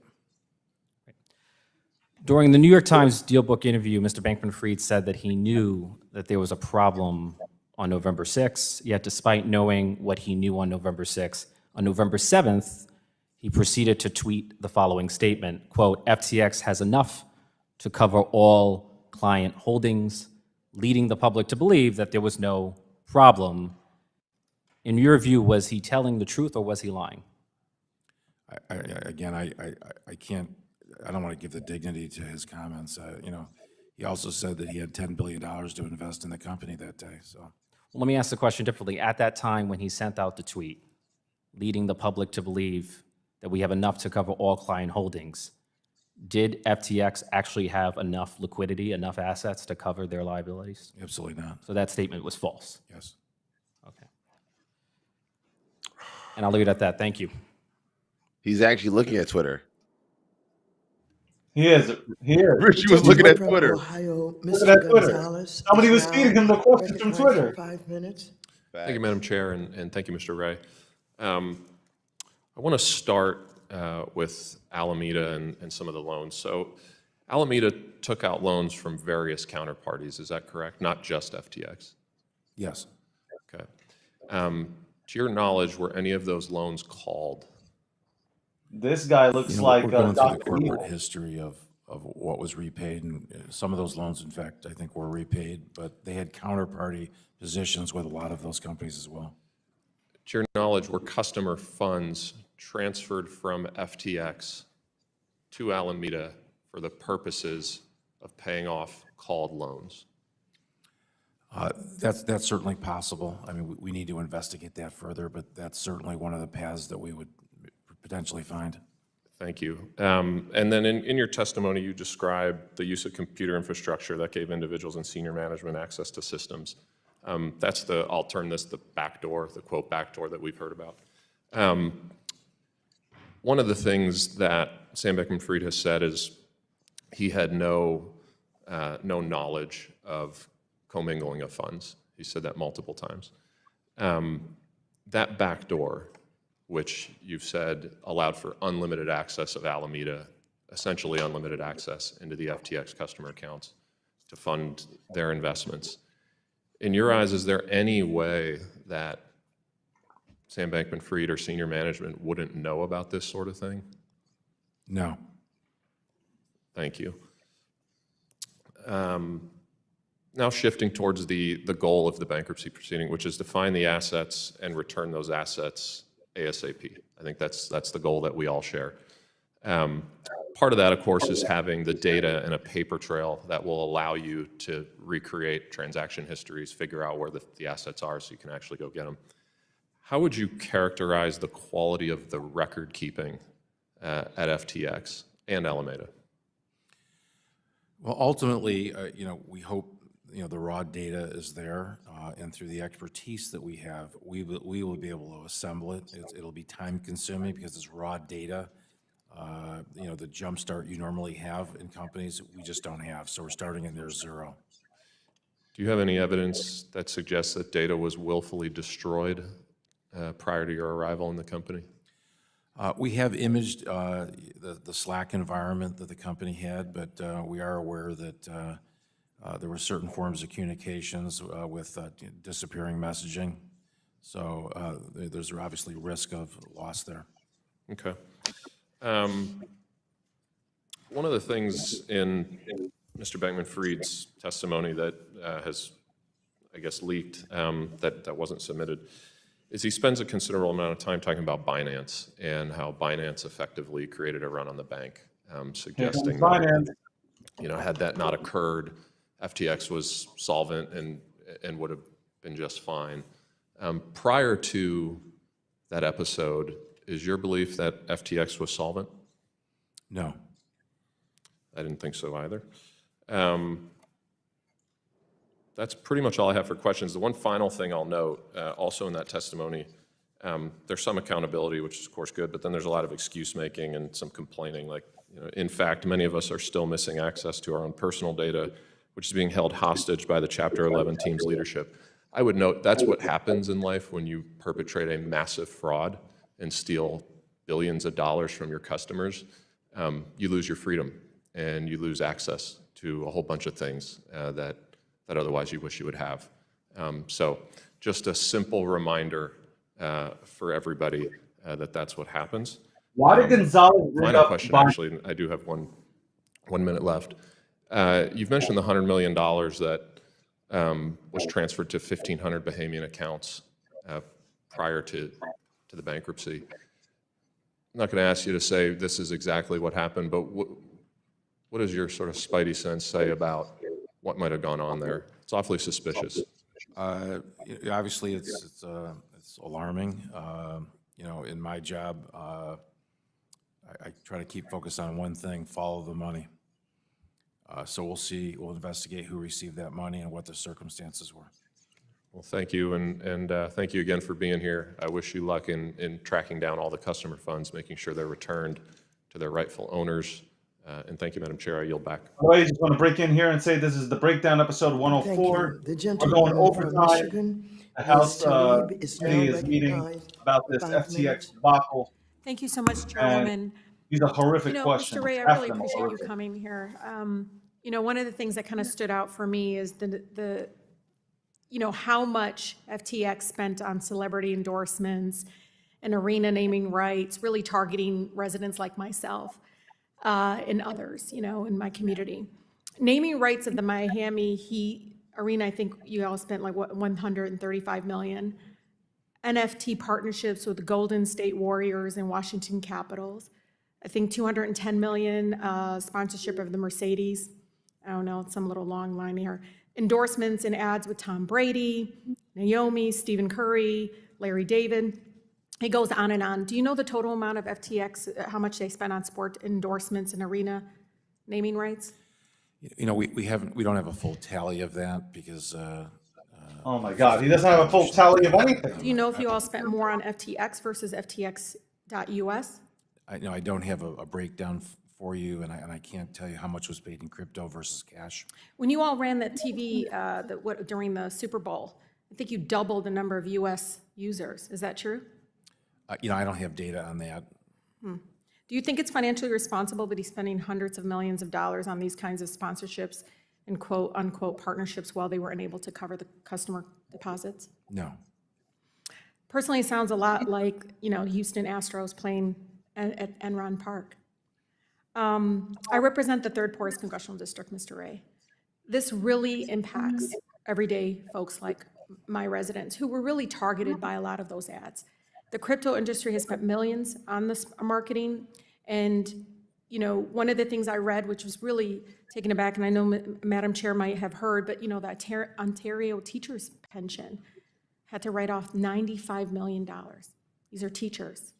During the New York Times DealBook interview, Mr. Bankman-Fried said that he knew that there was a problem on November 6th, yet despite knowing what he knew on November 6th, on November 7th, he proceeded to tweet the following statement, quote, FTX has enough to cover all client holdings, leading the public to believe that there was no problem. In your view, was he telling the truth or was he lying? I can't, I don't want to give the dignity to his comments. He also said that he had $10 billion to invest in the company that day. So, well, let me ask the question differently. At that time when he sent out the tweet, leading the public to believe that we have enough to cover all client holdings, did FTX actually have enough liquidity, enough assets to cover their liabilities? Absolutely not. So that statement was false? Yes. Okay. And I'll leave it at that. Thank you. He's actually looking at Twitter. He is. Richie was looking at Twitter. Ohio, Look at Mr. Twitter. Gonzalez. Somebody is was now feeding him the questions from recognized Twitter. for 5 minutes. Thank you, Madam Chair, and thank you, Mr. Ray. I want to start with Alameda and some of the loans. So Alameda took out loans from various counterparties, is that correct? Not just FTX? Yes. Okay. To your knowledge, were any of those loans called? This guy looks like we're going through the Dr. corporate Evil. history of what was repaid, and some of those loans, in fact, I think were repaid, but they had counterparty positions with a lot of those companies as well. To your knowledge, were customer funds transferred from FTX to Alameda for the purposes of paying off called loans? That's certainly possible. I mean, we need to investigate that further, but that's certainly one of the paths that we would potentially find. Thank you. And then in your testimony, you described the use of computer infrastructure that gave individuals in senior management access to systems. That's I'll term this the backdoor, the quote backdoor that we've heard about. One of the things that Sam Bankman-Fried has said is he had no knowledge of commingling of funds. He said that multiple times. That backdoor, which you've said allowed for unlimited access of Alameda, essentially unlimited access into the FTX customer accounts to fund their investments. In your eyes, is there any way that Sam Bankman-Fried or senior management wouldn't know about this sort of thing? No. Thank you. Now shifting towards the goal of the bankruptcy proceeding, which is to find the assets and return those assets ASAP. I think that's the goal that we all share. Part of that, of course, is having the data and a paper trail that will allow you to recreate transaction histories, figure out where the assets are so you can actually go get them. How would you characterize the quality of the record keeping at FTX and Alameda? Well, ultimately, we hope, the raw data is there, and through the expertise that we have, we will be able to assemble it. It'll be time consuming because it's raw data. The jump start you normally have in companies, we just don't have. So we're starting in near zero. Do you have any evidence that suggests that data was willfully destroyed prior to your arrival in the company? We have imaged the Slack environment that the company had, but we are aware that there were certain forms of communications with disappearing messaging. So there's obviously risk of loss there. Okay. One of the things in Mr. Bankman-Fried's testimony that has, I guess, leaked that wasn't submitted is he spends a considerable amount of time talking about Binance and how Binance effectively created a run on the bank, suggesting that, had that not occurred, FTX was solvent and would have been just fine. Prior to that episode, is your belief that FTX was solvent? No. I didn't think so either. That's pretty much all I have for questions. The one final thing I'll note, also in that testimony, there's some accountability, which is of course good, but then there's a lot of excuse making and some complaining. Like, in fact, many of us are still missing access to our own personal data, which is being held hostage by the Chapter 11 team's leadership. I would note that's what happens in life when you perpetrate a massive fraud and steal billions of dollars from your customers. You lose your freedom and you lose access to a whole bunch of things that otherwise you wish you would have. So just a simple reminder for everybody that that's what happens. Why did Gonzalez bring Final up question, Binance? actually, I do have one minute left. You've mentioned the $100 million that was transferred to 1,500 Bahamian accounts prior to the bankruptcy. I'm not going to ask you to say this is exactly what happened, but what does your sort of spidey sense say about what might have gone on there? It's awfully suspicious. Obviously, it's alarming. In my job, I try to keep focused on one thing: follow the money. So we'll see. We'll investigate who received that money and what the circumstances were. Well, thank you, and thank you again for being here. I wish you luck in tracking down all the customer funds, making sure they're returned to their rightful owners. And thank you, Madam Chair. I yield back. I just want to break in here and say this is the breakdown episode 104. The We're gentleman going from overtime. Michigan, The House Ms. Tlaib, is now committee is meeting recognized about this 5 FTX minutes. debacle. Thank you so much, Chairwoman. These are horrific questions. Mr. Ray, I Half really of them are appreciate you horrific. coming here. One of the things that kind of stood out for me is the how much FTX spent on celebrity endorsements and arena naming rights, really targeting residents like myself and others, in my community. Naming rights of the Miami Heat arena, I think you all spent like $135 million. NFT partnerships with the Golden State Warriors and Washington Capitals. I think $210 million sponsorship of the Mercedes. I don't know, some little long line here. Endorsements and ads with Tom Brady, Naomi, Stephen Curry, Larry David. It goes on and on. Do you know the total amount of FTX, how much they spent on sport endorsements and arena naming rights? We don't have a full tally of that because. Oh my God, he doesn't have a full tally of anything. Do you know if you all spent more on FTX versus FTX.US? I don't have a breakdown for you, and I can't tell you how much was paid in crypto versus cash. When you all ran that TV during the Super Bowl, I think you doubled the number of U.S. users. Is that true? I don't have data on that. Do you think it's financially responsible that he's spending hundreds of millions of dollars on these kinds of sponsorships and quote unquote partnerships while they were unable to cover the customer deposits? No. Personally, it sounds a lot like, Houston Astros playing at Enron Park. I represent the third poorest congressional district, Mr. Ray. This really impacts everyday folks like my residents who were really targeted by a lot of those ads. The crypto industry has spent millions on this marketing. And, one of the things I read, which was really taken aback, and I know Madam Chair might have heard, but, the Ontario teachers pension had to write off $95 million. These are teachers.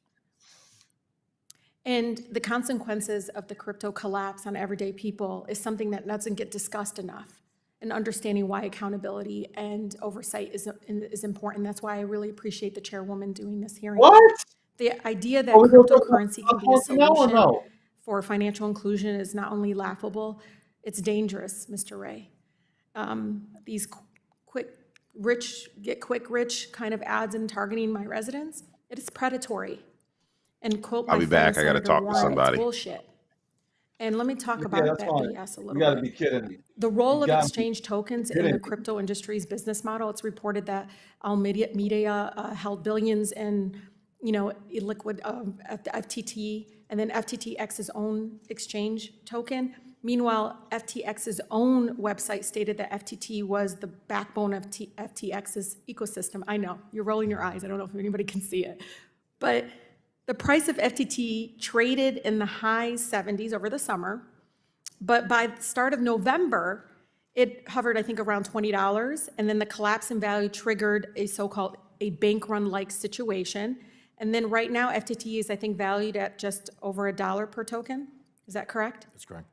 And the consequences of the crypto collapse on everyday people is something that doesn't get discussed enough. And understanding why accountability and oversight is important. That's why I really appreciate the chairwoman doing this hearing. What? The idea that cryptocurrency can be a solution for financial inclusion is not only laughable, it's dangerous, Mr. Ray. These get quick rich kind of ads and targeting my residents, it is predatory. And quote my I'll be back. I got to Senator talk to Warren, somebody. It's bullshit. And let me talk about that BS a little bit. You got to be kidding me. The role You of gotta exchange tokens in the crypto industry's business model, it's reported that Media held billions in, illiquid FTT, and then FTTX's own exchange token. Meanwhile, FTX's own website stated that FTT was the backbone of FTX's ecosystem. I know, you're rolling your eyes. I don't know if anybody can see it. But the price of FTT traded in the high 70s over the summer, but by the start of November, it hovered, I think, around $20, and then the collapse in value triggered a so-called bank run-like situation. And then right now, FTT is, I think, valued at just over $1 per token. Is that correct? That's correct.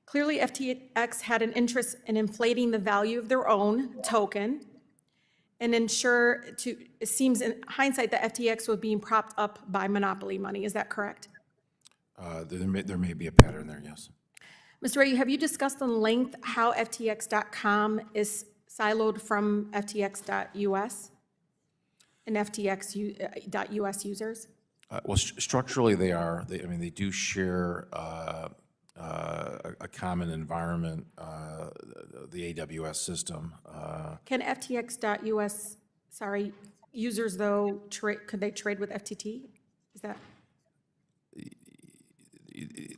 Clearly, FTX had an interest in inflating the value of their own token, and it seems in hindsight that FTX was being propped up by monopoly money. Is that correct? There may be a pattern there, yes. Mr. Ray, have you discussed in length how FTX.com is siloed from FTX.us and FTX.us users? Well, structurally they are. They do share a common environment, the AWS system. Can FTX.us, users though, could they trade with FTT? Is that?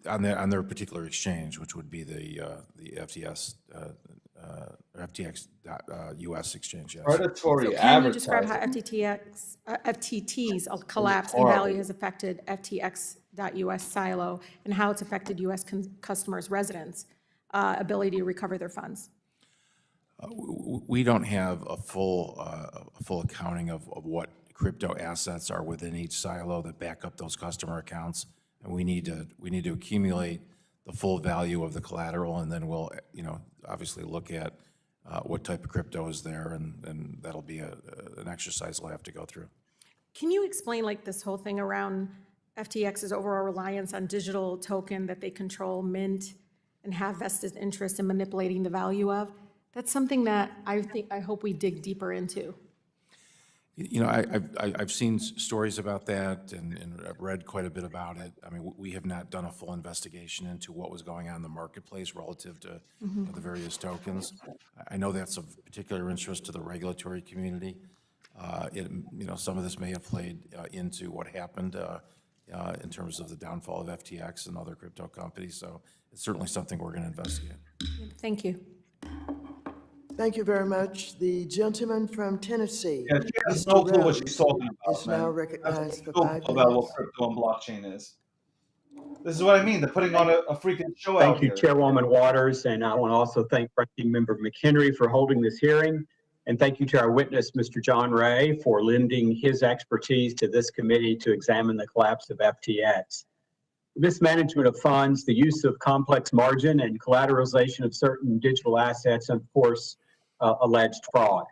On their particular exchange, which would be the FTX.us exchange, yes. Predatory So can you describe how FTT's collapse in value has affected FTX.us silo and how it's affected U.S. customers' residents' ability to recover their funds? We don't have a full accounting of what crypto assets are within each silo that back up those customer accounts, and we need to accumulate the full value of the collateral, and then we'll obviously look at what type of crypto is there, and that'll be an exercise we'll have to go through. Can you explain this whole thing around FTX's overall reliance on digital token that they control, mint, and have vested interest in manipulating the value of? That's something that I hope we dig deeper into. I've seen stories about that and I've read quite a bit about it. We have not done a full investigation into what was going on in the marketplace relative to the various tokens. I know that's of particular interest to the regulatory community. Some of this may have played into what happened in terms of the downfall of FTX and other crypto companies. So it's certainly something we're going to investigate. Thank you. Thank you very much. The gentleman from Tennessee. Yeah, she has no clue what she's talking about. Is now recognized for No 5 clue about minutes. what crypto and blockchain is. This is what I mean. They're putting on a freaking show out Thank you, here. Chairwoman Waters, and I want to also thank Ranking Member McHenry for holding this hearing. And thank you to our witness, Mr. John Ray, for lending his expertise to this committee to examine the collapse of FTX. Mismanagement of funds, the use of complex margin, and collateralization of certain digital assets, and of course, alleged fraud.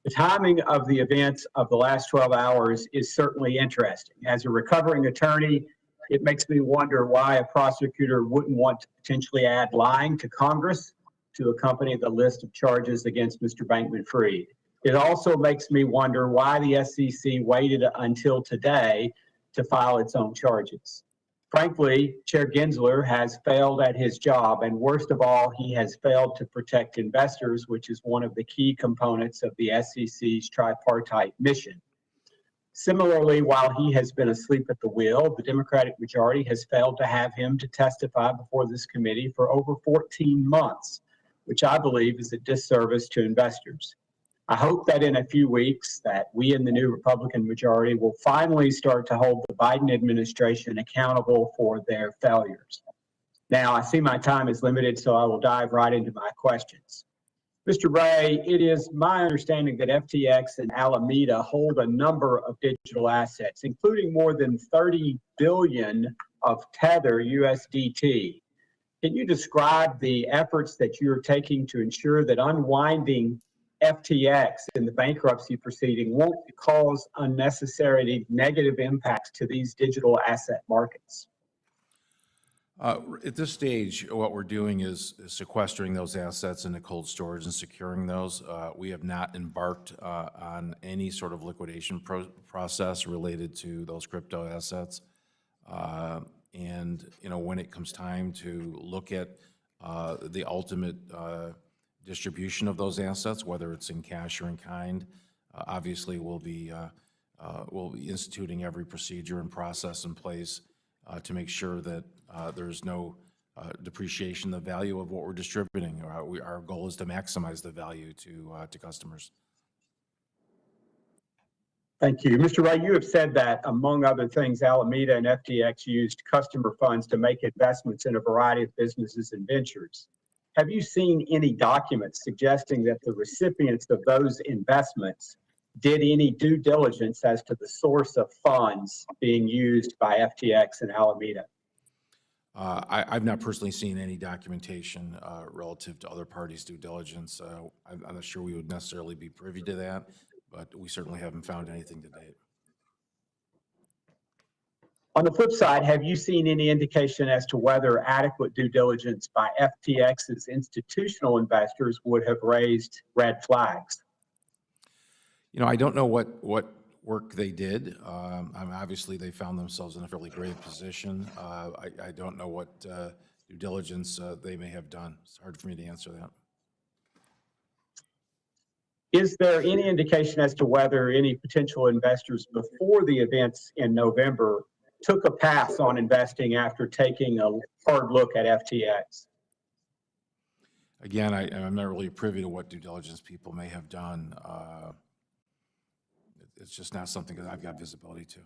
The timing of the events of the last 12 hours is certainly interesting. As a recovering attorney, it makes me wonder why a prosecutor wouldn't want to potentially add lying to Congress to accompany the list of charges against Mr. Bankman-Fried. It also makes me wonder why the SEC waited until today to file its own charges. Frankly, Chair Gensler has failed at his job, and worst of all, he has failed to protect investors, which is one of the key components of the SEC's tripartite mission. Similarly, while he has been asleep at the wheel, the Democratic majority has failed to have him to testify before this committee for over 14 months, which I believe is a disservice to investors. I hope that in a few weeks that we in the new Republican majority will finally start to hold the Biden administration accountable for their failures. Now, I see my time is limited, so I will dive right into my questions. Mr. Ray, it is my understanding that FTX and Alameda hold a number of digital assets, including more than 30 billion of Tether USDT. Can you describe the efforts that you're taking to ensure that unwinding FTX in the bankruptcy proceeding won't cause unnecessary negative impacts to these digital asset markets? At this stage, what we're doing is sequestering those assets into cold storage and securing those. We have not embarked on any sort of liquidation process related to those crypto assets. And when it comes time to look at the ultimate distribution of those assets, whether it's in cash or in kind, obviously we'll be instituting every procedure and process in place to make sure that there's no depreciation of the value of what we're distributing. Our goal is to maximize the value to customers. Thank you. Mr. Ray, you have said that, among other things, Alameda and FTX used customer funds to make investments in a variety of businesses and ventures. Have you seen any documents suggesting that the recipients of those investments did any due diligence as to the source of funds being used by FTX and Alameda? I've not personally seen any documentation relative to other parties' due diligence. I'm not sure we would necessarily be privy to that, but we certainly haven't found anything to date. On the flip side, have you seen any indication as to whether adequate due diligence by FTX's institutional investors would have raised red flags? I don't know what work they did. Obviously, they found themselves in a fairly grave position. I don't know what due diligence they may have done. It's hard for me to answer that. Is there any indication as to whether any potential investors before the events in November took a pass on investing after taking a hard look at FTX? Again, I'm not really privy to what due diligence people may have done. It's just not something that I've got visibility to.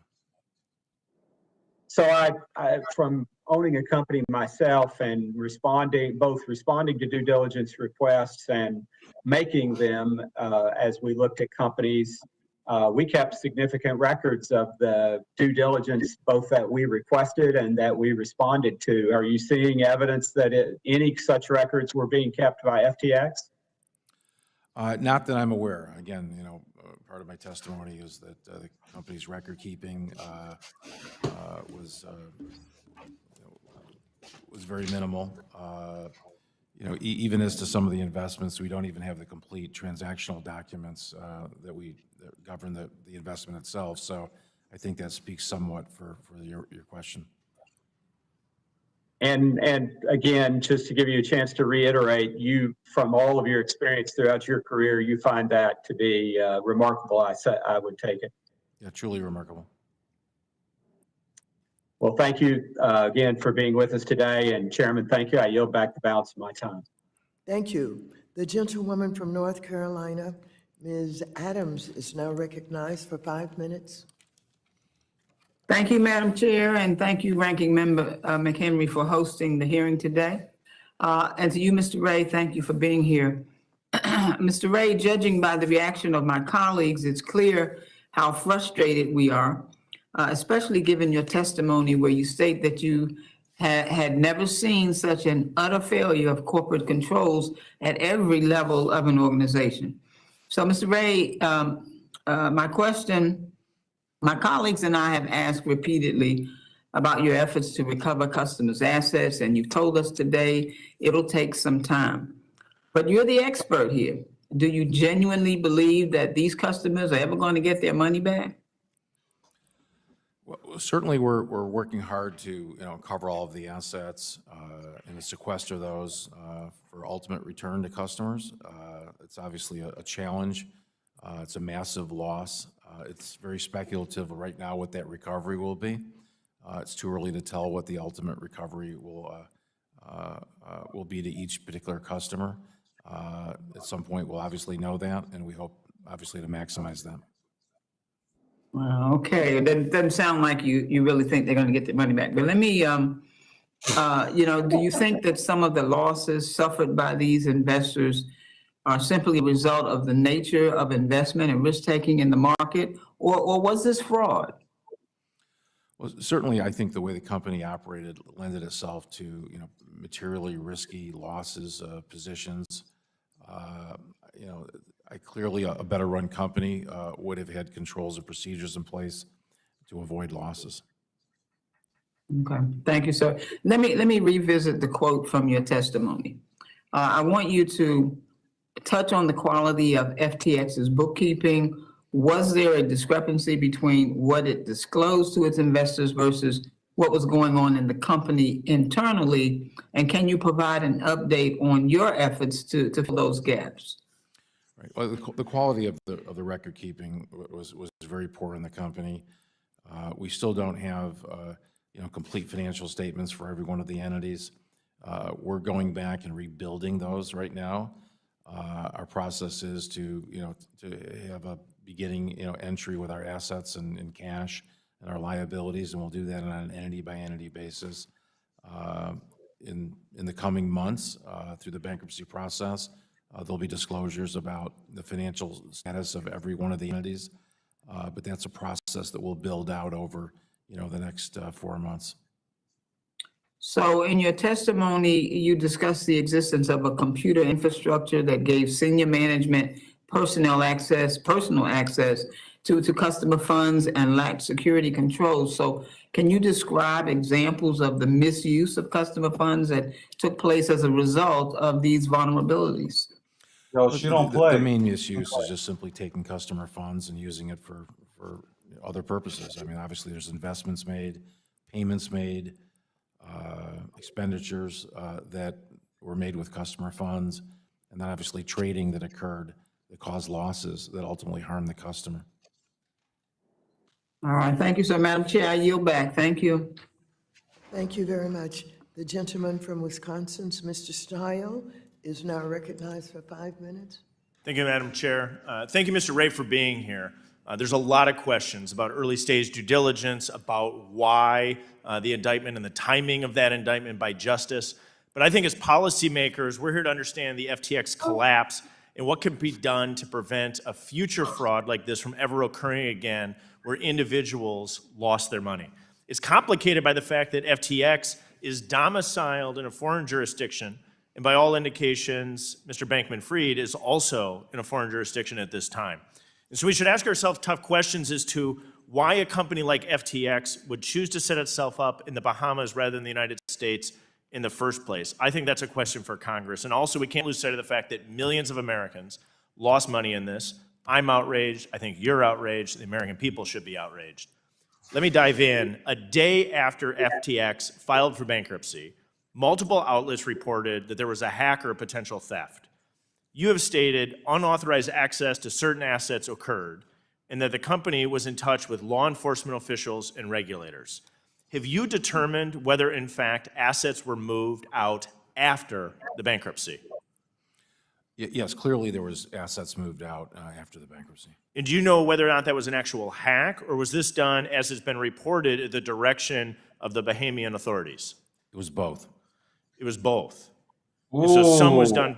So I from owning a company myself and both responding to due diligence requests and making them as we looked at companies, we kept significant records of the due diligence, both that we requested and that we responded to. Are you seeing evidence that any such records were being kept by FTX? Not that I'm aware. Again, part of my testimony is that the company's record keeping was very minimal. Even as to some of the investments, we don't even have the complete transactional documents that govern the investment itself. So I think that speaks somewhat for your question. And again, just to give you a chance to reiterate, you, from all of your experience throughout your career, you find that to be remarkable. I would take it. Yeah, truly remarkable. Well, thank you again for being with us today. And Chairman, thank you. I yield back the balance of my time. Thank you. The gentlewoman from North Carolina, Ms. Adams, is now recognized for 5 minutes. Thank you, Madam Chair, and thank you, Ranking Member McHenry, for hosting the hearing today. And to you, Mr. Ray, thank you for being here. Mr. Ray, judging by the reaction of my colleagues, it's clear how frustrated we are, especially given your testimony where you state that you had never seen such an utter failure of corporate controls at every level of an organization. So, Mr. Ray, my colleagues and I have asked repeatedly about your efforts to recover customers' assets, and you've told us today it'll take some time. But you're the expert here. Do you genuinely believe that these customers are ever going to get their money back? Well, certainly we're working hard to cover all of the assets and to sequester those for ultimate return to customers. It's obviously a challenge. It's a massive loss. It's very speculative right now what that recovery will be. It's too early to tell what the ultimate recovery will be to each particular customer. At some point, we'll obviously know that, and we hope, obviously, to maximize that. Well, okay, it doesn't sound like you really think they're going to get their money back. But let me, do you think that some of the losses suffered by these investors are simply a result of the nature of investment and risk-taking in the market, or was this fraud? Well, certainly, I think the way the company operated lended itself to, materially risky losses, positions. Clearly a better run company would have had controls and procedures in place to avoid losses. Okay, thank you, sir. Let me revisit the quote from your testimony. I want you to touch on the quality of FTX's bookkeeping. Was there a discrepancy between what it disclosed to its investors versus what was going on in the company internally? And can you provide an update on your efforts to fill those gaps? Right. Well, the quality of the record keeping was very poor in the company. We still don't have complete financial statements for every one of the entities. We're going back and rebuilding those right now. Our process is to have a beginning entry with our assets and cash and our liabilities, and we'll do that on an entity by entity basis. In the coming months, through the bankruptcy process, there'll be disclosures about the financial status of every one of the entities, but that's a process that will build out over the next 4 months. So in your testimony, you discussed the existence of a computer infrastructure that gave senior management personal access to customer funds and lacked security controls. So can you describe examples of the misuse of customer funds that took place as a result of these vulnerabilities? Yo, she don't play. The main misuse is just simply taking customer funds and using it for other purposes. I mean, obviously, there's investments made, payments made, expenditures that were made with customer funds, and then obviously trading that occurred that caused losses that ultimately harmed the customer. All right, thank you, sir. Madam Chair, I yield back. Thank you. Thank you very much. The gentleman from Wisconsin, Mr. Stile, is now recognized for 5 minutes. Thank you, Madam Chair. Thank you, Mr. Ray, for being here. There's a lot of questions about early stage due diligence, about why the indictment and the timing of that indictment by justice. But I think as policymakers, we're here to understand the FTX collapse and what can be done to prevent a future fraud like this from ever occurring again, where individuals lost their money. It's complicated by the fact that FTX is domiciled in a foreign jurisdiction, and by all indications, Mr. Bankman-Fried is also in a foreign jurisdiction at this time. And so we should ask ourselves tough questions as to why a company like FTX would choose to set itself up in the Bahamas rather than the United States in the first place. I think that's a question for Congress. And also, we can't lose sight of the fact that millions of Americans lost money in this. I'm outraged. I think you're outraged. The American people should be outraged. Let me dive in. A day after FTX filed for bankruptcy, multiple outlets reported that there was a hack or potential theft. You have stated unauthorized access to certain assets occurred and that the company was in touch with law enforcement officials and regulators. Have you determined whether, in fact, assets were moved out after the bankruptcy? Yes, clearly there was assets moved out after the bankruptcy. And do you know whether or not that was an actual hack, or was this done, as has been reported, at the direction of the Bahamian authorities? It was both. It was both. And so some was done.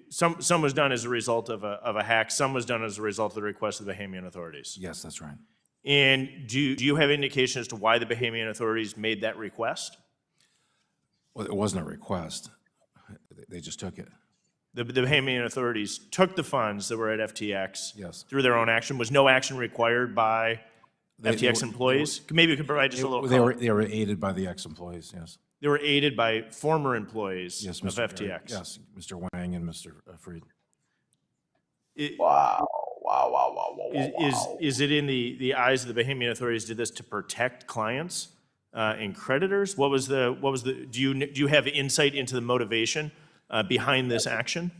Some was done as a result of a hack. Some was done as a result of the request of the Bahamian authorities. Yes, that's right. And do you have indication as to why the Bahamian authorities made that request? Well, it wasn't a request. They just took it. The Bahamian authorities took the funds that were at FTX Yes. through their own action. Was no action required by FTX employees? Maybe you could provide just a little color. They were aided by the ex-employees, yes. They were aided by former employees Yes, of FTX. Yes, Mr. Wang and Mr. Fried. Wow. Is it in the eyes of the Bahamian authorities did this to protect clients and creditors? Do you have insight into the motivation behind this action?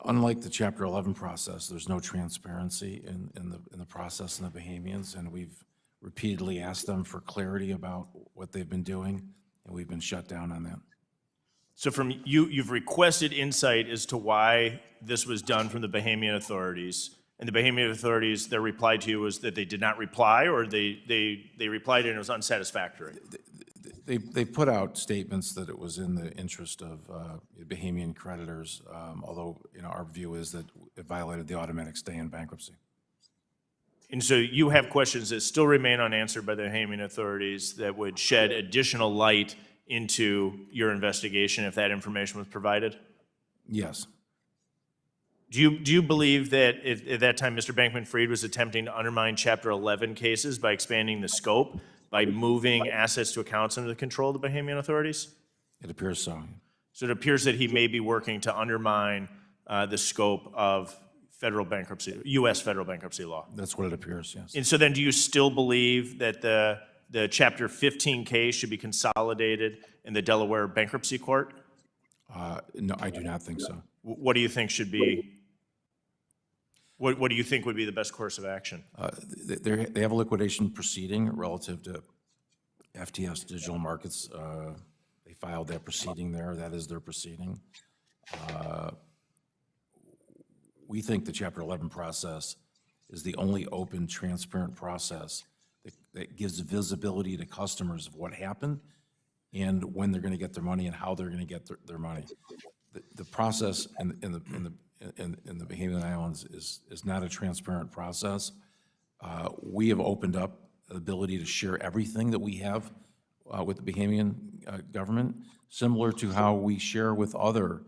Unlike the Chapter 11 process, there's no transparency in the process in the Bahamians, and we've repeatedly asked them for clarity about what they've been doing, and we've been shut down on that. So from you've requested insight as to why this was done from the Bahamian authorities, and the Bahamian authorities, their reply to you was that they did not reply, or they replied and it was unsatisfactory? They put out statements that it was in the interest of Bahamian creditors, although our view is that it violated the automatic stay in bankruptcy. And so you have questions that still remain unanswered by the Bahamian authorities that would shed additional light into your investigation if that information was provided? Yes. Do you believe that at that time Mr. Bankman-Fried was attempting to undermine Chapter 11 cases by expanding the scope, by moving assets to accounts under the control of the Bahamian authorities? It appears so. So it appears that he may be working to undermine the scope of U.S. federal bankruptcy law. That's what it appears, yes. And so then do you still believe that the Chapter 15 case should be consolidated in the Delaware Bankruptcy Court? No, I do not think so. What do you think should be, what do you think would be the best course of action? They have a liquidation proceeding relative to FTS Digital Markets. They filed that proceeding there. That is their proceeding. We think the Chapter 11 process is the only open, transparent process that gives visibility to customers of what happened and when they're going to get their money and how they're going to get their money. The process in the Bahamian Islands is not a transparent process. We have opened up the ability to share everything that we have with the Bahamian government, similar to how we share with other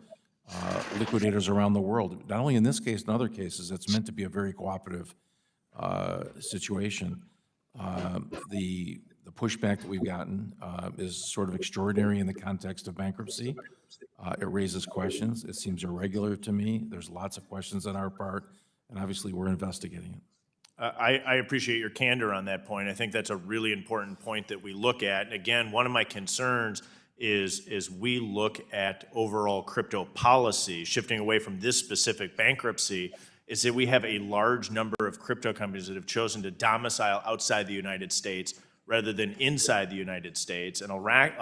liquidators around the world. Not only in this case, in other cases, it's meant to be a very cooperative situation. The pushback that we've gotten is sort of extraordinary in the context of bankruptcy. It raises questions. It seems irregular to me. There's lots of questions on our part, and obviously we're investigating it. I appreciate your candor on that point. I think that's a really important point that we look at. And again, one of my concerns is we look at overall crypto policy, shifting away from this specific bankruptcy, is that we have a large number of crypto companies that have chosen to domicile outside the United States rather than inside the United States, and a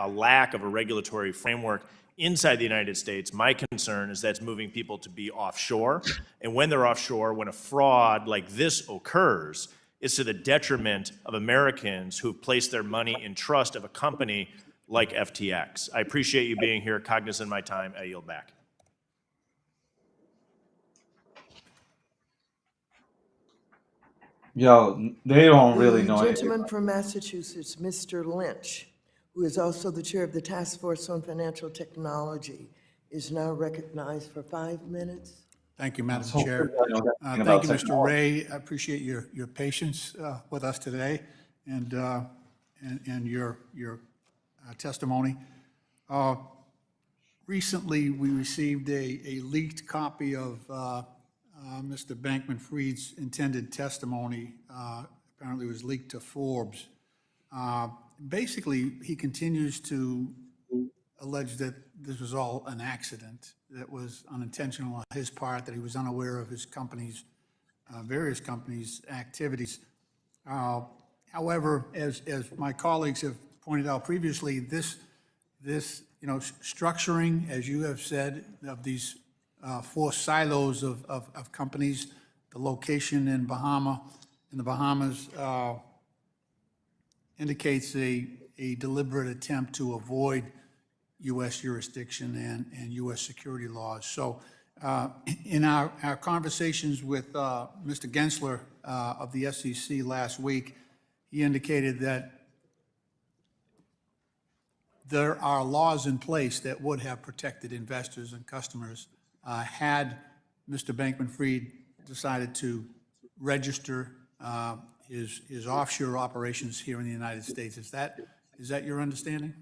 lack of a regulatory framework inside the United States. My concern is that's moving people to be offshore, and when they're offshore, when a fraud like this occurs, it's to the detriment of Americans who've placed their money in trust of a company like FTX. I appreciate you being here, cognizant of my time. I yield back. Yo, they don't really know The anything. gentleman from Massachusetts, Mr. Lynch, who is also the chair of the Task Force on Financial Technology, is now recognized for 5 minutes. Thank you, Madam Let's hope Chair. I know that thing Thank about you, Mr. technology. Ray. I appreciate your patience with us today and your testimony. Recently, we received a leaked copy of Mr. Bankman-Fried's intended testimony. Apparently, it was leaked to Forbes. Basically, he continues to allege that this was all an accident, that was unintentional on his part, that he was unaware of his company's, various companies' activities. However, as my colleagues have pointed out previously, this structuring, as you have said, of these 4 silos of companies, the location in the Bahamas, indicates a deliberate attempt to avoid U.S. jurisdiction and U.S. security laws. So in our conversations with Mr. Gensler of the SEC last week, he indicated that there are laws in place that would have protected investors and customers had Mr. Bankman-Fried decided to register his offshore operations here in the United States. Is that your understanding?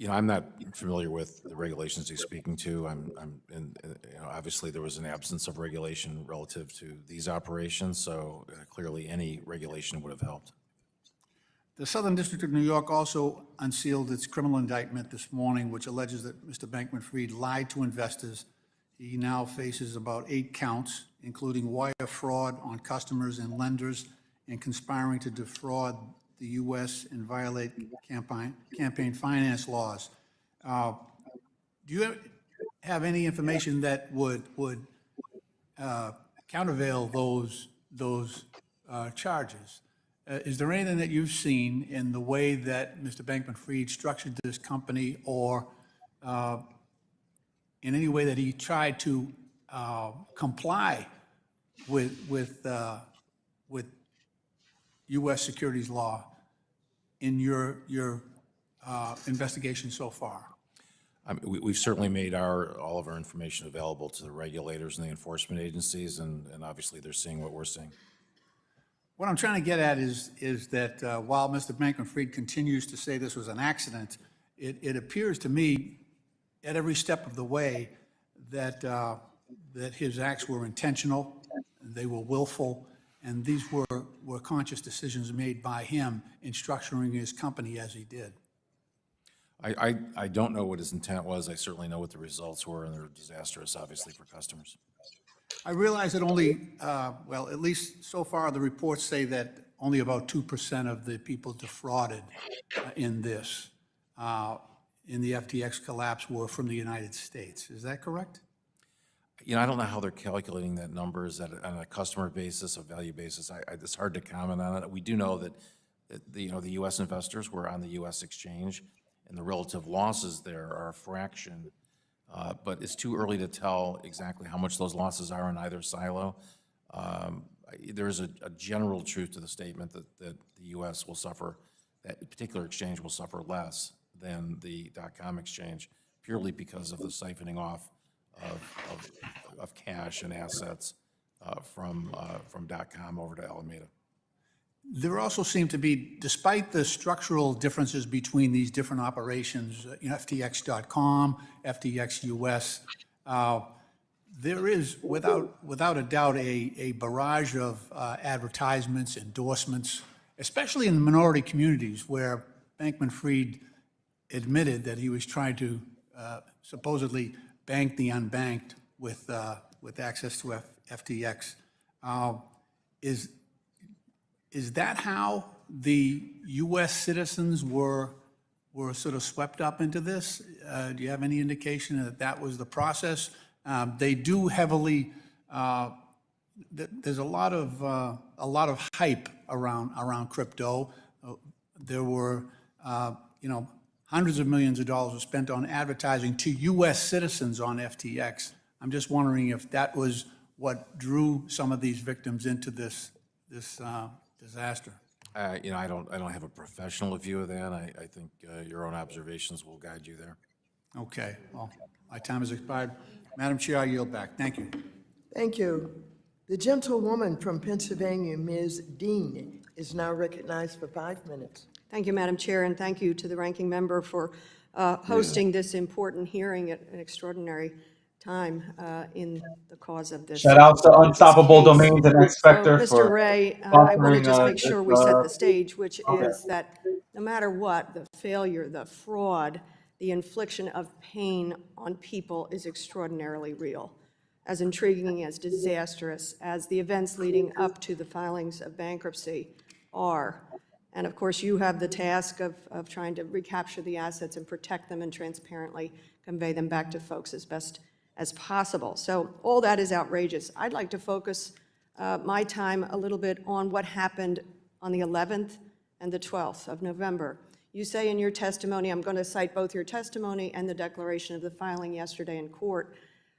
I'm not familiar with the regulations he's speaking to. Obviously there was an absence of regulation relative to these operations, so clearly any regulation would have helped. The Southern District of New York also unsealed its criminal indictment this morning, which alleges that Mr. Bankman-Fried lied to investors He now faces about 8 counts, including wire fraud on customers and lenders and conspiring to defraud the U.S. and violate campaign finance laws. Do you have any information that would countervail those charges? Is there anything that you've seen in the way that Mr. Bankman-Fried structured this company, or in any way that he tried to comply with U.S. securities law in your investigation so far? We've certainly made all of our information available to the regulators and the enforcement agencies, and obviously they're seeing what we're seeing. What I'm trying to get at is that while Mr. Bankman-Fried continues to say this was an accident, it appears to me at every step of the way that his acts were intentional, they were willful, and these were conscious decisions made by him in structuring his company as he did. I don't know what his intent was. I certainly know what the results were, and they're disastrous, obviously, for customers. I realize that only, well, at least so far, the reports say that only about 2% of the people defrauded in this, in the FTX collapse, were from the United States. Is that correct? You know, I don't know how they're calculating that number. Is that on a customer basis, a value basis? It's hard to comment on it. We do know that the U.S. investors were on the U.S. exchange, and the relative losses there are a fraction. But it's too early to tell exactly how much those losses are in either silo. There is a general truth to the statement that the U.S. will suffer, that particular exchange will suffer less than the .com exchange, purely because of the siphoning off of cash and assets from .com over to Alameda. There also seem to be, despite the structural differences between these different operations, FTX.com, FTX US, there is, without a doubt, a barrage of advertisements, endorsements, especially in the minority communities where Bankman-Fried admitted that he was trying to supposedly bank the unbanked with access to FTX. Is that how the U.S. citizens were sort of swept up into this? Do you have any indication that that was the process? They do heavily. There's a lot of hype around crypto. There were hundreds of millions of dollars were spent on advertising to U.S. citizens on FTX. I'm just wondering if that was what drew some of these victims into this disaster. I don't have a professional view of that. I think your own observations will guide you there. Okay, well, my time has expired. Madam Chair, I yield back. Thank you. Thank you. The gentlewoman from Pennsylvania, Ms. Dean, is now recognized for 5 minutes. Thank you, Madam Chair, and thank you to the ranking member for hosting this important hearing at an extraordinary time in the cause of this. Shout out to Unstoppable Domains and Expector so, Mr. Ray, I want to just make sure we set the stage, which is that no matter what, the failure, the fraud, the infliction of pain on people is extraordinarily real. As intriguing, as disastrous as the events leading up to the filings of bankruptcy are. And of course, you have the task of trying to recapture the assets and protect them and transparently convey them back to folks as best as possible. So all that is outrageous. I'd like to focus my time a little bit on what happened on the 11th and the 12th of November. You say in your testimony, I'm going to cite both your testimony and the declaration of the filing yesterday in court,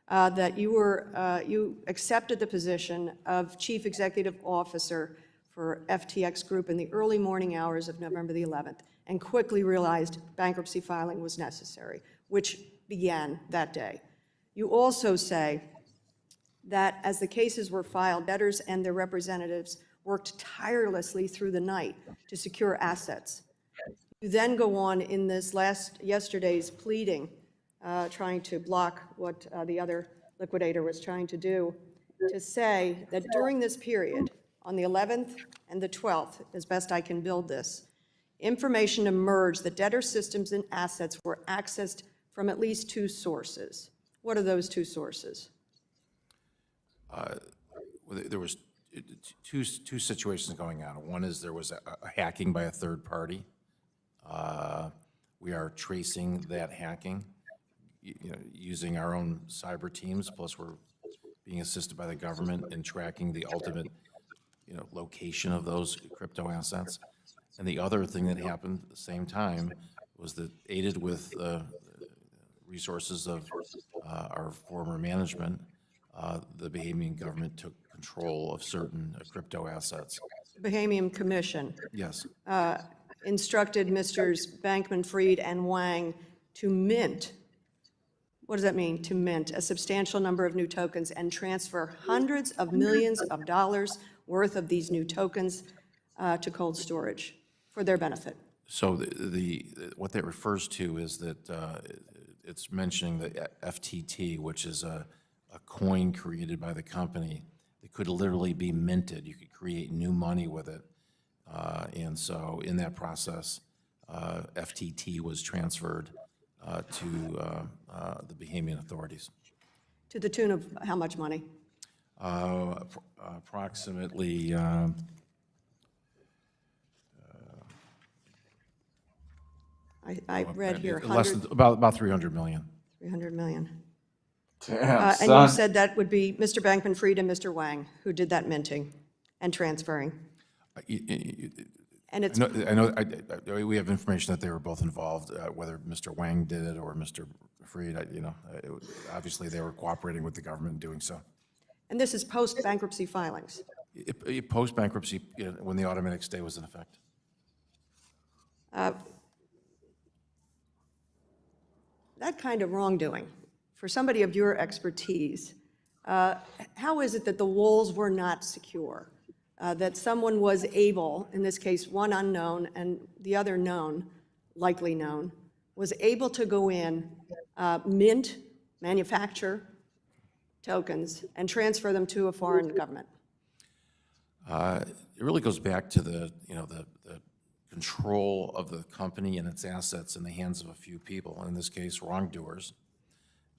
that you accepted the position of Chief Executive Officer for FTX Group in the early morning hours of November the 11th and quickly realized bankruptcy filing was necessary, which began that day. You also say that as the cases were filed, debtors and their representatives worked tirelessly through the night to secure assets. You then go on in this yesterday's pleading, trying to block what the other liquidator was trying to do, to say that during this period, on the 11th and the 12th, as best I can build this, information emerged that debtor systems and assets were accessed from at least 2 sources. What are those two sources? There was two situations going on. One is there was a hacking by a third party. We are tracing that hacking, using our own cyber teams, plus we're being assisted by the government in tracking the ultimate, location of those crypto assets. And the other thing that happened at the same time was that, aided with resources of our former management, the Bahamian government took control of certain crypto assets. The Bahamian Commission Yes. instructed Misters Bankman-Fried and Wang to mint, what does that mean, to mint a substantial number of new tokens and transfer hundreds of millions of dollars worth of these new tokens to cold storage for their benefit. So what that refers to is that it's mentioning the FTT, which is a coin created by the company that could literally be minted. You could create new money with it. And so in that process, FTT was transferred to the Bahamian authorities. To the tune of how much money? Approximately I read here less than, about 300 million. 300 million. Damn, And son. you said that would be Mr. Bankman-Fried and Mr. Wang who did that minting and transferring. And it's, I know we have information that they were both involved, whether Mr. Wang did it or Mr. Fried, obviously they were cooperating with the government in doing so. and this is post-bankruptcy filings. Post-bankruptcy, when the automatic stay was in effect. That kind of wrongdoing, for somebody of your expertise, how is it that the walls were not secure? That someone was able, in this case, one unknown and the other known, likely known, was able to go in, mint, manufacture tokens, and transfer them to a foreign government? It really goes back to the control of the company and its assets in the hands of a few people, in this case, wrongdoers.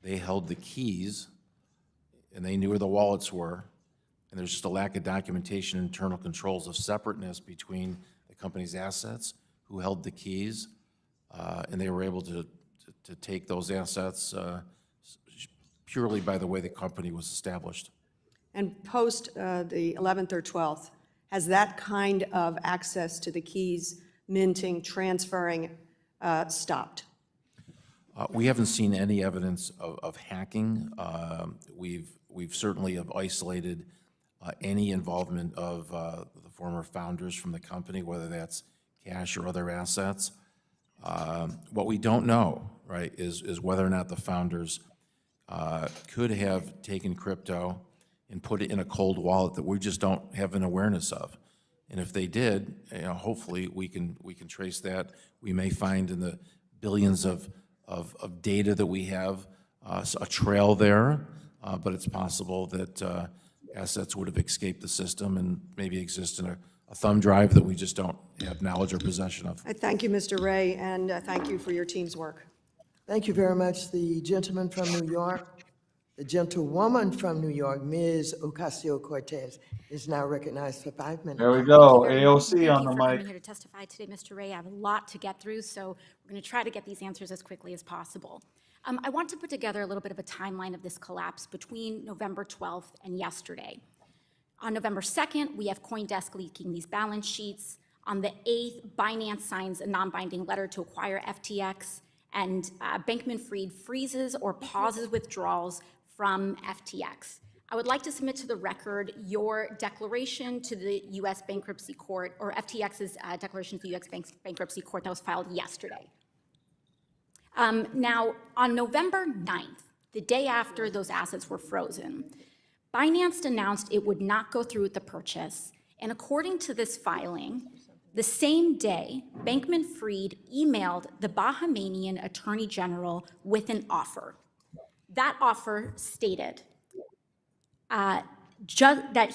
They held the keys, and they knew where the wallets were, and there's just a lack of documentation, internal controls of separateness between the company's assets, who held the keys, and they were able to take those assets purely by the way the company was established. And post the 11th or 12th, has that kind of access to the keys, minting, transferring, stopped? We haven't seen any evidence of hacking. We've certainly have isolated any involvement of the former founders from the company, whether that's cash or other assets. What we don't know, right, is whether or not the founders could have taken crypto and put it in a cold wallet that we just don't have an awareness of. And if they did, hopefully we can trace that. We may find in the billions of data that we have a trail there, but it's possible that assets would have escaped the system and maybe exist in a thumb drive that we just don't have knowledge or possession of. I thank you, Mr. Ray, and thank you for your team's work. Thank you very much. The gentleman from New York, the gentlewoman from New York, Ms. Ocasio-Cortez, is now recognized for 5 minutes. There we go. Thank you very much. AOC Thank on you the for coming mic. here to testify today, Mr. Ray. I have a lot to get through, so we're going to try to get these answers as quickly as possible. I want to put together a little bit of a timeline of this collapse between November 12th and yesterday. On November 2nd, we have CoinDesk leaking these balance sheets. On the 8th, Binance signs a non-binding letter to acquire FTX, and Bankman-Fried freezes or pauses withdrawals from FTX. I would like to submit to the record your declaration to the U.S. Bankruptcy Court, or FTX's declaration to the U.S. Bankruptcy Court that was filed yesterday. Now, on November 9th, the day after those assets were frozen, Binance announced it would not go through with the purchase, and according to this filing, the same day, Bankman-Fried emailed the Bahamian Attorney General with an offer. That offer stated that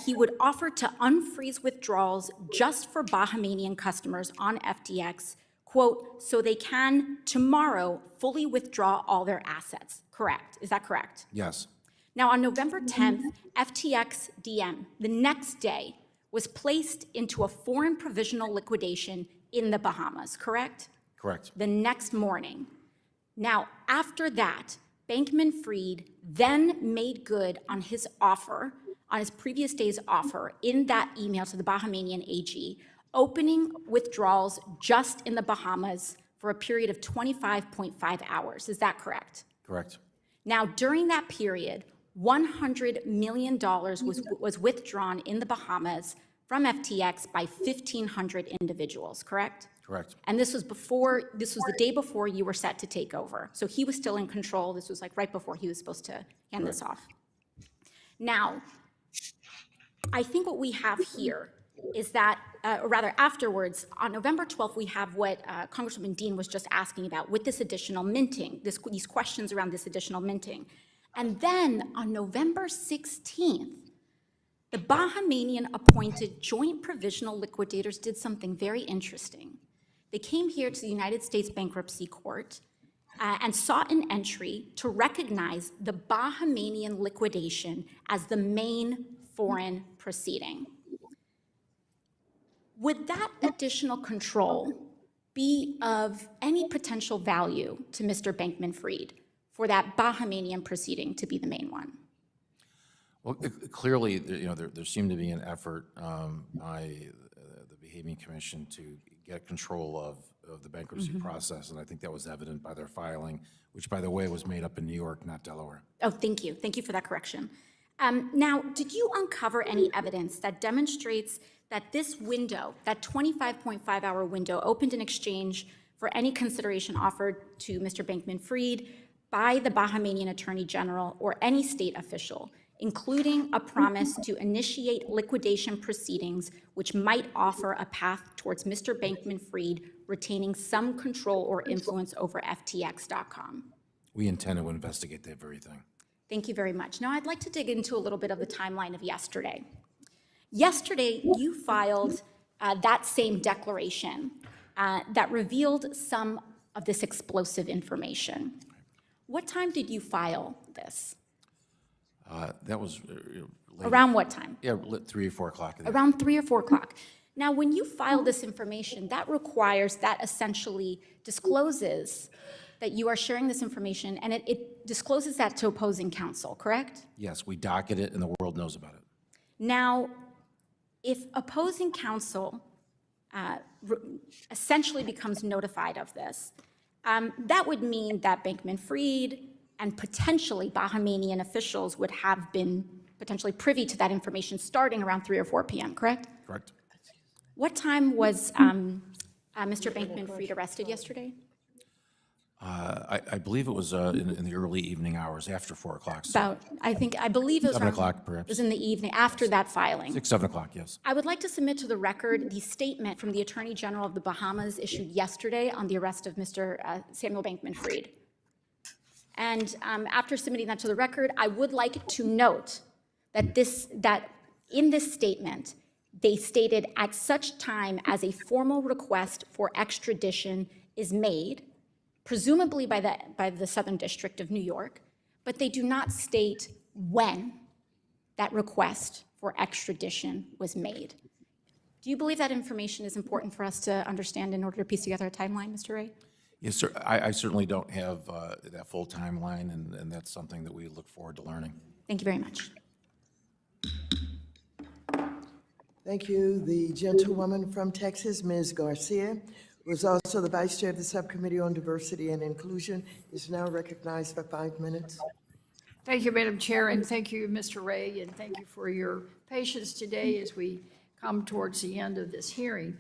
he would offer to unfreeze withdrawals just for Bahamian customers on FTX, quote, so they can tomorrow fully withdraw all their assets. Correct? Is that correct? Yes. Now, on November 10th, FTX DM, the next day, was placed into a foreign provisional liquidation in the Bahamas, correct? Correct. The next morning. Now, after that, Bankman-Fried then made good on his offer, on his previous day's offer in that email to the Bahamian AG, opening withdrawals just in the Bahamas for a period of 25.5 hours. Is that correct? Correct. Now, during that period, $100 million was withdrawn in the Bahamas from FTX by 1,500 individuals, correct? Correct. And this was the day before you were set to take over. So he was still in control. This was like right before he was supposed to hand this off. Now, I think what we have here is that, or rather afterwards, on November 12th, we have what Congresswoman Dean was just asking about with this additional minting, these questions around this additional minting. And then on November 16th, the Bahamian appointed joint provisional liquidators did something very interesting. They came here to the United States Bankruptcy Court and sought an entry to recognize the Bahamian liquidation as the main foreign proceeding. Would that additional control be of any potential value to Mr. Bankman-Fried for that Bahamian proceeding to be the main one? Well, clearly, there seemed to be an effort by the Bahamian Commission to get control of the bankruptcy process, and I think that was evident by their filing, which, by the way, was made up in New York, not Delaware. Oh, thank you. Thank you for that correction. Now, did you uncover any evidence that demonstrates that this window, that 25.5-hour window, opened in exchange for any consideration offered to Mr. Bankman-Fried by the Bahamian Attorney General or any state official, including a promise to initiate liquidation proceedings which might offer a path towards Mr. Bankman-Fried retaining some control or influence over FTX.com? We intend to investigate that very thing. Thank you very much. Now, I'd like to dig into a little bit of the timeline of yesterday. Yesterday, you filed that same declaration that revealed some of this explosive information. What time did you file this? That was late. Around what time? Yeah, 3 or 4 o'clock. Around 3 or 4 o'clock. Now, when you file this information, that essentially discloses that you are sharing this information, and it discloses that to opposing counsel, correct? Yes, we docket it, and the world knows about it. Now, if opposing counsel essentially becomes notified of this, that would mean that Bankman-Fried and potentially Bahamian officials would have been potentially privy to that information starting around 3 or 4 p.m., correct? Correct. What time was Mr. Bankman-Fried arrested yesterday? I believe it was in the early evening hours, after 4 o'clock. I believe it was 7 o'clock, perhaps. It was in the evening, after that filing. 6, 7 o'clock, yes. I would like to submit to the record the statement from the Attorney General of the Bahamas issued yesterday on the arrest of Mr. Samuel Bankman-Fried. And after submitting that to the record, I would like to note that in this statement, they stated at such time as a formal request for extradition is made, presumably by the Southern District of New York, but they do not state when that request for extradition was made. Do you believe that information is important for us to understand in order to piece together a timeline, Mr. Ray? Yes, sir. I certainly don't have that full timeline, and that's something that we look forward to learning. Thank you very much. Thank you. The gentlewoman from Texas, Ms. Garcia, who is also the Vice Chair of the Subcommittee on Diversity and Inclusion, is now recognized for 5 minutes. Thank you, Madam Chair, and thank you, Mr. Ray, and thank you for your patience today as we come towards the end of this hearing.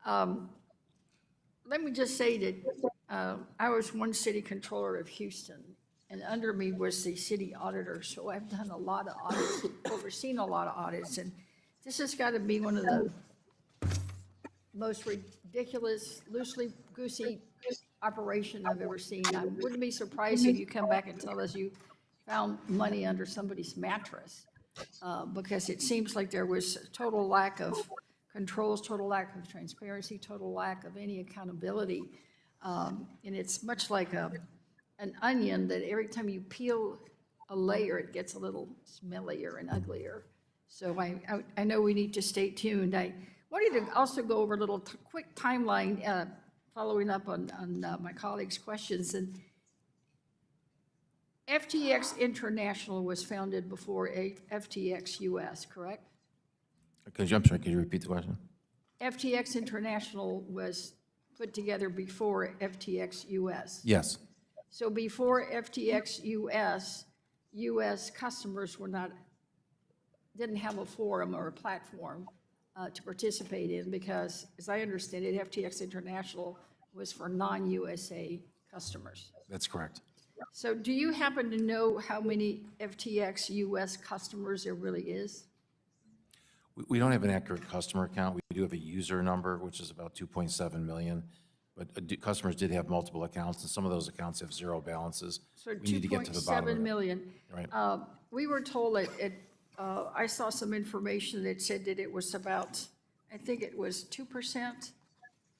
Let me just say that I was one city controller of Houston, and under me was the city auditor, so I've done a lot of audits, overseen a lot of audits, and this has got to be one of the most ridiculous, loosely goosey operation I've ever seen. I wouldn't be surprised if you come back and tell us you found money under somebody's mattress, because it seems like there was a total lack of controls, total lack of transparency, total lack of any accountability. And it's much like an onion that every time you peel a layer, it gets a little smellier and uglier. So I know we need to stay tuned. I wanted to also go over a little quick timeline, following up on my colleagues' questions. And FTX International was founded before FTX US, correct? I'm sorry, could you repeat the question? FTX International was put together before FTX US. Yes. So before FTX US, US customers didn't have a forum or a platform to participate in because, as I understand it, FTX International was for non-USA customers. That's correct. So do you happen to know how many FTX US customers there really is? We don't have an accurate customer count. We do have a user number, which is about 2.7 million. But customers did have multiple accounts, and some of those accounts have zero balances. So We need to get to the bottom of 2.7 it. million. Right. We were told that I saw some information that said that it was about, I think it was 2%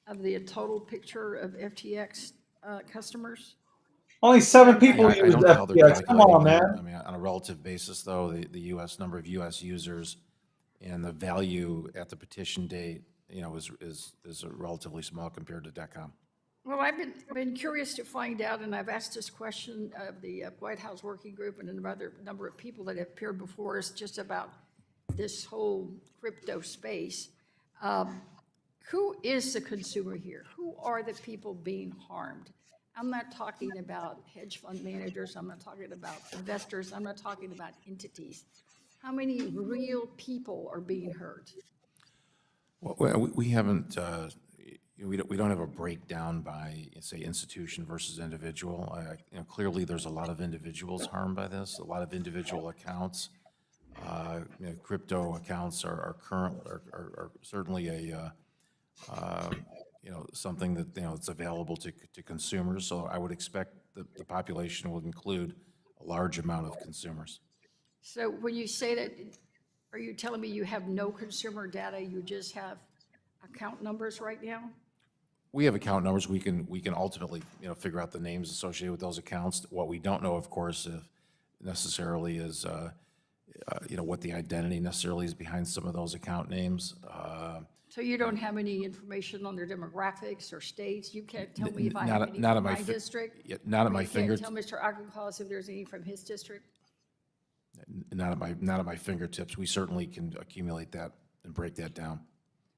of the total picture of FTX customers. Only 7 people I use don't know how they're FTX. Come on, calculating that. man. I mean, on a relative basis, though, the U.S. number of U.S. users and the value at the petition date, is a relatively small compared to .com. Well, I've been curious to find out, and I've asked this question of the White House Working Group and another number of people that have appeared before us just about this whole crypto space. Who is the consumer here? Who are the people being harmed? I'm not talking about hedge fund managers. I'm not talking about investors. I'm not talking about entities. How many real people are being hurt? Well, we haven't, we don't have a breakdown by, say, institution versus individual. Clearly, there's a lot of individuals harmed by this, a lot of individual accounts. Crypto accounts are certainly a, something that, it's available to consumers. So I would expect that the population would include a large amount of consumers. So when you say that, are you telling me you have no consumer data, you just have account numbers right now? We have account numbers. We can ultimately, figure out the names associated with those accounts. What we don't know, of course, necessarily is, what the identity necessarily is behind some of those account names. So you don't have any information on their demographics or states? You can't tell me if I Not have at- any not from at my my fi- district? yeah, not at my You fingertips. can't tell Mr. Auchincloss if there's any from his district? Not at my fingertips. We certainly can accumulate that and break that down.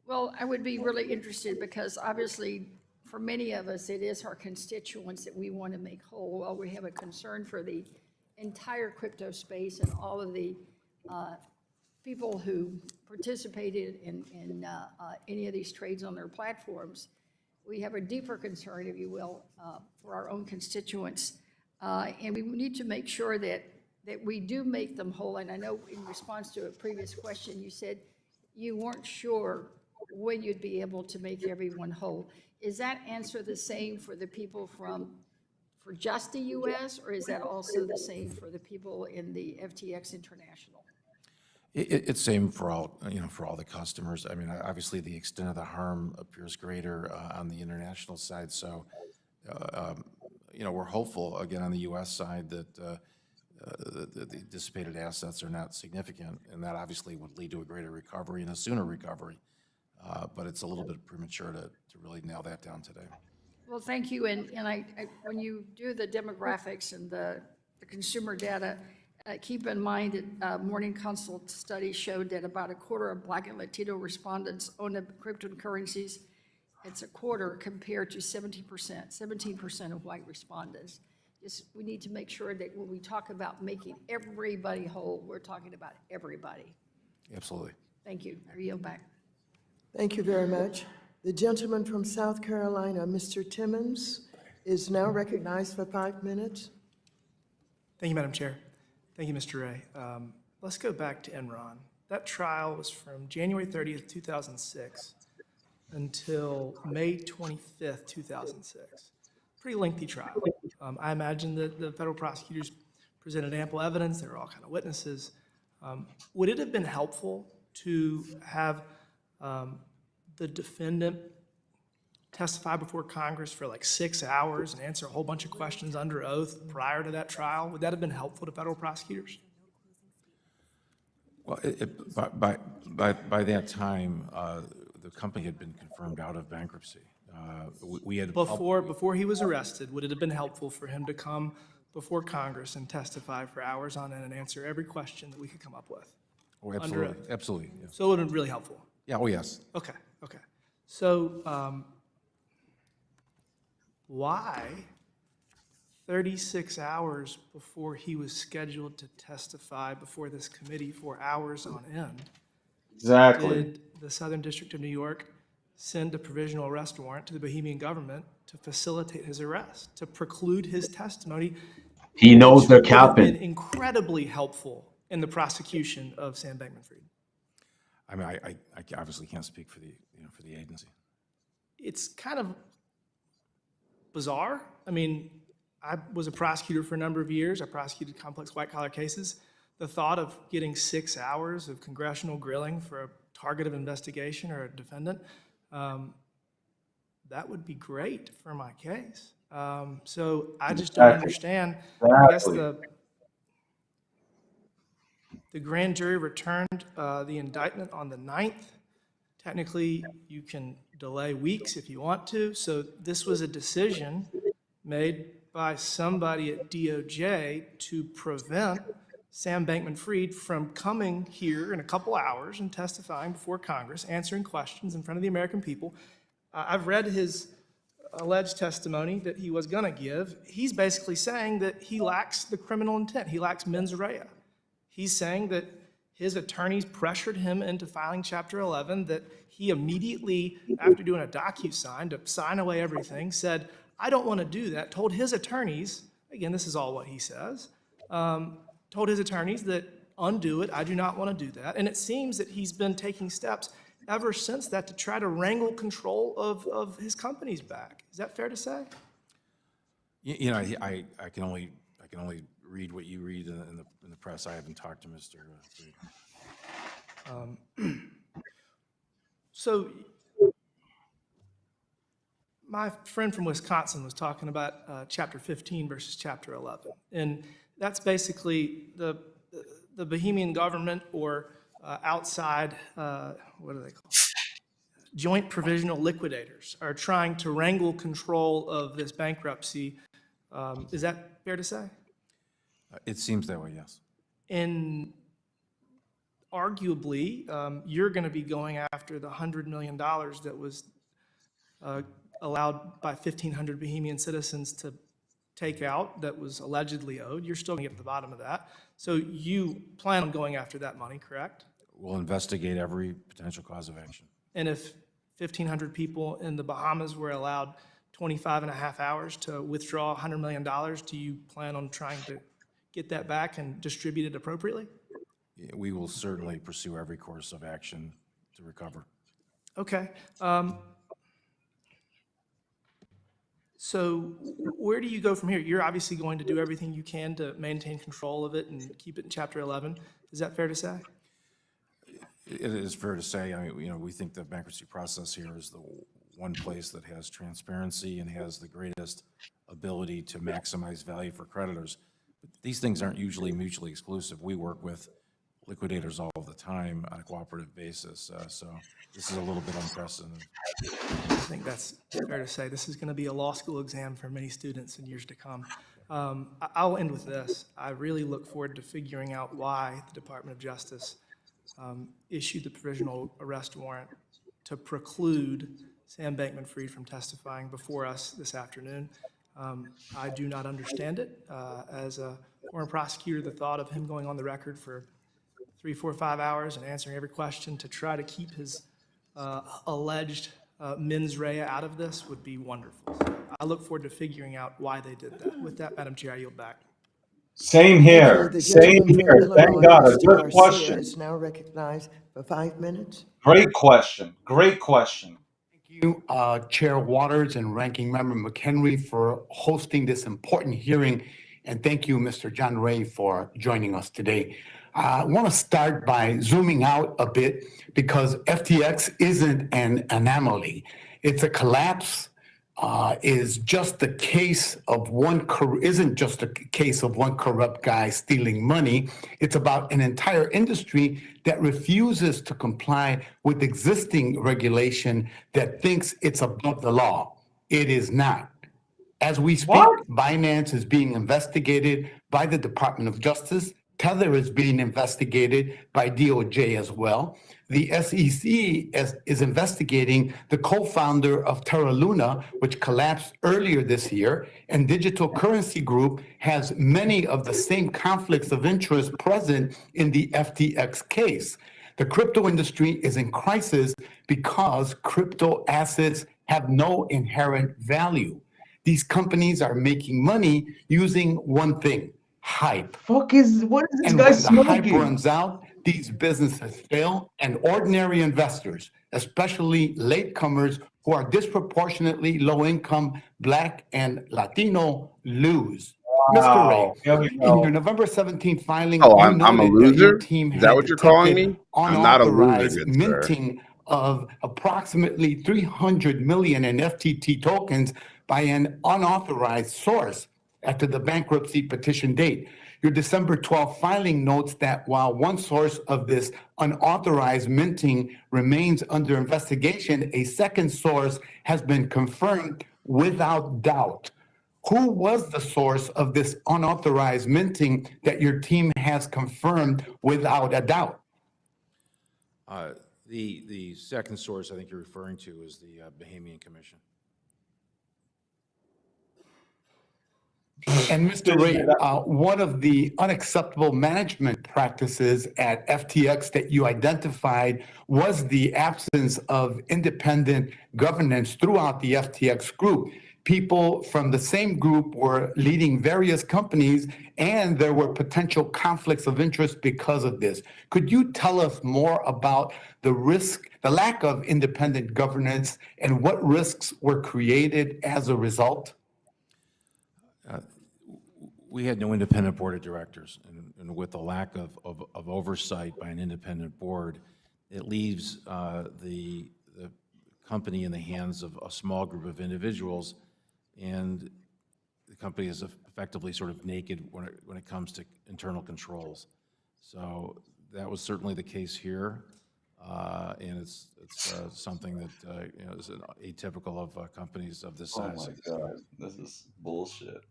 Well, I would be really interested because obviously for many of us, it is our constituents that we want to make whole. Well, we have a concern for the entire crypto space and all of the people who participated in any of these trades on their platforms. We have a deeper concern, if you will, for our own constituents. And we need to make sure that we do make them whole. And I know in response to a previous question, you said you weren't sure when you'd be able to make everyone whole. Is that answer the same for the people for just the U.S., or is that also the same for the people in the FTX International? It's same for all, for all the customers. I mean, obviously, the extent of the harm appears greater on the international side. So, we're hopeful, again, on the U.S. side that the dissipated assets are not significant, and that obviously would lead to a greater recovery and a sooner recovery. But it's a little bit premature to really nail that down today. Well, thank you. And when you do the demographics and the consumer data, keep in mind that Morning Consult study showed that about a quarter of Black and Latino respondents own cryptocurrencies. It's a quarter compared to 17% of white respondents. We need to make sure that when we talk about making everybody whole, we're talking about everybody. Absolutely. Thank you. I yield back. Thank you very much. The gentleman from South Carolina, Mr. Timmons, is now recognized for 5 minutes. Thank you, Madam Chair. Thank you, Mr. Ray. Let's go back to Enron. That trial was from January 30th, 2006 until May 25th, 2006. Pretty lengthy trial. I imagine that the federal prosecutors presented ample evidence. There were all kinds of witnesses. Would it have been helpful to have the defendant testify before Congress for like 6 hours and answer a whole bunch of questions under oath prior to that trial? Would that have been helpful to federal prosecutors? Well, by that time, the company had been confirmed out of bankruptcy. We had Before he was arrested, would it have been helpful for him to come before Congress and testify for hours on end and answer every question that we could come up with? Oh, absolutely, absolutely. Yeah. So it would have been really helpful? Yeah, oh, yes. Okay, okay. So why 36 hours before he was scheduled to testify before this committee for hours on end? Exactly. Did the Southern District of New York send a provisional arrest warrant to the Bohemian government to facilitate his arrest, to preclude his testimony? He knows they're which would have been capping. incredibly helpful in the prosecution of Sam Bankman-Fried. I mean, I obviously can't speak for the, for the agency. It's kind of bizarre. I mean, I was a prosecutor for a number of years. I prosecuted complex white-collar cases. The thought of getting 6 hours of congressional grilling for a target of investigation or a defendant, that would be great for my case. So I just don't understand. I guess the grand jury returned the indictment on the 9th. Technically, you can delay weeks if you want to. So this was a decision made by somebody at DOJ to prevent Sam Bankman-Fried from coming here in a couple hours and testifying before Congress, answering questions in front of the American people. I've read his alleged testimony that he was going to give. He's basically saying that he lacks the criminal intent. He lacks mens rea. He's saying that his attorneys pressured him into filing Chapter 11, that he immediately, after doing a DocuSign to sign away everything, said, I don't want to do that, told his attorneys, again, this is all what he says, told his attorneys that undo it, I do not want to do that. And it seems that he's been taking steps ever since that to try to wrangle control of his companies back. Is that fair to say? You know, I can only read what you read in the press. I haven't talked to Mr. Fried. So my friend from Wisconsin was talking about Chapter 15 versus Chapter 11. And that's basically the Bohemian government or outside, what are they called? Joint provisional liquidators are trying to wrangle control of this bankruptcy. Is that fair to say? It seems that way, yes. And arguably, you're going to be going after the $100 million that was allowed by 1,500 Bohemian citizens to take out that was allegedly owed. You're still going to get to the bottom of that. So you plan on going after that money, correct? We'll investigate every potential cause of action. And if 1,500 people in the Bahamas were allowed 25 and a half hours to withdraw $100 million, do you plan on trying to get that back and distribute it appropriately? We will certainly pursue every course of action to recover. Okay. So where do you go from here? You're obviously going to do everything you can to maintain control of it and keep it in Chapter 11. Is that fair to say? It is fair to say. I mean, we think the bankruptcy process here is the one place that has transparency and has the greatest ability to maximize value for creditors. But these things aren't usually mutually exclusive. We work with liquidators all the time on a cooperative basis. So this is a little bit unprecedented. I think that's fair to say. This is going to be a law school exam for many students in years to come. I'll end with this. I really look forward to figuring out why the Department of Justice issued the provisional arrest warrant to preclude Sam Bankman-Fried from testifying before us this afternoon. I do not understand it. As a former prosecutor, the thought of him going on the record for 3, 4, 5 hours and answering every question to try to keep his alleged mens rea out of this would be wonderful. So I look forward to figuring out why they did that. With that, Madam Chair, I yield back. Same here. Same here. Thank God. A good question. Is now recognized for 5 minutes. Great question. Great question. Thank you, Chair Waters and Ranking Member McHenry, for hosting this important hearing. And thank you, Mr. John Ray, for joining us today. I want to start by zooming out a bit because FTX isn't an anomaly. It's a collapse. Is just a case of isn't just a case of one corrupt guy stealing money. It's about an entire industry that refuses to comply with existing regulation that thinks it's above the law. It is not. As we speak, Binance is being investigated by the Department of Justice. Tether is being investigated by DOJ as well. The SEC is investigating the co-founder of Terra Luna, which collapsed earlier this year, and Digital Currency Group has many of the same conflicts of interest present in the FTX case. The crypto industry is in crisis because crypto assets have no inherent value. These companies are making money using one thing: hype. What is this And guy when the hype smoking? runs out, these businesses fail, and ordinary investors, especially latecomers who are disproportionately low-income, Black and Latino, lose. Mr. Ray, Wow. Here we in go. your November 17th filing, Oh, you I'm a noted that your loser? team Is that had what you're calling detected me? I'm not a loser, unauthorized good sir. minting of approximately 300 million in FTT tokens by an unauthorized source after the bankruptcy petition date. Your December 12th filing notes that while one source of this unauthorized minting remains under investigation, a second source has been confirmed without doubt. Who was the source of this unauthorized minting that your team has confirmed without a doubt? The second source I think you're referring to is the Bahamian Commission. And Mr. Ray, one of the unacceptable management practices at FTX that you identified was the absence of independent governance throughout the FTX group. People from the same group were leading various companies, and there were potential conflicts of interest because of this. Could you tell us more about the lack of independent governance, and what risks were created as a result? We had no independent board of directors, and with the lack of oversight by an independent board, it leaves the company in the hands of a small group of individuals, and the company is effectively sort of naked when it comes to internal controls. So that was certainly the case here, and it's something that is atypical of companies of this size. Oh my God, this is bullshit.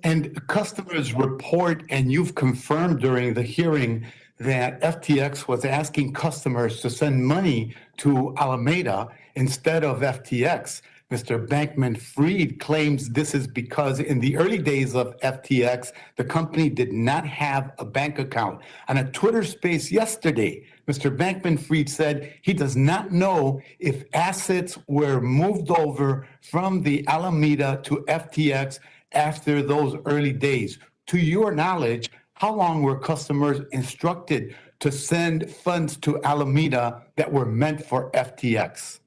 And customers report, and you've confirmed during the hearing, that FTX was asking customers to send money to Alameda instead of FTX. Mr. Bankman-Fried claims this is because in the early days of FTX, the company did not have a bank account. On a Twitter space yesterday, Mr. Bankman-Fried said he does not know if assets were moved over from the Alameda to FTX after those early days. To your knowledge, how long were customers instructed to send funds to Alameda that were meant for FTX?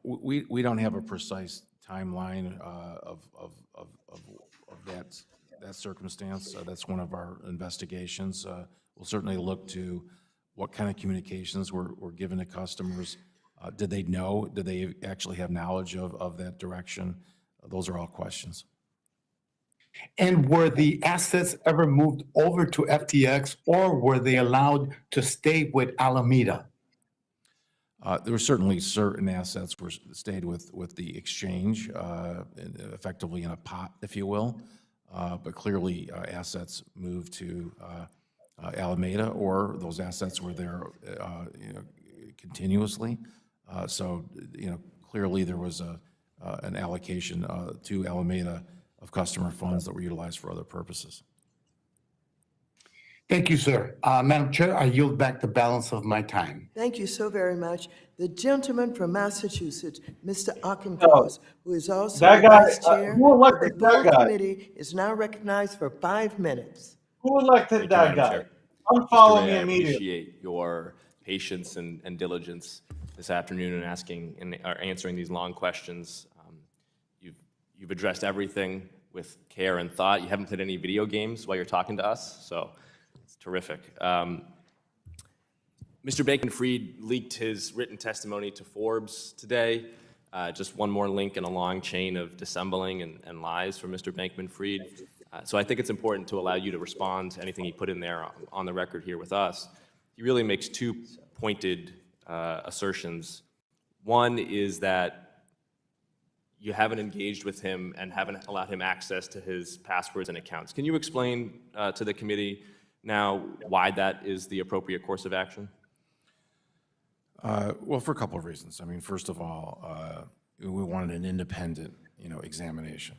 We don't have a precise timeline of that circumstance. That's one of our investigations. We'll certainly look to what kind of communications were given to customers. Did they know? Did they actually have knowledge of that direction? Those are all questions. And were the assets ever moved over to FTX, or were they allowed to stay with Alameda? There were certainly certain assets were stayed with the exchange, effectively in a pot, if you will. But clearly, assets moved to Alameda, or those assets were there, continuously. So, clearly there was an allocation to Alameda of customer funds that were utilized for other purposes. Thank you, sir. Madam Chair, I yield back the balance of my time. Thank you so very much. The gentleman from Massachusetts, Mr. Auchincloss, who is also that the guy, vice chair who of the elected that full guy? committee, is now recognized for 5 minutes. Who elected Thank you, that Madam guy? Chair. Unfollow Mr. me Ray, I immediately. appreciate your patience and diligence this afternoon in asking and answering these long questions. You've addressed everything with care and thought. You haven't played any video games while you're talking to us, so Terrific. Mr. Bankman-Fried leaked his written testimony to Forbes today. Just one more link in a long chain of dissembling and lies from Mr. Bankman-Fried. So I think it's important to allow you to respond to anything he put in there on the record here with us. He really makes two pointed assertions. One is that you haven't engaged with him and haven't allowed him access to his passwords and accounts. Can you explain to the committee now why that is the appropriate course of action? Well, for a couple of reasons. I mean, first of all, we wanted an independent, examination.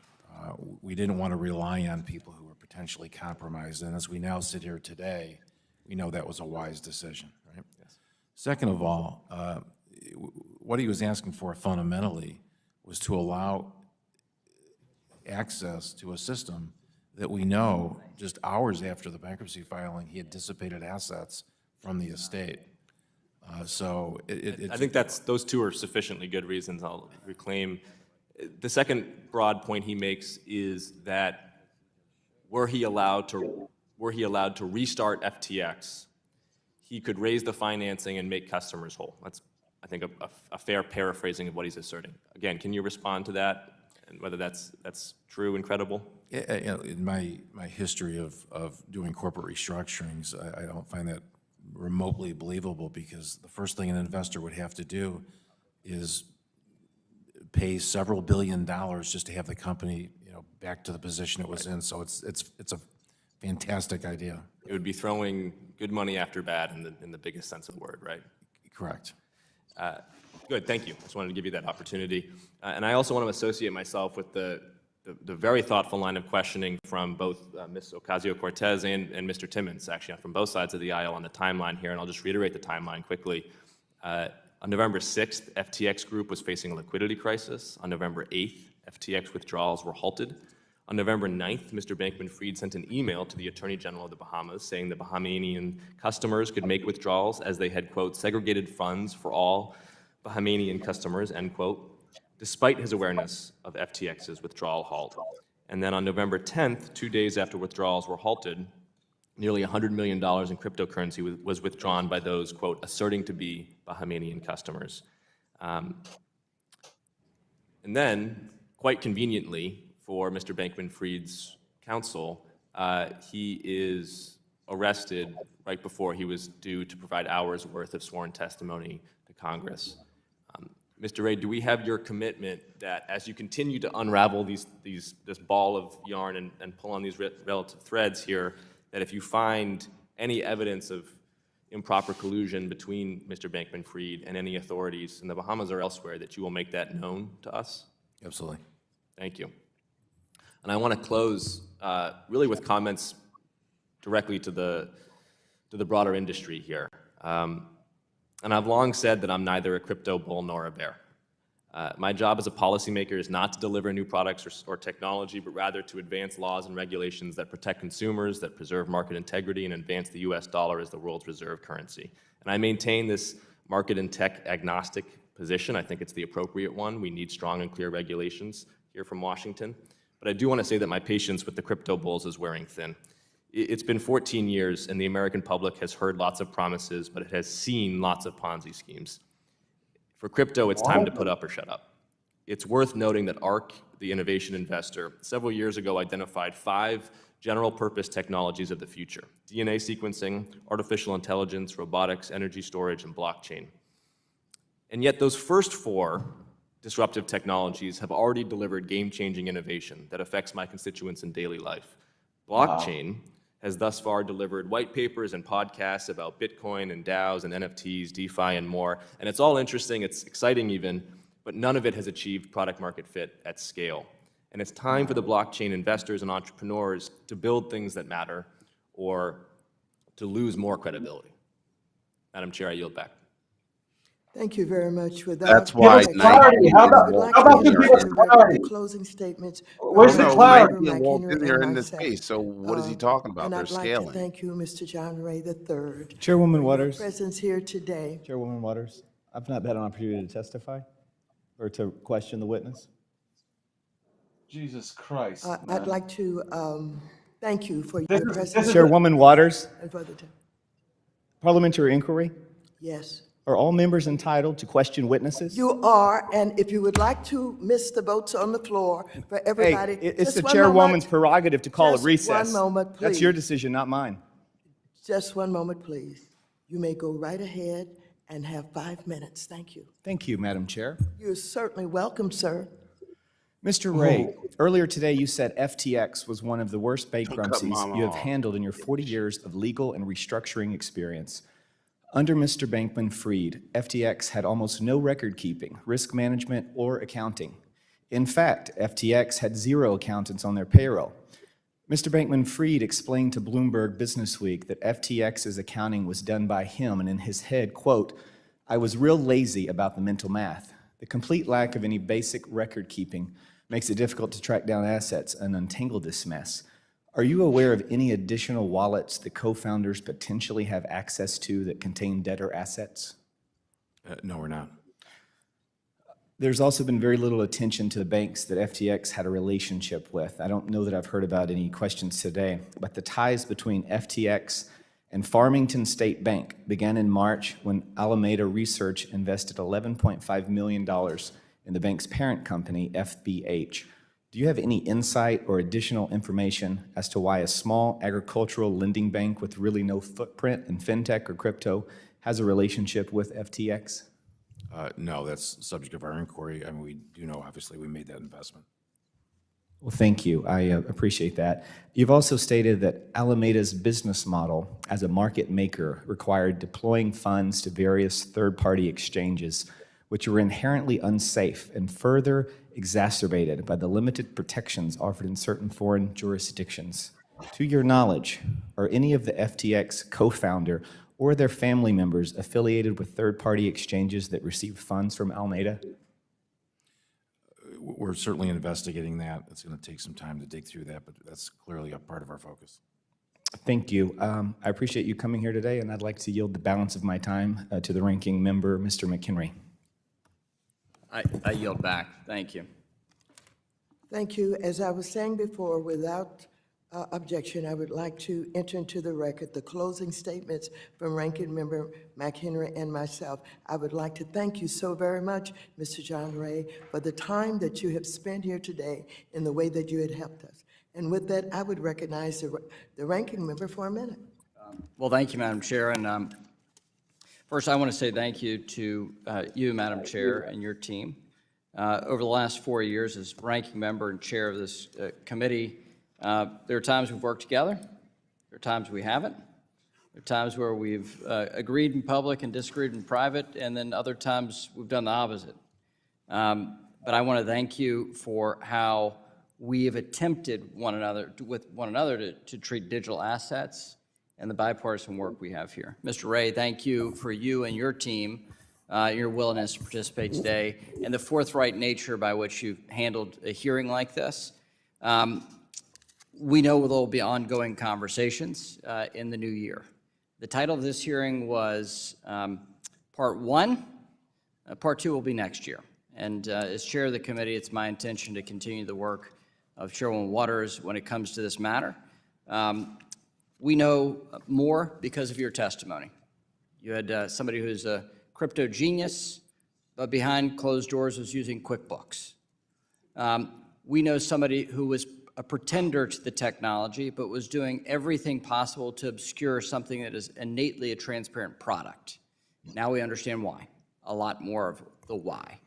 We didn't want to rely on people who were potentially compromised, and as we now sit here today, we know that was a wise decision, right? Yes. Second of all, what he was asking for fundamentally was to allow access to a system that we know just hours after the bankruptcy filing, he had dissipated assets from the estate. I think those two are sufficiently good reasons. I'll reclaim. The second broad point he makes is that were he allowed to restart FTX, he could raise the financing and make customers whole. That's, I think, a fair paraphrasing of what he's asserting. Again, can you respond to that and whether that's true and credible? In my history of doing corporate restructurings, I don't find that remotely believable, because the first thing an investor would have to do is pay several $1 billion just to have the company, back to the position it was in. So it's a fantastic idea. It would be throwing good money after bad in the biggest sense of the word, right? Correct. Good, thank you. I just wanted to give you that opportunity. And I also want to associate myself with the very thoughtful line of questioning from both Ms. Ocasio-Cortez and Mr. Timmons, actually, from both sides of the aisle on the timeline here, and I'll just reiterate the timeline quickly. On November 6th, FTX Group was facing a liquidity crisis. On November 8th, FTX withdrawals were halted. On November 9th, Mr. Bankman-Fried sent an email to the Attorney General of the Bahamas saying the Bahamian customers could make withdrawals as they had, quote, segregated funds for all Bahamian customers, end quote, despite his awareness of FTX's withdrawal halt. And then on November 10th, 2 days after withdrawals were halted, nearly $100 million in cryptocurrency was withdrawn by those, quote, asserting to be Bahamian customers. And then, quite conveniently for Mr. Bankman-Fried's counsel, he is arrested right before he was due to provide hours worth of sworn testimony to Congress. Mr. Ray, do we have your commitment that as you continue to unravel this ball of yarn and pull on these relative threads here, that if you find any evidence of improper collusion between Mr. Bankman-Fried and any authorities in the Bahamas or elsewhere, that you will make that known to us? Absolutely. Thank you. And I want to close really with comments directly to the broader industry here. And I've long said that I'm neither a crypto bull nor a bear. My job as a policymaker is not to deliver new products or technology, but rather to advance laws and regulations that protect consumers, that preserve market integrity, and advance the US dollar as the world's reserve currency. And I maintain this market and tech agnostic position. I think it's the appropriate one. We need strong and clear regulations here from Washington. But I do want to say that my patience with the crypto bulls is wearing thin. It's been 14 years, and the American public has heard lots of promises, but it has seen lots of Ponzi schemes. For crypto, it's time to put up or shut up. It's worth noting that ARK, the innovation investor, several years ago identified 5 general-purpose technologies of the future: DNA sequencing, artificial intelligence, robotics, energy storage, and blockchain. And yet those first 4 disruptive technologies have already delivered game-changing innovation that affects my constituents in daily life. Blockchain has thus far delivered white papers and podcasts about Bitcoin and DAOs and NFTs, DeFi, and more. And it's all interesting, it's exciting even, but none of it has achieved product market fit at scale. And it's time for the blockchain investors and entrepreneurs to build things that matter or to lose more credibility. Madam Chair, I yield back. Thank you very much for that. That's why. How about you give us clarity? Closing statements. Where's the clarity? Walt Disney are in this space, so what is he talking about? And They're I'd like scaling. to thank you, Mr. John Ray III. Chairwoman for Waters. your presence here today. Chairwoman Waters, I've not had an opportunity to testify or to question the witness. Jesus Christ. I'd like to Thank you for This your is- presence. this is- Chairwoman Waters, And for the time. parliamentary inquiry. Yes. Are all members entitled to question witnesses? You are, and if you would like to miss the votes on the floor for Hey, everybody. it's just the one chairwoman's moment. prerogative to call a Just recess. one moment, That's your please. decision, not mine. Just one moment, please. You may go right ahead and have 5 minutes. Thank you. Thank you, Madam Chair. You're certainly welcome, sir. Mr. Ray, earlier today you said FTX was one of the worst bankruptcies you have handled in your 40 years of legal and restructuring experience. Under Mr. Bankman-Fried, FTX had almost no record keeping, risk management, or accounting. In fact, FTX had 0 accountants on their payroll. Mr. Bankman-Fried explained to Bloomberg Businessweek that FTX's accounting was done by him, and in his head, quote, "I was real lazy about the mental math. The complete lack of any basic record keeping makes it difficult to track down assets and untangle this mess. Are you aware of any additional wallets the co-founders potentially have access to that contain debtor assets?" No, we're not. There's also been very little attention to the banks that FTX had a relationship with. I don't know that I've heard about any questions today, but the ties between FTX and Farmington State Bank began in March when Alameda Research invested $11.5 million in the bank's parent company, FBH. Do you have any insight or additional information as to why a small agricultural lending bank with really no footprint in fintech or crypto has a relationship with FTX? No, that's the subject of our inquiry. I mean, we do know, obviously, we made that investment. Well, thank you. I appreciate that. You've also stated that Alameda's business model as a market maker required deploying funds to various third-party exchanges, which were inherently unsafe and further exacerbated by the limited protections offered in certain foreign jurisdictions. To your knowledge, are any of the FTX co-founder or their family members affiliated with third-party exchanges that receive funds from Alameda? We're certainly investigating that. It's going to take some time to dig through that, but that's clearly a part of our focus. Thank you. I appreciate you coming here today, and I'd like to yield the balance of my time to the ranking member, Mr. McHenry. I yield back. Thank you. Thank you. As I was saying before, without objection, I would like to enter into the record the closing statements from Ranking Member McHenry and myself. I would like to thank you so very much, Mr. John Ray, for the time that you have spent here today in the way that you had helped us. And with that, I would recognize the Ranking Member for a minute. Well, thank you, Madam Chair. And first, I want to say thank you to you, Madam Chair, and your team. Over the last 4 years as ranking member and chair of this committee, there are times we've worked together. There are times we haven't. There are times where we've agreed in public and disagreed in private, and then other times we've done the opposite. But I want to thank you for how we have attempted with one another to treat digital assets and the bipartisan work we have here. Mr. Ray, thank you for you and your team, your willingness to participate today, and the forthright nature by which you've handled a hearing like this. We know there will be ongoing conversations in the new year. The title of this hearing was Part 1. Part 2 will be next year. And as chair of the committee, it's my intention to continue the work of Chairwoman Waters when it comes to this matter. We know more because of your testimony. You had somebody who's a crypto genius, but behind closed doors was using QuickBooks. We know somebody who was a pretender to the technology, but was doing everything possible to obscure something that is innately a transparent product. Now we understand why, a lot more of the why.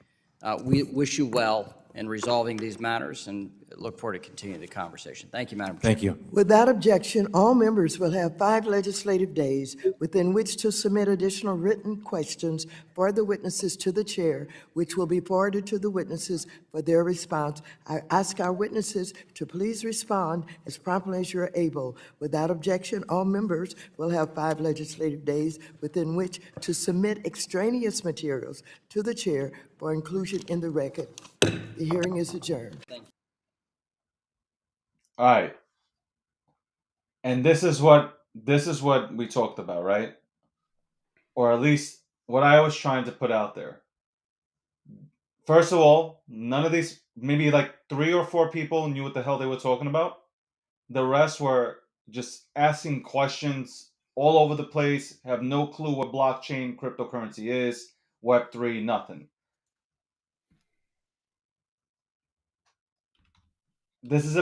We wish you well in resolving these matters and look forward to continuing the conversation. Thank you, Madam Chair. Thank you. Without objection, all members will have 5 legislative days within which to submit additional written questions for the witnesses to the chair, which will be forwarded to the witnesses for their response. I ask our witnesses to please respond as promptly as you're able. Without objection, all members will have 5 legislative days within which to submit extraneous materials to the chair for inclusion in the record. The hearing is adjourned. Thank you. All right. And this is what we talked about, right? Or at least what I was trying to put out there. First of all, none of these, maybe like 3 or 4 people knew what the hell they were talking about. The rest were just asking questions all over the place, have no clue what blockchain cryptocurrency is, Web3, nothing. This is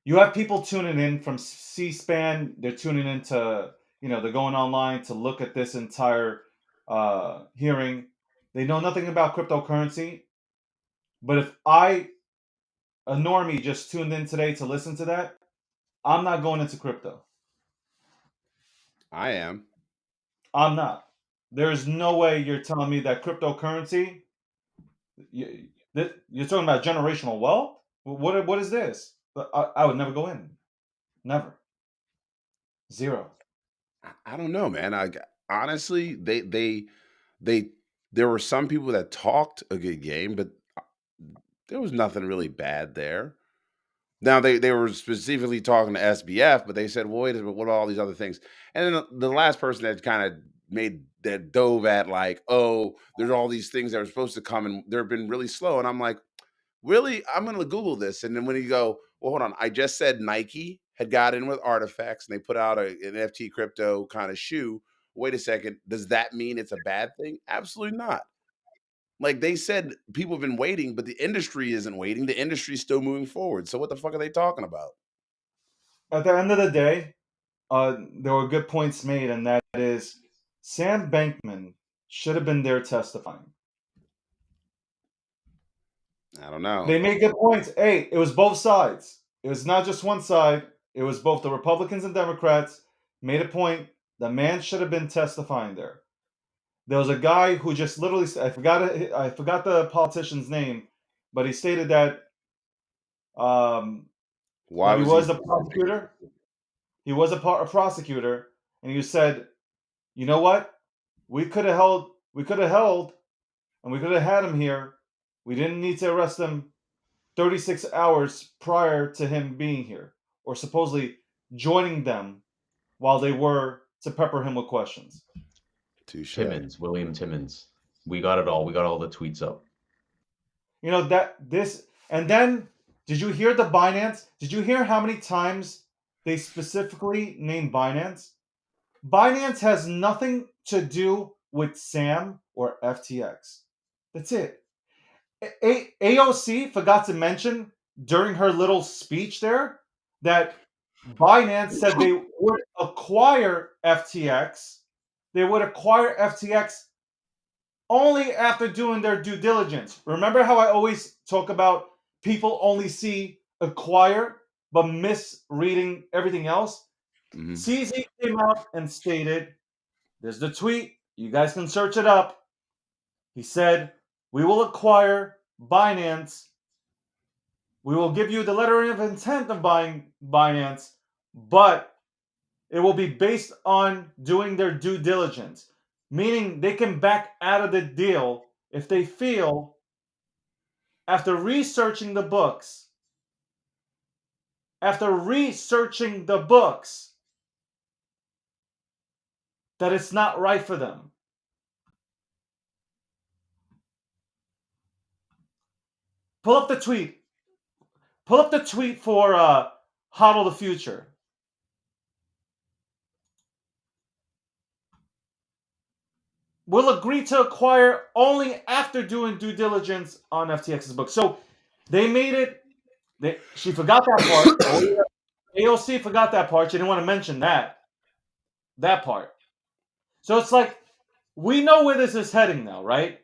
you have people tuning in from C-SPAN. They're tuning in to, they're going online to look at this entire hearing. They know nothing about cryptocurrency. But if a normie, just tuned in today to listen to that, I'm not going into crypto. I am. I'm not. There's no way you're telling me that cryptocurrency, you're talking about generational wealth? What is this? I would never go in. Never. Zero. I don't know, man. Honestly, there were some people that talked a good game, but there was nothing really bad there. Now they were specifically talking to SBF, but they said, well, wait a minute, what are all these other things? And then the last person that kind of dove at like, oh, there's all these things that are supposed to come and they've been really slow. And I'm like, really? I'm gonna Google this. And then when you go, well, hold on, I just said Nike had got in with artifacts and they put out an NFT crypto kind of shoe. Wait a second, does that mean it's a bad thing? Absolutely not. Like they said, people have been waiting, but the industry isn't waiting. The industry's still moving forward. So what the fuck are they talking about? At the end of the day, there were good points made, and that is Sam Bankman should have been there testifying. I don't know. They made good points. Hey, it was both sides. It was not just one side. It was both the Republicans and Democrats made a point. The man should have been testifying there. There was a guy who just literally, I forgot the politician's name, but he stated that Why he was was he a prosecutor. He was a prosecutor, and he said, "You know what? We could have held, and we could have had him here. We didn't need to arrest him 36 hours prior to him being here, or supposedly joining them while they were to pepper him with questions." Timmons, William Timmons. We got it all. We got all the tweets up. And then did you hear the Binance? Did you hear how many times they specifically named Binance? Binance has nothing to do with Sam or FTX. That's it. AOC forgot to mention during her little speech there that Binance said they would acquire FTX. They would acquire FTX only after doing their due diligence. Remember how I always talk about people only see acquire but misreading everything else? CZ came out and stated, there's the tweet, you guys can search it up. He said, we will acquire Binance. We will give you the letter of intent of buying Binance, but it will be based on doing their due diligence, meaning they can back out of the deal if they feel, after researching the books, that it's not right for them. Pull up the tweet. Pull up the tweet for HODL the Future. Will agree to acquire only after doing due diligence on FTX's book. So they made it. She forgot that part. AOC forgot that part. She didn't want to mention that part. So it's like, we know where this is heading now, right?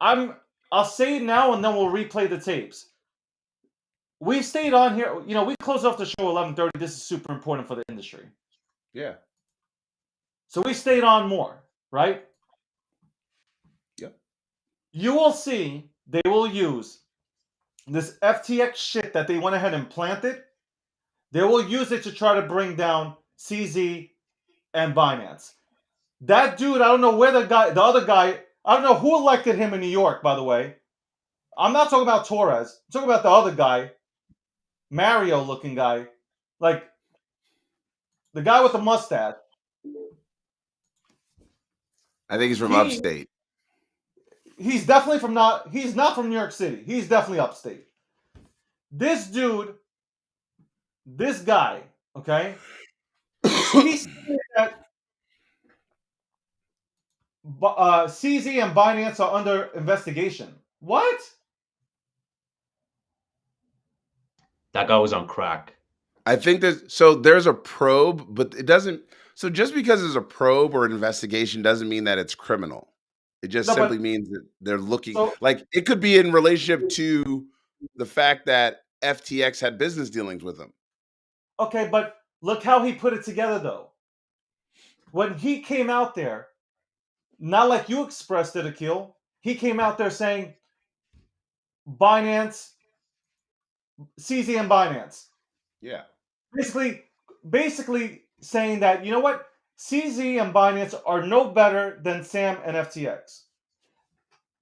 I'll say it now and then we'll replay the tapes. We stayed on here. We closed off the show 11:30. This is super important for the industry. Yeah. So we stayed on more, right? Yep. You will see they will use this FTX shit that they went ahead and planted. They will use it to try to bring down CZ and Binance. That dude, I don't know where the other guy, I don't know who elected him in New York, by the way. I'm not talking about Torres. I'm talking about the other guy, Mario looking guy. Like, the guy with the mustache. I think he's from upstate. He's not from New York City. He's definitely upstate. This dude This guy, okay, he said that CZ and Binance are under investigation. What? That guy was on crack. I think there's a probe, but it doesn't. So just because there's a probe or an investigation doesn't mean that it's criminal. It just No, simply but means that they're looking. so Like it could be in relationship to the fact that FTX had business dealings with them. okay, but look how he put it together though. When he came out there, not like you expressed it, Akil. He came out there saying Binance, CZ and Binance. Yeah. Basically saying that, you know what? CZ and Binance are no better than Sam and FTX.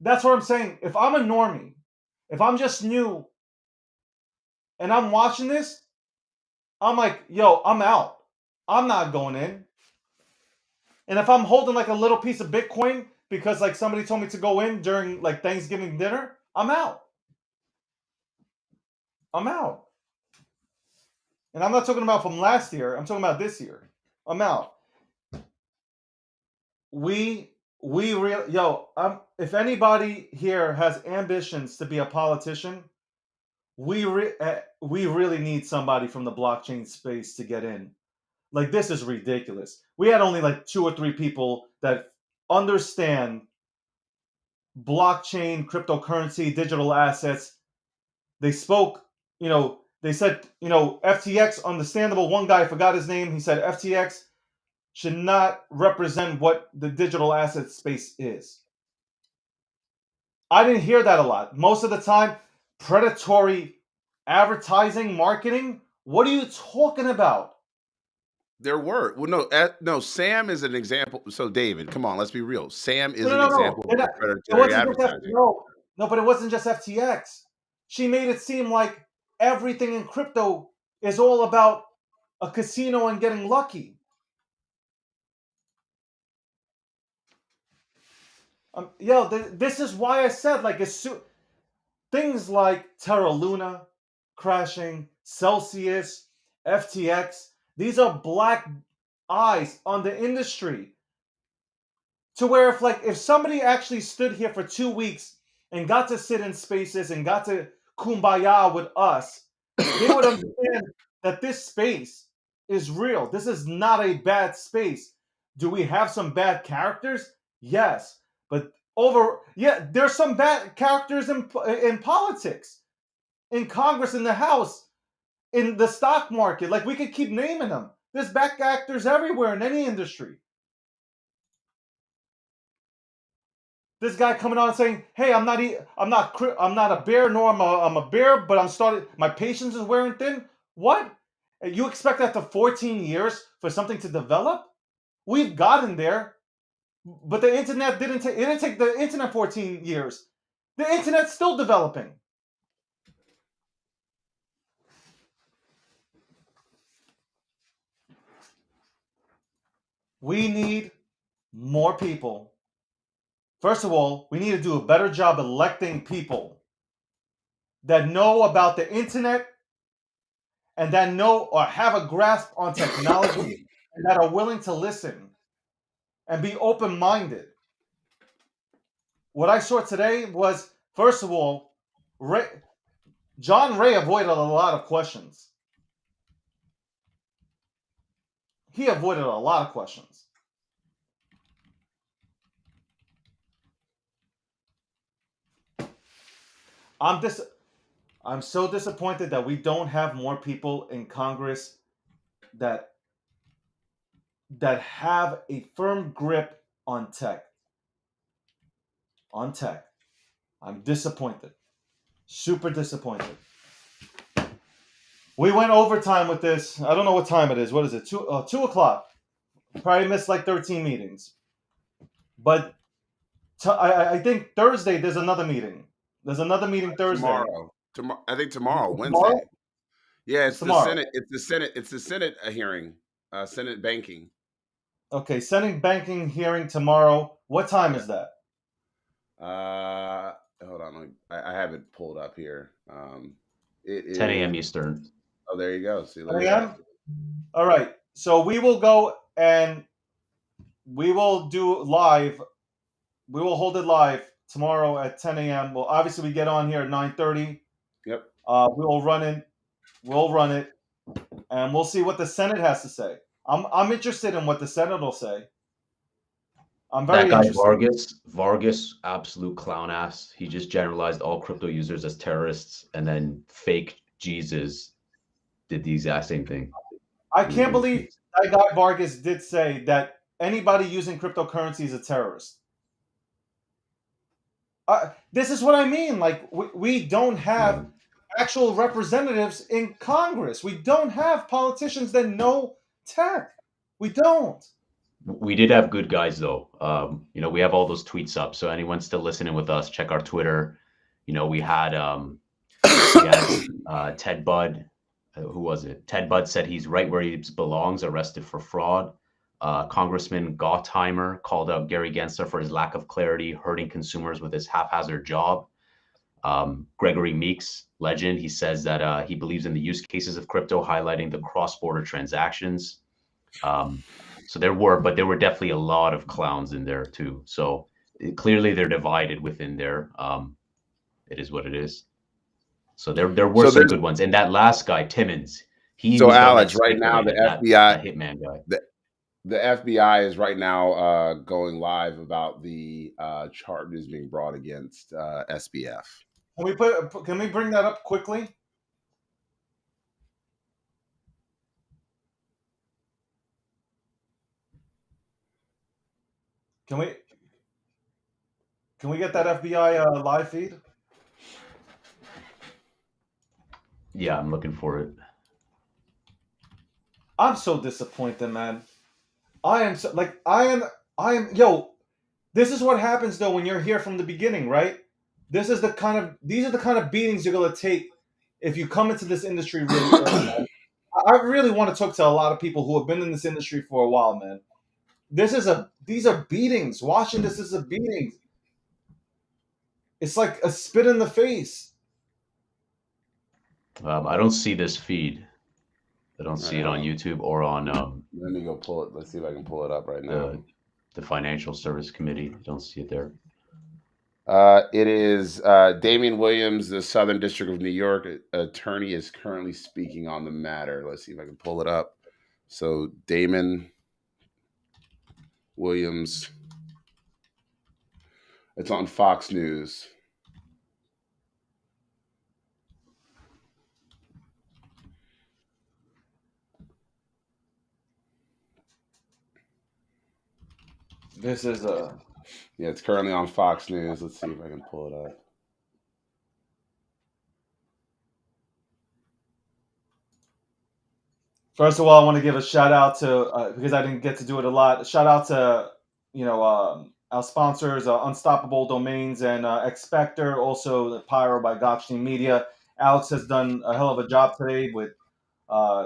That's what I'm saying. If I'm a normie, if I'm just new and I'm watching this, I'm like, yo, I'm out. I'm not going in. And if I'm holding like a little piece of Bitcoin because like somebody told me to go in during like Thanksgiving dinner, I'm out. I'm out. And I'm not talking about from last year. I'm talking about this year. I'm out. If anybody here has ambitions to be a politician, we really need somebody from the blockchain space to get in. Like, this is ridiculous. We had only like 2 or 3 people that understand blockchain, cryptocurrency, digital assets. They spoke, they said, FTX, understandable. One guy, I forgot his name, he said FTX should not represent what the digital asset space is. I didn't hear that a lot. Most of the time, predatory advertising, marketing. What are you talking about? There were. Well, no, Sam is an example. So David, come on, let's be real. Sam is an No. example of It predatory wasn't just advertising. no, but it wasn't just FTX. She made it seem like everything in crypto is all about a casino and getting lucky. This is why I said like things like Terra Luna crashing, Celsius, FTX. These are black eyes on the industry. To where if somebody actually stood here for 2 weeks and got to sit in spaces and got to kumbaya with us, they would understand that this space is real. This is not a bad space. Do we have some bad characters? Yes. But there's some bad characters in politics, in Congress, in the House, in the stock market. Like, we could keep naming them. There's bad actors everywhere in any industry. This guy coming on saying, "Hey, I'm not a bear, nor I'm a bear, but my patience is wearing thin." What? You expect after 14 years for something to develop? We've gotten there, but the internet didn't take the internet 14 years. The internet's still developing. We need more people. First of all, we need to do a better job electing people that know about the internet and that know or have a grasp on technology and that are willing to listen and be open-minded. What I saw today was, first of all, John Ray avoided a lot of questions. He avoided a lot of questions. I'm so disappointed that we don't have more people in Congress that have a firm grip on tech. I'm disappointed. Super disappointed. We went overtime with this. I don't know what time it is. What is it? 2 o'clock. Probably missed like 13 meetings. But I think Thursday there's another meeting. There's another meeting Thursday. Tomorrow. I think tomorrow, Wednesday. Tomorrow? Yeah, it's tomorrow. the Senate. It's the Senate hearing. Senate banking. Okay, Senate banking hearing tomorrow. What time is that? Hold on. I have it pulled up here. It is 10 a.m. Eastern. Oh, there you go. See, 10 look at that. a.m.? All right. So we will go and we will do live. We will hold it live tomorrow at 10 a.m. Well, obviously we get on here at 9:30. Yep. We will run it. We'll run it, and we'll see what the Senate has to say. I'm interested in what the Senate will say. I'm very That guy interested. Vargas, absolute clown ass. He just generalized all crypto users as terrorists, and then fake Jesus did the exact same thing. I can't believe that guy Vargas did say that anybody using cryptocurrency is a terrorist. This is what I mean. Like, we don't have actual representatives in Congress. We don't have politicians that know tech. We don't. We did have good guys though. We have all those tweets up. So anyone still listening with us, check our Twitter. We had Ted Budd. Who was it? Ted Budd said he's right where he belongs, arrested for fraud. Congressman Gottheimer called out Gary Gensler for his lack of clarity, hurting consumers with his haphazard job. Gregory Meeks, legend, he says that he believes in the use cases of crypto, highlighting the cross-border transactions. So there were definitely a lot of clowns in there too. So clearly they're divided within there. It is what it is. So there were some good ones. And that last guy, Timmons, he was Alex, the right now the FBI, that hitman guy. The FBI is right now going live about the charges being brought against SBF. Can we bring that up quickly? Can we get that FBI live feed? Yeah, I'm looking for it. I'm so disappointed, man. I am yo, this is what happens though when you're here from the beginning, right? These are the kind of beatings you're gonna take if you come into this industry really early. I really want to talk to a lot of people who have been in this industry for a while, man. These are beatings. Watching this is a beating. It's like a spit in the face. I don't see this feed. I don't see it on YouTube or on. Let me go pull it. Let's see if I can pull it up right now. The Financial Service Committee. I don't see it there. It is Damian Williams, the Southern District of New York attorney, is currently speaking on the matter. Let's see if I can pull it up. So Damon Williams. It's on Fox News. This is yeah, it's currently on Fox News. Let's see if I can pull it up. First of all, I want to give a shout out to because I didn't get to do it a lot. Shout out to our sponsors, Unstoppable Domains and Expector, also the Pyro by Gokhshtein Media. Alex has done a hell of a job today with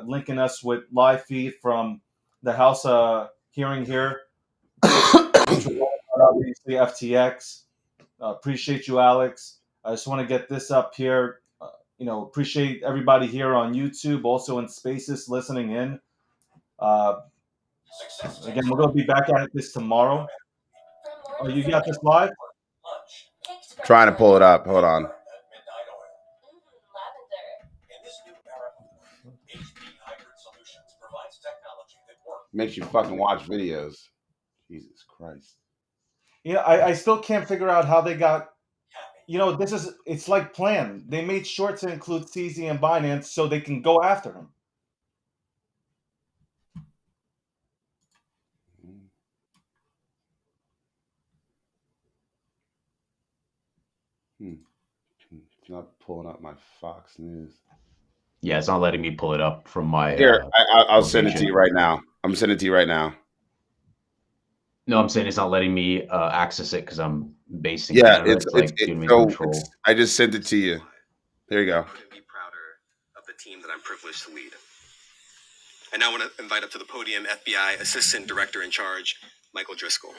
linking us with live feed from the House hearing here, which was obviously FTX. Appreciate you, Alex. I just want to get this up here. Appreciate everybody here on YouTube, also in Spaces listening in. Again, we're going to be back at this tomorrow. Oh, you got this live? Trying to pull it up. Hold on. Makes you fucking watch videos. Jesus Christ. I still can't figure out how they got. It's like planned. They made sure to include CZ and Binance so they can go after him. It's not pulling up my Fox News. Yeah, it's not letting me pull it up from my. Here, I'll send it to you right now. I'm sending it to you right now. No, I'm saying it's not letting me access it because I'm based in Yeah, Canada. I just sent it to you. There you go. Be prouder of the team that I'm privileged to lead. I now want to invite up to the podium FBI Assistant Director in Charge, Michael Driscoll.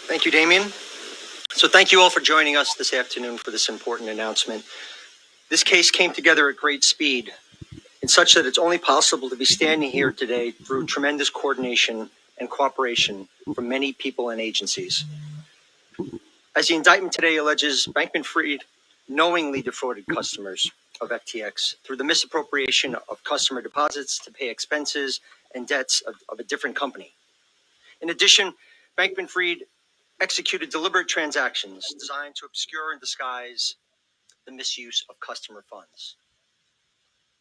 Thank you, Damien. So thank you all for joining us this afternoon for this important announcement. This case came together at great speed, in such that it's only possible to be standing here today through tremendous coordination and cooperation from many people and agencies. As the indictment today alleges, Bankman-Fried knowingly defrauded customers of FTX through the misappropriation of customer deposits to pay expenses and debts of a different company. In addition, Bankman-Fried executed deliberate transactions designed to obscure and disguise the misuse of customer funds.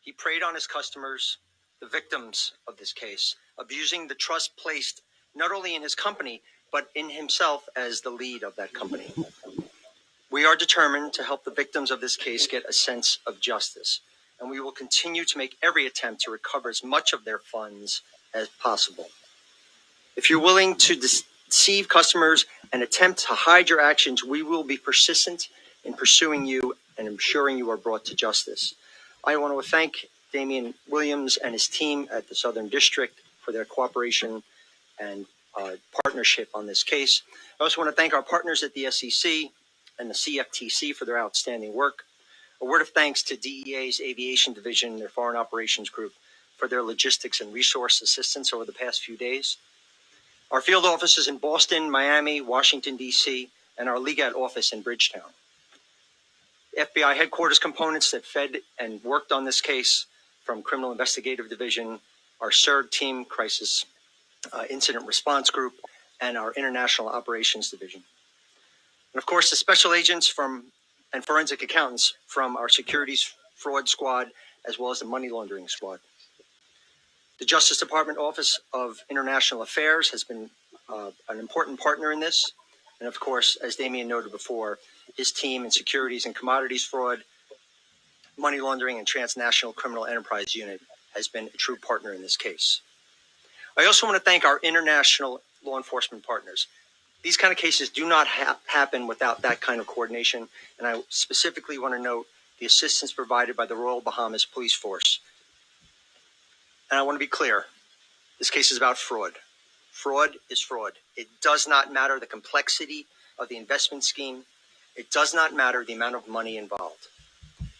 He preyed on his customers, the victims of this case, abusing the trust placed not only in his company, but in himself as the lead of that company. We are determined to help the victims of this case get a sense of justice, and we will continue to make every attempt to recover as much of their funds as possible. If you're willing to deceive customers and attempt to hide your actions, we will be persistent in pursuing you and ensuring you are brought to justice. I want to thank Damian Williams and his team at the Southern District for their cooperation and partnership on this case. I also want to thank our partners at the SEC and the CFTC for their outstanding work. A word of thanks to DEA's Aviation Division, their Foreign Operations Group, for their logistics and resource assistance over the past few days. Our field offices in Boston, Miami, Washington, D.C., and our Legat office in Bridgetown. FBI headquarters components that fed and worked on this case, from Criminal Investigative Division, our CERD team, Crisis Incident Response Group, and our International Operations Division. And of course, the special agents and forensic accountants from our Securities Fraud Squad, as well as the Money Laundering Squad. The Justice Department Office of International Affairs has been an important partner in this. And of course, as Damian noted before, his team in Securities and Commodities Fraud, Money Laundering, and Transnational Criminal Enterprise Unit has been a true partner in this case. I also want to thank our international law enforcement partners. These kind of cases do not happen without that kind of coordination, and I specifically want to note the assistance provided by the Royal Bahamas Police Force. And I want to be clear, this case is about fraud. Fraud is fraud. It does not matter the complexity of the investment scheme. It does not matter the amount of money involved.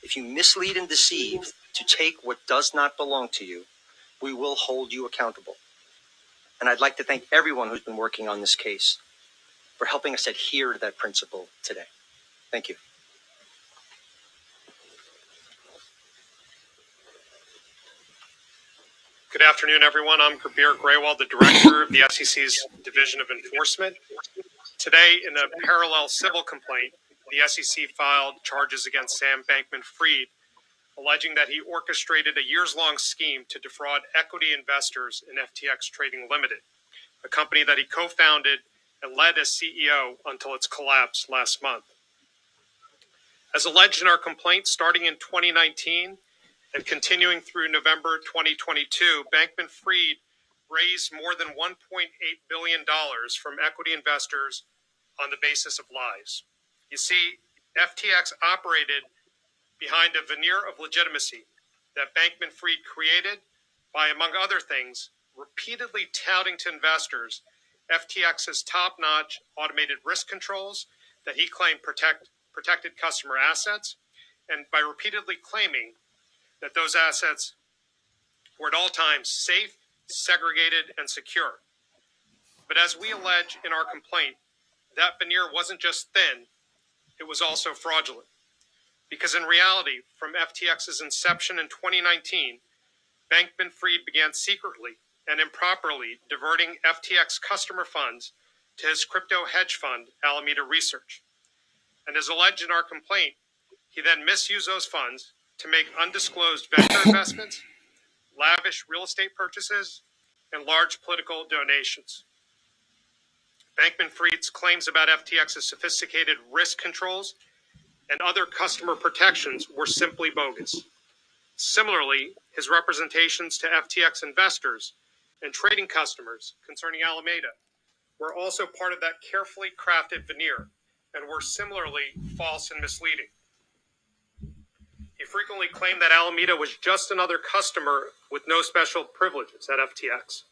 If you mislead and deceive to take what does not belong to you, we will hold you accountable. And I'd like to thank everyone who's been working on this case for helping us adhere to that principle today. Thank you. Good afternoon, everyone. I'm Kabir Graywal, the director of the SEC's Division of Enforcement. Today, in a parallel civil complaint, the SEC filed charges against Sam Bankman-Fried, alleging that he orchestrated a years-long scheme to defraud equity investors in FTX Trading Limited, a company that he co-founded and led as CEO until its collapse last month. As alleged in our complaint, starting in 2019 and continuing through November 2022, Bankman-Fried raised more than $1.8 billion from equity investors on the basis of lies. You see, FTX operated behind a veneer of legitimacy that Bankman-Fried created by, among other things, repeatedly touting to investors FTX's top-notch automated risk controls that he claimed protected customer assets, and by repeatedly claiming that those assets were at all times safe, segregated, and secure. But as we allege in our complaint, that veneer wasn't just thin, it was also fraudulent. Because in reality, from FTX's inception in 2019, Bankman-Fried began secretly and improperly diverting FTX customer funds to his crypto hedge fund, Alameda Research. And as alleged in our complaint, he then misused those funds to make undisclosed venture investments, lavish real estate purchases, and large political donations. Bankman-Fried's claims about FTX's sophisticated risk controls and other customer protections were simply bogus. Similarly, his representations to FTX investors and trading customers concerning Alameda were also part of that carefully crafted veneer and were similarly false and misleading. He frequently claimed that Alameda was just another customer with no special privileges at FTX.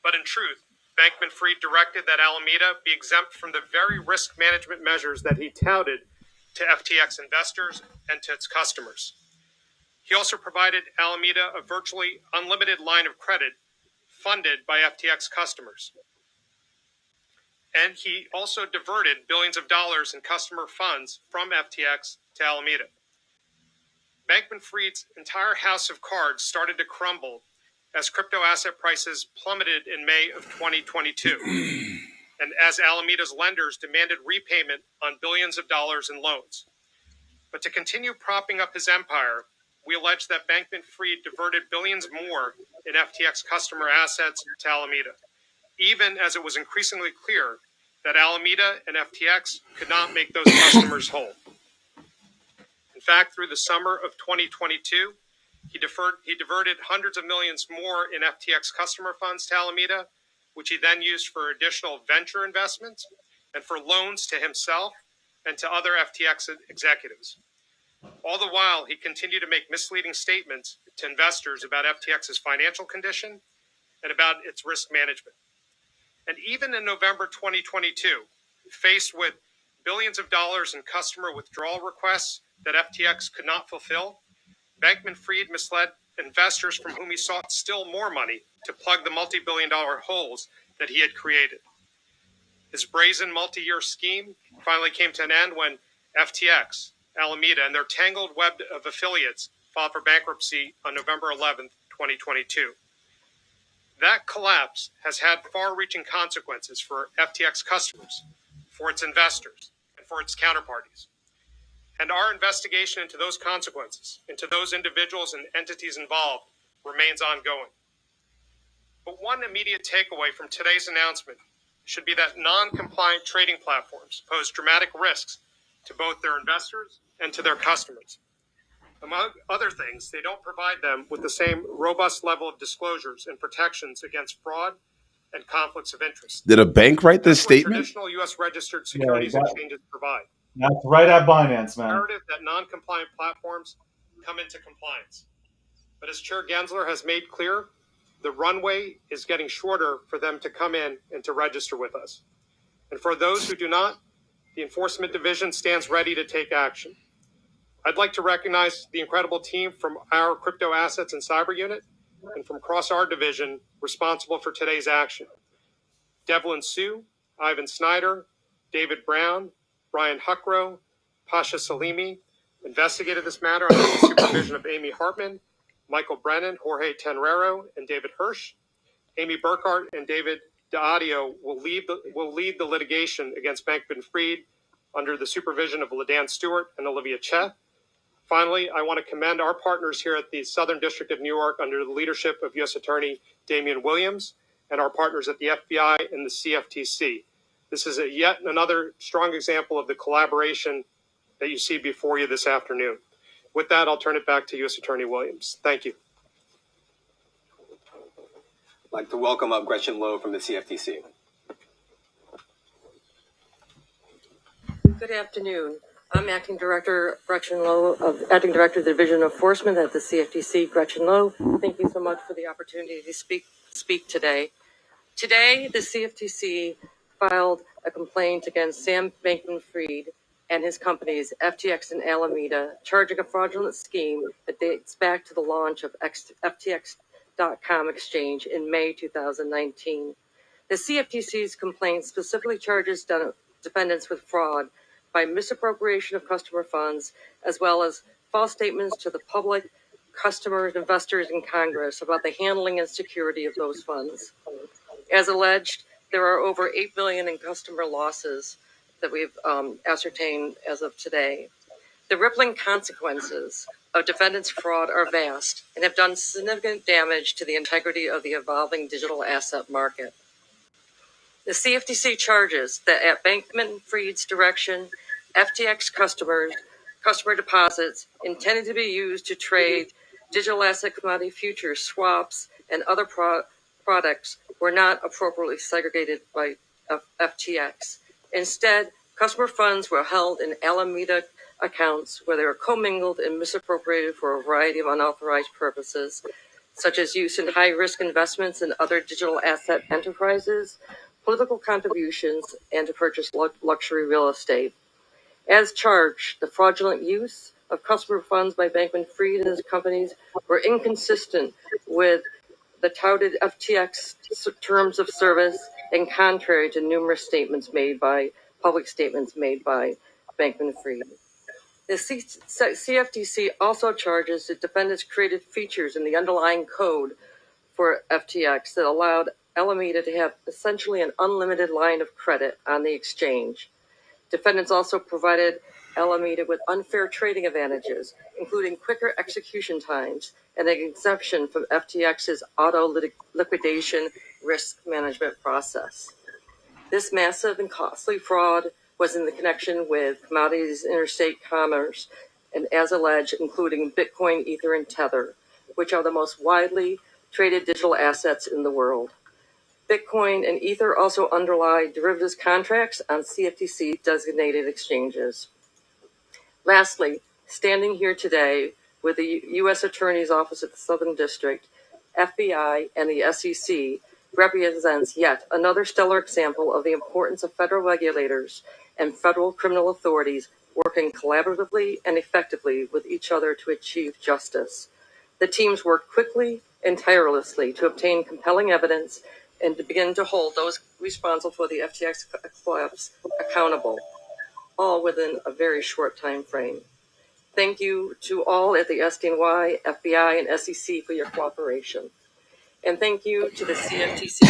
But in truth, Bankman-Fried directed that Alameda be exempt from the very risk management measures that he touted to FTX investors and to its customers. He also provided Alameda a virtually unlimited line of credit funded by FTX customers. And he also diverted billions of dollars in customer funds from FTX to Alameda. Bankman-Fried's entire house of cards started to crumble as crypto asset prices plummeted in May of 2022, and as Alameda's lenders demanded repayment on billions of dollars in loans. But to continue propping up his empire, we allege that Bankman-Fried diverted billions more in FTX customer assets to Alameda, even as it was increasingly clear that Alameda and FTX could not make those customers whole. In fact, through the summer of 2022, he diverted hundreds of millions more in FTX customer funds to Alameda, which he then used for additional venture investments and for loans to himself and to other FTX executives. All the while, he continued to make misleading statements to investors about FTX's financial condition and about its risk management. And even in November 2022, faced with billions of dollars in customer withdrawal requests that FTX could not fulfill, Bankman-Fried misled investors from whom he sought still more money to plug the multi-billion-dollar holes that he had created. His brazen multi-year scheme finally came to an end when FTX, Alameda, and their tangled web of affiliates filed for bankruptcy on November 11th, 2022. That collapse has had far-reaching consequences for FTX customers, for its investors, and for its counterparties. And our investigation into those consequences, into those individuals and entities involved, remains ongoing. But one immediate takeaway from today's announcement should be that non-compliant trading platforms pose dramatic risks to both their investors and to their customers. Among other things, they don't provide them with the same robust level of disclosures and protections against fraud and conflicts of interest. Did a bank write this statement? Traditional U.S. registered securities exchanges provide. That's right at Binance, man. Narrative that non-compliant platforms come into compliance. But as Chair Gensler has made clear, the runway is getting shorter for them to come in and to register with us. And for those who do not, the Enforcement Division stands ready to take action. I'd like to recognize the incredible team from our Crypto Assets and Cyber Unit and from across our division responsible for today's action. Devlin Sue, Ivan Snyder, David Brown, Brian Huckrow, Pasha Salimi investigated this matter under the supervision of Amy Hartman, Michael Brennan, Jorge Tenrero, and David Hirsch. Amy Burkhart and David D'Audio will lead the litigation against Bankman-Fried under the supervision of LaDan Stewart and Olivia Che. Finally, I want to commend our partners here at the Southern District of New York under the leadership of U.S. Attorney Damian Williams and our partners at the FBI and the CFTC. This is yet another strong example of the collaboration that you see before you this afternoon. With that, I'll turn it back to U.S. Attorney Williams. Thank you. I'd like to welcome up Gretchen Lowe from the CFTC. Good afternoon. I'm Acting Director Gretchen Lowe, Acting Director of the Division of Enforcement at the CFTC, Gretchen Lowe. Thank you so much for the opportunity to speak today. Today, the CFTC filed a complaint against Sam Bankman-Fried and his companies, FTX and Alameda, charging a fraudulent scheme that dates back to the launch of FTX.com exchange in May 2019. The CFTC's complaint specifically charges defendants with fraud by misappropriation of customer funds, as well as false statements to the public, customers, investors, and Congress about the handling and security of those funds. As alleged, there are over $8 billion in customer losses that we've ascertained as of today. The rippling consequences of defendants' fraud are vast and have done significant damage to the integrity of the evolving digital asset market. The CFTC charges that at Bankman-Fried's direction, FTX customer deposits intended to be used to trade digital asset commodity futures, swaps, and other products were not appropriately segregated by FTX. Instead, customer funds were held in Alameda accounts where they were commingled and misappropriated for a variety of unauthorized purposes, such as use in high-risk investments and other digital asset enterprises, political contributions, and to purchase luxury real estate. As charged, the fraudulent use of customer funds by Bankman-Fried and his companies were inconsistent with the touted FTX terms of service and contrary to numerous public statements made by Bankman-Fried. The CFTC also charges that defendants created features in the underlying code for FTX that allowed Alameda to have essentially an unlimited line of credit on the exchange. Defendants also provided Alameda with unfair trading advantages, including quicker execution times and an exemption from FTX's auto liquidation risk management process. This massive and costly fraud was in the connection with commodities interstate commerce, and as alleged, including Bitcoin, Ether, and Tether, which are the most widely traded digital assets in the world. Bitcoin and Ether also underlie derivatives contracts on CFTC designated exchanges. Lastly, standing here today with the U.S. Attorney's Office at the Southern District, FBI, and the SEC represents yet another stellar example of the importance of federal regulators and federal criminal authorities working collaboratively and effectively with each other to achieve justice. The teams worked quickly and tirelessly to obtain compelling evidence and to begin to hold those responsible for the FTX collapse accountable, all within a very short time frame. Thank you to all at the SDNY, FBI, and SEC for your cooperation. And thank you to the CFTC,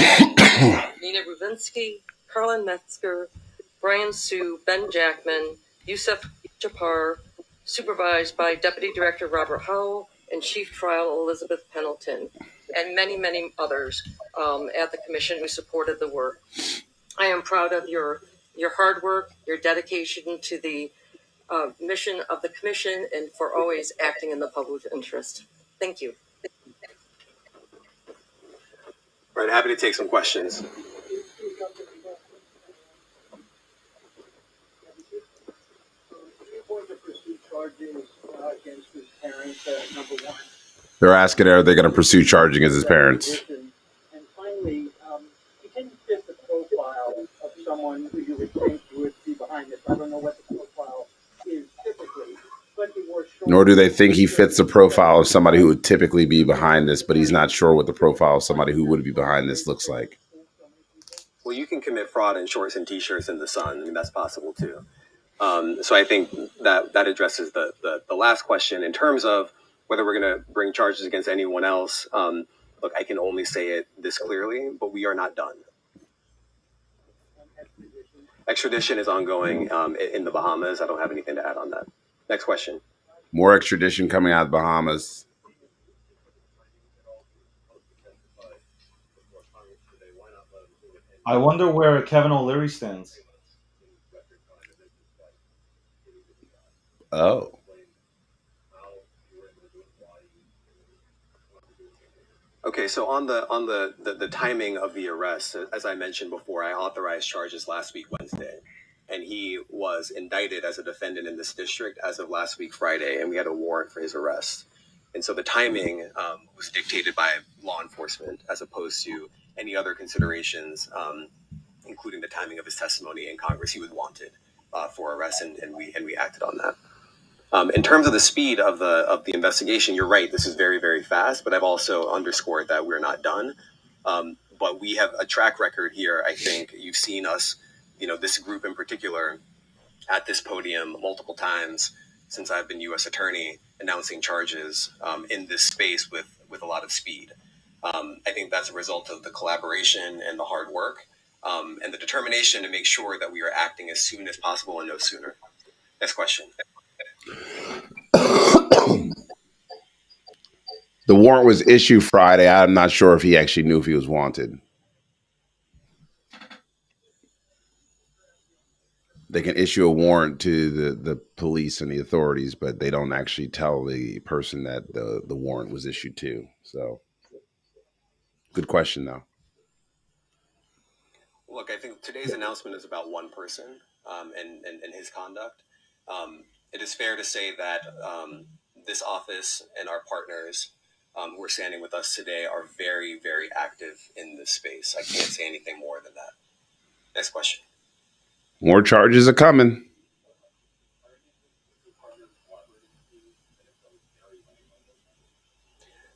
Nina Rubinsky, Carlin Metzger, Brian Sue, Ben Jackman, Yusuf Japar, supervised by Deputy Director Robert Howell and Chief Trial Elizabeth Pendleton, and many, many others at the Commission who supported the work. I am proud of your hard work, your dedication to the mission of the Commission, and for always acting in the public interest. Thank you. All right, happy to take some questions. They're asking, are they going to pursue charging as his parents? And finally, he didn't fit the profile of someone who you would think would be behind this. I don't know what the profile is typically, but he wore short. Nor do they think he fits the profile of somebody who would typically be behind this, but he's not sure what the profile of somebody who would be behind this looks like. Well, you can commit fraud in shorts and t-shirts in the sun. I mean, that's possible too. So I think that addresses the last question. In terms of whether we're going to bring charges against anyone else, look, I can only say it this clearly, but we are not done. Extradition is ongoing in the Bahamas. I don't have anything to add on that. Next question. More extradition coming out of the Bahamas. I wonder where Kevin O'Leary stands. Oh. Okay, so on the timing of the arrest, as I mentioned before, I authorized charges last week Wednesday, and he was indicted as a defendant in this district as of last week Friday, and we had a warrant for his arrest. And so the timing was dictated by law enforcement as opposed to any other considerations, including the timing of his testimony in Congress. He was wanted for arrest, and we acted on that. In terms of the speed of the investigation, you're right. This is very, very fast, but I've also underscored that we're not done. But we have a track record here. I think you've seen us, this group in particular, at this podium multiple times since I've been U.S. Attorney, announcing charges in this space with a lot of speed. I think that's a result of the collaboration and the hard work and the determination to make sure that we are acting as soon as possible and no sooner. Next question. The warrant was issued Friday. I'm not sure if he actually knew if he was wanted. They can issue a warrant to the police and the authorities, but they don't actually tell the person that the warrant was issued to. So, good question, though. Look, I think today's announcement is about one person and his conduct. It is fair to say that this office and our partners who are standing with us today are very, very active in this space. I can't say anything more than that. Next question. More charges are coming.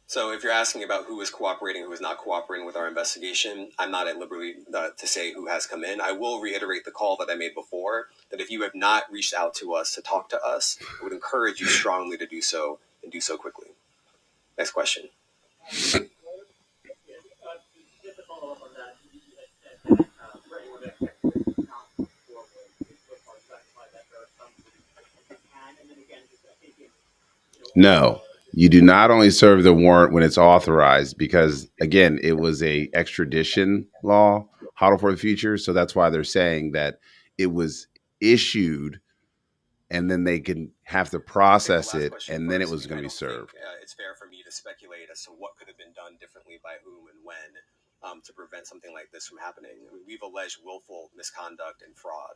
So if you're asking about who is cooperating, who is not cooperating with our investigation, I'm not at liberty to say who has come in. I will reiterate the call that I made before, that if you have not reached out to us to talk to us, I would encourage you strongly to do so, and do so quickly. Next question. No, you do not only serve the warrant when it's authorized, because again, it was a extradition law, HODL for the future. So that's why they're saying that it was issued and then they can have to process it and then it was going to be served. It's fair for me to speculate as to what could have been done differently by whom and when to prevent something like this from happening. I mean, we've alleged willful misconduct and fraud.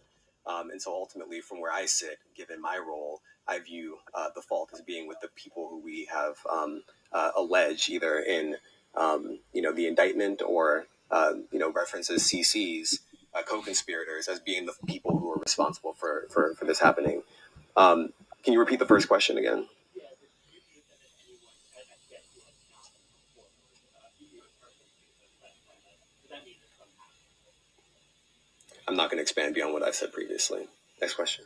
And so ultimately, from where I sit, given my role, I view the fault as being with the people who we have alleged, either in the indictment or references CCs, co-conspirators, as being the people who are responsible for this happening. Can you repeat the first question again? I'm not going to expand beyond what I said previously. Next question.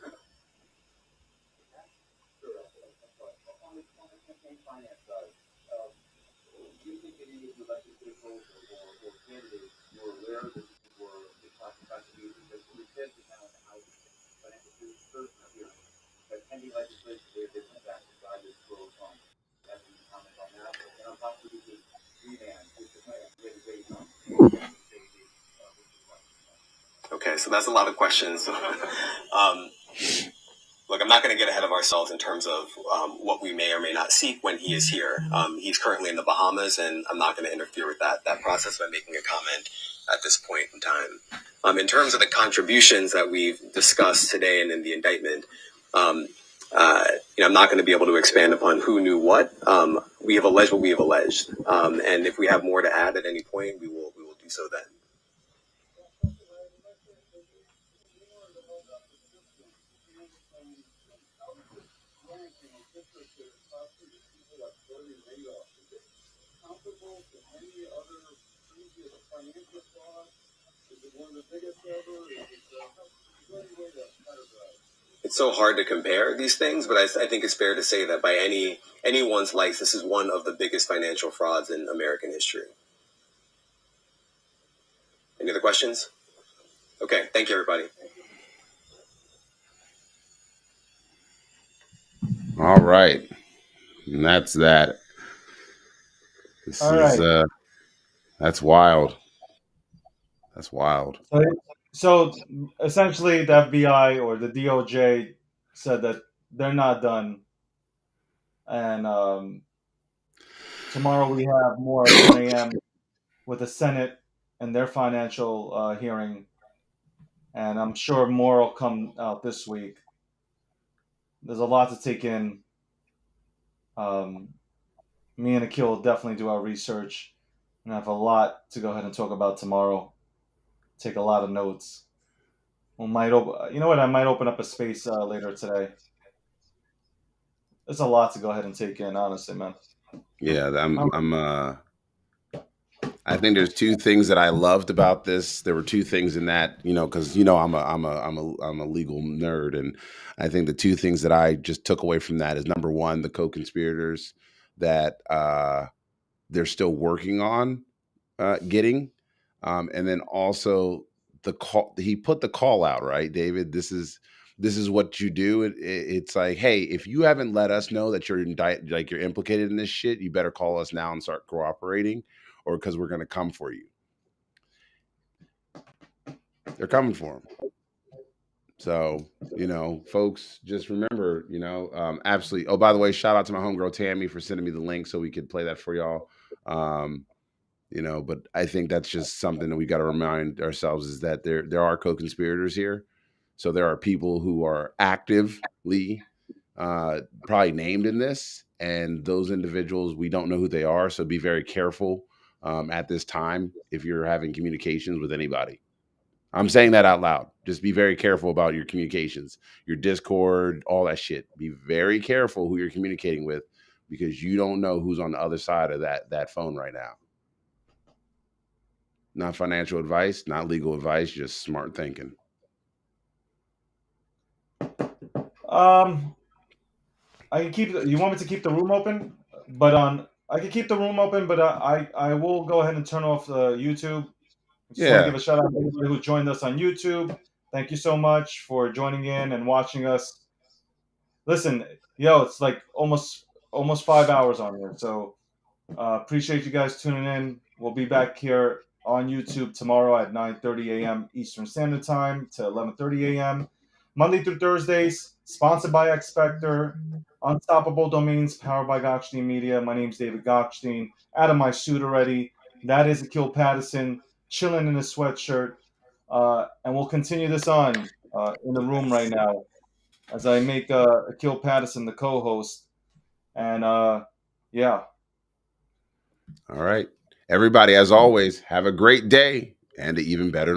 Okay, so that's a lot of questions. Look, I'm not going to get ahead of ourselves in terms of what we may or may not seek when he is here. He's currently in the Bahamas, and I'm not going to interfere with that process by making a comment at this point in time. In terms of the contributions that we've discussed today and in the indictment, I'm not going to be able to expand upon who knew what. We have alleged what we have alleged, and if we have more to add at any point, we will do so then. It's so hard to compare these things, but I think it's fair to say that by anyone's lights, this is one of the biggest financial frauds in American history. Any other questions? Okay, thank you, everybody. All right. And that's that. This All is right. that's wild. That's wild. So essentially, the FBI or the DOJ said that they're not done, and tomorrow we have more at 10 a.m. with the Senate and their financial hearing, and I'm sure more will come out this week. There's a lot to take in. Me and Akil will definitely do our research, and have a lot to go ahead and talk about tomorrow. Take a lot of notes. You know what? I might open up a space later today. There's a lot to go ahead and take in, honestly, man. Yeah, I think there's two things that I loved about this. There were two things in that, because I'm a legal nerd, and I think the two things that I just took away from that is, number one, the co-conspirators that they're still working on getting, and then also the call. He put the call out, right, David? This is what you do. It's like, hey, if you haven't let us know that you're you're implicated in this shit, you better call us now and start cooperating, or because we're going to come for you. They're coming for him. So, folks, just remember, absolutely. Oh, by the way, shout out to my homegirl Tammy for sending me the link so we could play that for y'all. But I think that's just something that we got to remind ourselves, is that there are co-conspirators here. So there are people who are actively probably named in this, and those individuals, we don't know who they are. So be very careful at this time if you're having communications with anybody. I'm saying that out loud. Just be very careful about your communications, your Discord, all that shit. Be very careful who you're communicating with, because you don't know who's on the other side of that phone right now. Not financial advice, not legal advice, just smart thinking. I can keep. You want me to keep the room open? But I can keep the room open, but I will go ahead and turn off the YouTube. Just want to give a shout out to everybody who joined us on YouTube. Thank you so much for joining in and watching us. Listen, it's like almost 5 hours on here, so appreciate you guys tuning in. We'll be back here on YouTube tomorrow at 9:30 a.m. Eastern Standard Time to 11:30 a.m. Monday through Thursdays, sponsored by Expector, Unstoppable Domains, powered by Gokhshtein Media. My name's David Gokhshtein. Out of my suit already. That is Akil Patterson, chilling in a sweatshirt. And we'll continue this on in the room right now as I make Akil Patterson the co-host. And yeah. All right. Everybody, as always, have a great day and an even better